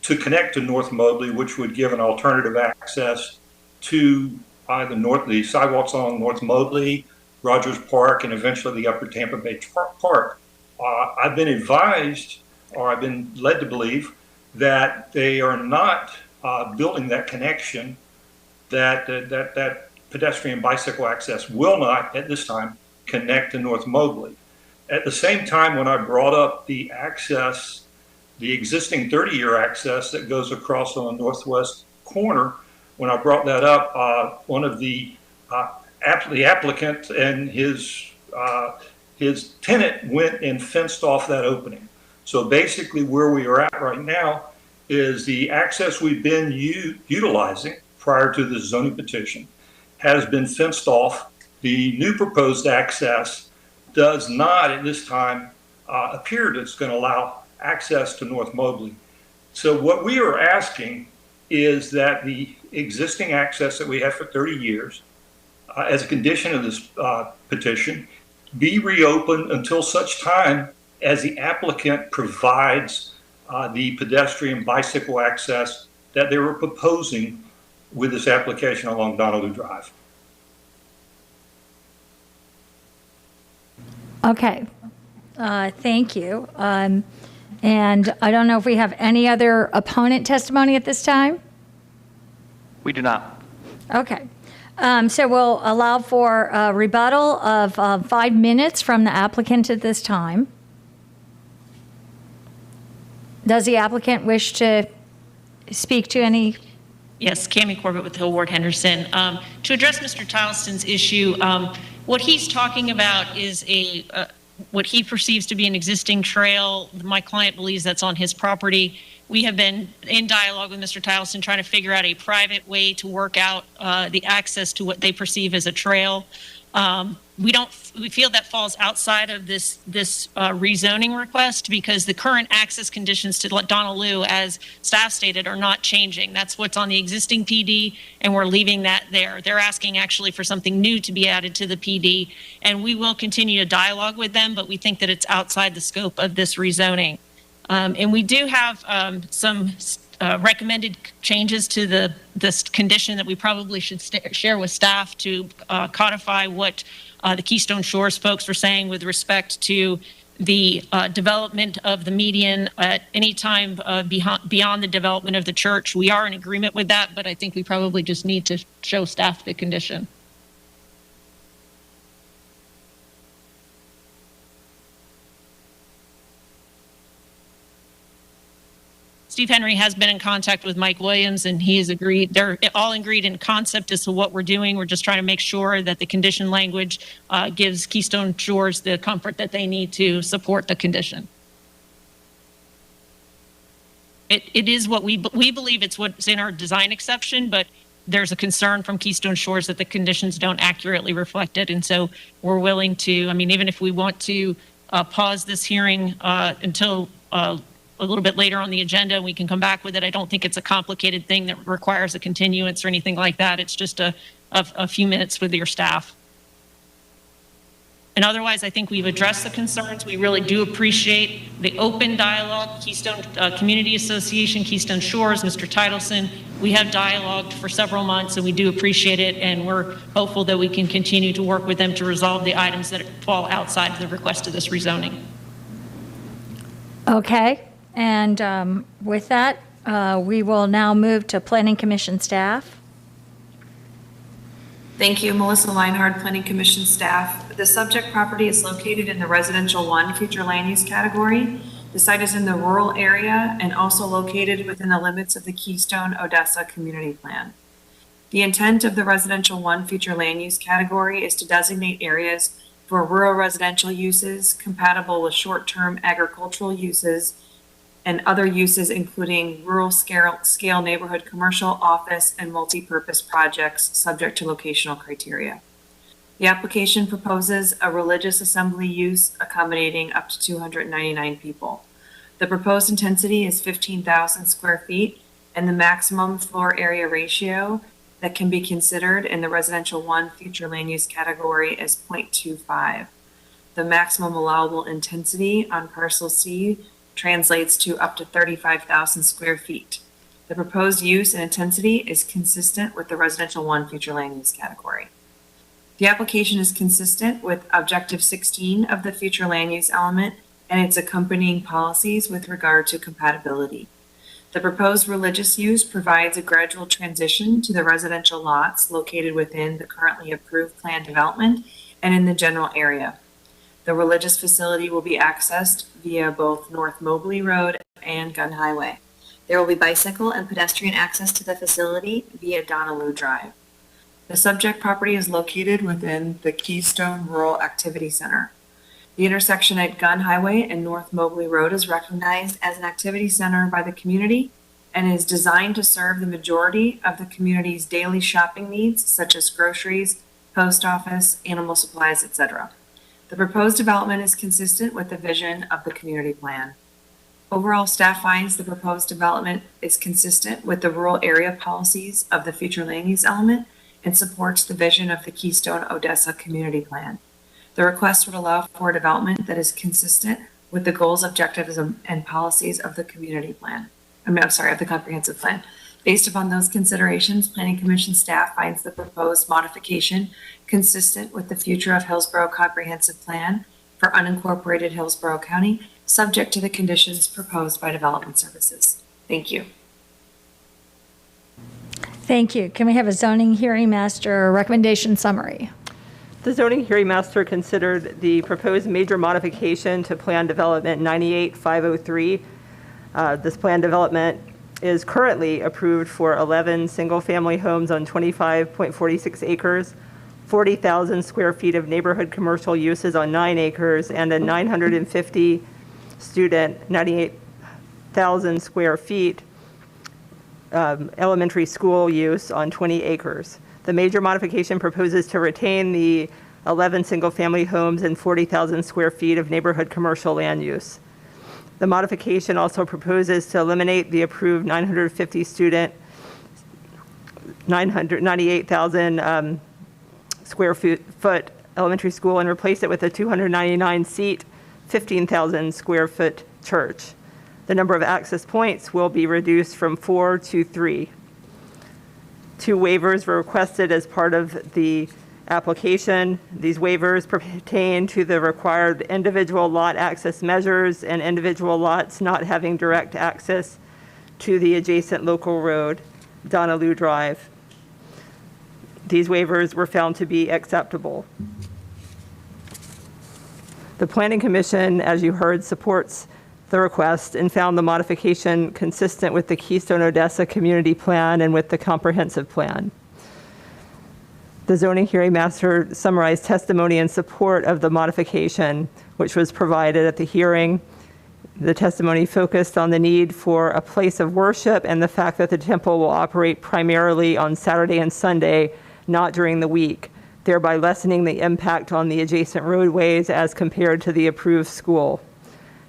Speaker 1: to connect to North Mobley, which would give an alternative access to either the sidewalks along North Mobley, Rogers Park, and eventually the Upper Tampa Bay Park. I've been advised, or I've been led to believe, that they are not building that connection, that pedestrian bicycle access will not, at this time, connect to North Mobley. At the same time, when I brought up the access, the existing 30-year access that goes across on the northwest corner, when I brought that up, one of the applicant and his tenant went and fenced off that opening. So basically where we are at right now is the access we've been utilizing prior to the zoning petition has been fenced off. The new proposed access does not at this time appear that it's going to allow access to North Mobley. So what we are asking is that the existing access that we have for 30 years, as a condition of this petition, be reopened until such time as the applicant provides the pedestrian bicycle access that they were proposing with this application along Donaloo Drive.
Speaker 9: Okay, thank you. And I don't know if we have any other opponent testimony at this time?
Speaker 23: We do not.
Speaker 9: Okay. So we'll allow for a rebuttal of 5 minutes from the applicant at this time. Does the applicant wish to speak to any?
Speaker 18: Yes, Cammie Corbett with Hill Ward Henderson. To address Mr. Tileston's issue, what he's talking about is what he perceives to be an existing trail. My client believes that's on his property. We have been in dialogue with Mr. Tileston trying to figure out a private way to work out the access to what they perceive as a trail. We feel that falls outside of this rezoning request because the current access conditions to Donaloo, as staff stated, are not changing. That's what's on the existing PD, and we're leaving that there. They're asking actually for something new to be added to the PD, and we will continue to dialogue with them, but we think that it's outside the scope of this rezoning. And we do have some recommended changes to this condition that we probably should share with staff to codify what the Keystone Shores folks were saying with respect to the development of the median at any time beyond the development of the church. We are in agreement with that, but I think we probably just need to show staff the condition. Steve Henry has been in contact with Mike Williams, and he has agreed. They're all agreed in concept as to what we're doing. We're just trying to make sure that the condition language gives Keystone Shores the comfort that they need to support the condition. It is what we believe it's what's in our design exception, but there's a concern from Keystone Shores that the conditions don't accurately reflect it. And so we're willing to, I mean, even if we want to pause this hearing until a little bit later on the agenda, we can come back with it. I don't think it's a complicated thing that requires a continuance or anything like that. It's just a few minutes with your staff. And otherwise, I think we've addressed the concerns. We really do appreciate the open dialogue. Keystone Community Association, Keystone Shores, Mr. Titleson, we have dialogued for several months, and we do appreciate it, and we're hopeful that we can continue to work with them to resolve the items that fall outside of the request of this rezoning.
Speaker 9: Okay, and with that, we will now move to Planning Commission staff.
Speaker 5: Thank you, Melissa Leinhard, Planning Commission staff. The subject property is located in the Residential 1 Future Land Use category. The site is in the rural area and also located within the limits of the Keystone Odessa Community Plan. The intent of the Residential 1 Future Land Use category is to designate areas for rural residential uses compatible with short-term agricultural uses and other uses, including rural scale neighborhood commercial, office, and multi-purpose projects subject to locational criteria. The application proposes a religious assembly use accommodating up to 299 people. The proposed intensity is 15,000 square feet, and the maximum floor area ratio that can be considered in the Residential 1 Future Land Use category is 0.25. The maximum allowable intensity on Parcel C translates to up to 35,000 square feet. The proposed use and intensity is consistent with the Residential 1 Future Land Use category. The application is consistent with Objective 16 of the Future Land Use element and its accompanying policies with regard to compatibility. The proposed religious use provides a gradual transition to the residential lots located within the currently approved planned development and in the general area. The religious facility will be accessed via both North Mobley Road and Gun Highway. There will be bicycle and pedestrian access to the facility via Donaloo Drive. The subject property is located within the Keystone Rural Activity Center. The intersection at Gun Highway and North Mobley Road is recognized as an activity center by the community and is designed to serve the majority of the community's daily shopping needs, such as groceries, post office, animal supplies, etc. The proposed development is consistent with the vision of the community plan. Overall, staff finds the proposed development is consistent with the rural area policies of the Future Land Use element and supports the vision of the Keystone Odessa Community Plan. The request would allow for a development that is consistent with the goals, objectives, and policies of the community plan. of the comprehensive plan. Based upon those considerations, Planning Commission staff finds the proposed modification consistent with the future of Hillsborough Comprehensive Plan for unincorporated Hillsborough County, subject to the conditions proposed by Development Services. Thank you.
Speaker 9: Thank you. Can we have a zoning hearing master recommendation summary?
Speaker 16: The zoning hearing master considered the proposed major modification to Plan Development 98503. This plan development is currently approved for 11 single-family homes on 25.46 acres, 40,000 square feet of neighborhood commercial uses on 9 acres, and a 950 student, 98,000 square feet elementary school use on 20 acres. The major modification proposes to retain the 11 single-family homes and 40,000 square feet of neighborhood commercial land use. The modification also proposes to eliminate the approved 950 student, 998,000 square foot elementary school and replace it with a 299 seat, 15,000 square foot church. The number of access points will be reduced from 4 to 3. 2 waivers were requested as part of the application. These waivers pertain to the required individual lot access measures and individual lots not having direct access to the adjacent local road, Donaloo Drive. These waivers were found to be acceptable. The Planning Commission, as you heard, supports the request and found the modification consistent with the Keystone Odessa Community Plan and with the comprehensive plan. The zoning hearing master summarized testimony in support of the modification, which was provided at the hearing. The testimony focused on the need for a place of worship and the fact that the temple will operate primarily on Saturday and Sunday, not during the week, thereby lessening the impact on the adjacent roadways as compared to the approved school.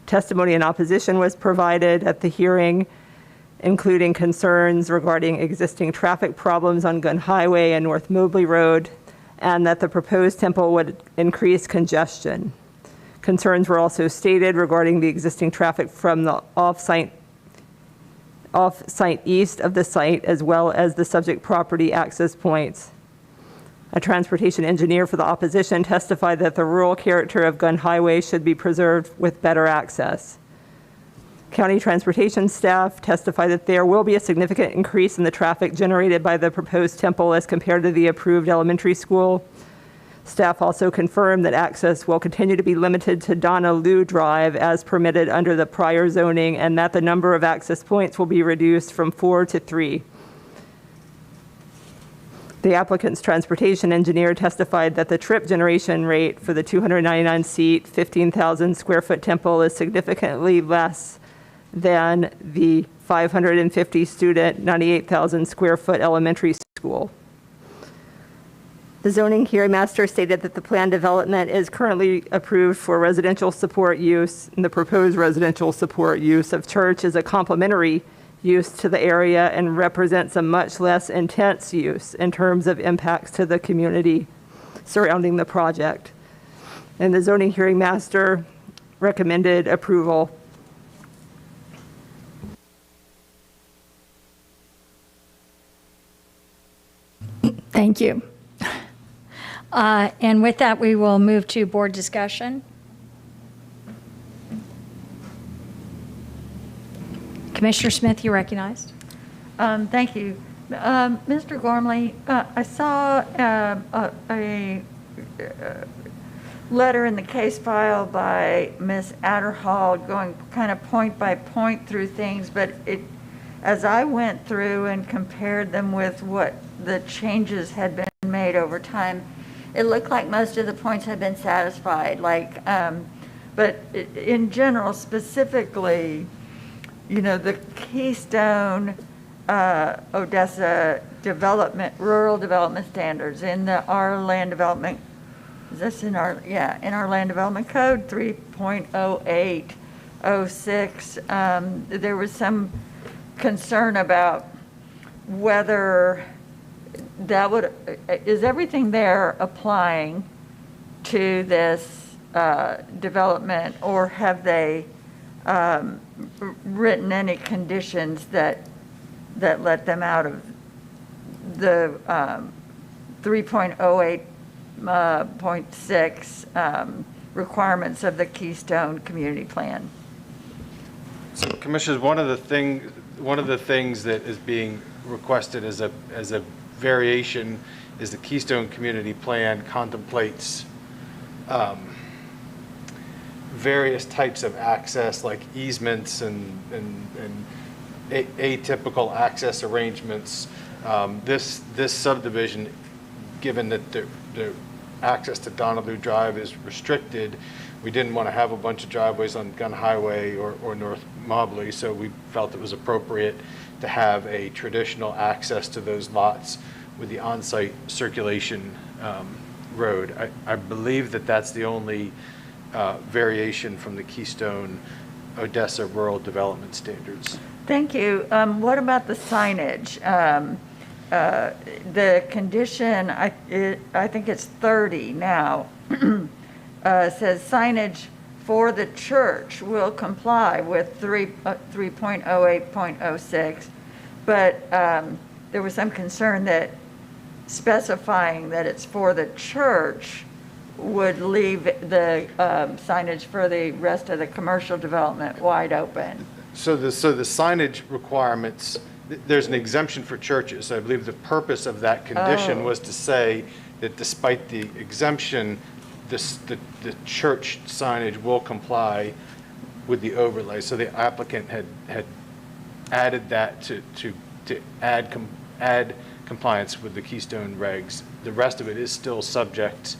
Speaker 16: Testimony in opposition was provided at the hearing, including concerns regarding existing traffic problems on Gun Highway and North Mobley Road, and that the proposed temple would increase congestion. Concerns were also stated regarding the existing traffic from the off-site east of the site, as well as the subject property access points. A transportation engineer for the opposition testified that the rural character of Gun Highway should be preserved with better access. County transportation staff testified that there will be a significant increase in the traffic generated by the proposed temple as compared to the approved elementary school. Staff also confirmed that access will continue to be limited to Donna Lou Drive as permitted under the prior zoning, and that the number of access points will be reduced from 4 to 3. The applicant's transportation engineer testified that the trip generation rate for the 299-seat, 15,000 square foot temple is significantly less than the 550-student, 98,000 square foot elementary school. The zoning hearing master stated that the planned development is currently approved for residential support use, and the proposed residential support use of church is a complementary use to the area and represents a much less intense use in terms of impacts to the community surrounding the project. And the zoning hearing master recommended approval.
Speaker 9: Thank you. And with that, we will move to board discussion. Commissioner Smith, you're recognized.
Speaker 13: Thank you. Mr. Gormley, I saw a letter in the case file by Ms. Adderhall going kind of point by point through things, but as I went through and compared them with what the changes had been made over time, it looked like most of the points had been satisfied. But in general, specifically, you know, the Keystone Odessa development, rural development standards in our land development, is this in our land development code 3.0806, there was some concern about whether that is everything there applying to this development, or have they written any conditions that let them out of the 3.08.6 requirements of the Keystone Community Plan?
Speaker 12: So, Commissioners, one of the things that is being requested as a variation is the Keystone Community Plan contemplates various types of access, like easements and atypical access arrangements. This subdivision, given that the access to Donaloo Drive is restricted, we didn't want to have a bunch of driveways on Gun Highway or North Mobley, so we felt it was appropriate to have a traditional access to those lots with the on-site circulation road. I believe that that's the only variation from the Keystone Odessa Rural Development Standards.
Speaker 13: Thank you. What about the signage? The condition, I think it's 30 now, says signage for the church will comply with 3.08.06, but there was some concern that specifying that it's for the church would leave the signage for the rest of the commercial development wide open.
Speaker 12: So the signage requirements, there's an exemption for churches. I believe the purpose of that condition was to say that despite the exemption, the church signage will comply with the overlay. So the applicant had added that to add compliance with the Keystone regs. The rest of it is still subject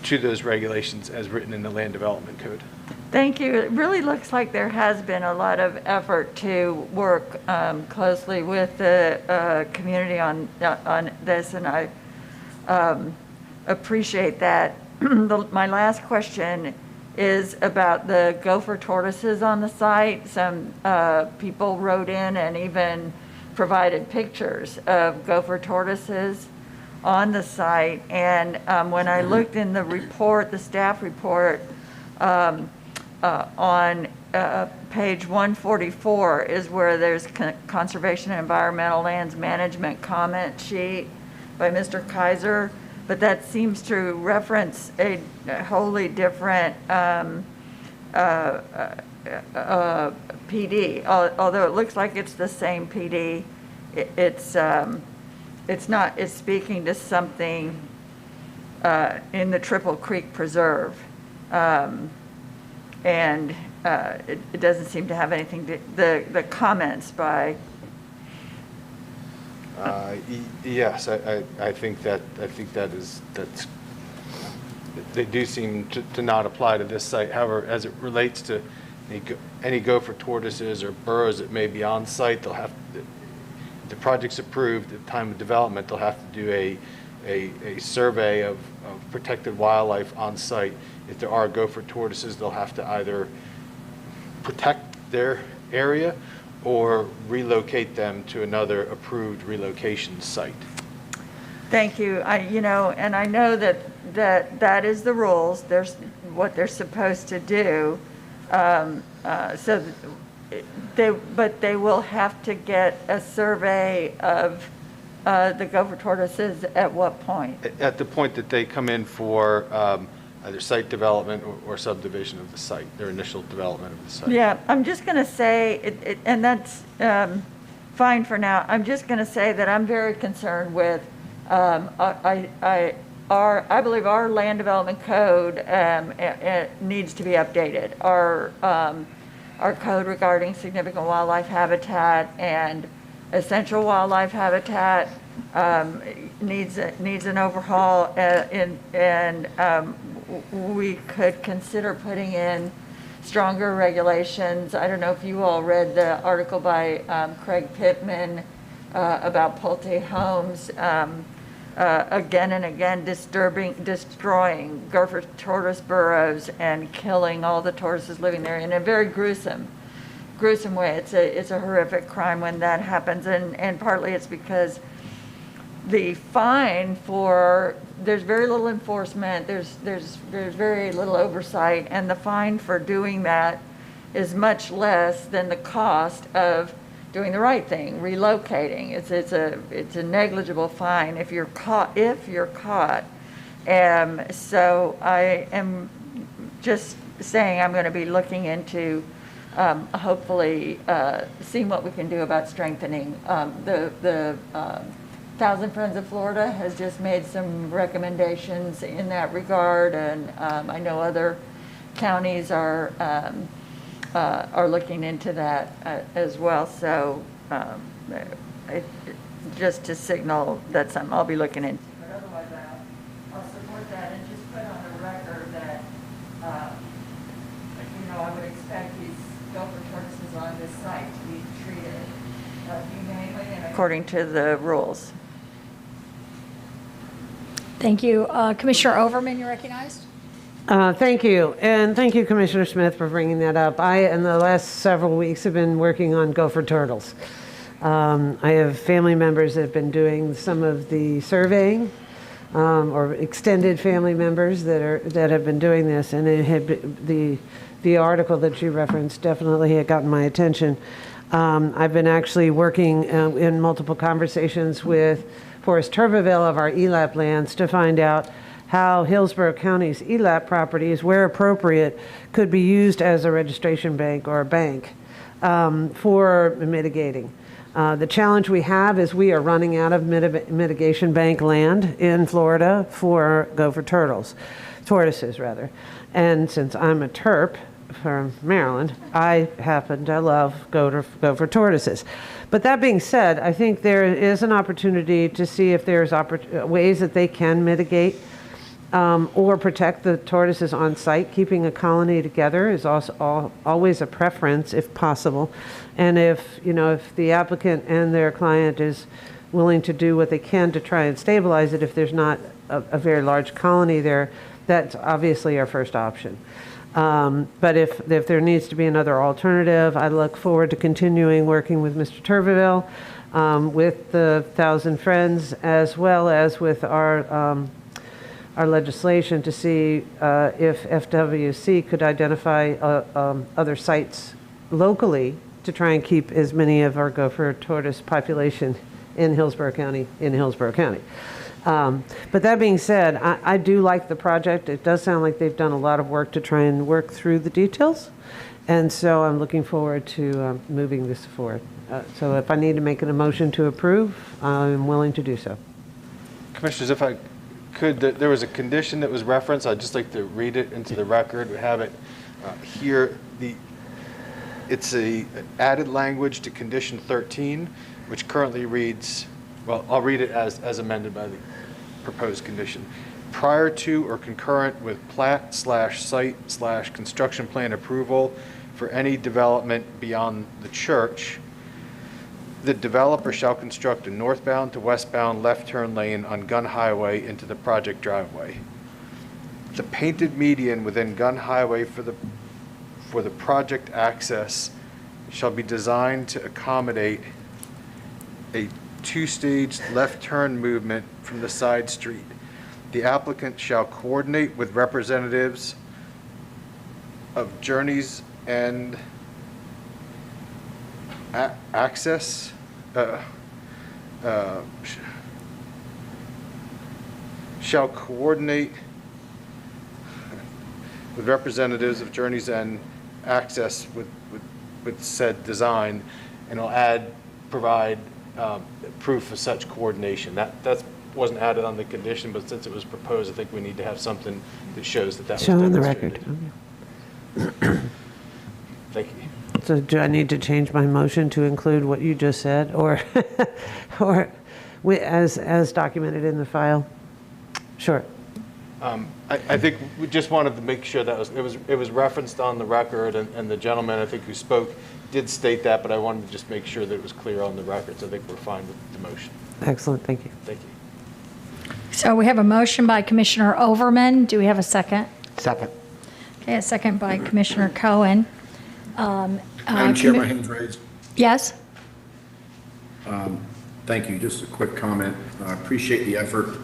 Speaker 12: to those regulations as written in the Land Development Code.
Speaker 13: Thank you. It really looks like there has been a lot of effort to work closely with the community on this, and I appreciate that. My last question is about the gopher tortoises on the site. Some people wrote in and even provided pictures of gopher tortoises on the site. And when I looked in the report, the staff report, on page 144 is where there's Conservation and Environmental Lands Management comment sheet by Mr. Kaiser, but that seems to reference a wholly different PD. Although it looks like it's the same PD, it's not. It's speaking to something in the Triple Creek Preserve. And it doesn't seem to have anything to, the comments by.
Speaker 12: Yes, I think that's, they do seem to not apply to this site. However, as it relates to any gopher tortoises or burrows that may be on site, they'll have, if the project's approved at the time of development, they'll have to do a survey of protected wildlife on site. If there are gopher tortoises, they'll have to either protect their area or relocate them to another approved relocation site.
Speaker 13: Thank you. And I know that is the rules. There's what they're supposed to do. So they will have to get a survey of the gopher tortoises at what point?
Speaker 12: At the point that they come in for either site development or subdivision of the site, their initial development of the site.
Speaker 13: Yeah, I'm just going to say, and that's fine for now. I'm just going to say that I'm very concerned with, I believe our land development code it needs to be updated. Our code regarding significant wildlife habitat and essential wildlife habitat needs an overhaul, and we could consider putting in stronger regulations. I don't know if you all read the article by Craig Pittman about Pulte homes, again and again destroying gopher tortoise burrows and killing all the tortoises living there in a very gruesome way. It's a horrific crime when that happens, and partly it's because the fine for, there's very little enforcement, there's very little oversight, and the fine for doing that is much less than the cost of doing the right thing, relocating. It's a negligible fine if you're caught. So I am just saying I'm going to be looking into hopefully seeing what we can do about strengthening. The Thousand Friends of Florida has just made some recommendations in that regard, and I know other counties are looking into that as well. So just to signal that's something I'll be looking into. But otherwise, I'll support that and just put on the record that I would expect these gopher tortoises on this site to be treated humanely and according to the rules.
Speaker 9: Thank you. Commissioner Overman, you're recognized.
Speaker 10: Thank you. And thank you, Commissioner Smith, for bringing that up. I, in the last several weeks, have been working on gopher turtles. I have family members that have been doing some of the surveying, or extended family members that have been doing this, and it had the article that you referenced definitely had gotten my attention. I've been actually working in multiple conversations with Forrest Turbeville of our ELAP lands to find out how Hillsborough County's ELAP properties, where appropriate, could be used as a registration bank or a bank for mitigating. The challenge we have is we are running out of mitigation bank land in Florida for gopher tortoises rather. And since I'm a TERP from Maryland. I happen to love gopher tortoises. But that being said, I think there is an opportunity to see if there's ways that they can mitigate or protect the tortoises on site. Keeping a colony together is also always a preference if possible. And if the applicant and their client is willing to do what they can to try and stabilize it, if there's not a very large colony there, that's obviously our first option. But if there needs to be another alternative, I look forward to continuing working with Mr. Turveville, with the Thousand Friends, as well as with our legislation to see if FWC could identify other sites locally to try and keep as many of our gopher tortoise population in Hillsborough County. But that being said, I do like the project. It does sound like they've done a lot of work to try and work through the details. And so I'm looking forward to moving this forward. So if I need to make an motion to approve, I'm willing to do so.
Speaker 12: Commissioners, if I could, there was a condition that was referenced. I'd just like to read it into the record. We have it here. It's a added language to condition 13, which currently reads, well, I'll read it as amended by the proposed condition. Prior to or concurrent with plat/site/construction plan approval for any development beyond the church, the developer shall construct a northbound to westbound left turn lane on Gun Highway into the project driveway. The painted median within Gun Highway for the project access shall be designed to accommodate a two-stage left turn movement from the side street. The applicant shall coordinate with representatives of Journeys and Access shall coordinate with representatives of Journeys and Access with said design, and it'll provide proof of such coordination. That wasn't added on the condition, but since it was proposed, I think we need to have something that shows that was
Speaker 10: Show on the
Speaker 12: demonstrated.
Speaker 10: record.
Speaker 12: Thank you.
Speaker 10: So do I need to change my motion to include what you just said, or as documented in the file? Sure.
Speaker 12: I think we just wanted to make sure that it was referenced on the record, and the gentleman I think who spoke did state that, but I wanted to just make sure that it was clear on the record. So I think we're fine with the motion.
Speaker 10: Excellent. Thank you.
Speaker 12: Thank you.
Speaker 9: So we have a motion by Commissioner Overman. Do we have a second?
Speaker 4: Second.
Speaker 9: Okay, a second by Commissioner Cohen.
Speaker 4: Madam Chair, my hand's raised.
Speaker 9: Yes?
Speaker 4: Thank you. Just a quick comment. I appreciate the effort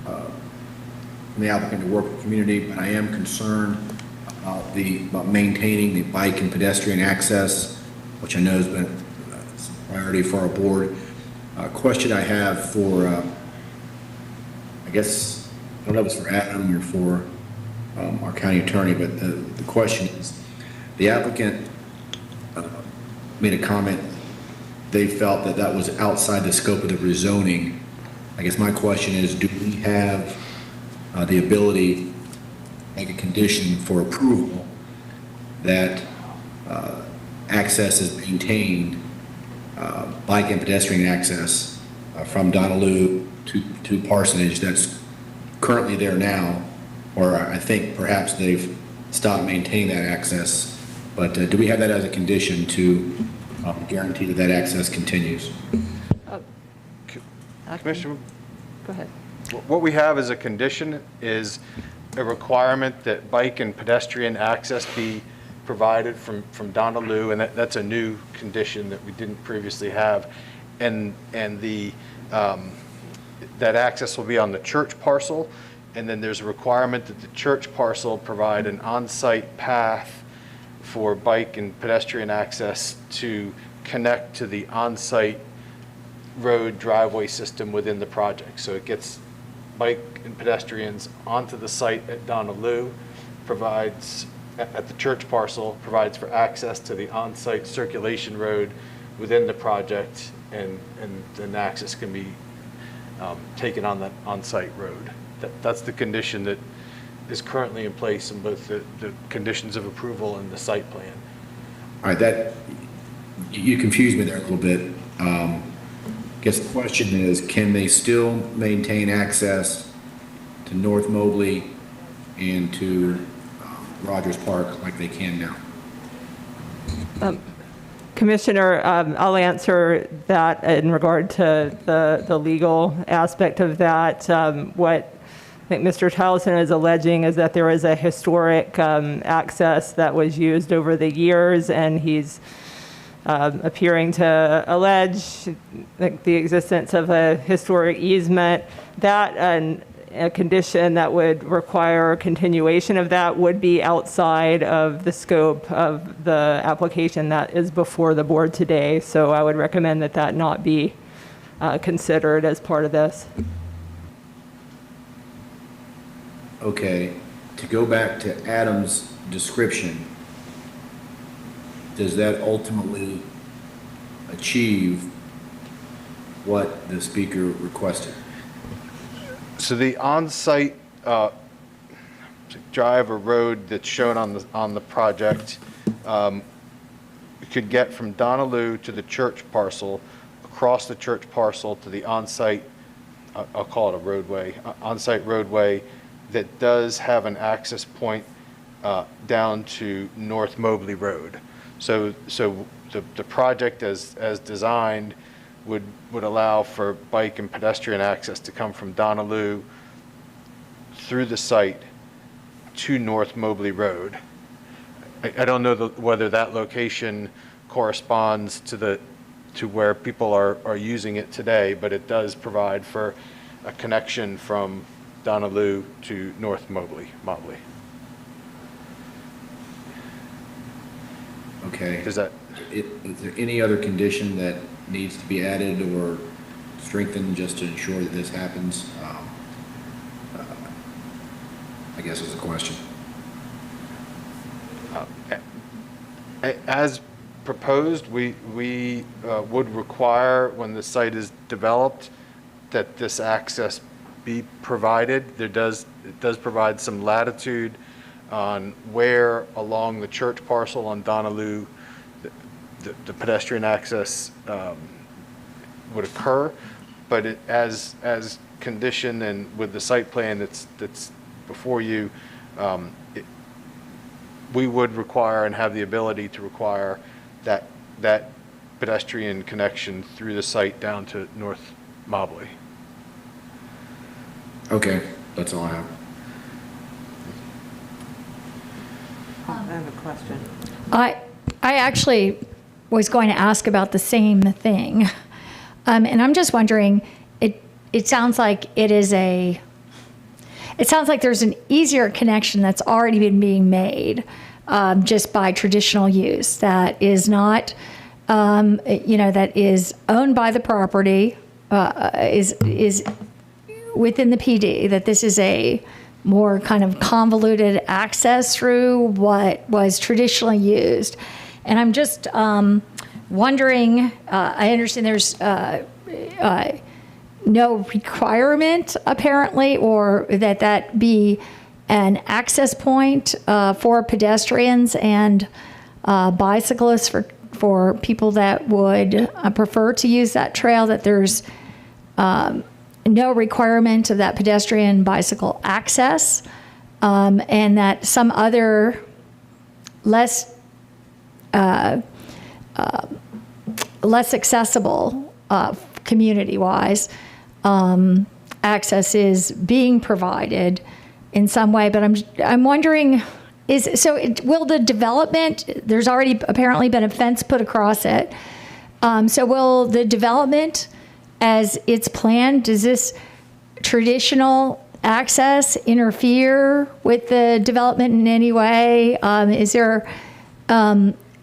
Speaker 4: from the applicant to work with the community, but I am concerned about maintaining the bike and pedestrian access, which I know has been a priority for our board. Question I have for, I guess, I don't know if it's for Adam or for our county attorney, but the question is, the applicant made a comment. They felt that was outside the scope of the rezoning. I guess my question is, do we have the ability to make a condition for approval that access is maintained, bike and pedestrian access from Donaloo to Parsonage that's currently there now, or I think perhaps they've stopped maintaining that access, but do we have that as a condition to guarantee that access continues?
Speaker 12: Commissioner,
Speaker 13: Go ahead.
Speaker 12: what we have as a condition is a requirement that bike and pedestrian access be provided from Donaloo, and that's a new condition that we didn't previously have, and that access will be on the church parcel, and then there's a requirement that the church parcel provide an on-site path for bike and pedestrian access to connect to the on-site road driveway system within the project. So it gets bike and pedestrians onto the site at Donaloo, provides at the church parcel, provides for access to the on-site circulation road within the project, and then access can be taken on that on-site road. That's the condition that is currently in place in both the conditions of approval and the site plan.
Speaker 4: All right, you confused me there a little bit. I guess the question is, can they still maintain access to North Mobley and to Rogers Park like they can now?
Speaker 16: Commissioner, I'll answer that in regard to the legal aspect of that. What I think Mr. Towson is alleging is that there is a historic access that was used over the years, and he's appearing to allege the existence of a historic easement. That and a condition that would require continuation of that would be outside of the scope of the application that is before the board today. So I would recommend that that not be considered as part of this.
Speaker 4: Okay, to go back to Adam's description, does that ultimately achieve what the speaker requested?
Speaker 12: So the on-site drive or road that's shown on the project could get from Donaloo to the church parcel, across the church parcel to the on-site, I'll call it a roadway, on-site roadway that does have an access point down to North Mobley Road. So the project as designed would allow for bike and pedestrian access to come from Donaloo through the site to North Mobley Road. I don't know whether that location corresponds to where people are using it today, but it does provide for a connection from Donaloo to North Mobley.
Speaker 4: Okay.
Speaker 12: Is there
Speaker 4: any other condition that needs to be added or strengthened just to ensure that this happens? I guess is the question.
Speaker 12: As proposed, we would require, when the site is developed, that this access be provided. It does provide some latitude on where along the church parcel on Donaloo the pedestrian access would occur, but as conditioned and with the site plan that's before you, we would require and have the ability to require that pedestrian connection through the site down to North Mobley.
Speaker 4: Okay, that's all I have.
Speaker 10: I have a question.
Speaker 9: I actually was going to ask about the same thing. And I'm just wondering, it sounds like there's an easier connection that's already been being made just by traditional use that is not, that is owned by the property, is within the PD, that this is a more kind of convoluted access through what was traditionally used. And I'm just wondering, I understand there's no requirement apparently, or that be an access point for pedestrians and bicyclists for people that would prefer to use that trail, that there's no requirement of that pedestrian bicycle access, and that some other less accessible community-wise access is being provided in some way. But I'm wondering, will the development, there's already apparently been a fence put across it, so will the development as it's planned, does this traditional access interfere with the development in any way? Is there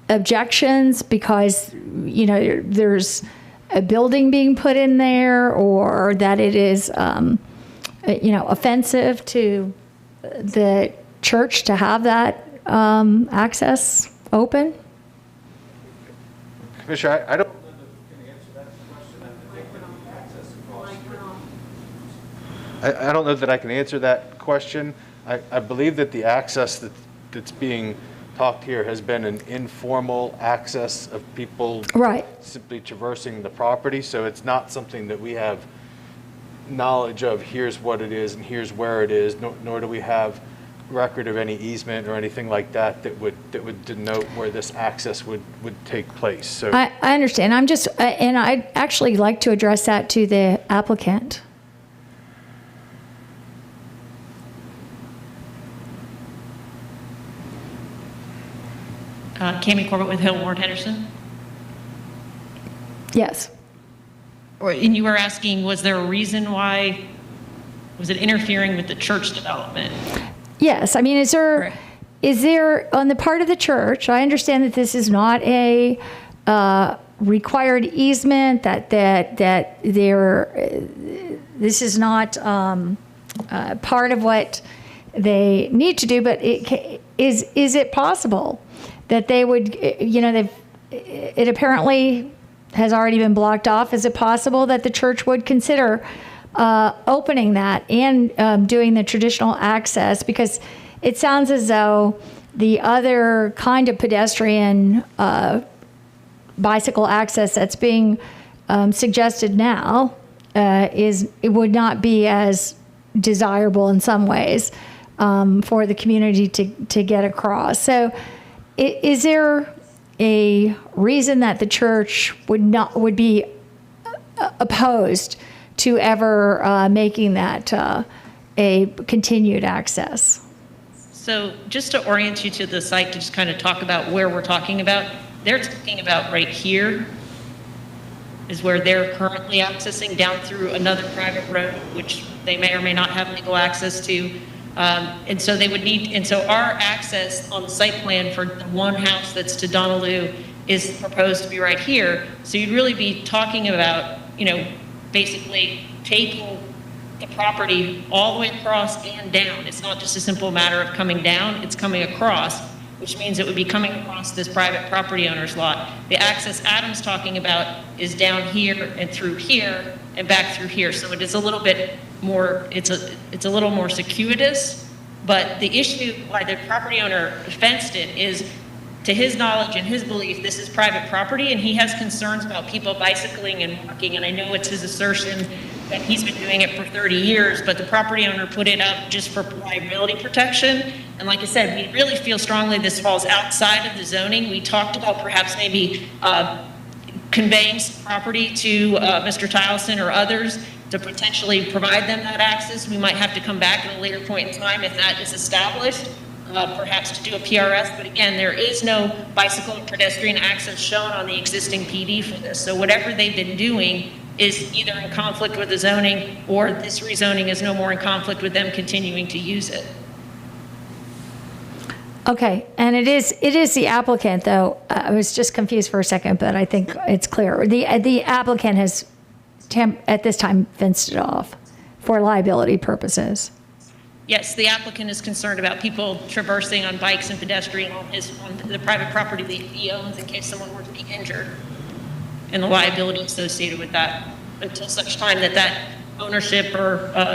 Speaker 9: objections because, there's a building being put in there, or that it is, offensive to the church to have that access open?
Speaker 12: Commissioner, I don't. I don't know that I can answer that question. I believe that the access that's being talked here has been an informal access of people
Speaker 9: Right.
Speaker 12: simply traversing the property, so it's not something that we have knowledge of, here's what it is and here's where it is, nor do we have record of any easement or anything like that that would denote where this access would take place. So
Speaker 9: I understand. I'm just, and I'd actually like to address that to the applicant.
Speaker 18: Cami Corbett with Hill Ward Henderson.
Speaker 9: Yes.
Speaker 18: And you were asking, was there a reason why, was it interfering with the church development?
Speaker 9: Yes. I mean, is there on the part of the church, I understand that this is not a required easement, that this is not part of what they need to do, but is it possible that they would, it apparently has already been blocked off. Is it possible that the church would consider opening that and doing the traditional access? Because it sounds as though the other kind of pedestrian bicycle access that's being suggested now it would not be as desirable in some ways for the community to get across. So is there a reason that the church would be opposed to ever making that a continued access?
Speaker 18: So just to orient you to the site, to just kind of talk about where we're talking about, they're talking about right here is where they're currently accessing down through another private road, which they may or may not have legal access to. And so they would need, and so our access on the site plan for the one house that's to Donaloo is proposed to be right here. So you'd really be talking about, basically taking the property all the way across and down. It's not just a simple matter of coming down, it's coming across, which means it would be coming across this private property owner's lot. The access Adam's talking about is down here and through here and back through here. So it is a little bit more, it's a little more circuitous, but the issue why the property owner fenced it is, to his knowledge and his belief, this is private property, and he has concerns about people bicycling and walking, and I know it's his assertion that he's been doing it for 30 years, but the property owner put it up just for liability protection. And like I said, we really feel strongly this falls outside of the zoning. We talked about perhaps maybe conveying some property to Mr. Tyleson or others to potentially provide them that access. We might have to come back at a later point in time if that is established, perhaps to do a PRS. But again, there is no bicycle and pedestrian access shown on the existing PD for this. So whatever they've been doing is either in conflict with the zoning, or this rezoning is no more in conflict with them continuing to use it.
Speaker 9: Okay, and it is the applicant, though. I was just confused for a second, but I think it's clear. The applicant has at this time fenced it off for liability purposes.
Speaker 18: Yes, the applicant is concerned about people traversing on bikes and pedestrian on the private property that he owns in case someone were to be injured, and the liability associated with that, until such time that ownership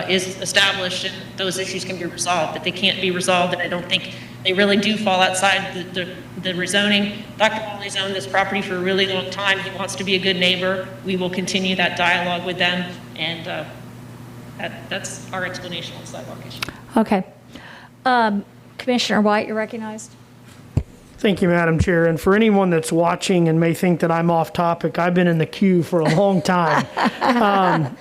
Speaker 18: is established and those issues can be resolved. But they can't be resolved, and I don't think they really do fall outside the rezoning. Dr. Wally's owned this property for a really long time. He wants to be a good neighbor. We will continue that dialogue with them, and that's our explanation on the sidewalk issue.
Speaker 9: Okay. Commissioner White, you're recognized.
Speaker 11: Thank you, Madam Chair. And for anyone that's watching and may think that I'm off topic, I've been in the queue for a long time.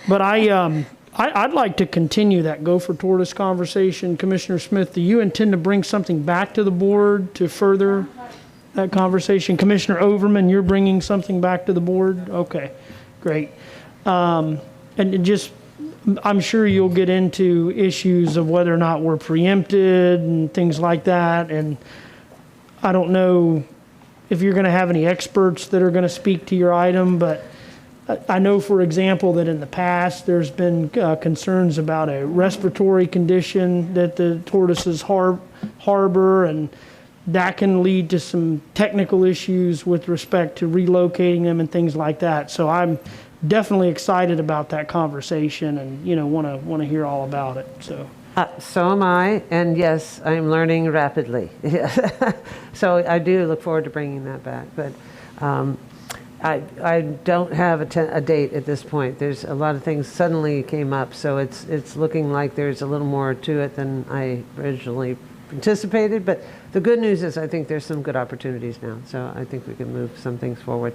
Speaker 11: But I'd like to continue that gopher tortoise conversation. Commissioner Smith, do you intend to bring something back to the board to further that conversation? Commissioner Overman, you're bringing something back to the board? Okay, great. And just, I'm sure you'll get into issues of whether or not we're preempted and things like that. And I don't know if you're going to have any experts that are going to speak to your item, but I know, for example, that in the past there's been concerns about a respiratory condition that the tortoises harbor, and that can lead to some technical issues with respect to relocating them and things like that. So I'm definitely excited about that conversation, and want to hear all about it. So
Speaker 10: So am I, and yes, I'm learning rapidly. So I do look forward to bringing that back, but I don't have a date at this point. There's a lot of things suddenly came up, so it's looking like there's a little more to it than I originally anticipated, but the good news is I think there's some good opportunities now, so I think we can move some things forward.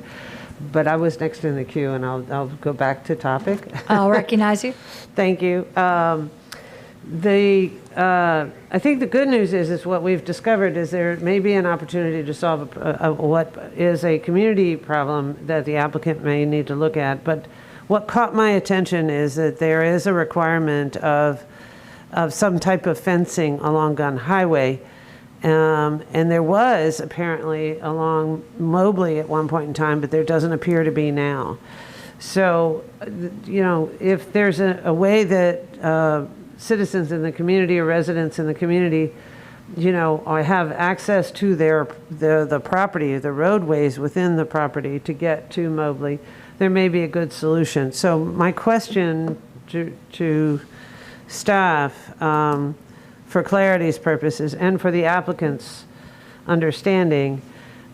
Speaker 10: But I was next in the queue, and I'll go back to topic.
Speaker 9: I'll recognize you.
Speaker 10: Thank you. I think the good news is what we've discovered is there may be an opportunity to solve what is a community problem that the applicant may need to look at. But what caught my attention is that there is a requirement of some type of fencing along Gun Highway. And there was apparently along Mobley at one point in time, but there doesn't appear to be now. So, you know, if there's a way that citizens in the community or residents in the community, you know, have access to the property, the roadways within the property to get to Mobley, there may be a good solution. So my question to staff, for clarity's purposes and for the applicant's understanding,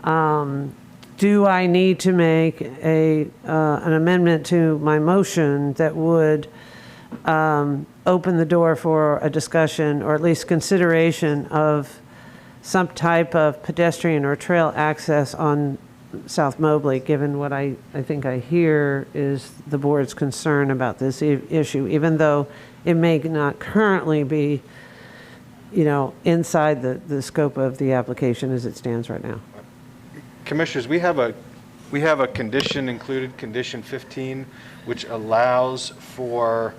Speaker 10: do I need to make an amendment to my motion that would open the door for a discussion or at least consideration of some type of pedestrian or trail access on South Mobley, given what I think I hear is the board's concern about this issue, even though it may not currently be, you know, inside the scope of the application as it stands right now.
Speaker 12: Commissioners, we have a condition included, condition 15, which allows for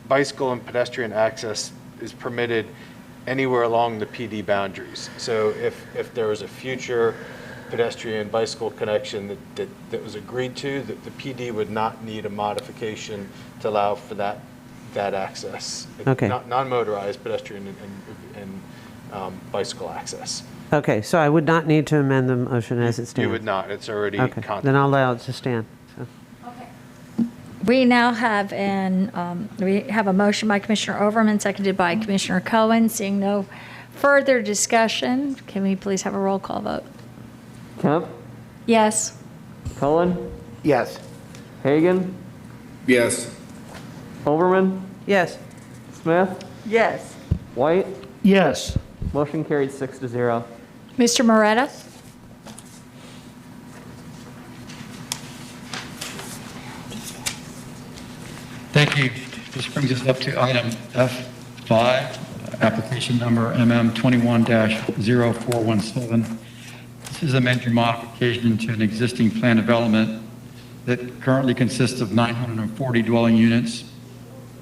Speaker 12: bicycle and pedestrian access is permitted anywhere along the PD boundaries. So if there was a future pedestrian bicycle connection that was agreed to, that the PD would not need a modification to allow for that access.
Speaker 10: Okay.
Speaker 12: Non-motorized pedestrian and bicycle access.
Speaker 10: Okay, so I would not need to amend the motion as it stands?
Speaker 12: You would not. It's already
Speaker 10: okay.
Speaker 12: contemplated.
Speaker 10: Then I'll allow it to stand. So.
Speaker 9: We now have we have a motion by Commissioner Overman, seconded by Commissioner Cohen. Seeing no further discussion, can we please have a roll call vote?
Speaker 14: Kemp?
Speaker 9: Yes.
Speaker 14: Cullen?
Speaker 4: Yes.
Speaker 14: Hagan?
Speaker 4: Yes.
Speaker 14: Overman?
Speaker 10: Yes.
Speaker 14: Smith?
Speaker 13: Yes.
Speaker 14: White?
Speaker 11: Yes.
Speaker 14: Motion carried 6-0.
Speaker 9: Mr. Moretta?
Speaker 2: Thank you. This brings us up to item F5, application number MM21-0417. This is a major modification to an existing plan development that currently consists of 940 dwelling units.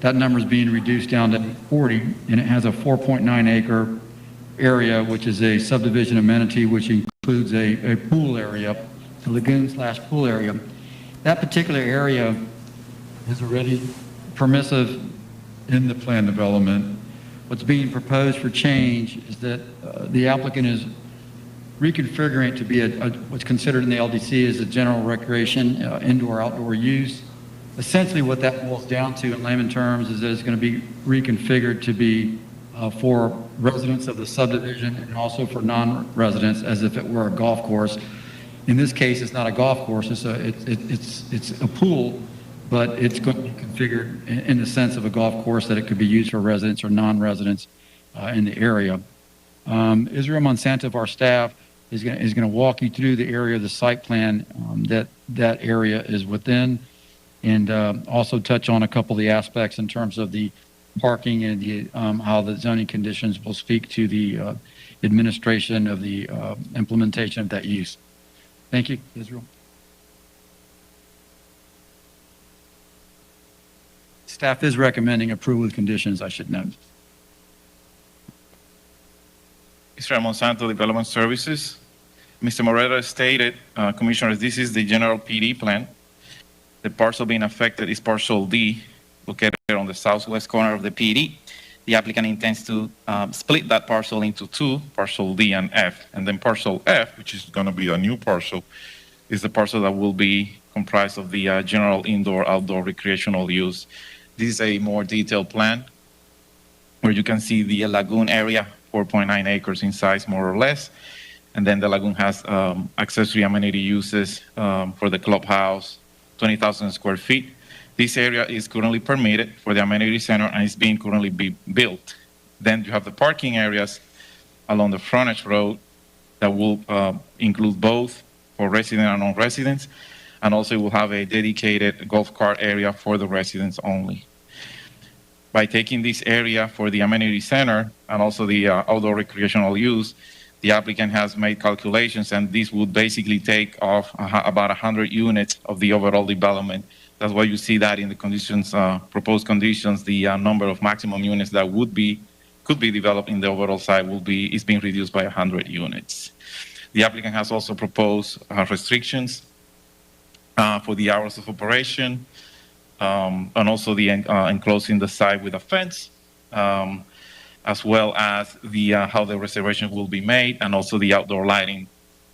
Speaker 2: That number is being reduced down to 40, and it has a 4.9 acre area, which is a subdivision amenity, which includes a pool area, a lagoon/pool area. That particular area is already permissive in the plan development. What's being proposed for change is that the applicant is reconfiguring it to be what's considered in the LDC as a general recreation, indoor-outdoor use. Essentially what that boils down to in layman terms is that it's going to be reconfigured to be for residents of the subdivision and also for non-residents as if it were a golf course. In this case, it's not a golf course, it's a pool, but it's going to be configured in the sense of a golf course that it could be used for residents or non-residents in the area. Israel Monsanto of our staff is going to walk you through the area of the site plan that area is within, and also touch on a couple of the aspects in terms of the parking and the how the zoning conditions will speak to the administration of the implementation of that use. Thank you, Israel. Staff is recommending approval with conditions, I should note.
Speaker 15: Israel Monsanto Development Services. Mr. Moretta stated, Commissioners, this is the general PD plan. The parcel being affected is parcel D, located on the southwest corner of the PD. The applicant intends to split that parcel into two, parcel D and F. And then parcel F, which is going to be a new parcel, is the parcel that will be comprised of the general indoor-outdoor recreational use. This is a more detailed plan. where you can see the lagoon area, 4.9 acres in size, more or less. And then the lagoon has accessory amenity uses for the clubhouse, 20,000 square feet. This area is currently permitted for the amenity center and is being currently built. Then you have the parking areas along the frontage road that will include both for residents and non-residents, and also it will have a dedicated golf cart area for the residents only. By taking this area for the amenity center and also the outdoor recreational use, the applicant has made calculations, and this would basically take off about 100 units of the overall development. That's why you see that in the conditions, proposed conditions, the number of maximum units that could be developed in the overall site is being reduced by 100 units. The applicant has also proposed restrictions for the hours of operation, and also the enclosing the site with a fence, as well as the how the reservation will be made, and also the outdoor lighting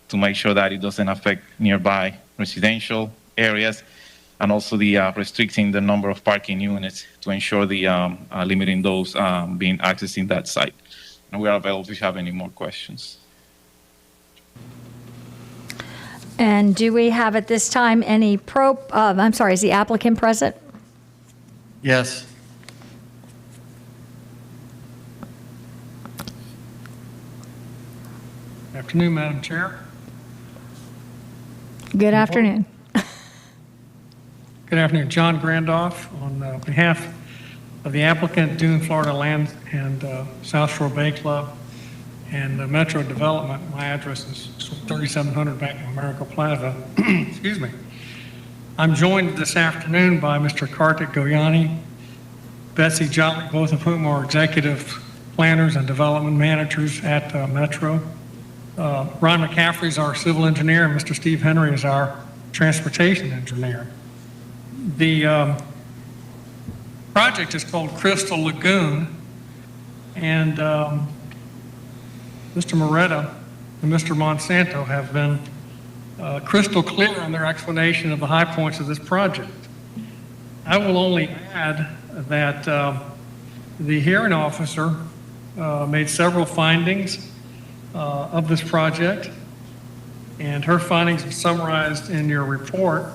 Speaker 15: to make sure that it doesn't affect nearby residential areas, and also the restricting the number of parking units to ensure the limiting those being accessing that site. And we are available if you have any more questions.
Speaker 9: And do we have at this time any I'm sorry, is the applicant present?
Speaker 20: Yes. Afternoon, Madam Chair.
Speaker 9: Good afternoon.
Speaker 20: Good afternoon. John Grandoff on behalf of the applicant, Dune, Florida Land and South Shore Bay Club and Metro Development. My address is 3700 Bank of America Plaza. Excuse me. I'm joined this afternoon by Mr. Kartik Goyani, Betsy Jolly, both of whom are executive planners and development managers at Metro. Ron McCaffrey is our civil engineer, and Mr. Steve Henry is our transportation engineer. The project is called Crystal Lagoon, and Mr. Moretta and Mr. Monsanto have been crystal clear in their explanation of the high points of this project. I will only add that the hearing officer made several findings of this project, and her findings are summarized in your report.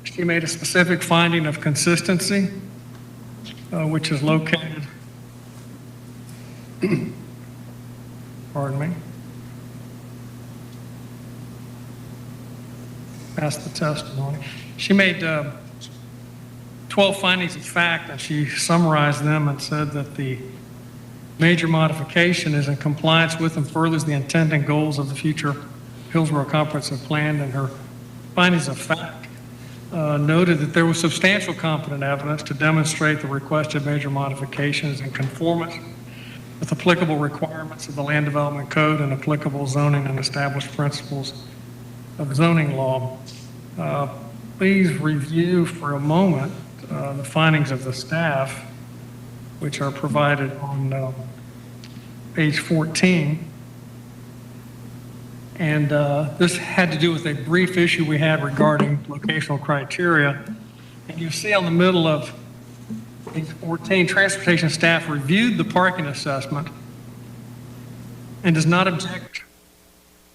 Speaker 20: She made a specific finding of consistency, which is located, pardon me, past the testimony. She made 12 findings of fact, and she summarized them and said that the major modification is in compliance with and furthers the intent and goals of the future Hillsborough Comprehensive Plan, and her findings of fact noted that there was substantial competent evidence to demonstrate the requested major modifications in conformance with applicable requirements of the Land Development Code and applicable zoning and established principles of zoning law. Please review for a moment the findings of the staff, which are provided on page 14. And this had to do with a brief issue we had regarding locational criteria. And you see on the middle of page 14, transportation staff reviewed the parking assessment and does not object.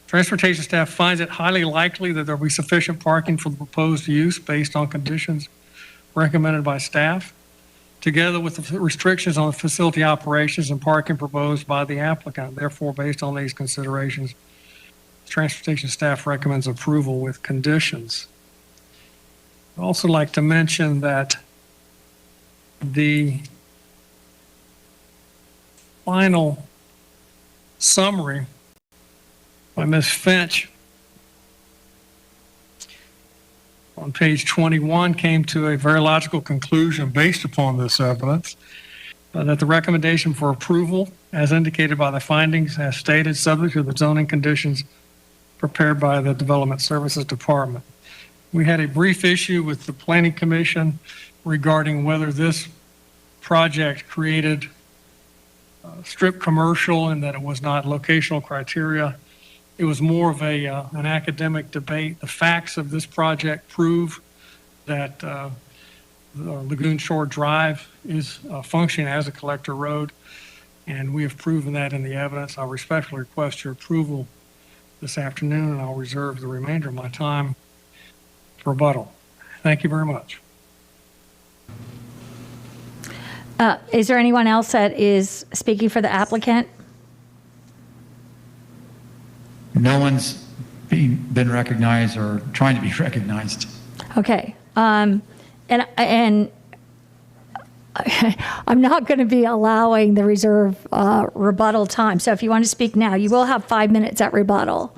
Speaker 20: Transportation staff finds it highly likely that there will be sufficient parking for the proposed use based on conditions recommended by staff, together with the restrictions on facility operations and parking proposed by the applicant. Therefore, based on these considerations, transportation staff recommends approval with conditions. I'd also like to mention that the final summary by Ms. Finch on page 21 came to a very logical conclusion based upon this evidence, that the recommendation for approval, as indicated by the findings, as stated, subject to the zoning conditions prepared by the Development Services Department. We had a brief issue with the Planning Commission regarding whether this project created strip commercial and that it was not locational criteria. It was more of an academic debate. The facts of this project prove that
Speaker 17: Lagoon Shore Drive is functioning as a collector road, and we have proven that in the evidence. I respectfully request your approval this afternoon, and I'll reserve the remainder of my time for rebuttal. Thank you very much.
Speaker 9: Is there anyone else that is speaking for the applicant?
Speaker 2: No one's been recognized or trying to be recognized.
Speaker 9: Okay. And I'm not going to be allowing the reserve rebuttal time. So if you want to speak now, you will have 5 minutes at rebuttal.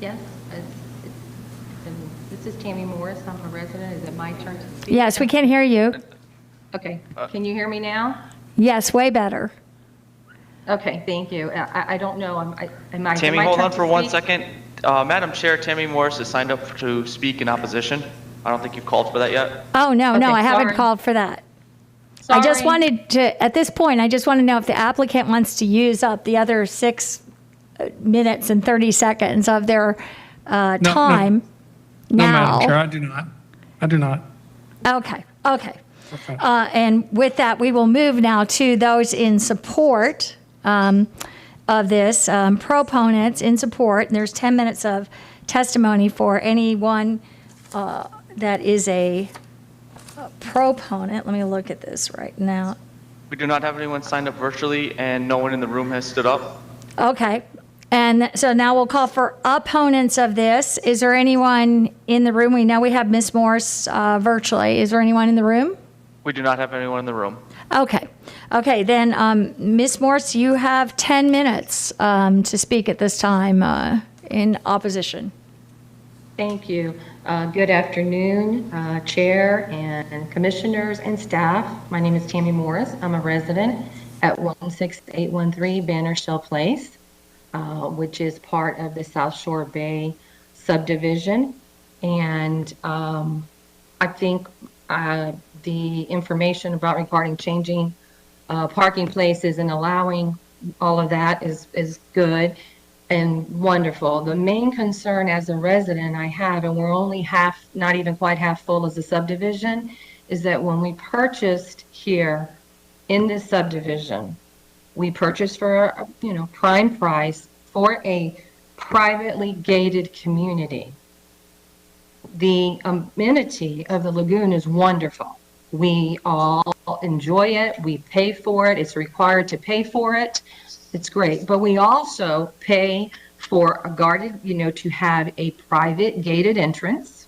Speaker 19: Yes. This is Tammy Morris. I'm a resident. Is it my turn to speak?
Speaker 9: Yes, we can hear you.
Speaker 19: Okay. Can you hear me now?
Speaker 9: Yes, way better.
Speaker 19: Okay, thank you. I don't know. Am I
Speaker 23: Tammy,
Speaker 19: my
Speaker 23: hold
Speaker 19: turn
Speaker 23: on
Speaker 19: to
Speaker 23: for 1
Speaker 19: speak?
Speaker 23: second. Madam Chair, Tammy Morris is signed up to speak in opposition. I don't think you've called for that yet.
Speaker 9: Oh, no,
Speaker 19: Okay,
Speaker 9: I haven't
Speaker 19: sorry.
Speaker 9: called for that. I just
Speaker 19: Sorry.
Speaker 9: wanted to, at this point, I just want to know if the applicant wants to use up the other 6 minutes and 30 seconds of their time
Speaker 17: No,
Speaker 9: now.
Speaker 17: Madam Chair, I do not. I do not.
Speaker 9: Okay. And with that, we will move now to those in support of this, proponents in support. And there's 10 minutes of testimony for anyone that is a proponent. Let me look at this right now.
Speaker 23: We do not have anyone signed up virtually, and no one in the room has stood up.
Speaker 9: Okay. And so now we'll call for opponents of this. Is there anyone in the room? We know we have Ms. Morse virtually. Is there anyone in the room?
Speaker 23: We do not have anyone in the room.
Speaker 9: Okay. Then Ms. Morse, you have 10 minutes to speak at this time in opposition.
Speaker 19: Thank you. Good afternoon, Chair and Commissioners and staff. My name is Tammy Morris. I'm a resident at 16813 Banner Shell Place, which is part of the South Shore Bay subdivision. And I think the information regarding changing parking places and allowing all of that is good and wonderful. The main concern as a resident I have, and we're only not even quite half full as a subdivision, is that when we purchased here in this subdivision, we purchased for, prime price for a privately gated community. The amenity of the lagoon is wonderful. We all enjoy it. We pay for it. It's required to pay for it. It's great. But we also pay for a guarded, to have a private gated entrance.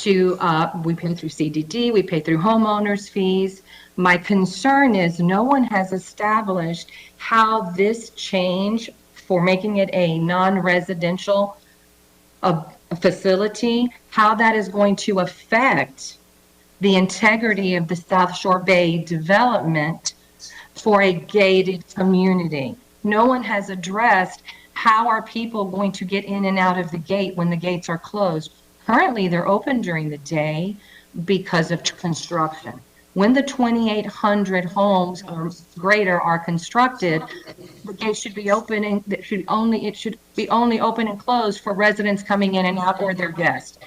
Speaker 19: We pay through CDD. We pay through homeowners fees. My concern is no one has established how this change for making it a non-residential facility, how that is going to affect the integrity of the South Shore Bay development for a gated community. No one has addressed how are people going to get in and out of the gate when the gates are closed. Currently, they're open during the day because of construction. When the 2,800 homes or greater are constructed, the gate should be open and it should be only open and closed for residents coming in and out or their guests.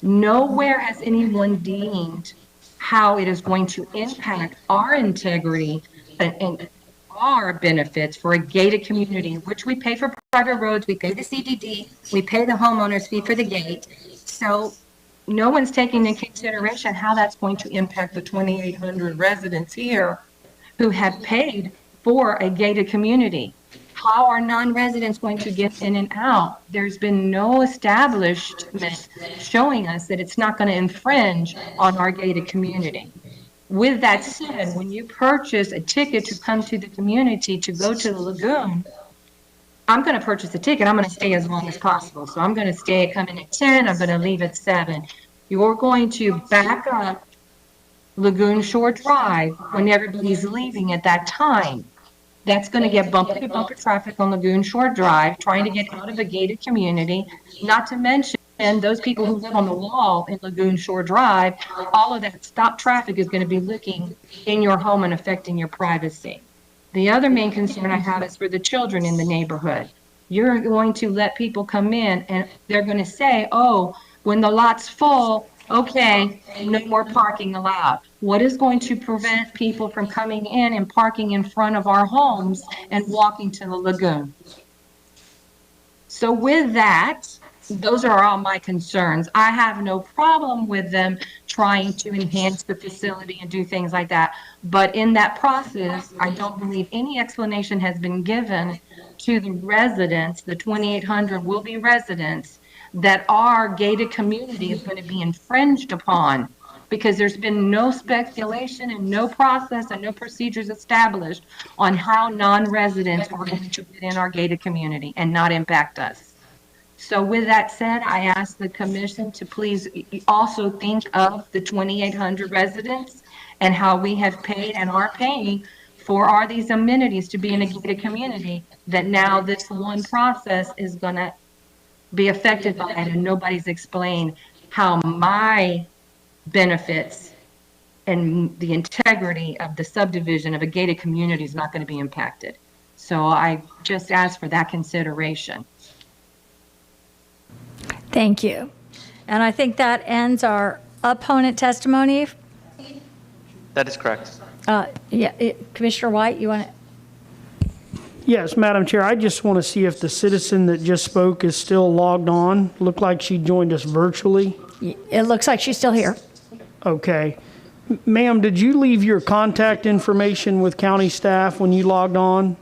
Speaker 19: Nowhere has anyone deemed how it is going to impact our integrity and our benefits for a gated community, which we pay for private roads, we pay the CDD, we pay the homeowner's fee for the gate. So no one's taking into consideration how that's going to impact the 2,800 residents here who have paid for a gated community. How are non-residents going to get in and out? There's been no establishment showing us that it's not going to infringe on our gated community. With that said, when you purchase a ticket to come to the community to go to the lagoon, I'm going to purchase a ticket. I'm going to stay as long as possible. So I'm going to come in at 10. I'm going to leave at 7. You're going to back up Lagoon Shore Drive when everybody's leaving at that time. That's going to get bumper-to-bumper traffic on Lagoon Shore Drive, trying to get out of a gated community, not to mention those people who live on the wall in Lagoon Shore Drive. All of that stop traffic is going to be looking in your home and affecting your privacy. The other main concern I have is for the children in the neighborhood. You're going to let people come in and they're going to say, oh, when the lot's full, okay, no more parking allowed. What is going to prevent people from coming in and parking in front of our homes and walking to the lagoon? So with that, those are all my concerns. I have no problem with them trying to enhance the facility and do things like that. But in that process, I don't believe any explanation has been given to the residents, the 2,800 will be residents, that our gated community is going to be infringed upon, because there's been no speculation and no process and no procedures established on how non-residents are going to fit in our gated community and not impact us. So with that said, I ask the commission to please also think of the 2,800 residents and how we have paid and are paying for these amenities to be in a gated community, that now this one process is going to be affected by it, and nobody's explained how my benefits and the integrity of the subdivision of a gated community is not going to be impacted. So I just ask for that consideration.
Speaker 9: Thank you. And I think that ends our opponent testimony.
Speaker 23: That is correct.
Speaker 9: Commissioner White, you want to?
Speaker 11: Yes, Madam Chair, I just want to see if the citizen that just spoke is still logged on. Looked like she joined us virtually.
Speaker 9: It looks like she's still here.
Speaker 11: Okay. Ma'am, did you leave your contact information with county staff when you logged on?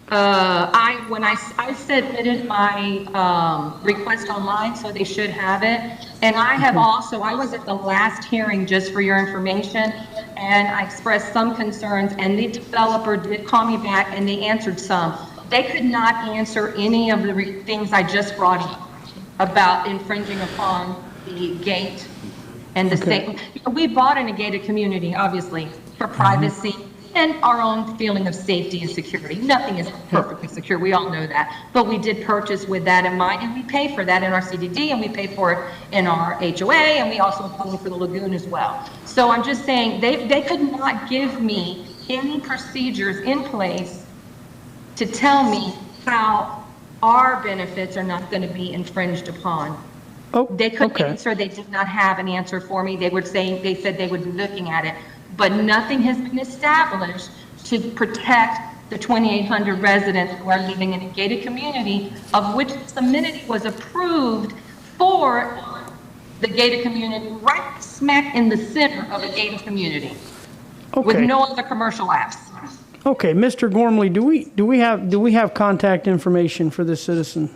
Speaker 19: When I submitted my request online, so they should have it. And I have also, I was at the last hearing, just for your information, and I expressed some concerns, and the developer did call me back and they answered some. They could not answer any of the things I just brought up about infringing upon the gate and the state. We bought in a gated community, obviously, for privacy and our own feeling of safety and security. Nothing is perfectly secure, we all know that. But we did purchase with that in mind, and we pay for that in our CDD, and we pay for it in our HOA, and we also pay for the lagoon as well. So I'm just saying, they could not give me any procedures in place to tell me how our benefits are not going to be infringed upon. They couldn't answer, they did not have an answer for me. They said they would be looking at it. But nothing has been established to protect the 2,800 residents who are living in a gated community, of which this amenity was approved for the gated community, right smack in the center of a gated community, with no other commercial apps.
Speaker 11: Okay, Mr. Gormley, do we have contact information for this citizen?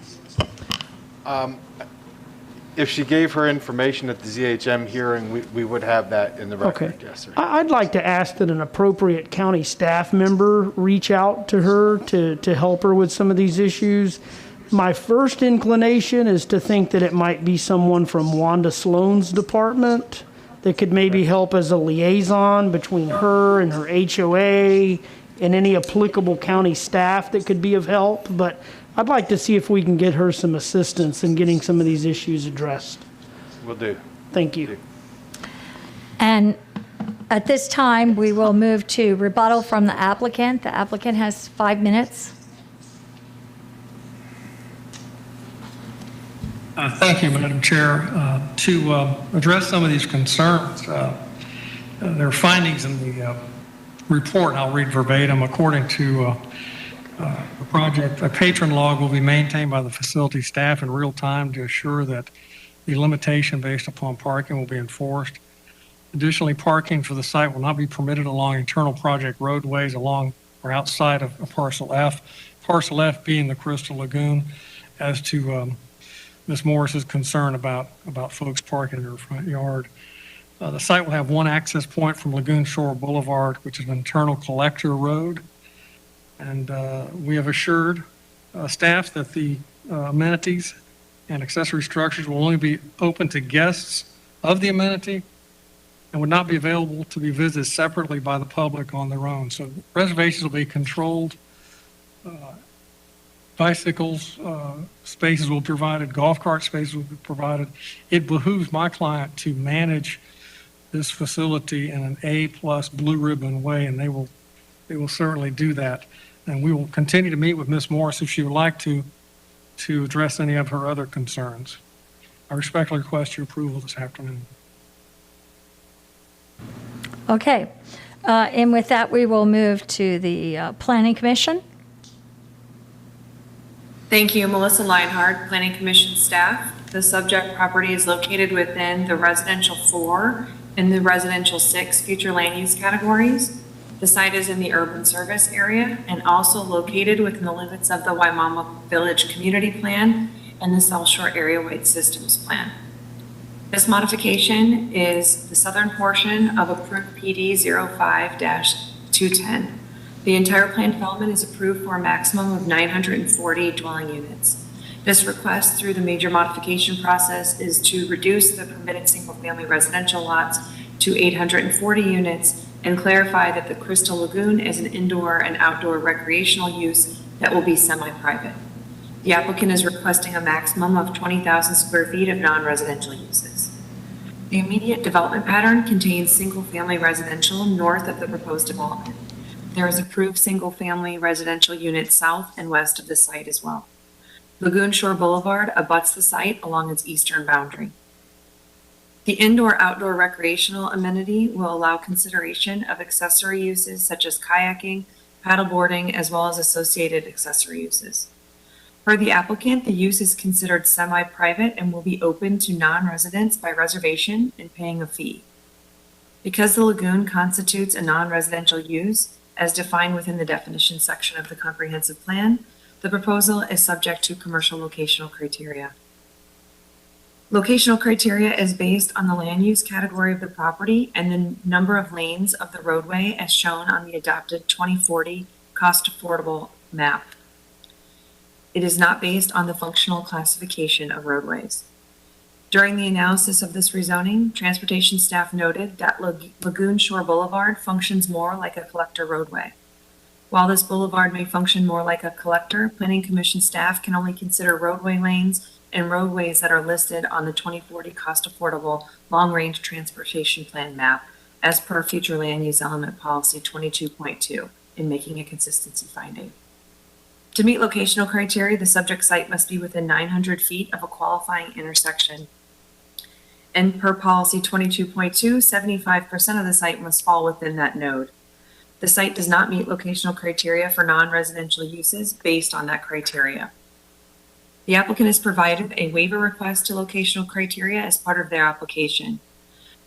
Speaker 12: If she gave her information at the ZHM hearing, we would have that in the record.
Speaker 11: Okay.
Speaker 12: Yes, sir.
Speaker 11: I'd like to ask that an appropriate county staff member reach out to her to help her with some of these issues. My first inclination is to think that it might be someone from Wanda Sloan's department that could maybe help as a liaison between her and her HOA and any applicable county staff that could be of help. But I'd like to see if we can get her some assistance in getting some of these issues addressed.
Speaker 12: Will do.
Speaker 11: Thank you.
Speaker 9: And at this time, we will move to rebuttal from the applicant. The applicant has 5 minutes.
Speaker 17: Thank you, Madam Chair. To address some of these concerns, there are findings in the report, and I'll read verbatim. According to the project, a patron log will be maintained by the facility staff in real time to assure that the limitation based upon parking will be enforced. Additionally, parking for the site will not be permitted along internal project roadways along or outside of parcel F. Parcel F being the Crystal Lagoon. As to Ms. Morris's concern about folks parking in her front yard. The site will have one access point from Lagoon Shore Boulevard, which is an internal collector road. And we have assured staff that the amenities and accessory structures will only be open to guests of the amenity and would not be available to be visited separately by the public on their own. So reservations will be controlled. Bicycles, spaces will be provided, golf cart spaces will be provided. It behooves my client to manage this facility in an A+ blue ribbon way, and they will certainly do that. And we will continue to meet with Ms. Morris if she would like to address any of her other concerns. I respectfully request your approval this afternoon.
Speaker 9: Okay. And with that, we will move to the Planning Commission.
Speaker 5: Thank you, Melissa Leinhardt, Planning Commission staff. The subject property is located within the residential 4 and the residential 6 future land use categories. The site is in the urban service area and also located within the limits of the Waimama Village Community Plan and the South Shore Area Wide Systems Plan. This modification is the southern portion of approved PD 05-210. The entire planned development is approved for a maximum of 940 dwelling units. This request through the major modification process is to reduce the permitted single-family residential lots to 840 units and clarify that the Crystal Lagoon is an indoor and outdoor recreational use that will be semi-private. The applicant is requesting a maximum of 20,000 square feet of non-residential uses. The immediate development pattern contains single-family residential north of the proposed development. There is approved single-family residential units south and west of the site as well. Lagoon Shore Boulevard abuts the site along its eastern boundary. The indoor-outdoor recreational amenity will allow consideration of accessory uses such as kayaking, paddleboarding, as well as associated accessory uses. For the applicant, the use is considered semi-private and will be open to non-residents by reservation and paying a fee. Because the lagoon constitutes a non-residential use, as defined within the definition section of the comprehensive plan, the proposal is subject to commercial locational criteria. Locational criteria is based on the land use category of the property and the number of lanes of the roadway as shown on the adopted 2040 cost affordable map. It is not based on the functional classification of roadways. During the analysis of this rezoning, transportation staff noted that Lagoon Shore Boulevard functions more like a collector roadway. While this boulevard may function more like a collector, Planning Commission staff can only consider roadway lanes and roadways that are listed on the 2040 cost affordable long-range transportation plan map as per future land use element policy 22.2 in making a consistency finding. To meet locational criteria, the subject site must be within 900 feet of a qualifying intersection. And per policy 22.2, 75% of the site must fall within that node. The site does not meet locational criteria for non-residential uses based on that criteria. The applicant has provided a waiver request to locational criteria as part of their application.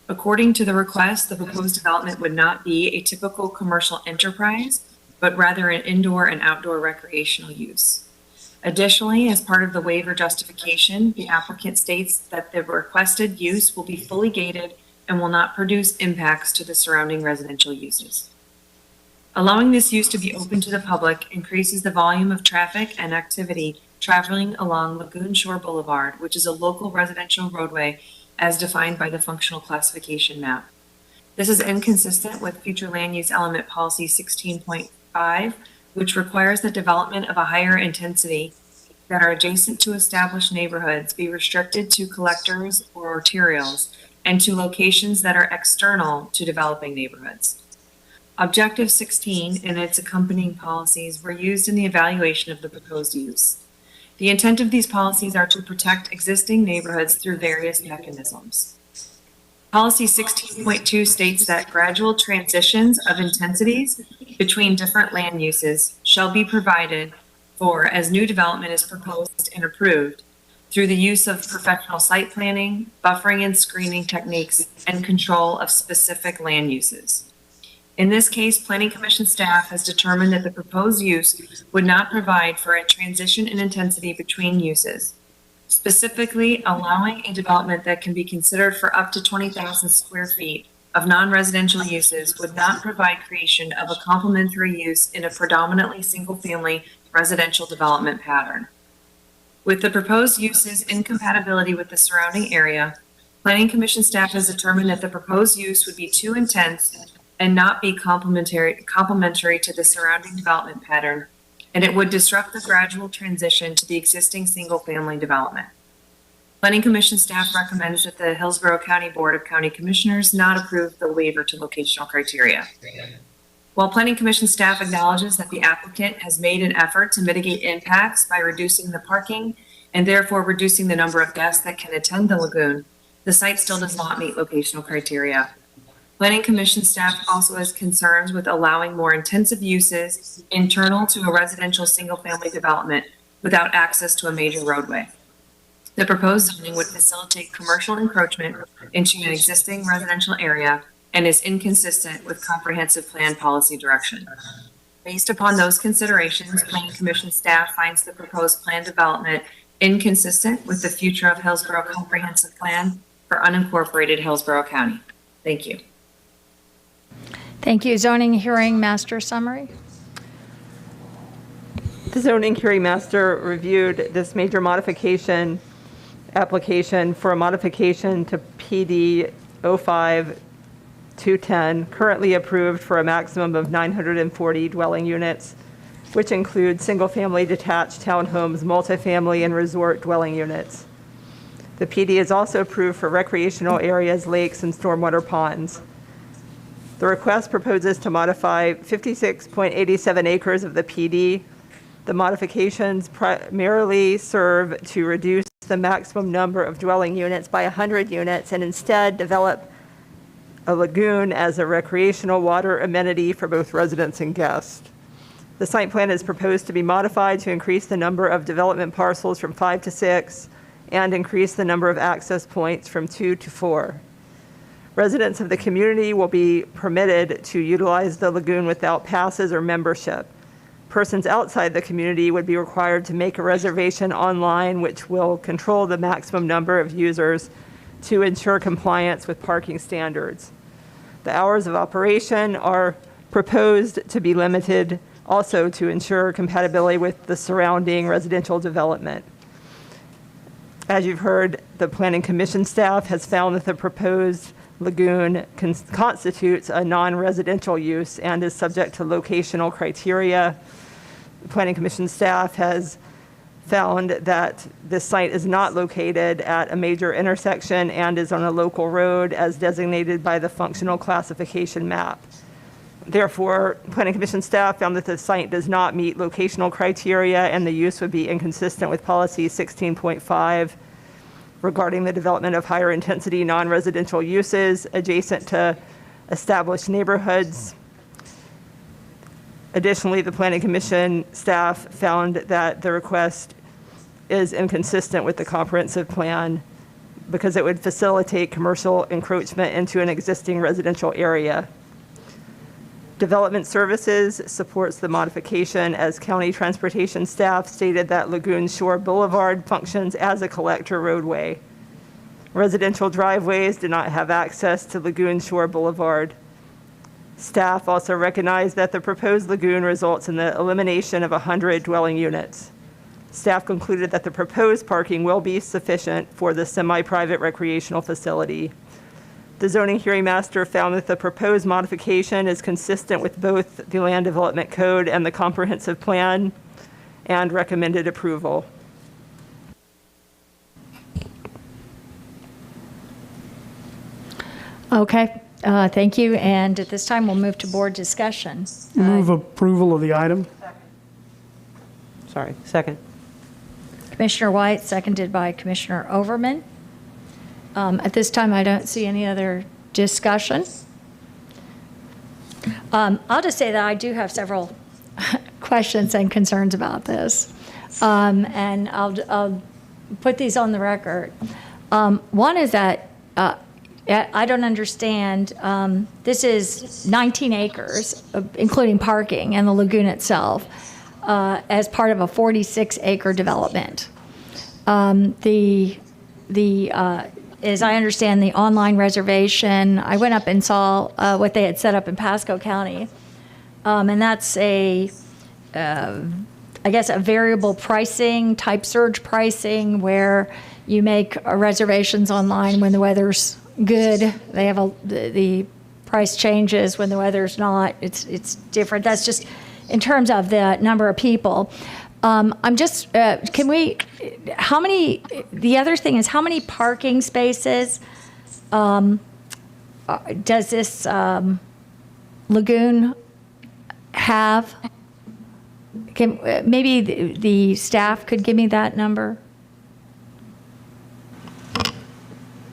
Speaker 5: According to the request, the proposed development would not be a typical commercial enterprise, but rather an indoor and outdoor recreational use. Additionally, as part of the waiver justification, the applicant states that the requested use will be fully gated and will not produce impacts to the surrounding residential uses. Allowing this use to be open to the public increases the volume of traffic and activity traveling along Lagoon Shore Boulevard, which is a local residential roadway as defined by the functional classification map. This is inconsistent with future land use element policy 16.5, which requires the development of a higher intensity that are adjacent to established neighborhoods be restricted to collectors or arterials and to locations that are external to developing neighborhoods. Objective 16 and its accompanying policies were used in the evaluation of the proposed use. The intent of these policies are to protect existing neighborhoods through various mechanisms. Policy 16.2 states that gradual transitions of intensities between different land uses shall be provided for as new development is proposed and approved through the use of professional site planning, buffering and screening techniques, and control of specific land uses. In this case, Planning Commission staff has determined that the proposed use would not provide for a transition in intensity between uses, specifically allowing a development that can be considered for up to 20,000 square feet of non-residential uses would not provide creation of a complementary use in a predominantly single-family residential development pattern. With the proposed use's incompatibility with the surrounding area, Planning Commission staff has determined that the proposed use would be too intense and not be complementary to the surrounding development pattern, and it would disrupt the gradual transition to the existing single-family development. Planning Commission staff recommends that the Hillsborough County Board of County Commissioners not approve the waiver to locational criteria. While Planning Commission staff acknowledges that the applicant has made an effort to mitigate impacts by reducing the parking and therefore reducing the number of guests that can attend the lagoon, the site still does not meet locational criteria. Planning Commission staff also has concerns with allowing more intensive uses internal to a residential single-family development without access to a major roadway. The proposed zoning would facilitate commercial encroachment into an existing residential area and is inconsistent with comprehensive plan policy direction. Based upon those considerations, Planning Commission staff finds the proposed plan development inconsistent with the future of Hillsborough Comprehensive Plan for unincorporated Hillsborough County. Thank you.
Speaker 9: Thank you. Zoning hearing master summary.
Speaker 16: The zoning hearing master reviewed this major modification application for a modification to PD 05-210, currently approved for a maximum of 940 dwelling units, which include single-family detached townhomes, multifamily, and resort dwelling units. The PD is also approved for recreational areas, lakes, and stormwater ponds. The request proposes to modify 56.87 acres of the PD. The modifications primarily serve to reduce the maximum number of dwelling units by 100 units and instead develop a lagoon as a recreational water amenity for both residents and guests. The site plan is proposed to be modified to increase the number of development parcels from 5 to 6 and increase the number of access points from 2 to 4. Residents of the community will be permitted to utilize the lagoon without passes or membership. Persons outside the community would be required to make a reservation online, which will control the maximum number of users to ensure compliance with parking standards. The hours of operation are proposed to be limited also to ensure compatibility with the surrounding residential development. As you've heard, the Planning Commission staff has found that the proposed lagoon constitutes a non-residential use and is subject to locational criteria. The Planning Commission staff has found that this site is not located at a major intersection and is on a local road as designated by the functional classification map. Therefore, Planning Commission staff found that the site does not meet locational criteria and the use would be inconsistent with policy 16.5 regarding the development of higher intensity non-residential uses adjacent to established neighborhoods. Additionally, the Planning Commission staff found that the request is inconsistent with the comprehensive plan because it would facilitate commercial encroachment into an existing residential area. Development Services supports the modification as county transportation staff stated that Lagoon Shore Boulevard functions as a collector roadway. Residential driveways do not have access to Lagoon Shore Boulevard. Staff also recognize that the proposed lagoon results in the elimination of 100 dwelling units. Staff concluded that the proposed parking will be sufficient for the semi-private recreational facility. The zoning hearing master found that the proposed modification is consistent with both the Land Development Code and the comprehensive plan and recommended approval.
Speaker 9: Okay, thank you. And at this time, we'll move to board discussion.
Speaker 11: Move approval of the item.
Speaker 10: Sorry, second.
Speaker 9: Commissioner White, seconded by Commissioner Overman. At this time, I don't see any other discussion. I'll just say that I do have several questions and concerns about this. And I'll put these on the record. One is that I don't understand, this is 19 acres, including parking and the lagoon itself, as part of a 46-acre development. As I understand the online reservation, I went up and saw what they had set up in Pasco County. And that's I guess a variable pricing, type surge pricing, where you make reservations online when the weather's good. They have the price changes when the weather's not. It's different. That's just in terms of the number of people. I'm just, the other thing is how many parking spaces does this lagoon have? Maybe the staff could give me that number?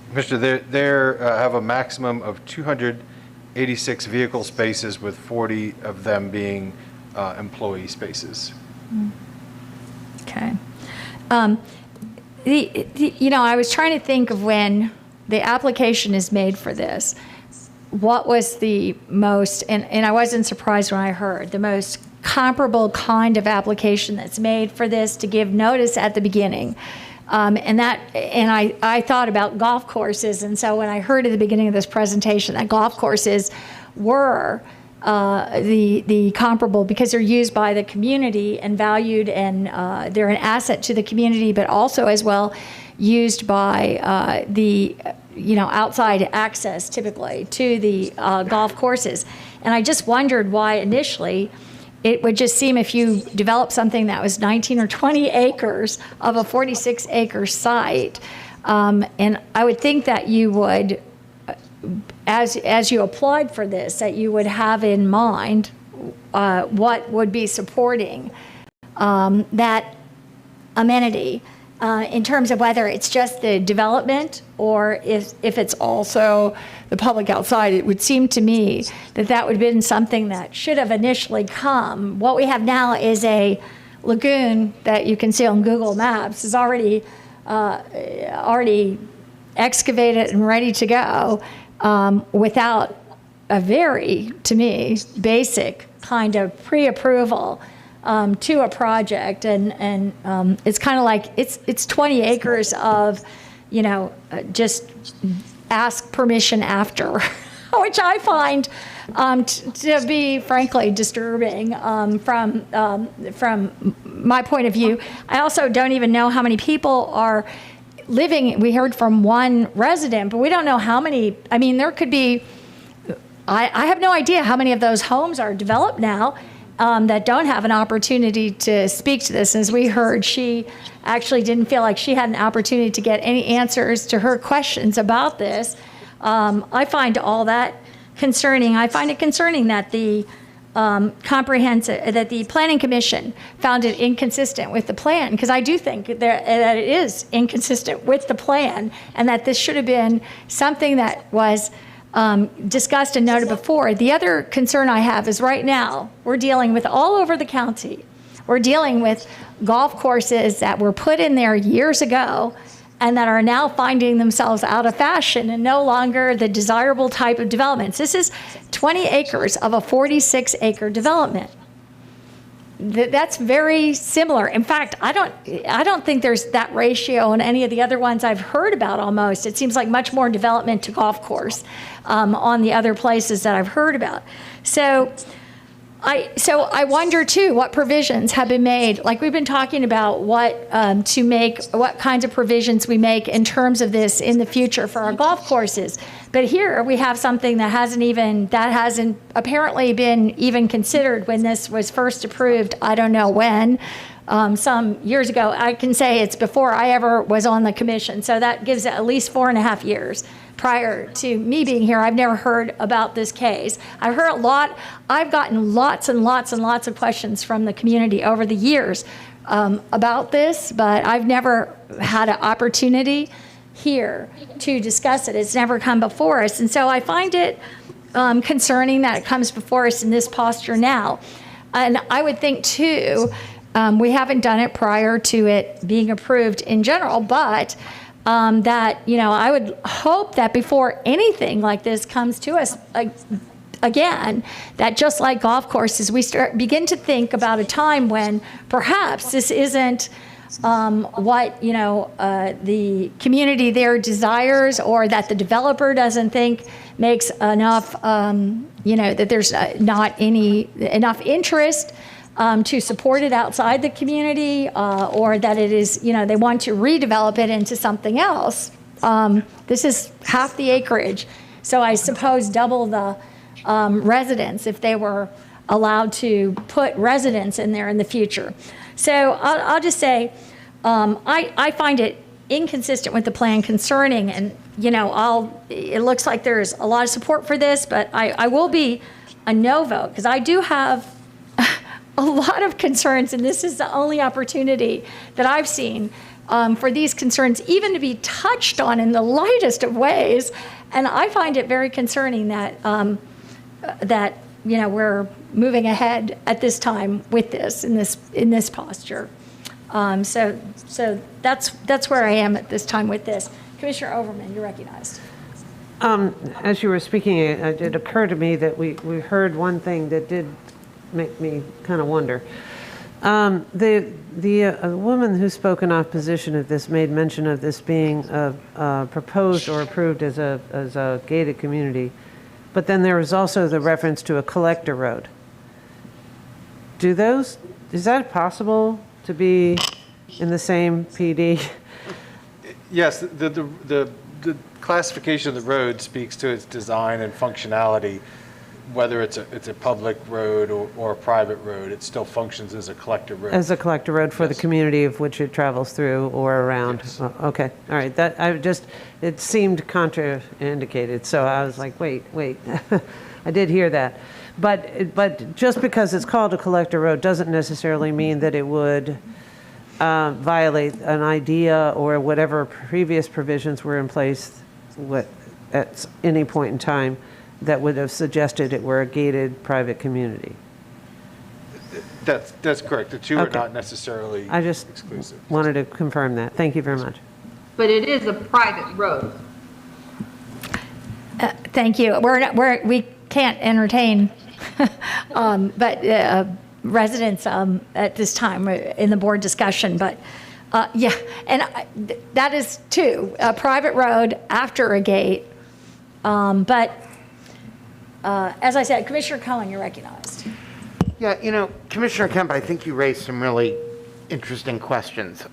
Speaker 12: Commissioner, they have a maximum of 286 vehicle spaces, with 40 of them being employee spaces.
Speaker 9: Okay. I was trying to think of when the application is made for this, what was the most, and I wasn't surprised when I heard, the most comparable kind of application that's made for this to give notice at the beginning. I thought about golf courses, and so when I heard at the beginning of this presentation that golf courses were the comparable because they're used by the community and valued, and they're an asset to the community, but also as well used by the outside access typically to the golf courses. And I just wondered why initially it would just seem if you develop something that was 19 or 20 acres of a 46-acre site, and I would think that you would, as you applied for this, that you would have in mind what would be supporting that amenity in terms of whether it's just the development or if it's also the public outside. It would seem to me that that would have been something that should have initially come. What we have now is a lagoon that you can see on Google Maps is already excavated and ready to go without a very, to me, basic kind of pre-approval to a project, and it's kind of like it's 20 acres of, just ask permission after, which I find to be frankly disturbing from my point of view. I also don't even know how many people are living. We heard from one resident, but we don't know how many. I mean, there could be. I have no idea how many of those homes are developed now. That don't have an opportunity to speak to this. As we heard, she actually didn't feel like she had an opportunity to get any answers to her questions about this. I find all that concerning. I find it concerning that the that the Planning Commission found it inconsistent with the plan, because I do think that it is inconsistent with the plan, and that this should have been something that was discussed and noted before. The other concern I have is right now we're dealing with all over the county. We're dealing with golf courses that were put in there years ago and that are now finding themselves out of fashion and no longer the desirable type of developments. This is 20 acres of a 46-acre development. That's very similar. In fact, I don't think there's that ratio in any of the other ones I've heard about almost. It seems like much more development to golf course on the other places that I've heard about. So I wonder too what provisions have been made. Like we've been talking about what kinds of provisions we make in terms of this in the future for our golf courses. But here we have something that hasn't apparently been even considered when this was first approved. I don't know when, some years ago. I can say it's before I ever was on the commission. So that gives it at least 4.5 years. Prior to me being here, I've never heard about this case. I've heard a lot. I've gotten lots and lots and lots of questions from the community over the years about this, but I've never had an opportunity here to discuss it. It's never come before us. And so I find it concerning that it comes before us in this posture now. And I would think too, we haven't done it prior to it being approved in general, but that, I would hope that before anything like this comes to us again, that just like golf courses, we begin to think about a time when perhaps this isn't what the community there desires, or that the developer doesn't think makes enough, that there's not enough interest to support it outside the community, or that it is, they want to redevelop it into something else. This is half the acreage, so I suppose double the residents if they were allowed to put residents in there in the future. So I'll just say, I find it inconsistent with the plan, concerning, and it looks like there's a lot of support for this, but I will be a no vote, because I do have a lot of concerns, and this is the only opportunity that I've seen for these concerns even to be touched on in the lightest of ways. And I find it very concerning that, we're moving ahead at this time with this, in this posture. So that's where I am at this time with this. Commissioner Overman, you're recognized.
Speaker 10: As you were speaking, it occurred to me that we heard one thing that did make me kind of wonder. The woman who spoke in opposition of this made mention of this being proposed or approved as a gated community, but then there was also the reference to a collector road. Is that possible to be in the same PD?
Speaker 12: Yes, the classification of the road speaks to its design and functionality. Whether it's a public road or a private road, it still functions as a collector road.
Speaker 10: As a collector road for the community of which it travels through or around.
Speaker 12: Yes.
Speaker 10: Okay, all right. It seemed contraindicated, so I was like, wait. I did hear that. But just because it's called a collector road doesn't necessarily mean that it would violate an idea or whatever previous provisions were in place at any point in time that would have suggested it were a gated private community.
Speaker 12: That's correct. The two are
Speaker 10: Okay.
Speaker 12: not necessarily
Speaker 10: I just
Speaker 12: exclusive.
Speaker 10: wanted to confirm that. Thank you very much.
Speaker 19: But it is a private road.
Speaker 9: Thank you. We can't entertain, but residents at this time in the board discussion. But yeah, and that is too a private road after a gate. But as I said, Commissioner Cohen, you're recognized.
Speaker 8: Yeah, Commissioner Kemp, I think you raised some really interesting questions.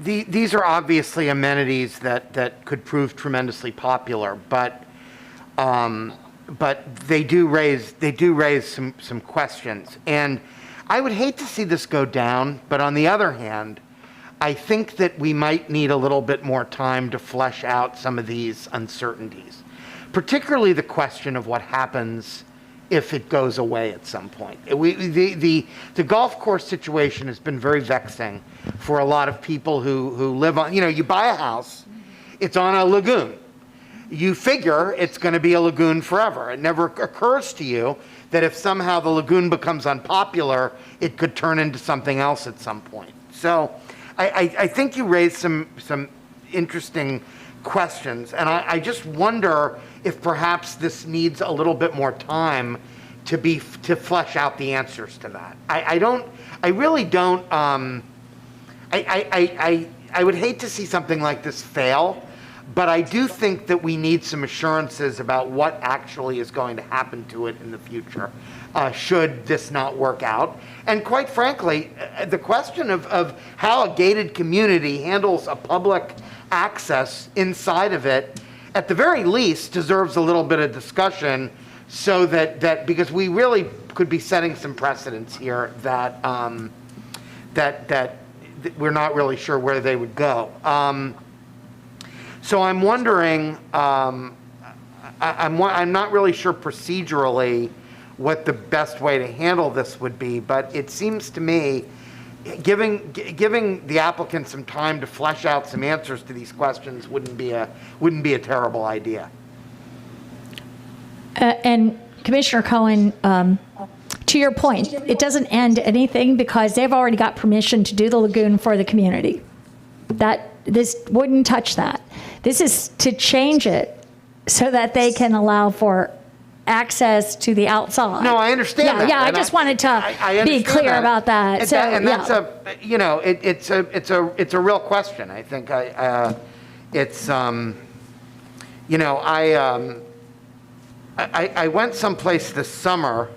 Speaker 8: These are obviously amenities that could prove tremendously popular, but they do raise some questions. And I would hate to see this go down, but on the other hand, I think that we might need a little bit more time to flesh out some of these uncertainties, particularly the question of what happens if it goes away at some point. The golf course situation has been very vexing for a lot of people who live on, you buy a house, it's on a lagoon. You figure it's going to be a lagoon forever. It never occurs to you that if somehow the lagoon becomes unpopular, it could turn into something else at some point. So I think you raised some interesting questions, and I just wonder if perhaps this needs a little bit more time to flesh out the answers to that. I would hate to see something like this fail, but I do think that we need some assurances about what actually is going to happen to it in the future, should this not work out. And quite frankly, the question of how a gated community handles a public access inside of it, at the very least, deserves a little bit of discussion, so that because we really could be setting some precedents here that we're not really sure where they would go. So I'm wondering, I'm not really sure procedurally what the best way to handle this would be, but it seems to me giving the applicant some time to flesh out some answers to these questions wouldn't be a terrible idea.
Speaker 9: And Commissioner Cohen, to your point, it doesn't end anything because they've already got permission to do the lagoon for the community. This wouldn't touch that. This is to change it so that they can allow for access to the outside.
Speaker 8: No, I understand that.
Speaker 9: Yeah, I just wanted to be clear about that.
Speaker 8: It's a real question. I think I went someplace this summer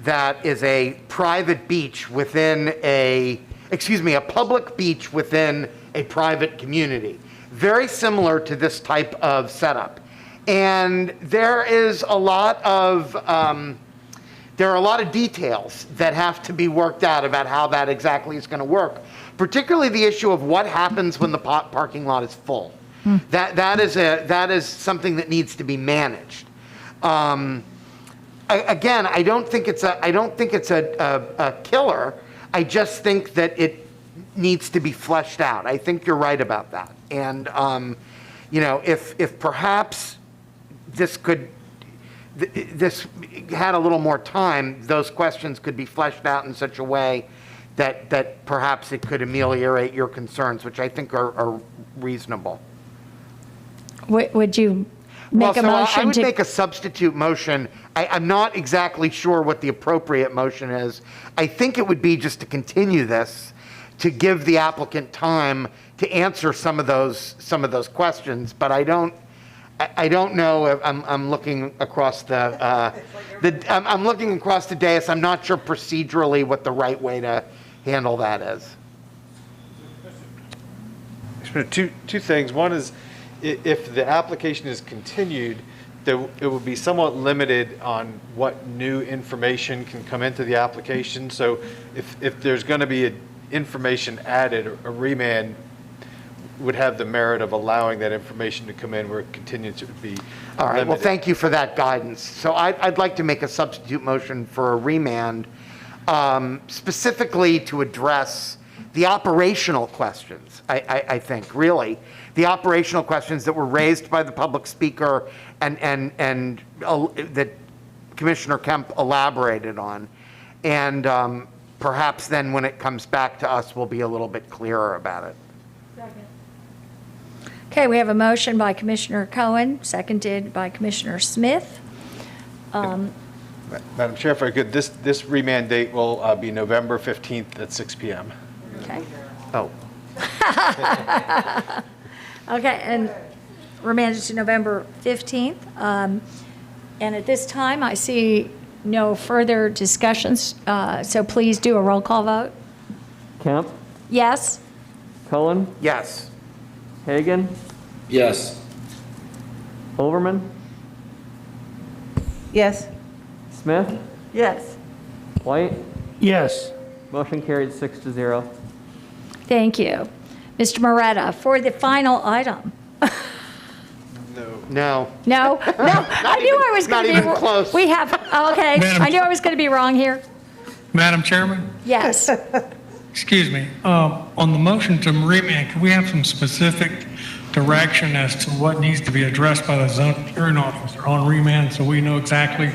Speaker 8: that is a private beach within a public beach within a private community. Very similar to this type of setup. And there are a lot of details that have to be worked out about how that exactly is going to work, particularly the issue of what happens when the parking lot is full. That is something that needs to be managed. again, I don't think it's a killer. I just think that it needs to be fleshed out. I think you're right about that. And, if perhaps this had a little more time, those questions could be fleshed out in such a way that perhaps it could ameliorate your concerns, which I think are reasonable.
Speaker 9: Would you make a motion
Speaker 8: I would
Speaker 9: to?
Speaker 8: make a substitute motion. I'm not exactly sure what the appropriate motion is. I think it would be just to continue this, to give the applicant time to answer some of those questions, but I don't know if I'm looking across I'm looking across the dais. I'm not sure procedurally what the right way to handle that is.
Speaker 12: Two things. One is, if the application is continued, it would be somewhat limited on what new information can come into the application. So if there's going to be information added, a remand would have the merit of allowing that information to come in where it continues to be
Speaker 8: All right, well,
Speaker 12: limited.
Speaker 8: thank you for that guidance. So I'd like to make a substitute motion for a remand, specifically to address the operational questions, I think, really. The operational questions that were raised by the public speaker and that Commissioner Kemp elaborated on. And perhaps then when it comes back to us, we'll be a little bit clearer about it.
Speaker 9: Okay, we have a motion by Commissioner Cohen, seconded by Commissioner Smith.
Speaker 12: Madam Chair, if I could, this remand date will be November 15th at 6 p.m.
Speaker 9: Okay.
Speaker 8: Oh.
Speaker 9: Okay, and remanded to November 15th. And at this time, I see no further discussions, so please do a roll call vote.
Speaker 14: Kemp,
Speaker 9: Yes?
Speaker 14: Cullen,
Speaker 8: Yes.
Speaker 14: Hagan,
Speaker 3: Yes.
Speaker 14: Overman,
Speaker 10: Yes.
Speaker 14: Smith,
Speaker 13: Yes.
Speaker 14: White.
Speaker 11: Yes.
Speaker 14: Motion carried 6-0.
Speaker 9: Thank you. Mr. Moretta, for the final item.
Speaker 8: No.
Speaker 9: No? No? I knew I was going to be.
Speaker 8: Not even close.
Speaker 9: We have, okay,
Speaker 17: Madam-
Speaker 9: I knew I was going to be wrong here.
Speaker 17: Madam Chairman,
Speaker 9: Yes.
Speaker 17: excuse me, on the motion to remand, can we have some specific direction as to what needs to be addressed by the zoning hearing officer on remand so we know exactly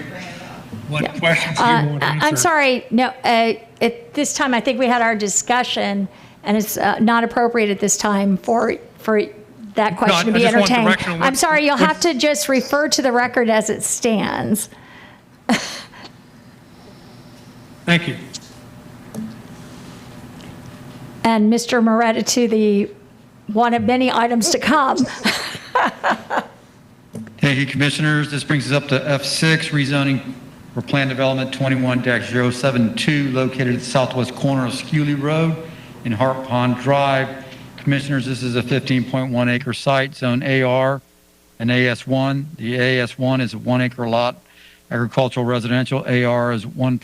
Speaker 17: what questions you want answered?
Speaker 9: I'm sorry, no, at this time, I think we had our discussion, and it's not appropriate at this time for that question to
Speaker 17: I
Speaker 9: be
Speaker 17: just want
Speaker 9: entertained.
Speaker 17: direction on what-
Speaker 9: I'm sorry, you'll have to just refer to the record as it stands.
Speaker 17: Thank you.
Speaker 9: And Mr. Moretta, to the one of many items to come.
Speaker 2: Thank you, Commissioners. This brings us up to F6, rezoning for Plan Development 21-072, located at the southwest corner of Scully Road in Hart Pond Drive. Commissioners, this is a 15.1 acre site, zone AR and AS1. The AS1 is a 1 acre lot, agricultural residential. AR is 1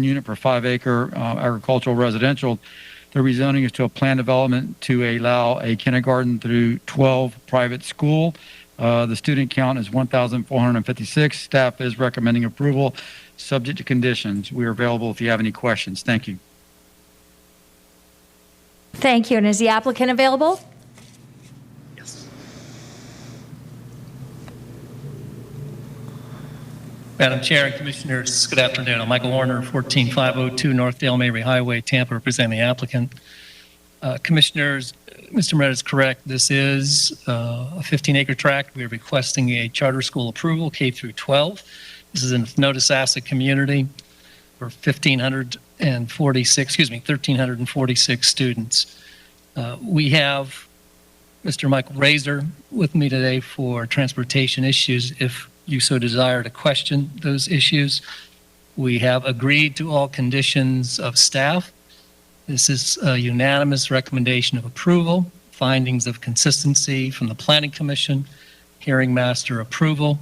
Speaker 2: unit per 5 acre agricultural residential. The rezoning is to a plan development to allow a kindergarten through 12 private school. The student count is 1,456. Staff is recommending approval, subject to conditions. We are available if you have any questions. Thank you.
Speaker 9: Thank you. And is the applicant available?
Speaker 20: Madam Chair and Commissioners, good afternoon. I'm Michael Warner, 14502 North Dale Mabry Highway, Tampa, representing the applicant. Commissioners, Mr. Moretta is correct. This is a 15-acre tract. We are requesting a charter school approval, K through 12. This is a notice asset community for 1,346 students. We have Mr. Michael Razor with me today for transportation issues. If you so desire to question those issues, we have agreed to all conditions of staff. This is a unanimous recommendation of approval, findings of consistency from the Planning Commission, hearing master approval.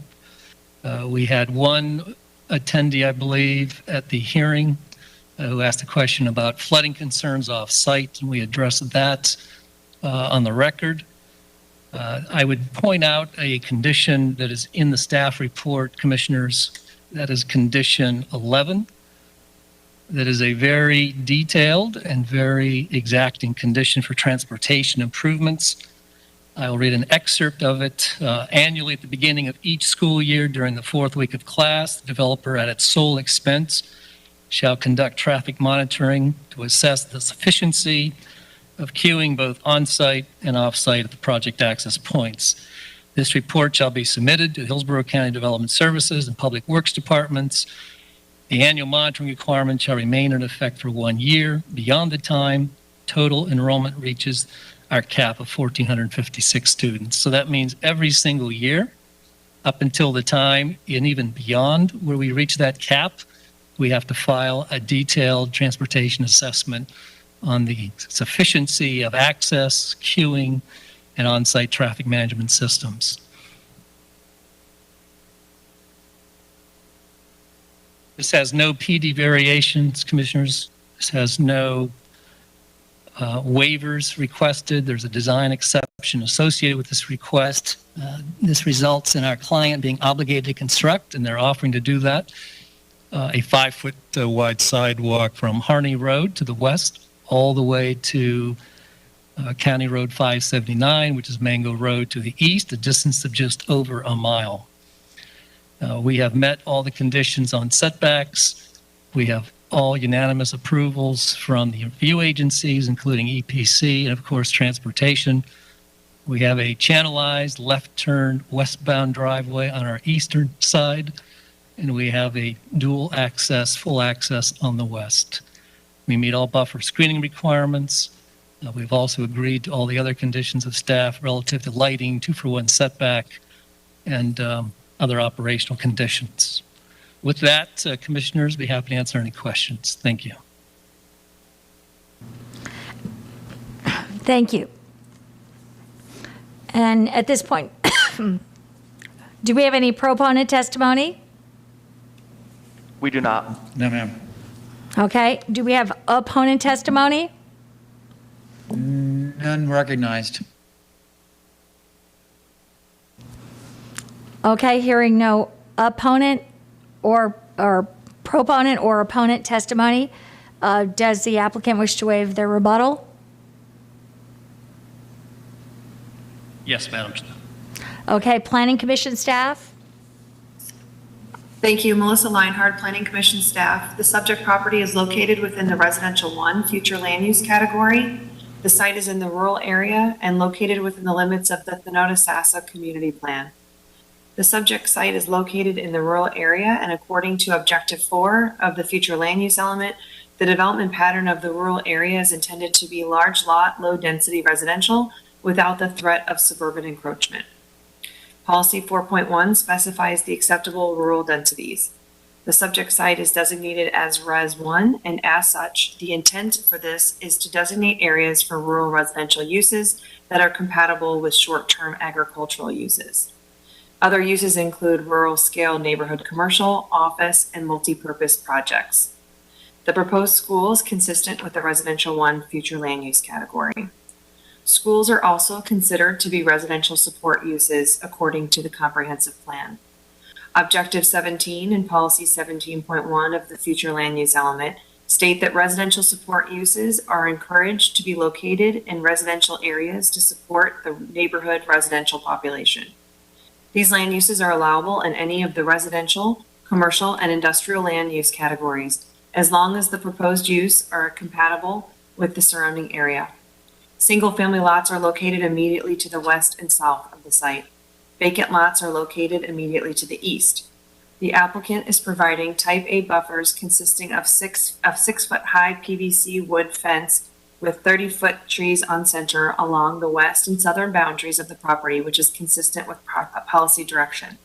Speaker 20: We had one attendee, I believe, at the hearing who asked a question about flooding concerns off-site, and we addressed that on the record. I would point out a condition that is in the staff report, Commissioners, that is condition 11. That is a very detailed and very exacting condition for transportation improvements. I will read an excerpt of it. Annually at the beginning of each school year during the fourth week of class, the developer at its sole expense shall conduct traffic monitoring to assess the sufficiency of queuing both on-site and off-site at the project access points. This report shall be submitted to Hillsborough County Development Services and Public Works Departments. The annual monitoring requirement shall remain in effect for 1 year beyond the time total enrollment reaches our cap of 1,456 students. So that means every single year up until the time and even beyond where we reach that cap, we have to file a detailed transportation assessment on the sufficiency of access, queuing, and on-site traffic management systems. This has no PD variations, Commissioners. This has no waivers requested. There's a design exception associated with this request. This results in our client being obligated to construct, and they're offering to do that, a 5-foot wide sidewalk from Harney Road to the west all the way to County Road 579, which is Mango Road to the east, a distance of just over a mile. We have met all the conditions on setbacks. We have all unanimous approvals from the review agencies, including EPC and, of course, transportation. We have a channelized left turn westbound driveway on our eastern side, and we have a dual access, full access on the west. We meet all buffer screening requirements. We've also agreed to all the other conditions of staff relative to lighting, 2-for-1 setback, and other operational conditions. With that, Commissioners, be happy to answer any questions. Thank you.
Speaker 9: Thank you. And at this point, do we have any proponent testimony?
Speaker 23: We do not.
Speaker 2: No, ma'am.
Speaker 9: Okay. Do we have opponent testimony?
Speaker 2: None recognized.
Speaker 9: Okay. Hearing no opponent or proponent or opponent testimony, does the applicant wish to waive their rebuttal?
Speaker 20: Yes, Madam.
Speaker 9: Okay. Planning Commission staff?
Speaker 5: Thank you, Melissa Leinhardt, Planning Commission staff. The subject property is located within the Residential 1 future land use category. The site is in the rural area and located within the limits of the Thanota-Sassa Community Plan. The subject site is located in the rural area, and according to Objective 4 of the future land use element, the development pattern of the rural area is intended to be large lot, low density residential without the threat of suburban encroachment. Policy 4.1 specifies the acceptable rural densities. The subject site is designated as Res 1, and as such, the intent for this is to designate areas for rural residential uses that are compatible with short-term agricultural uses. Other uses include rural-scale neighborhood commercial, office, and multi-purpose projects. The proposed school is consistent with the Residential 1 future land use category. Schools are also considered to be residential support uses according to the comprehensive plan. Objective 17 and Policy 17.1 of the future land use element state that residential support uses are encouraged to be located in residential areas to support the neighborhood residential population. These land uses are allowable in any of the residential, commercial, and industrial land use categories, as long as the proposed use are compatible with the surrounding area. Single-family lots are located immediately to the west and south of the site. Vacant lots are located immediately to the east. The applicant is providing Type A buffers consisting of 6-foot high PVC wood fence with 30-foot trees on center along the west and southern boundaries of the property, which is consistent with policy direction.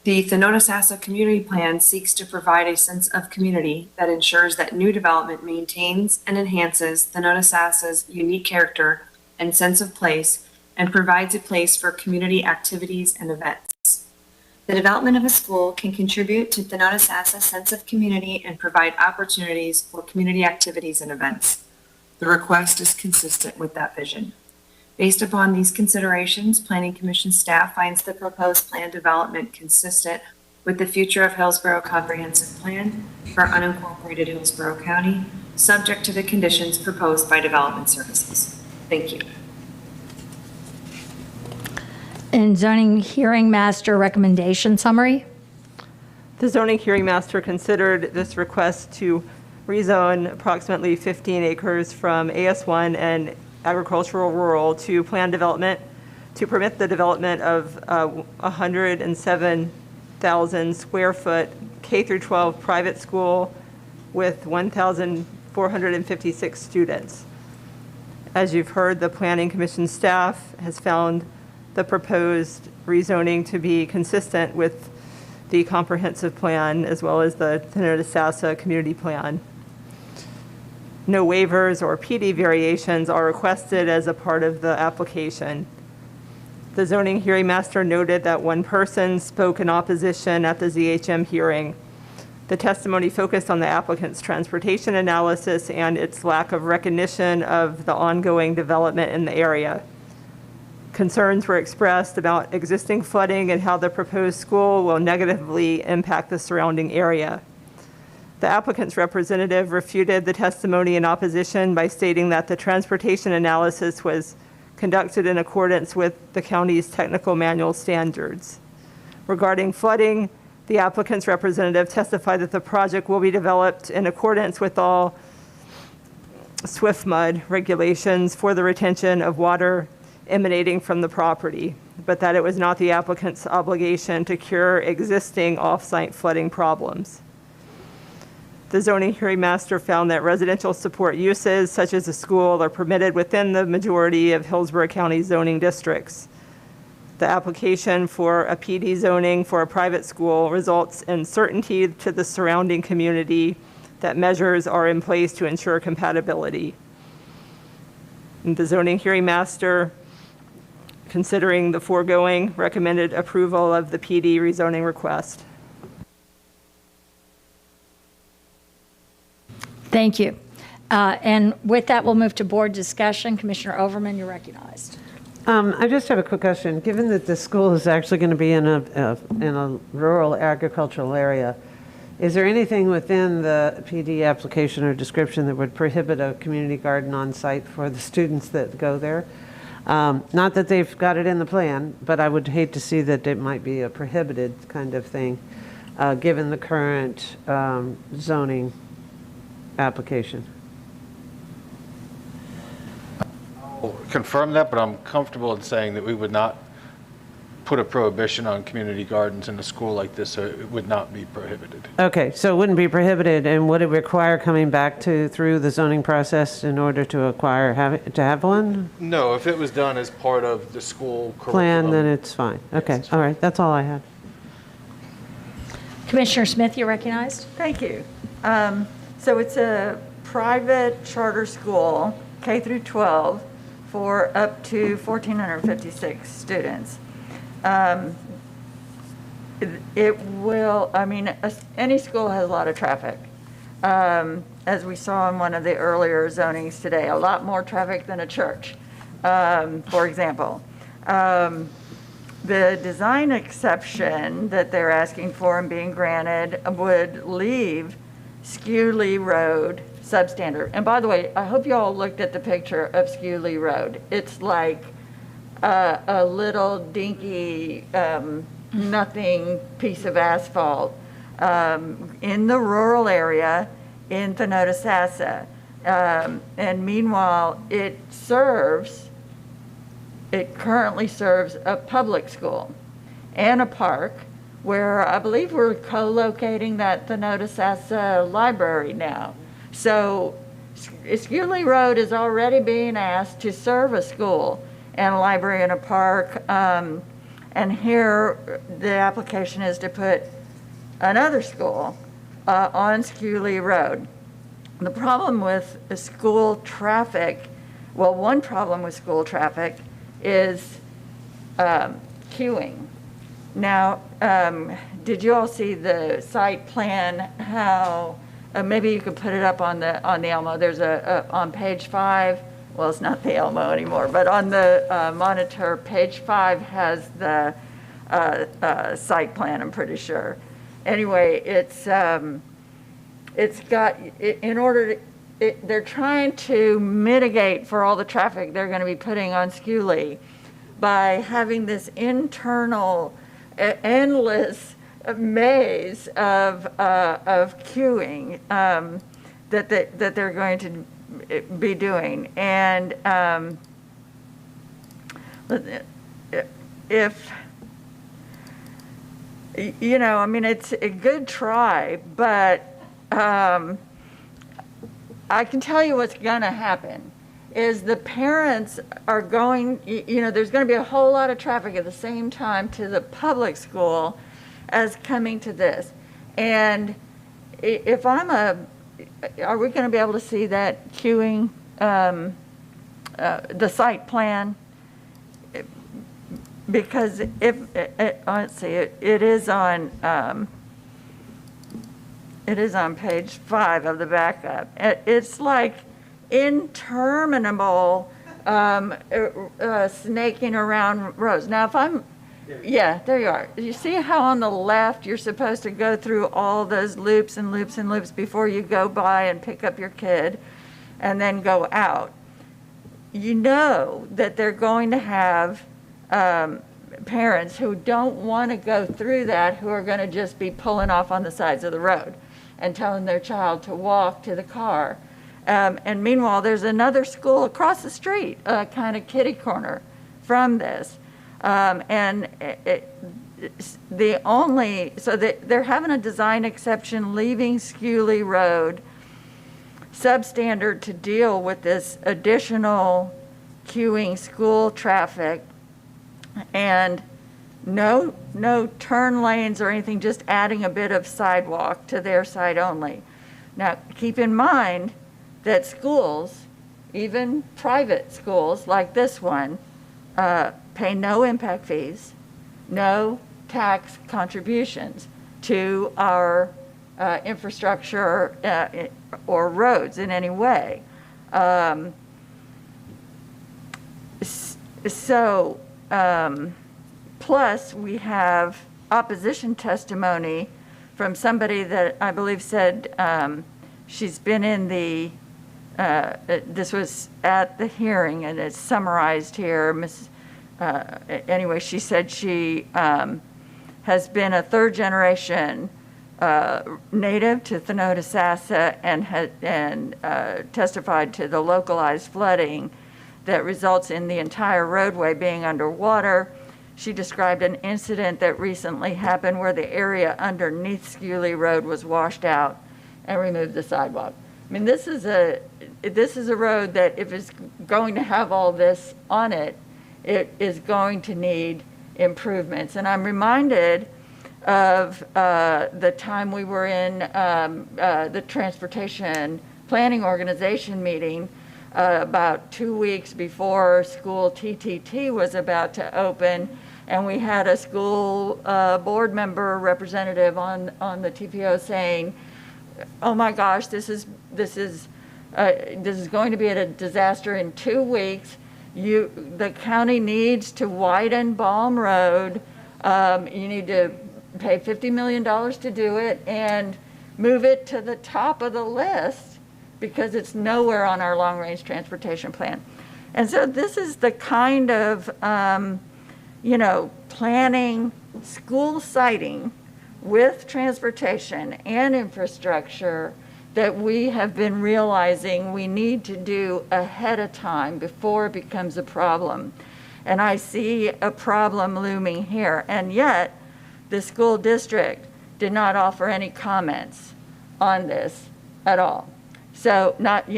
Speaker 5: The Thanota-Sassa Community Plan seeks to provide a sense of community that ensures that new development maintains and enhances Thanota-Sassa's unique character and sense of place and provides a place for community activities and events. The development of a school can contribute to Thanota-Sassa's sense of community and provide opportunities for community activities and events. The request is consistent with that vision. Based upon these considerations, Planning Commission staff finds the proposed plan development consistent with the future of Hillsborough Comprehensive Plan for unincorporated Hillsborough County, subject to the conditions proposed by Development Services. Thank you.
Speaker 9: And zoning hearing master recommendation summary.
Speaker 16: The zoning hearing master considered this request to rezone approximately 15 acres from AS1 and agricultural rural to planned development to permit the development of 107,000 square foot K through 12 private school with 1,456 students. As you've heard, the Planning Commission staff has found the proposed rezoning to be consistent with the comprehensive plan as well as the Townhome community plan. No waivers or PD variations are requested as a part of the application. The zoning hearing master noted that one person spoke in opposition at the ZHM hearing. The testimony focused on the applicant's transportation analysis and its lack of recognition of the ongoing development in the area. Concerns were expressed about existing flooding and how the proposed school will negatively impact the surrounding area. The applicant's representative refuted the testimony in opposition by stating that the transportation analysis was conducted in accordance with the county's technical manual standards. Regarding flooding, the applicant's representative testified that the project will be developed in accordance with all SWIFMUD regulations for the retention of water emanating from the property, but that it was not the applicant's obligation to cure existing off-site flooding problems. The zoning hearing master found that residential support uses, such as a school, are permitted within the majority of Hillsborough County zoning districts. The application for a PD zoning for a private school results in certainty to the surrounding community that measures are in place to ensure compatibility. And the zoning hearing master, considering the foregoing, recommended approval of the PD rezoning request.
Speaker 9: Thank you. And with that, we'll move to board discussion. Commissioner Overman, you're recognized.
Speaker 10: I just have a quick question. Given that the school is actually going to be in a rural agricultural area, is there anything within the PD application or description that would prohibit a community garden on site for the students that go there? Not that they've got it in the plan, but I would hate to see that it might be a prohibited kind of thing, given the current zoning application.
Speaker 12: I'll confirm that, but I'm comfortable in saying that we would not put a prohibition on community gardens in a school like this, so it would not be prohibited.
Speaker 10: Okay, so it wouldn't be prohibited, and would it require coming back through the zoning process in order to have one?
Speaker 12: No, if it was done as part of the school
Speaker 10: Plan,
Speaker 12: curriculum.
Speaker 10: then it's fine. Okay, all right, that's all I had.
Speaker 9: Commissioner Smith, you're recognized.
Speaker 13: Thank you. So it's a private charter school, K through 12, for up to 1,456 students. It will, I mean, any school has a lot of traffic. As we saw in one of the earlier zonings today, a lot more traffic than a church, for example. The design exception that they're asking for and being granted would leave Scully Road substandard. And by the way, I hope you all looked at the picture of Scully Road. It's like a little dinky, nothing piece of asphalt in the rural area in Townhome. And meanwhile, it currently serves a public school and a park, where I believe we're co-locating that Townhome library now. So Scully Road is already being asked to serve a school and a library and a park. And here the application is to put another school on Scully Road. The problem with the school traffic, well, one problem with school traffic is queuing. Now, did you all see the site plan? How maybe you could put it up on the Elmo. There's on page 5 well, it's not the Elmo anymore, but on the monitor, page 5 has the site plan, I'm pretty sure. Anyway, it's got, in order to, they're trying to mitigate for all the traffic they're going to be putting on Scully by having this internal, endless maze of queuing that they're going to be doing. And if, you know, I mean, it's a good try, but I can tell you what's going to happen is the parents are going, you know, there's going to be a whole lot of traffic at the same time to the public school as coming to this. And if I'm are we going to be able to see that queuing, the site plan? Because if, let's see, it is on page 5 of the backup. It's like interminable snaking around rows. Now, if I'm, yeah, there you are. You see how on the left you're supposed to go through all those loops and loops and loops before you go by and pick up your kid and then go out. You know that they're going to have parents who don't want to go through that, who are going to just be pulling off on the sides of the road and telling their child to walk to the car. And meanwhile, there's another school across the street, kind of kitty corner from this. And they're having a design exception leaving Scully Road substandard to deal with this additional queuing school traffic, and no turn lanes or anything, just adding a bit of sidewalk to their side only. Now, keep in mind that schools, even private schools like this one, pay no impact fees, no tax contributions to our infrastructure or roads in any way. Plus we have opposition testimony from somebody that I believe said she's been in the, this was at the hearing and it's summarized here. Anyway, she said she has been a third generation native to Thanota-Sassa and testified to the localized flooding that results in the entire roadway being underwater. She described an incident that recently happened where the area underneath Scully Road was washed out and removed the sidewalk. I mean, this is a road that if it's going to have all this on it, it is going to need improvements. And I'm reminded of the time we were in the Transportation Planning Organization meeting about 2 weeks before school TTT was about to open, and we had a school board member representative on the TPO saying, "Oh my gosh, this is going to be a disaster in 2 weeks. The county needs to widen Balm Road. You need to pay $50 million to do it and move it to the top of the list because it's nowhere on our long-range transportation plan." And so this is the kind of, planning, school siting with transportation and infrastructure that we have been realizing we need to do ahead of time before it becomes a problem. And I see a problem looming here. And yet, the school district did not offer any comments on this at all. So not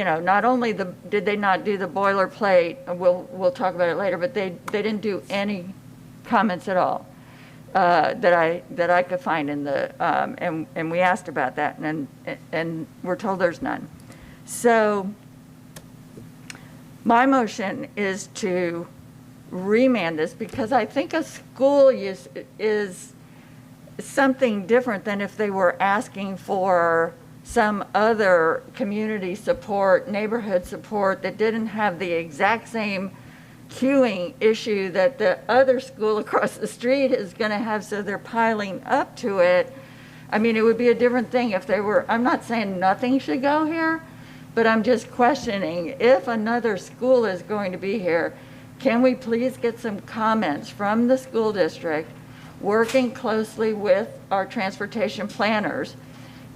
Speaker 13: only did they not do the boilerplate, we'll talk about it later, but they didn't do any comments at all that I could find in the and we asked about that and we're told there's none. So my motion is to remand this because I think a school is something different than if they were asking for some other community support, neighborhood support that didn't have the exact same queuing issue that the other school across the street is going to have, so they're piling up to it. I mean, it would be a different thing if they were, I'm not saying nothing should go here, but I'm just questioning if another school is going to be here, can we please get some comments from the school district working closely with our transportation planners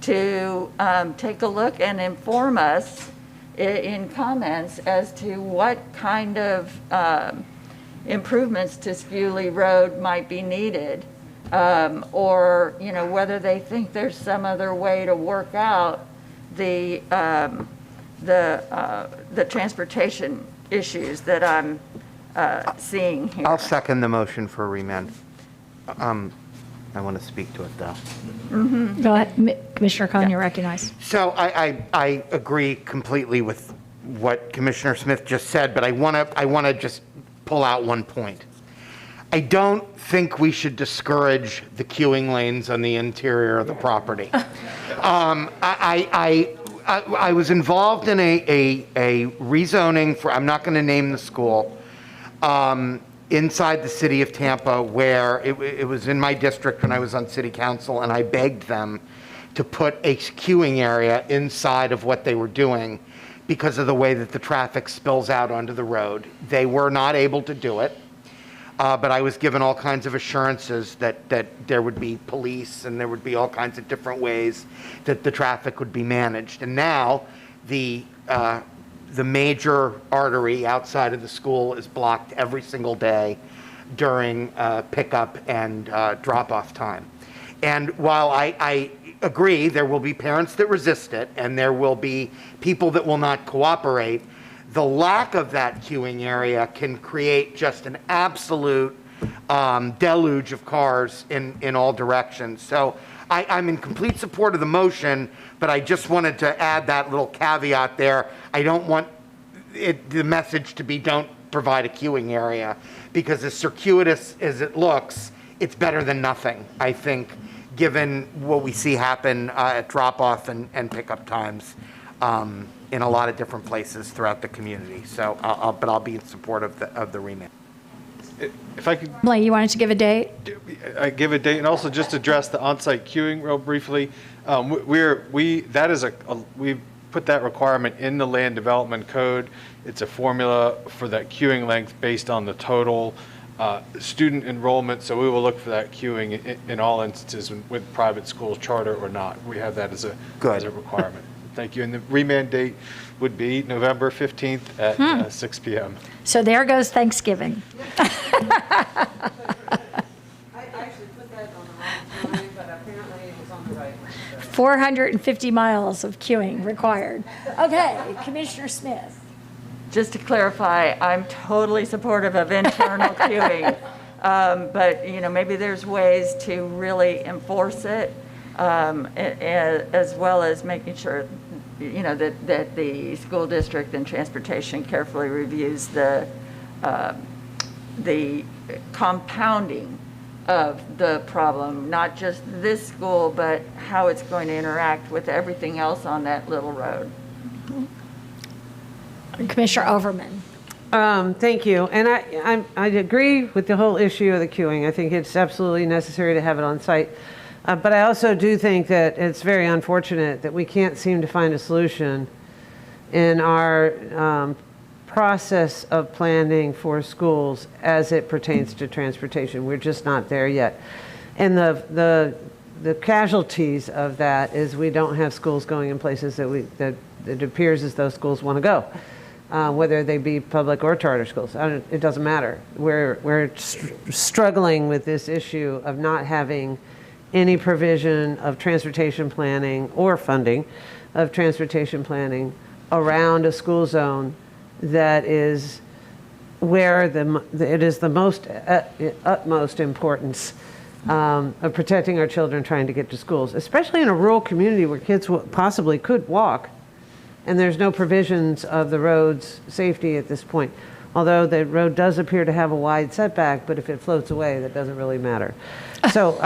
Speaker 13: to take a look and inform us in comments as to what kind of improvements to Scully Road might be needed, or whether they think there's some other way to work out the transportation issues that I'm seeing here.
Speaker 8: I'll second the motion for remand. I want to speak to it, though.
Speaker 9: Mm-hmm. Go ahead, Commissioner Cohn, you're recognized.
Speaker 8: So I agree completely with what Commissioner Smith just said, but I want to just pull out one point. I don't think we should discourage the queuing lanes on the interior of the property. I was involved in a rezoning for, I'm not going to name the school, inside the city of Tampa, where it was in my district when I was on city council, and I begged them to put a queuing area inside of what they were doing because of the way that the traffic spills out onto the road. They were not able to do it, but I was given all kinds of assurances that there would be police and there would be all kinds of different ways that the traffic would be managed. And now the major artery outside of the school is blocked every single day during pickup and drop-off time. And while I agree there will be parents that resist it and there will be people that will not cooperate, the lack of that queuing area can create just an absolute deluge of cars in all directions. So I'm in complete support of the motion, but I just wanted to add that little caveat there. I don't want the message to be don't provide a queuing area, because as circuitous as it looks, it's better than nothing, I think, given what we see happen at drop-off and pickup times in a lot of different places throughout the community. So, I'll be in support of the remand.
Speaker 12: If I could,
Speaker 9: You wanted to give a date?
Speaker 12: I give a date, and also just address the on-site queuing real briefly. We've put that requirement in the land development code. It's a formula for that queuing length based on the total student enrollment. So we will look for that queuing in all instances with private schools, charter or not. We have that as a requirement. Thank you. And the remand date would be November 15th at 6 p.m.
Speaker 9: So there goes Thanksgiving.
Speaker 10: I actually put that on the wrong time, but apparently it was on the right one.
Speaker 9: 450 miles of queuing required. Okay, Commissioner Smith.
Speaker 13: Just to clarify, I'm totally supportive of internal queuing, but maybe there's ways to really enforce it, as well as making sure that the school district and transportation carefully reviews the compounding of the problem, not just this school, but how it's going to interact with everything else on that little road.
Speaker 9: Commissioner Overman.
Speaker 10: Thank you. And I agree with the whole issue of the queuing. I think it's absolutely necessary to have it on site. But I also do think that it's very unfortunate that we can't seem to find a solution in our process of planning for schools as it pertains to transportation. We're just not there yet. And the casualties of that is we don't have schools going in places that it appears as though schools want to go, whether they be public or charter schools. It doesn't matter. We're struggling with this issue of not having any provision of transportation planning or funding of transportation planning around a school zone that is where it is the most utmost importance of protecting our children trying to get to schools, especially in a rural community where kids possibly could walk, and there's no provisions of the road's safety at this point. Although the road does appear to have a wide setback, but if it floats away, that doesn't really matter. So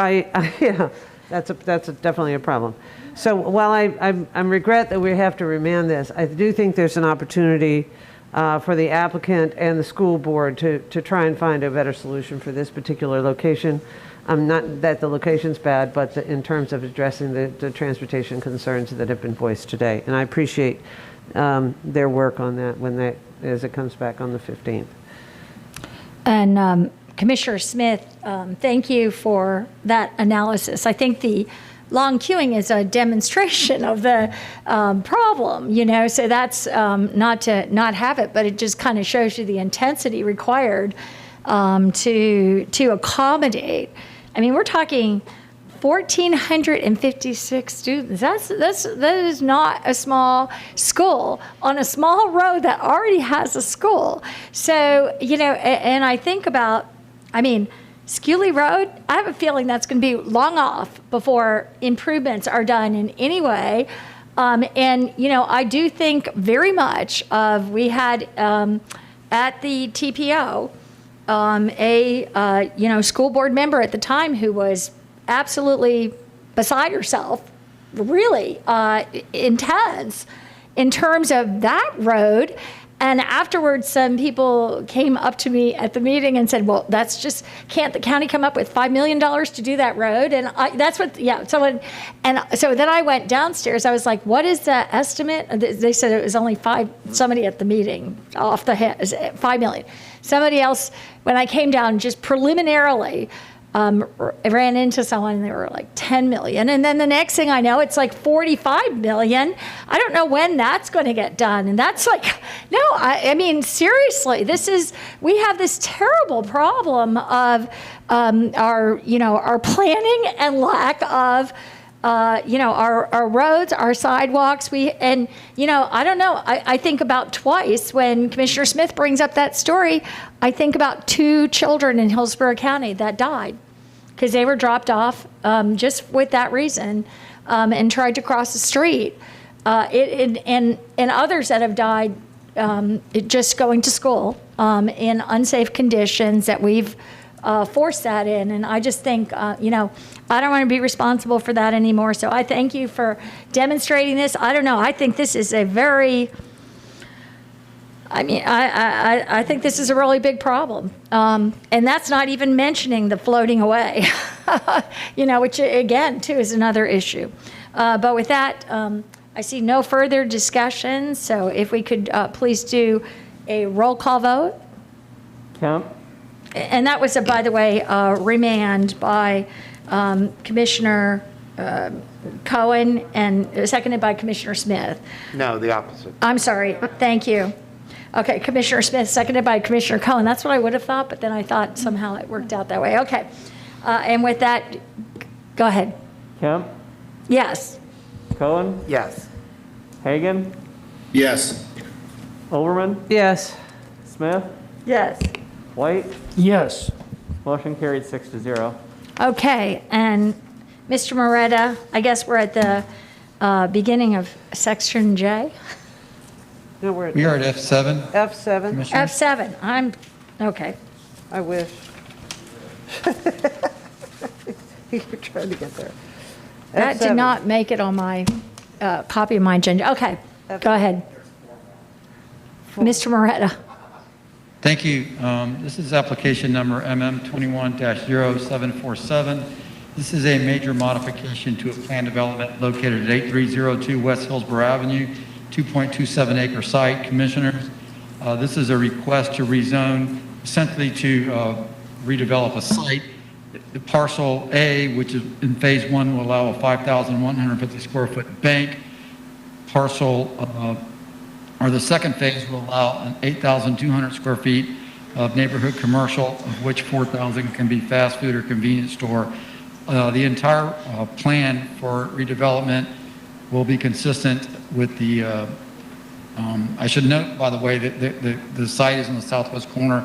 Speaker 10: that's definitely a problem. So while I regret that we have to remand this, I do think there's an opportunity for the applicant and the school board to try and find a better solution for this particular location. Not that the location's bad, but in terms of addressing the transportation concerns that have been voiced today. And I appreciate their work on that as it comes back on the 15th.
Speaker 9: And Commissioner Smith, thank you for that analysis. I think the long queuing is a demonstration of the problem, you know, so that's not to not have it, but it just kind of shows you the intensity required to accommodate. I mean, we're talking 1,456 students. That is not a small school on a small road that already has a school. So, you know, and I think about, I mean, Scully Road, I have a feeling that's going to be long off before improvements are done in any way. And, you know, I do think very much of, we had at the TPO, you know, school board member at the time who was absolutely beside herself, really intense in terms of that road. And afterwards, some people came up to me at the meeting and said, well, that's just, can't the county come up with $5 million to do that road? And that's what, yeah, someone, and so then I went downstairs. I was like, what is the estimate? They said it was only somebody at the meeting off the head, $5 million. Somebody else, when I came down just preliminarily, ran into someone and they were like 10 million. And then the next thing I know, it's like 45 million. I don't know when that's going to get done. And that's like, no, I mean, seriously, we have this terrible problem of our planning and lack of, our roads, our sidewalks. I don't know, I think about twice when Commissioner Smith brings up that story, I think about 2 children in Hillsborough County that died because they were dropped off just with that reason and tried to cross the street. And others that have died just going to school in unsafe conditions that we've forced that in. And I just think, I don't want to be responsible for that anymore. So I thank you for demonstrating this. I don't know. I think this is a very, I think this is a really big problem. And that's not even mentioning the floating away, which again, too, is another issue. But with that, I see no further discussion. So if we could please do a roll call vote.
Speaker 14: Kemp?
Speaker 9: And that was, by the way, remand by Commissioner Cohen and seconded by Commissioner Smith.
Speaker 8: No, the opposite.
Speaker 9: I'm sorry. Thank you. Okay, Commissioner Smith, seconded by Commissioner Cohen. That's what I would have thought, but then I thought somehow it worked out that way. Okay. And with that, go ahead.
Speaker 14: Kemp?
Speaker 9: Yes.
Speaker 14: Cohen?
Speaker 8: Yes.
Speaker 14: Hagan?
Speaker 4: Yes.
Speaker 14: Overman?
Speaker 10: Yes.
Speaker 14: Smith?
Speaker 13: Yes.
Speaker 14: White?
Speaker 11: Yes.
Speaker 14: Motion carried 6-0.
Speaker 9: Okay, and Mr. Moretta, I guess we're at the beginning of Section J.
Speaker 10: No, we're
Speaker 2: We are at F7.
Speaker 10: F7.
Speaker 2: Commissioner?
Speaker 9: F7, okay.
Speaker 10: I wish. You're trying to get there.
Speaker 9: That did
Speaker 10: F7.
Speaker 9: not make it on my copy of my agenda. Okay, go ahead. Mr. Moretta.
Speaker 2: Thank you. This is application number MM21-0747. This is a major modification to a plan development located at 8302 West Hillsborough Avenue, 2.27 acre site. Commissioners, this is a request to rezone, essentially to redevelop a site. The parcel A, which is in phase 1, will allow a 5,150 square foot bank. The second phase will allow an 8,200 square feet of neighborhood commercial, of which 4,000 can be fast food or convenience store. The entire plan for redevelopment will be consistent with the, I should note, by the way, that the site is in the southwest corner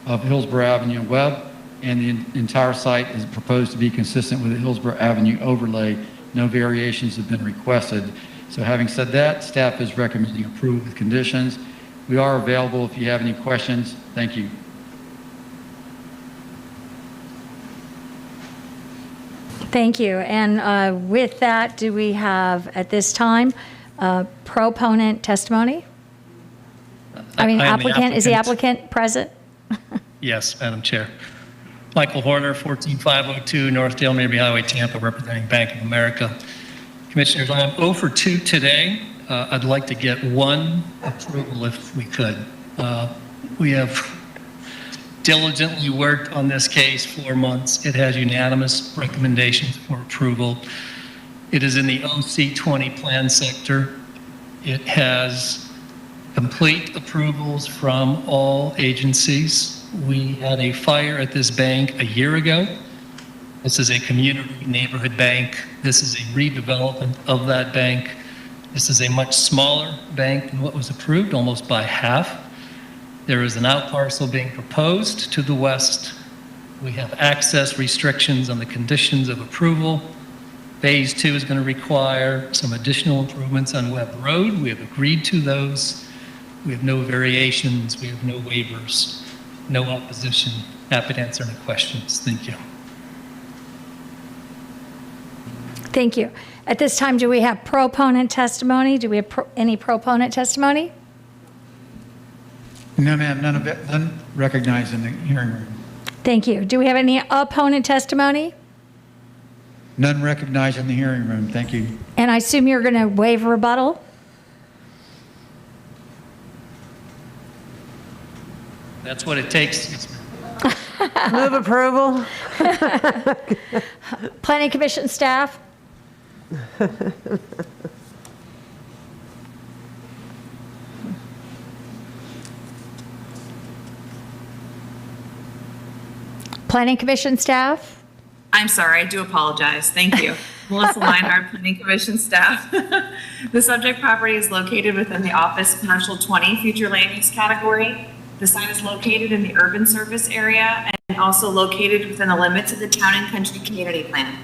Speaker 2: of Hillsborough Avenue and Webb, and the entire site is proposed to be consistent with the Hillsborough Avenue overlay. No variations have been requested. So having said that, staff is recommending approval with conditions. We are available if you have any questions. Thank you.
Speaker 9: Thank you. And with that, do we have at this time proponent testimony? I mean,
Speaker 20: I am the
Speaker 9: applicant, is the applicant present?
Speaker 20: Yes, Madam Chair. Michael Horner, 14502 North Dale Mabry Highway, Tampa, representing Bank of America. Commissioners, I'm 0 for 2 today. I'd like to get one approval if we could. We have diligently worked on this case for months. It has unanimous recommendations for approval. It is in the OC20 plan sector. It has complete approvals from all agencies. We had a fire at this bank a year ago. This is a community neighborhood bank. This is a redevelopment of that bank. This is a much smaller bank than what was approved, almost by half. There is an out parcel being proposed to the west. We have access restrictions on the conditions of approval. Phase 2 is going to require some additional improvements on Webb Road. We have agreed to those. We have no variations. We have no waivers, no opposition. Happy to answer any questions. Thank you.
Speaker 9: Thank you. At this time, do we have proponent testimony? Do we have any proponent testimony?
Speaker 2: No, ma'am, none recognized in the hearing room.
Speaker 9: Thank you. Do we have any opponent testimony?
Speaker 2: None recognized in the hearing room. Thank you.
Speaker 9: And I assume you're going to waive rebuttal?
Speaker 20: That's what it takes.
Speaker 10: Move approval.
Speaker 9: Planning Commission staff? Planning Commission staff?
Speaker 5: I'm sorry, I do apologize. Thank you. Melissa Leinhardt, Planning Commission staff. The subject property is located within the Office Commercial 20 future land use category. The site is located in the urban service area and also located within the limits of the Town and Country Community Plan.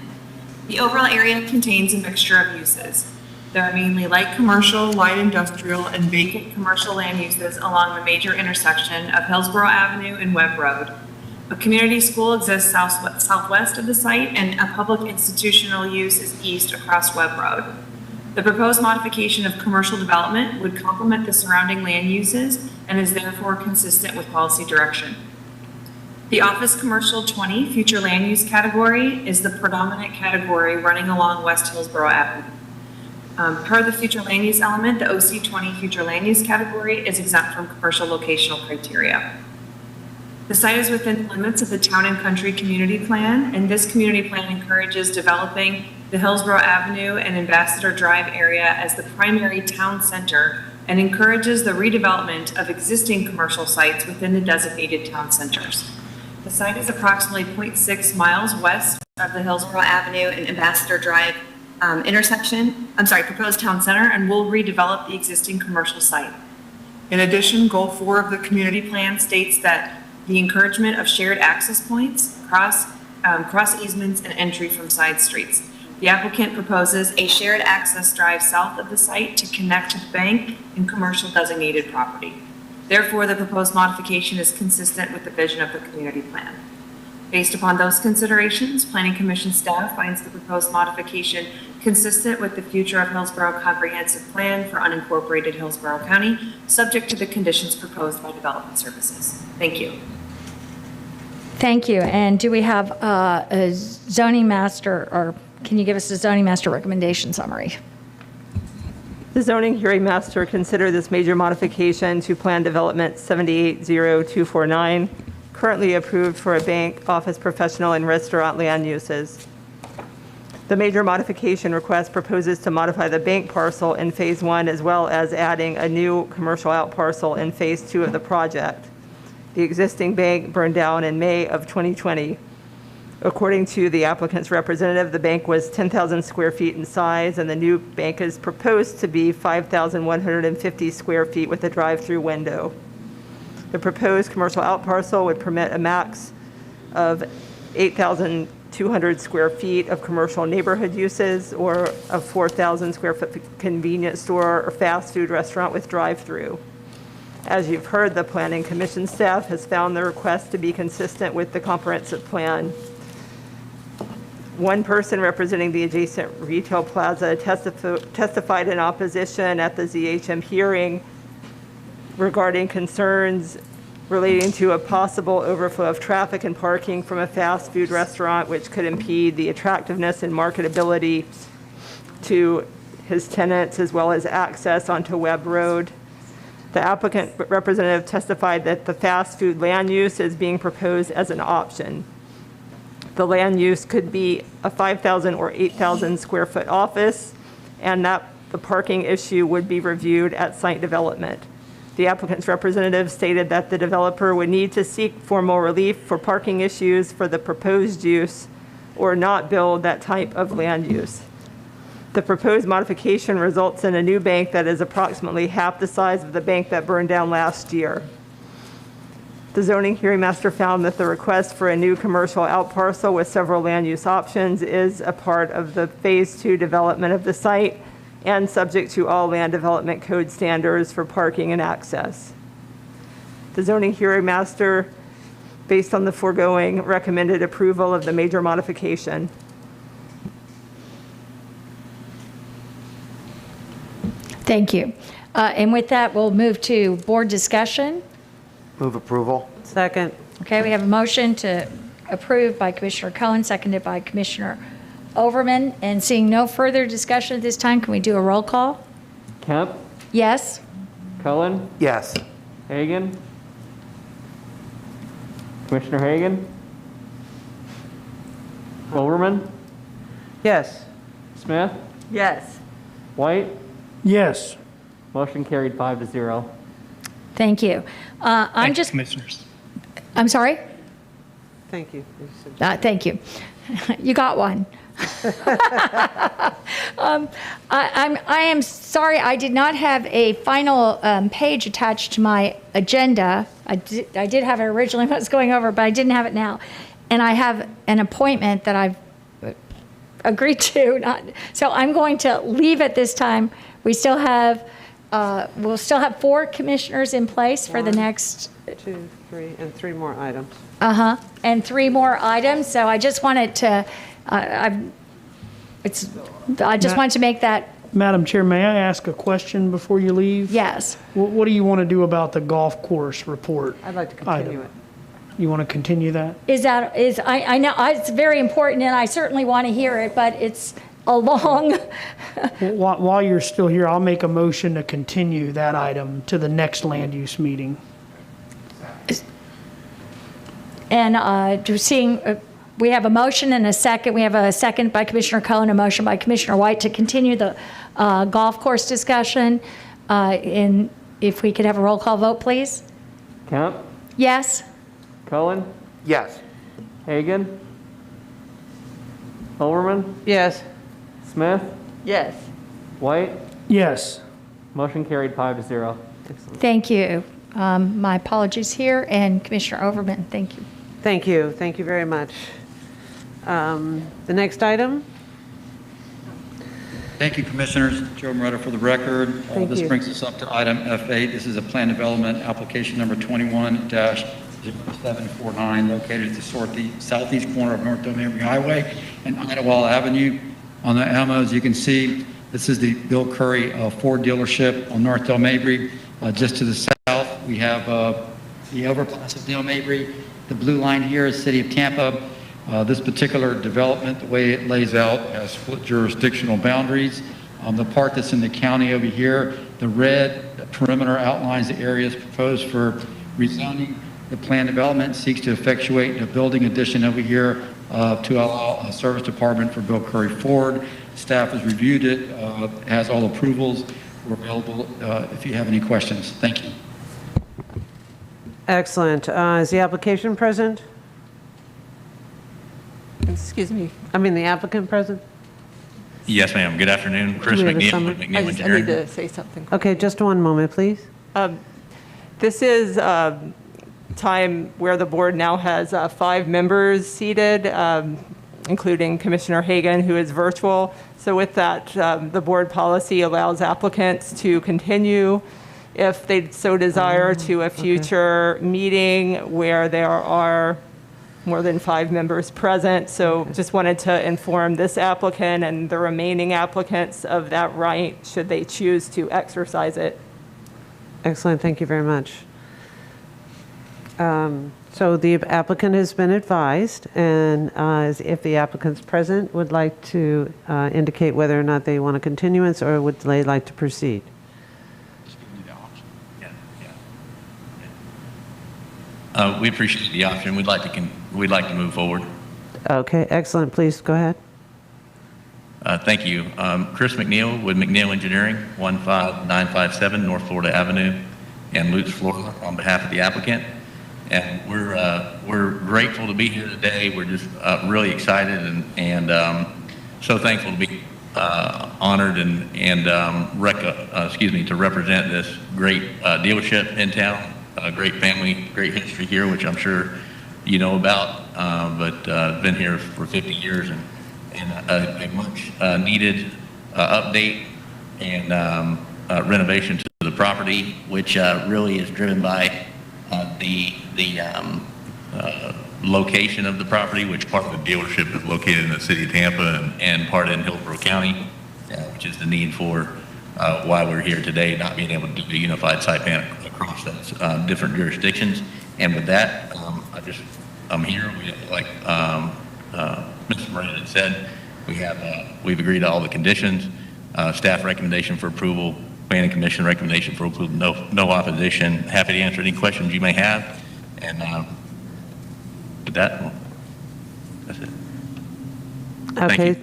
Speaker 5: The overall area contains a mixture of uses. There are mainly light commercial, light industrial, and vacant commercial land uses along the major intersection of Hillsborough Avenue and Webb Road. A community school exists southwest of the site, and a public institutional use is east across Webb Road. The proposed modification of commercial development would complement the surrounding land uses and is therefore consistent with policy direction. The Office Commercial 20 future land use category is the predominant category running along West Hillsborough Avenue. Per the future land use element, the OC20 future land use category is exempt from commercial locational criteria. The site is within the limits of the Town and Country Community Plan, and this community plan encourages developing the Hillsborough Avenue and Ambassador Drive area as the primary town center and encourages the redevelopment of existing commercial sites within the designated town centers. The site is approximately 0.6 miles west of the Hillsborough Avenue and Ambassador Drive proposed town center, and will redevelop the existing commercial site. In addition, Goal 4 of the community plan states that the encouragement of shared access points, cross easements, and entry from side streets. The applicant proposes a shared access drive south of the site to connect to the bank and commercial designated property. Therefore, the proposed modification is consistent with the vision of the community plan. Based upon those considerations, Planning Commission staff finds the proposed modification consistent with the future of Hillsborough Comprehensive Plan for unincorporated Hillsborough County, subject to the conditions proposed by Development Services. Thank you.
Speaker 9: Thank you. And do we have a zoning master, or can you give us a zoning master recommendation summary?
Speaker 16: The zoning hearing master considered this major modification to Plan Development 780249, currently approved for a bank, office, professional, and restaurant land uses. The major modification request proposes to modify the bank parcel in Phase 1 as well as adding a new commercial out parcel in Phase 2 of the project. The existing bank burned down in May of 2020. According to the applicant's representative, the bank was 10,000 square feet in size, and the new bank is proposed to be 5,150 square feet with a drive-through window. The proposed commercial out parcel would permit a max of 8,200 square feet of commercial neighborhood uses, or a 4,000 square foot convenience store or fast food restaurant with drive-through. As you've heard, the Planning Commission staff has found the request to be consistent with the comprehensive plan. One person representing the adjacent retail plaza testified in opposition at the ZHM hearing regarding concerns relating to a possible overflow of traffic and parking from a fast food restaurant, which could impede the attractiveness and marketability to his tenants, as well as access onto Webb Road. The applicant representative testified that the fast food land use is being proposed as an option. The land use could be a 5,000 or 8,000 square foot office, and that the parking issue would be reviewed at site development. The applicant's representative stated that the developer would need to seek formal relief for parking issues for the proposed use or not build that type of land use. The proposed modification results in a new bank that is approximately half the size of the bank that burned down last year. The zoning hearing master found that the request for a new commercial outparcel with several land use options is a part of the Phase 2 development of the site and subject to all land development code standards for parking and access. The zoning hearing master, based on the foregoing, recommended approval of the major modification.
Speaker 9: Thank you. And with that, we'll move to board discussion.
Speaker 8: Move approval.
Speaker 10: Second.
Speaker 9: Okay, we have a motion to approve by Commissioner Cohen, seconded by Commissioner Overman. And seeing no further discussion at this time, can we do a roll call?
Speaker 14: Kemp,
Speaker 9: Yes?
Speaker 14: Cohen,
Speaker 8: Yes.
Speaker 14: Hagan. Commissioner Hagan, Overman,
Speaker 10: Yes.
Speaker 14: Smith,
Speaker 13: Yes.
Speaker 14: White.
Speaker 11: Yes.
Speaker 14: Motion carried 5-0.
Speaker 9: Thank you.
Speaker 17: Commissioners.
Speaker 9: I'm sorry?
Speaker 10: Thank you.
Speaker 9: Thank you. You got one. I am sorry, I did not have a final page attached to my agenda. I did have it originally when I was going over, but I didn't have it now. And I have an appointment that I've agreed to. So I'm going to leave at this time. We still have, we'll still have 4 commissioners in place for the next
Speaker 10: 2, 3, and 3 more items.
Speaker 9: and 3 more items. So I just wanted to, I just wanted to make that.
Speaker 11: Madam Chair, may I ask a question before you leave?
Speaker 9: Yes.
Speaker 11: What do you want to do about the golf course report?
Speaker 10: I'd like to continue it.
Speaker 11: You want to continue that?
Speaker 9: I know it's very important and I certainly want to hear it, but it's a long.
Speaker 11: While you're still here, I'll make a motion to continue that item to the next land use meeting.
Speaker 9: And we have a motion and a second. We have a second by Commissioner Cohen, a motion by Commissioner White to continue the golf course discussion. If we could have a roll call vote, please.
Speaker 14: Kemp,
Speaker 9: Yes?
Speaker 14: Cohen,
Speaker 8: Yes.
Speaker 14: Hagan, Overman,
Speaker 10: Yes.
Speaker 14: Smith,
Speaker 13: Yes.
Speaker 14: White.
Speaker 11: Yes.
Speaker 14: Motion carried 5-0.
Speaker 9: Thank you. My apologies here, and Commissioner Overman, thank you.
Speaker 10: Thank you. Thank you very much. The next item?
Speaker 2: Thank you, Commissioners. Joe Moretta for the record.
Speaker 10: Thank
Speaker 2: This
Speaker 10: you.
Speaker 2: brings us up to item F8. This is a plan development application number 21-0749 located at the southeast corner of North Del Mabry Highway and Idlewild Avenue. On the ammo, as you can see, this is the Bill Curry Ford dealership on North Del Mabry. Just to the south, we have the overpass of Del Mabry. The blue line here is City of Tampa. This particular development, the way it lays out, has split jurisdictional boundaries. The part that's in the county over here, the red perimeter outlines the areas proposed for rezoning. The plan development seeks to effectuate a building addition over here to allow a service department for Bill Curry Ford. Staff has reviewed it, has all approvals. We're available if you have any questions. Thank you.
Speaker 10: Excellent. Is the application present?
Speaker 16: Excuse me.
Speaker 10: I mean, the applicant present?
Speaker 3: Yes, ma'am. Good afternoon. Chris
Speaker 10: Do we have a
Speaker 3: McNeil
Speaker 10: summary?
Speaker 3: with
Speaker 16: I
Speaker 3: McNeil
Speaker 16: need
Speaker 3: Engineering.
Speaker 16: to say something.
Speaker 10: Okay, just one moment, please.
Speaker 16: This is time where the board now has 5 members seated, including Commissioner Hagan, who is virtual. So with that, the board policy allows applicants to continue, if they so desire, to a future meeting where there are more than 5 members present. So just wanted to inform this applicant and the remaining applicants of that right, should they choose to exercise it.
Speaker 10: Excellent, thank you very much. So the applicant has been advised, and if the applicant's present, would like to indicate whether or not they want a continuance or would they like to proceed.
Speaker 3: We appreciate the option. We'd like to move forward.
Speaker 10: Okay, excellent, please go ahead.
Speaker 3: Thank you. Chris McNeil with McNeil Engineering, 15957 North Florida Avenue in Lutz, Florida, on behalf of the applicant. And we're grateful to be here today. We're just really excited and so thankful to be honored to represent this great dealership in town. A great family, great history here, which I'm sure you know about, but been here for 50 years and a much needed update and renovation to the property, which really is driven by the location of the property, which part of the dealership is located in the city of Tampa and part in Hillsborough County, which is the need for why we're here today, not being able to do a unified site plan across those different jurisdictions. And with that, I'm here. Like Mr. Moran had said, we've agreed to all the conditions. Staff recommendation for approval, Planning Commission recommendation for approval, no opposition. Happy to answer any questions you may have. And with that, that's it.
Speaker 10: Okay.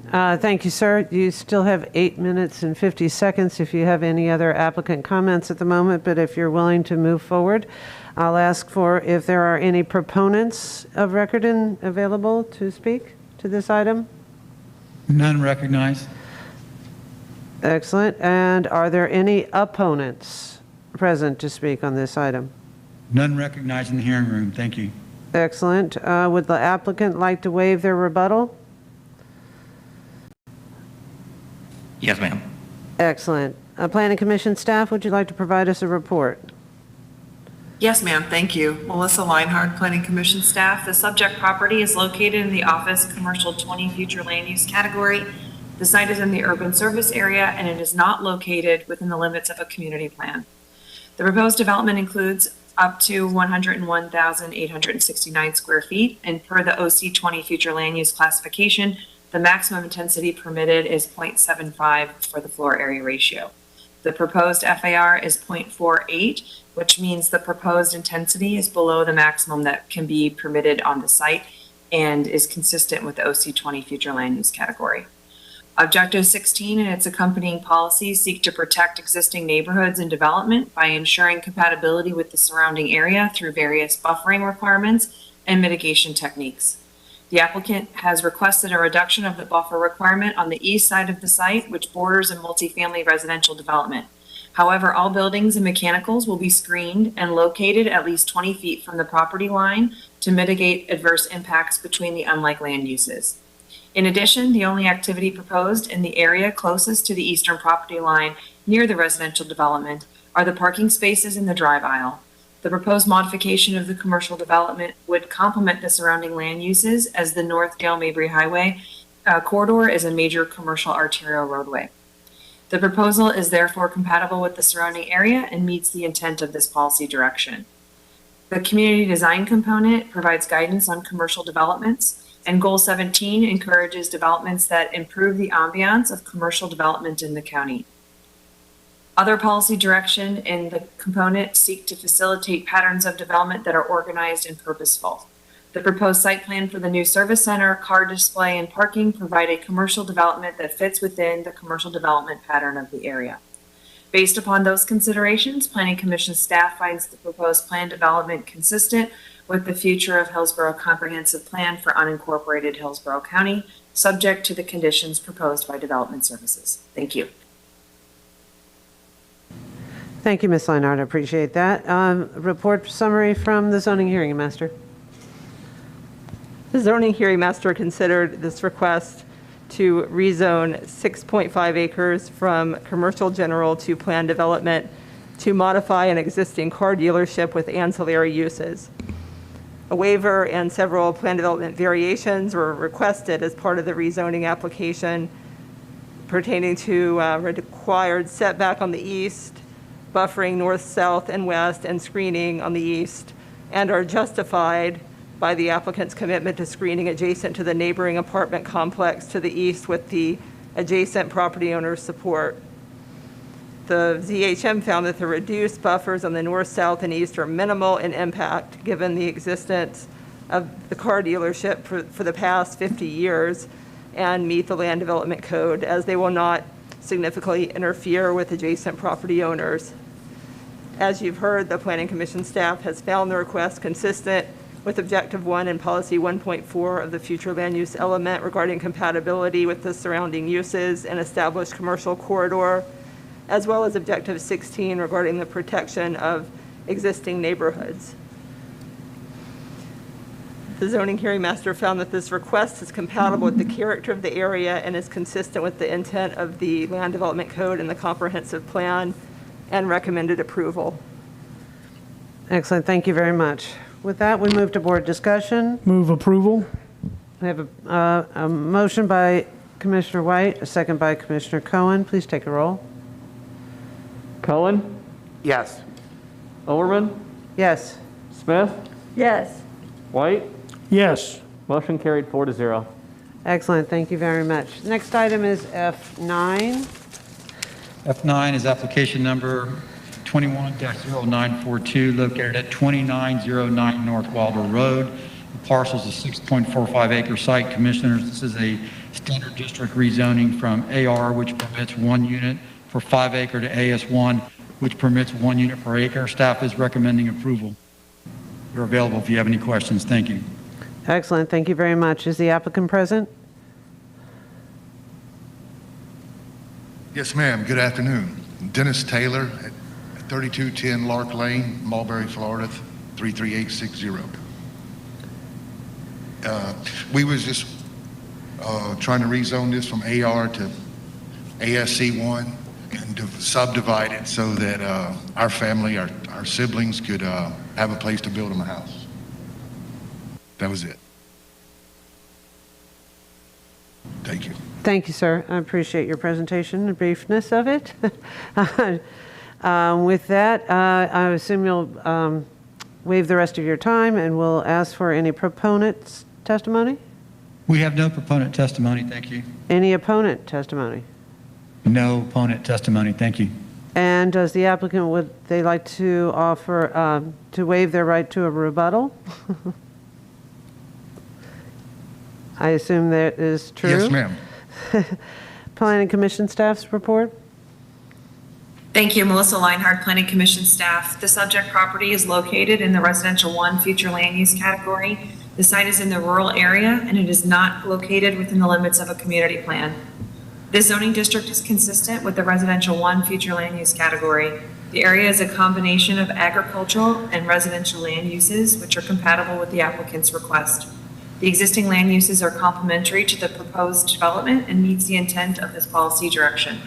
Speaker 10: Thank you, sir. You still have 8 minutes and 50 seconds if you have any other applicant comments at the moment, but if you're willing to move forward, I'll ask for if there are any proponents of record and available to speak to this item.
Speaker 2: None recognized.
Speaker 10: Excellent. And are there any opponents present to speak on this item?
Speaker 2: None recognized in the hearing room. Thank you.
Speaker 10: Excellent. Would the applicant like to waive their rebuttal?
Speaker 3: Yes, ma'am.
Speaker 10: Excellent. Planning Commission staff, would you like to provide us a report?
Speaker 5: Yes, ma'am, thank you. Melissa Leinhardt, Planning Commission staff. The subject property is located in the Office Commercial 20 Future Land Use category. The site is in the urban service area and it is not located within the limits of a community plan. The proposed development includes up to 101,869 square feet, and per the OC 20 Future Land Use classification, the maximum intensity permitted is 0.75 for the floor area ratio. The proposed FAR is 0.48, which means the proposed intensity is below the maximum that can be permitted on the site and is consistent with the OC 20 Future Land Use category. Objective 16 and its accompanying policies seek to protect existing neighborhoods and development by ensuring compatibility with the surrounding area through various buffering requirements and mitigation techniques. The applicant has requested a reduction of the buffer requirement on the east side of the site, which borders a multifamily residential development. However, all buildings and mechanicals will be screened and located at least 20 feet from the property line to mitigate adverse impacts between the unlike land uses. In addition, the only activity proposed in the area closest to the eastern property line near the residential development are the parking spaces in the drive aisle. The proposed modification of the commercial development would complement the surrounding land uses, as the North Dale Mabry Highway corridor is a major commercial arterial roadway. The proposal is therefore compatible with the surrounding area and meets the intent of this policy direction. The community design component provides guidance on commercial developments, and Goal 17 encourages developments that improve the ambiance of commercial development in the county. Other policy direction in the component seek to facilitate patterns of development that are organized and purposeful. The proposed site plan for the new service center, car display, and parking provide a commercial development that fits within the commercial development pattern of the area. Based upon those considerations, Planning Commission staff finds the proposed plan development consistent with the future of Hillsborough Comprehensive Plan for unincorporated Hillsborough County, subject to the conditions proposed by Development Services. Thank you.
Speaker 10: Thank you, Ms. Leinhardt. I appreciate that. Report summary from the zoning hearing master.
Speaker 16: The zoning hearing master considered this request to rezone 6.5 acres from commercial general to planned development to modify an existing car dealership with ancillary uses. A waiver and several plan development variations were requested as part of the rezoning application pertaining to required setback on the east, buffering north, south, and west, and screening on the east, and are justified by the applicant's commitment to screening adjacent to the neighboring apartment complex to the east with the adjacent property owner's support. The ZHM found that the reduced buffers on the north, south, and east are minimal in impact given the existence of the car dealership for the past 50 years and meet the land development code, as they will not significantly interfere with adjacent property owners. As you've heard, the Planning Commission staff has found the request consistent with Objective 1 and Policy 1.4 of the future land use element regarding compatibility with the surrounding uses and established commercial corridor, as well as Objective 16 regarding the protection of existing neighborhoods. The zoning hearing master found that this request is compatible with the character of the area and is consistent with the intent of the land development code and the comprehensive plan, and recommended approval.
Speaker 10: Excellent, thank you very much. With that, we move to board discussion.
Speaker 11: Move approval.
Speaker 10: We have a motion by Commissioner White, a second by Commissioner Cohen. Please take a roll.
Speaker 14: Cohen?
Speaker 8: Yes.
Speaker 14: Overman?
Speaker 10: Yes.
Speaker 14: Smith?
Speaker 13: Yes.
Speaker 14: White?
Speaker 11: Yes.
Speaker 14: Motion carried 4-0.
Speaker 10: Excellent, thank you very much. Next item is F9.
Speaker 2: F9 is application number 21-0942, located at 2909 North Wilder Road. The parcel is a 6.45 acre site. Commissioners, this is a standard district rezoning from AR, which permits 1 unit for 5 acre, to AS1, which permits 1 unit per acre. Staff is recommending approval. You're available if you have any questions. Thank you.
Speaker 10: Excellent, thank you very much. Is the applicant present?
Speaker 6: Yes, ma'am. Good afternoon. Dennis Taylor at 3210 Lark Lane, Mulberry, Florida, 33860. We was just trying to rezone this from AR to ASC1 and to subdivide it so that our family, our siblings could have a place to build them a house. That was it. Thank you.
Speaker 10: Thank you, sir. I appreciate your presentation, the briefness of it. With that, I assume you'll waive the rest of your time, and we'll ask for any proponent's testimony?
Speaker 2: We have no proponent testimony. Thank you.
Speaker 10: Any opponent testimony?
Speaker 2: No opponent testimony. Thank you.
Speaker 10: And does the applicant, would they like to offer, to waive their right to a rebuttal? I assume that is true?
Speaker 6: Yes, ma'am.
Speaker 10: Planning Commission staff's report?
Speaker 5: Thank you, Melissa Leinhardt, Planning Commission staff. The subject property is located in the Residential 1 future land use category. The site is in the rural area and it is not located within the limits of a community plan. This zoning district is consistent with the Residential 1 future land use category. The area is a combination of agricultural and residential land uses, which are compatible with the applicant's request. The existing land uses are complementary to the proposed development and meets the intent of this policy direction.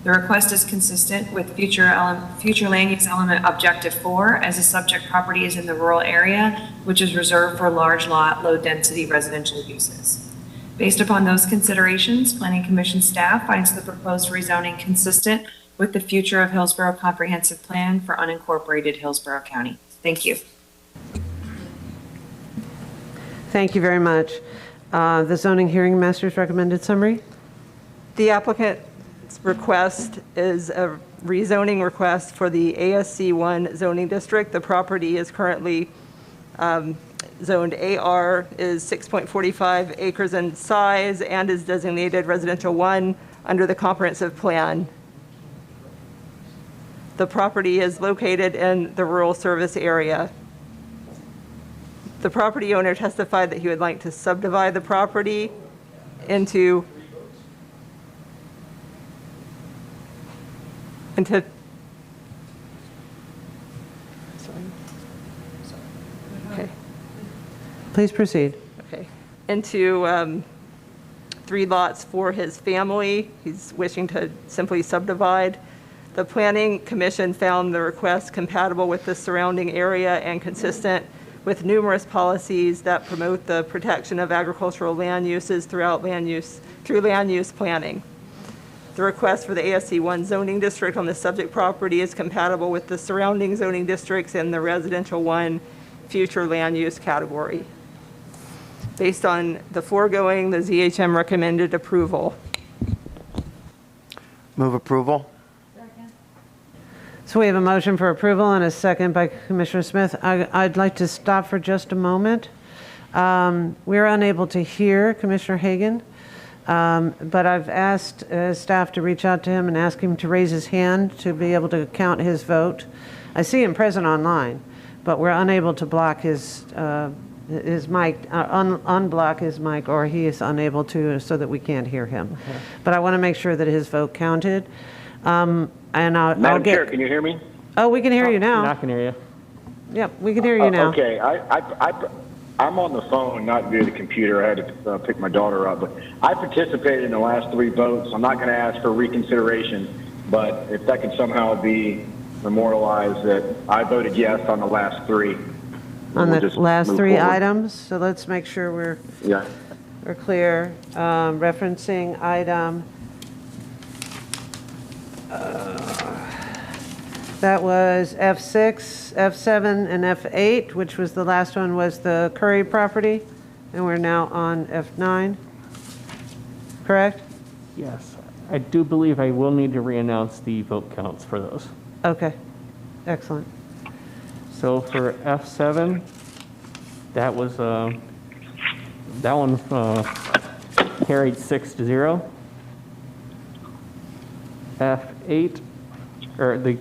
Speaker 5: The request is consistent with future land use element Objective 4, as the subject property is in the rural area, which is reserved for large lot, low density residential uses. Based upon those considerations, Planning Commission staff finds the proposed rezoning consistent with the future of Hillsborough Comprehensive Plan for unincorporated Hillsborough County. Thank you.
Speaker 10: Thank you very much. The zoning hearing master's recommended summary?
Speaker 16: The applicant's request is a rezoning request for the ASC1 zoning district. The property is currently zoned AR, is 6.45 acres in size, and is designated residential 1 under the comprehensive plan. The property is located in the rural service area. The property owner testified that he would like to subdivide the property into okay.
Speaker 10: Please proceed.
Speaker 16: Okay. Into 3 lots for his family. He's wishing to simply subdivide. The Planning Commission found the request compatible with the surrounding area and consistent with numerous policies that promote the protection of agricultural land uses through land use planning. The request for the ASC1 zoning district on the subject property is compatible with the surrounding zoning districts in the residential 1 future land use category. Based on the foregoing, the ZHM recommended approval.
Speaker 8: Move approval.
Speaker 10: So we have a motion for approval and a second by Commissioner Smith. I'd like to stop for just a moment. We're unable to hear Commissioner Hagan, but I've asked staff to reach out to him and ask him to raise his hand to be able to count his vote. I see him present online, but we're unable to block his mic, unblock his mic, or he is unable to, so that we can't hear him. Okay. But I want to make sure that his vote counted. And
Speaker 7: Madam Chair, can you hear me?
Speaker 10: Oh, we can hear you now.
Speaker 14: I can hear you.
Speaker 10: Yep, we can hear you now.
Speaker 7: Okay, I'm on the phone, not via the computer. I had to pick my daughter up, but I participated in the last 3 votes. I'm not going to ask for reconsideration, but if that could somehow be memorialized that I voted yes on the last 3.
Speaker 10: On the last 3 items, so let's make sure we're clear. Referencing item, that was F6, F7, and F8, which was the last one was the Curry property, and we're now on F9, correct?
Speaker 14: Yes. I do believe I will need to reannounce the vote counts for those.
Speaker 10: Okay, excellent.
Speaker 14: So for F7, that was, that one carried 6-0. F8, or the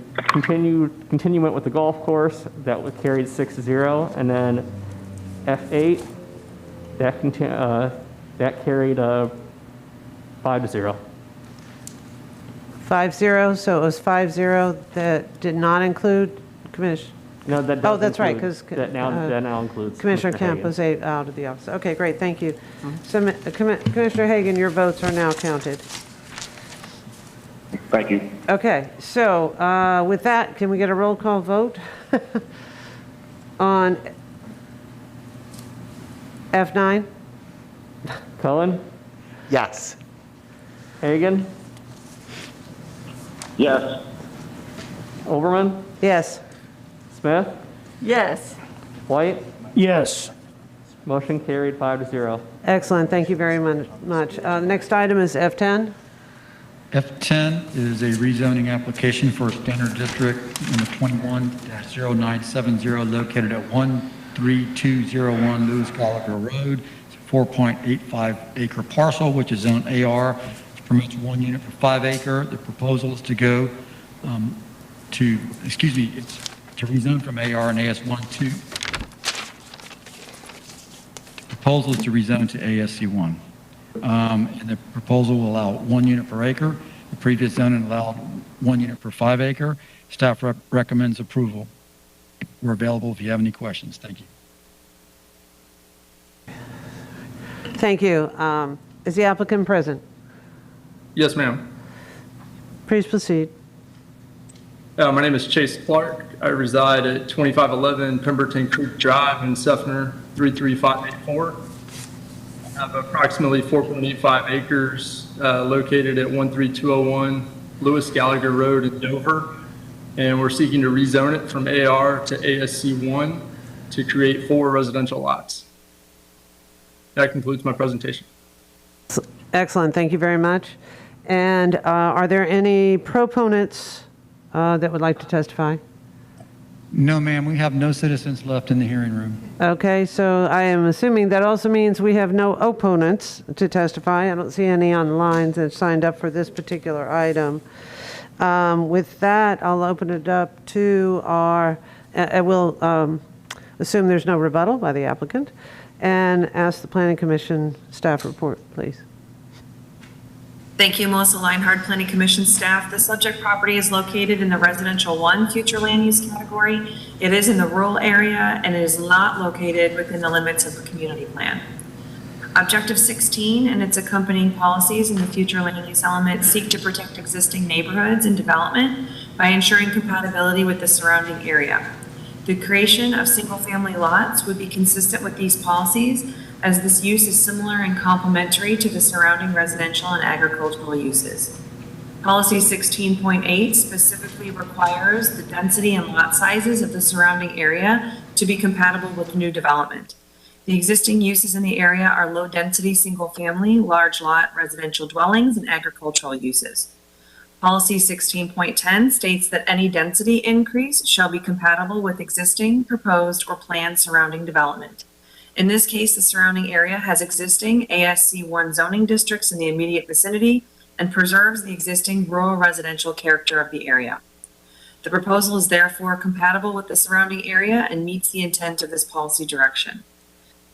Speaker 14: continuement with the golf course, that was carried 6-0. And then F8, that carried 5-0.
Speaker 10: 5-0, so it was 5-0 that did not include Commissioner.
Speaker 14: No, that
Speaker 10: oh, that's right, because
Speaker 14: that now includes
Speaker 10: Commissioner Kemp was out of the office. Okay, great, thank you. So, Commissioner Hagan, your votes are now counted.
Speaker 7: Thank you.
Speaker 10: Okay, so with that, can we get a roll call vote on F9?
Speaker 14: Cullen?
Speaker 8: Yes.
Speaker 14: Hagan?
Speaker 7: Yes.
Speaker 14: Overman?
Speaker 10: Yes.
Speaker 14: Smith?
Speaker 13: Yes.
Speaker 14: White?
Speaker 11: Yes.
Speaker 14: Motion carried 5-0.
Speaker 10: Excellent, thank you very much. The next item is F10.
Speaker 2: F10 is a rezoning application for a standard district number 21-0970 located at 13201 Lewis Gallagher Road. It's a 4.85 acre parcel, which is zone AR. It permits 1 unit per 5 acre. The proposal is to go it's to rezone from AR and AS1 to, the proposal is to rezone to ASC1. And the proposal will allow 1 unit per acre. The previous zoning allowed 1 unit per 5 acre. Staff recommends approval. We're available if you have any questions. Thank you.
Speaker 10: Thank you. Is the applicant present?
Speaker 21: Yes, ma'am.
Speaker 10: Please proceed.
Speaker 21: My name is Chase Clark. I reside at 2511 Pemberton Creek Drive in Seffner, 33584. I have approximately 4.85 acres located at 13201 Lewis Gallagher Road in Dover, and we're seeking to rezone it from AR to ASC1 to create 4 residential lots. That concludes my presentation.
Speaker 10: Excellent, thank you very much. And are there any proponents that would like to testify?
Speaker 2: No, ma'am, we have no citizens left in the hearing room.
Speaker 10: Okay, so I am assuming that also means we have no opponents to testify. I don't see any online that signed up for this particular item. With that, I'll open it up to I will assume there's no rebuttal by the applicant, and ask the Planning Commission staff report, please.
Speaker 5: Thank you, Melissa Leinhardt, Planning Commission staff. The subject property is located in the residential 1 future land use category. It is in the rural area and it is not located within the limits of the community plan. Objective 16 and its accompanying policies in the future land use element seek to protect existing neighborhoods and development by ensuring compatibility with the surrounding area. The creation of single-family lots would be consistent with these policies, as this use is similar and complementary to the surrounding residential and agricultural uses. Policy 16.8 specifically requires the density and lot sizes of the surrounding area to be compatible with new development. The existing uses in the area are low-density, single-family, large lot residential dwellings, and agricultural uses. Policy 16.10 states that any density increase shall be compatible with existing, proposed, or planned surrounding development. In this case, the surrounding area has existing ASC1 zoning districts in the immediate vicinity and preserves the existing rural residential character of the area. The proposal is therefore compatible with the surrounding area and meets the intent of this policy direction.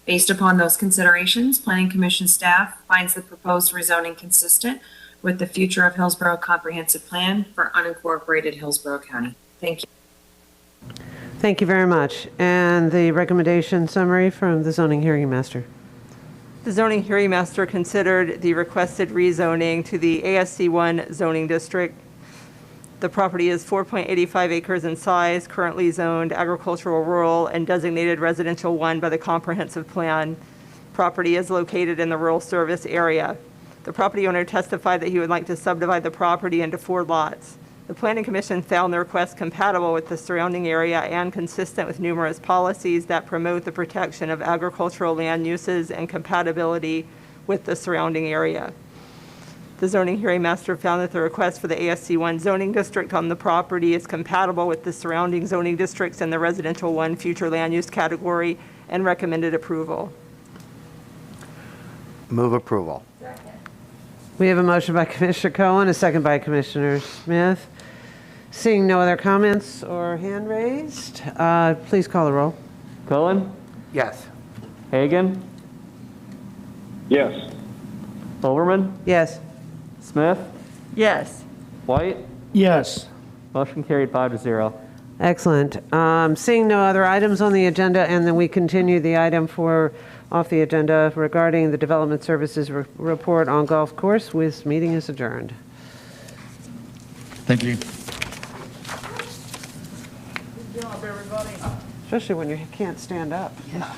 Speaker 5: Based upon those considerations, Planning Commission staff finds the proposed rezoning consistent with the future of Hillsborough Comprehensive Plan for unincorporated Hillsborough County. Thank you.
Speaker 10: Thank you very much. And the recommendation summary from the zoning hearing master.
Speaker 16: The zoning hearing master considered the requested rezoning to the ASC1 zoning district. The property is 4.85 acres in size, currently zoned agricultural rural and designated residential 1 by the comprehensive plan. Property is located in the rural service area. The property owner testified that he would like to subdivide the property into 4 lots. The Planning Commission found the request compatible with the surrounding area and consistent with numerous policies that promote the protection of agricultural land uses and compatibility with the surrounding area. The zoning hearing master found that the request for the ASC1 zoning district on the property is compatible with the surrounding zoning districts in the residential 1 future land use category and recommended approval.
Speaker 8: Move approval.
Speaker 10: We have a motion by Commissioner Cohen, a second by Commissioner Smith. Seeing no other comments or hand raised, please call the roll.
Speaker 14: Cohen?
Speaker 8: Yes.
Speaker 14: Hagan?
Speaker 7: Yes.
Speaker 14: Overman?
Speaker 10: Yes.
Speaker 14: Smith?
Speaker 13: Yes.
Speaker 14: White?
Speaker 11: Yes.
Speaker 14: Motion carried 5-0.
Speaker 10: Excellent. Seeing no other items on the agenda, and then we continue the item off the agenda regarding the Development Services report on golf course. This meeting is adjourned.
Speaker 2: Thank you.
Speaker 10: Good job, everybody. Especially when you can't stand up. Yeah.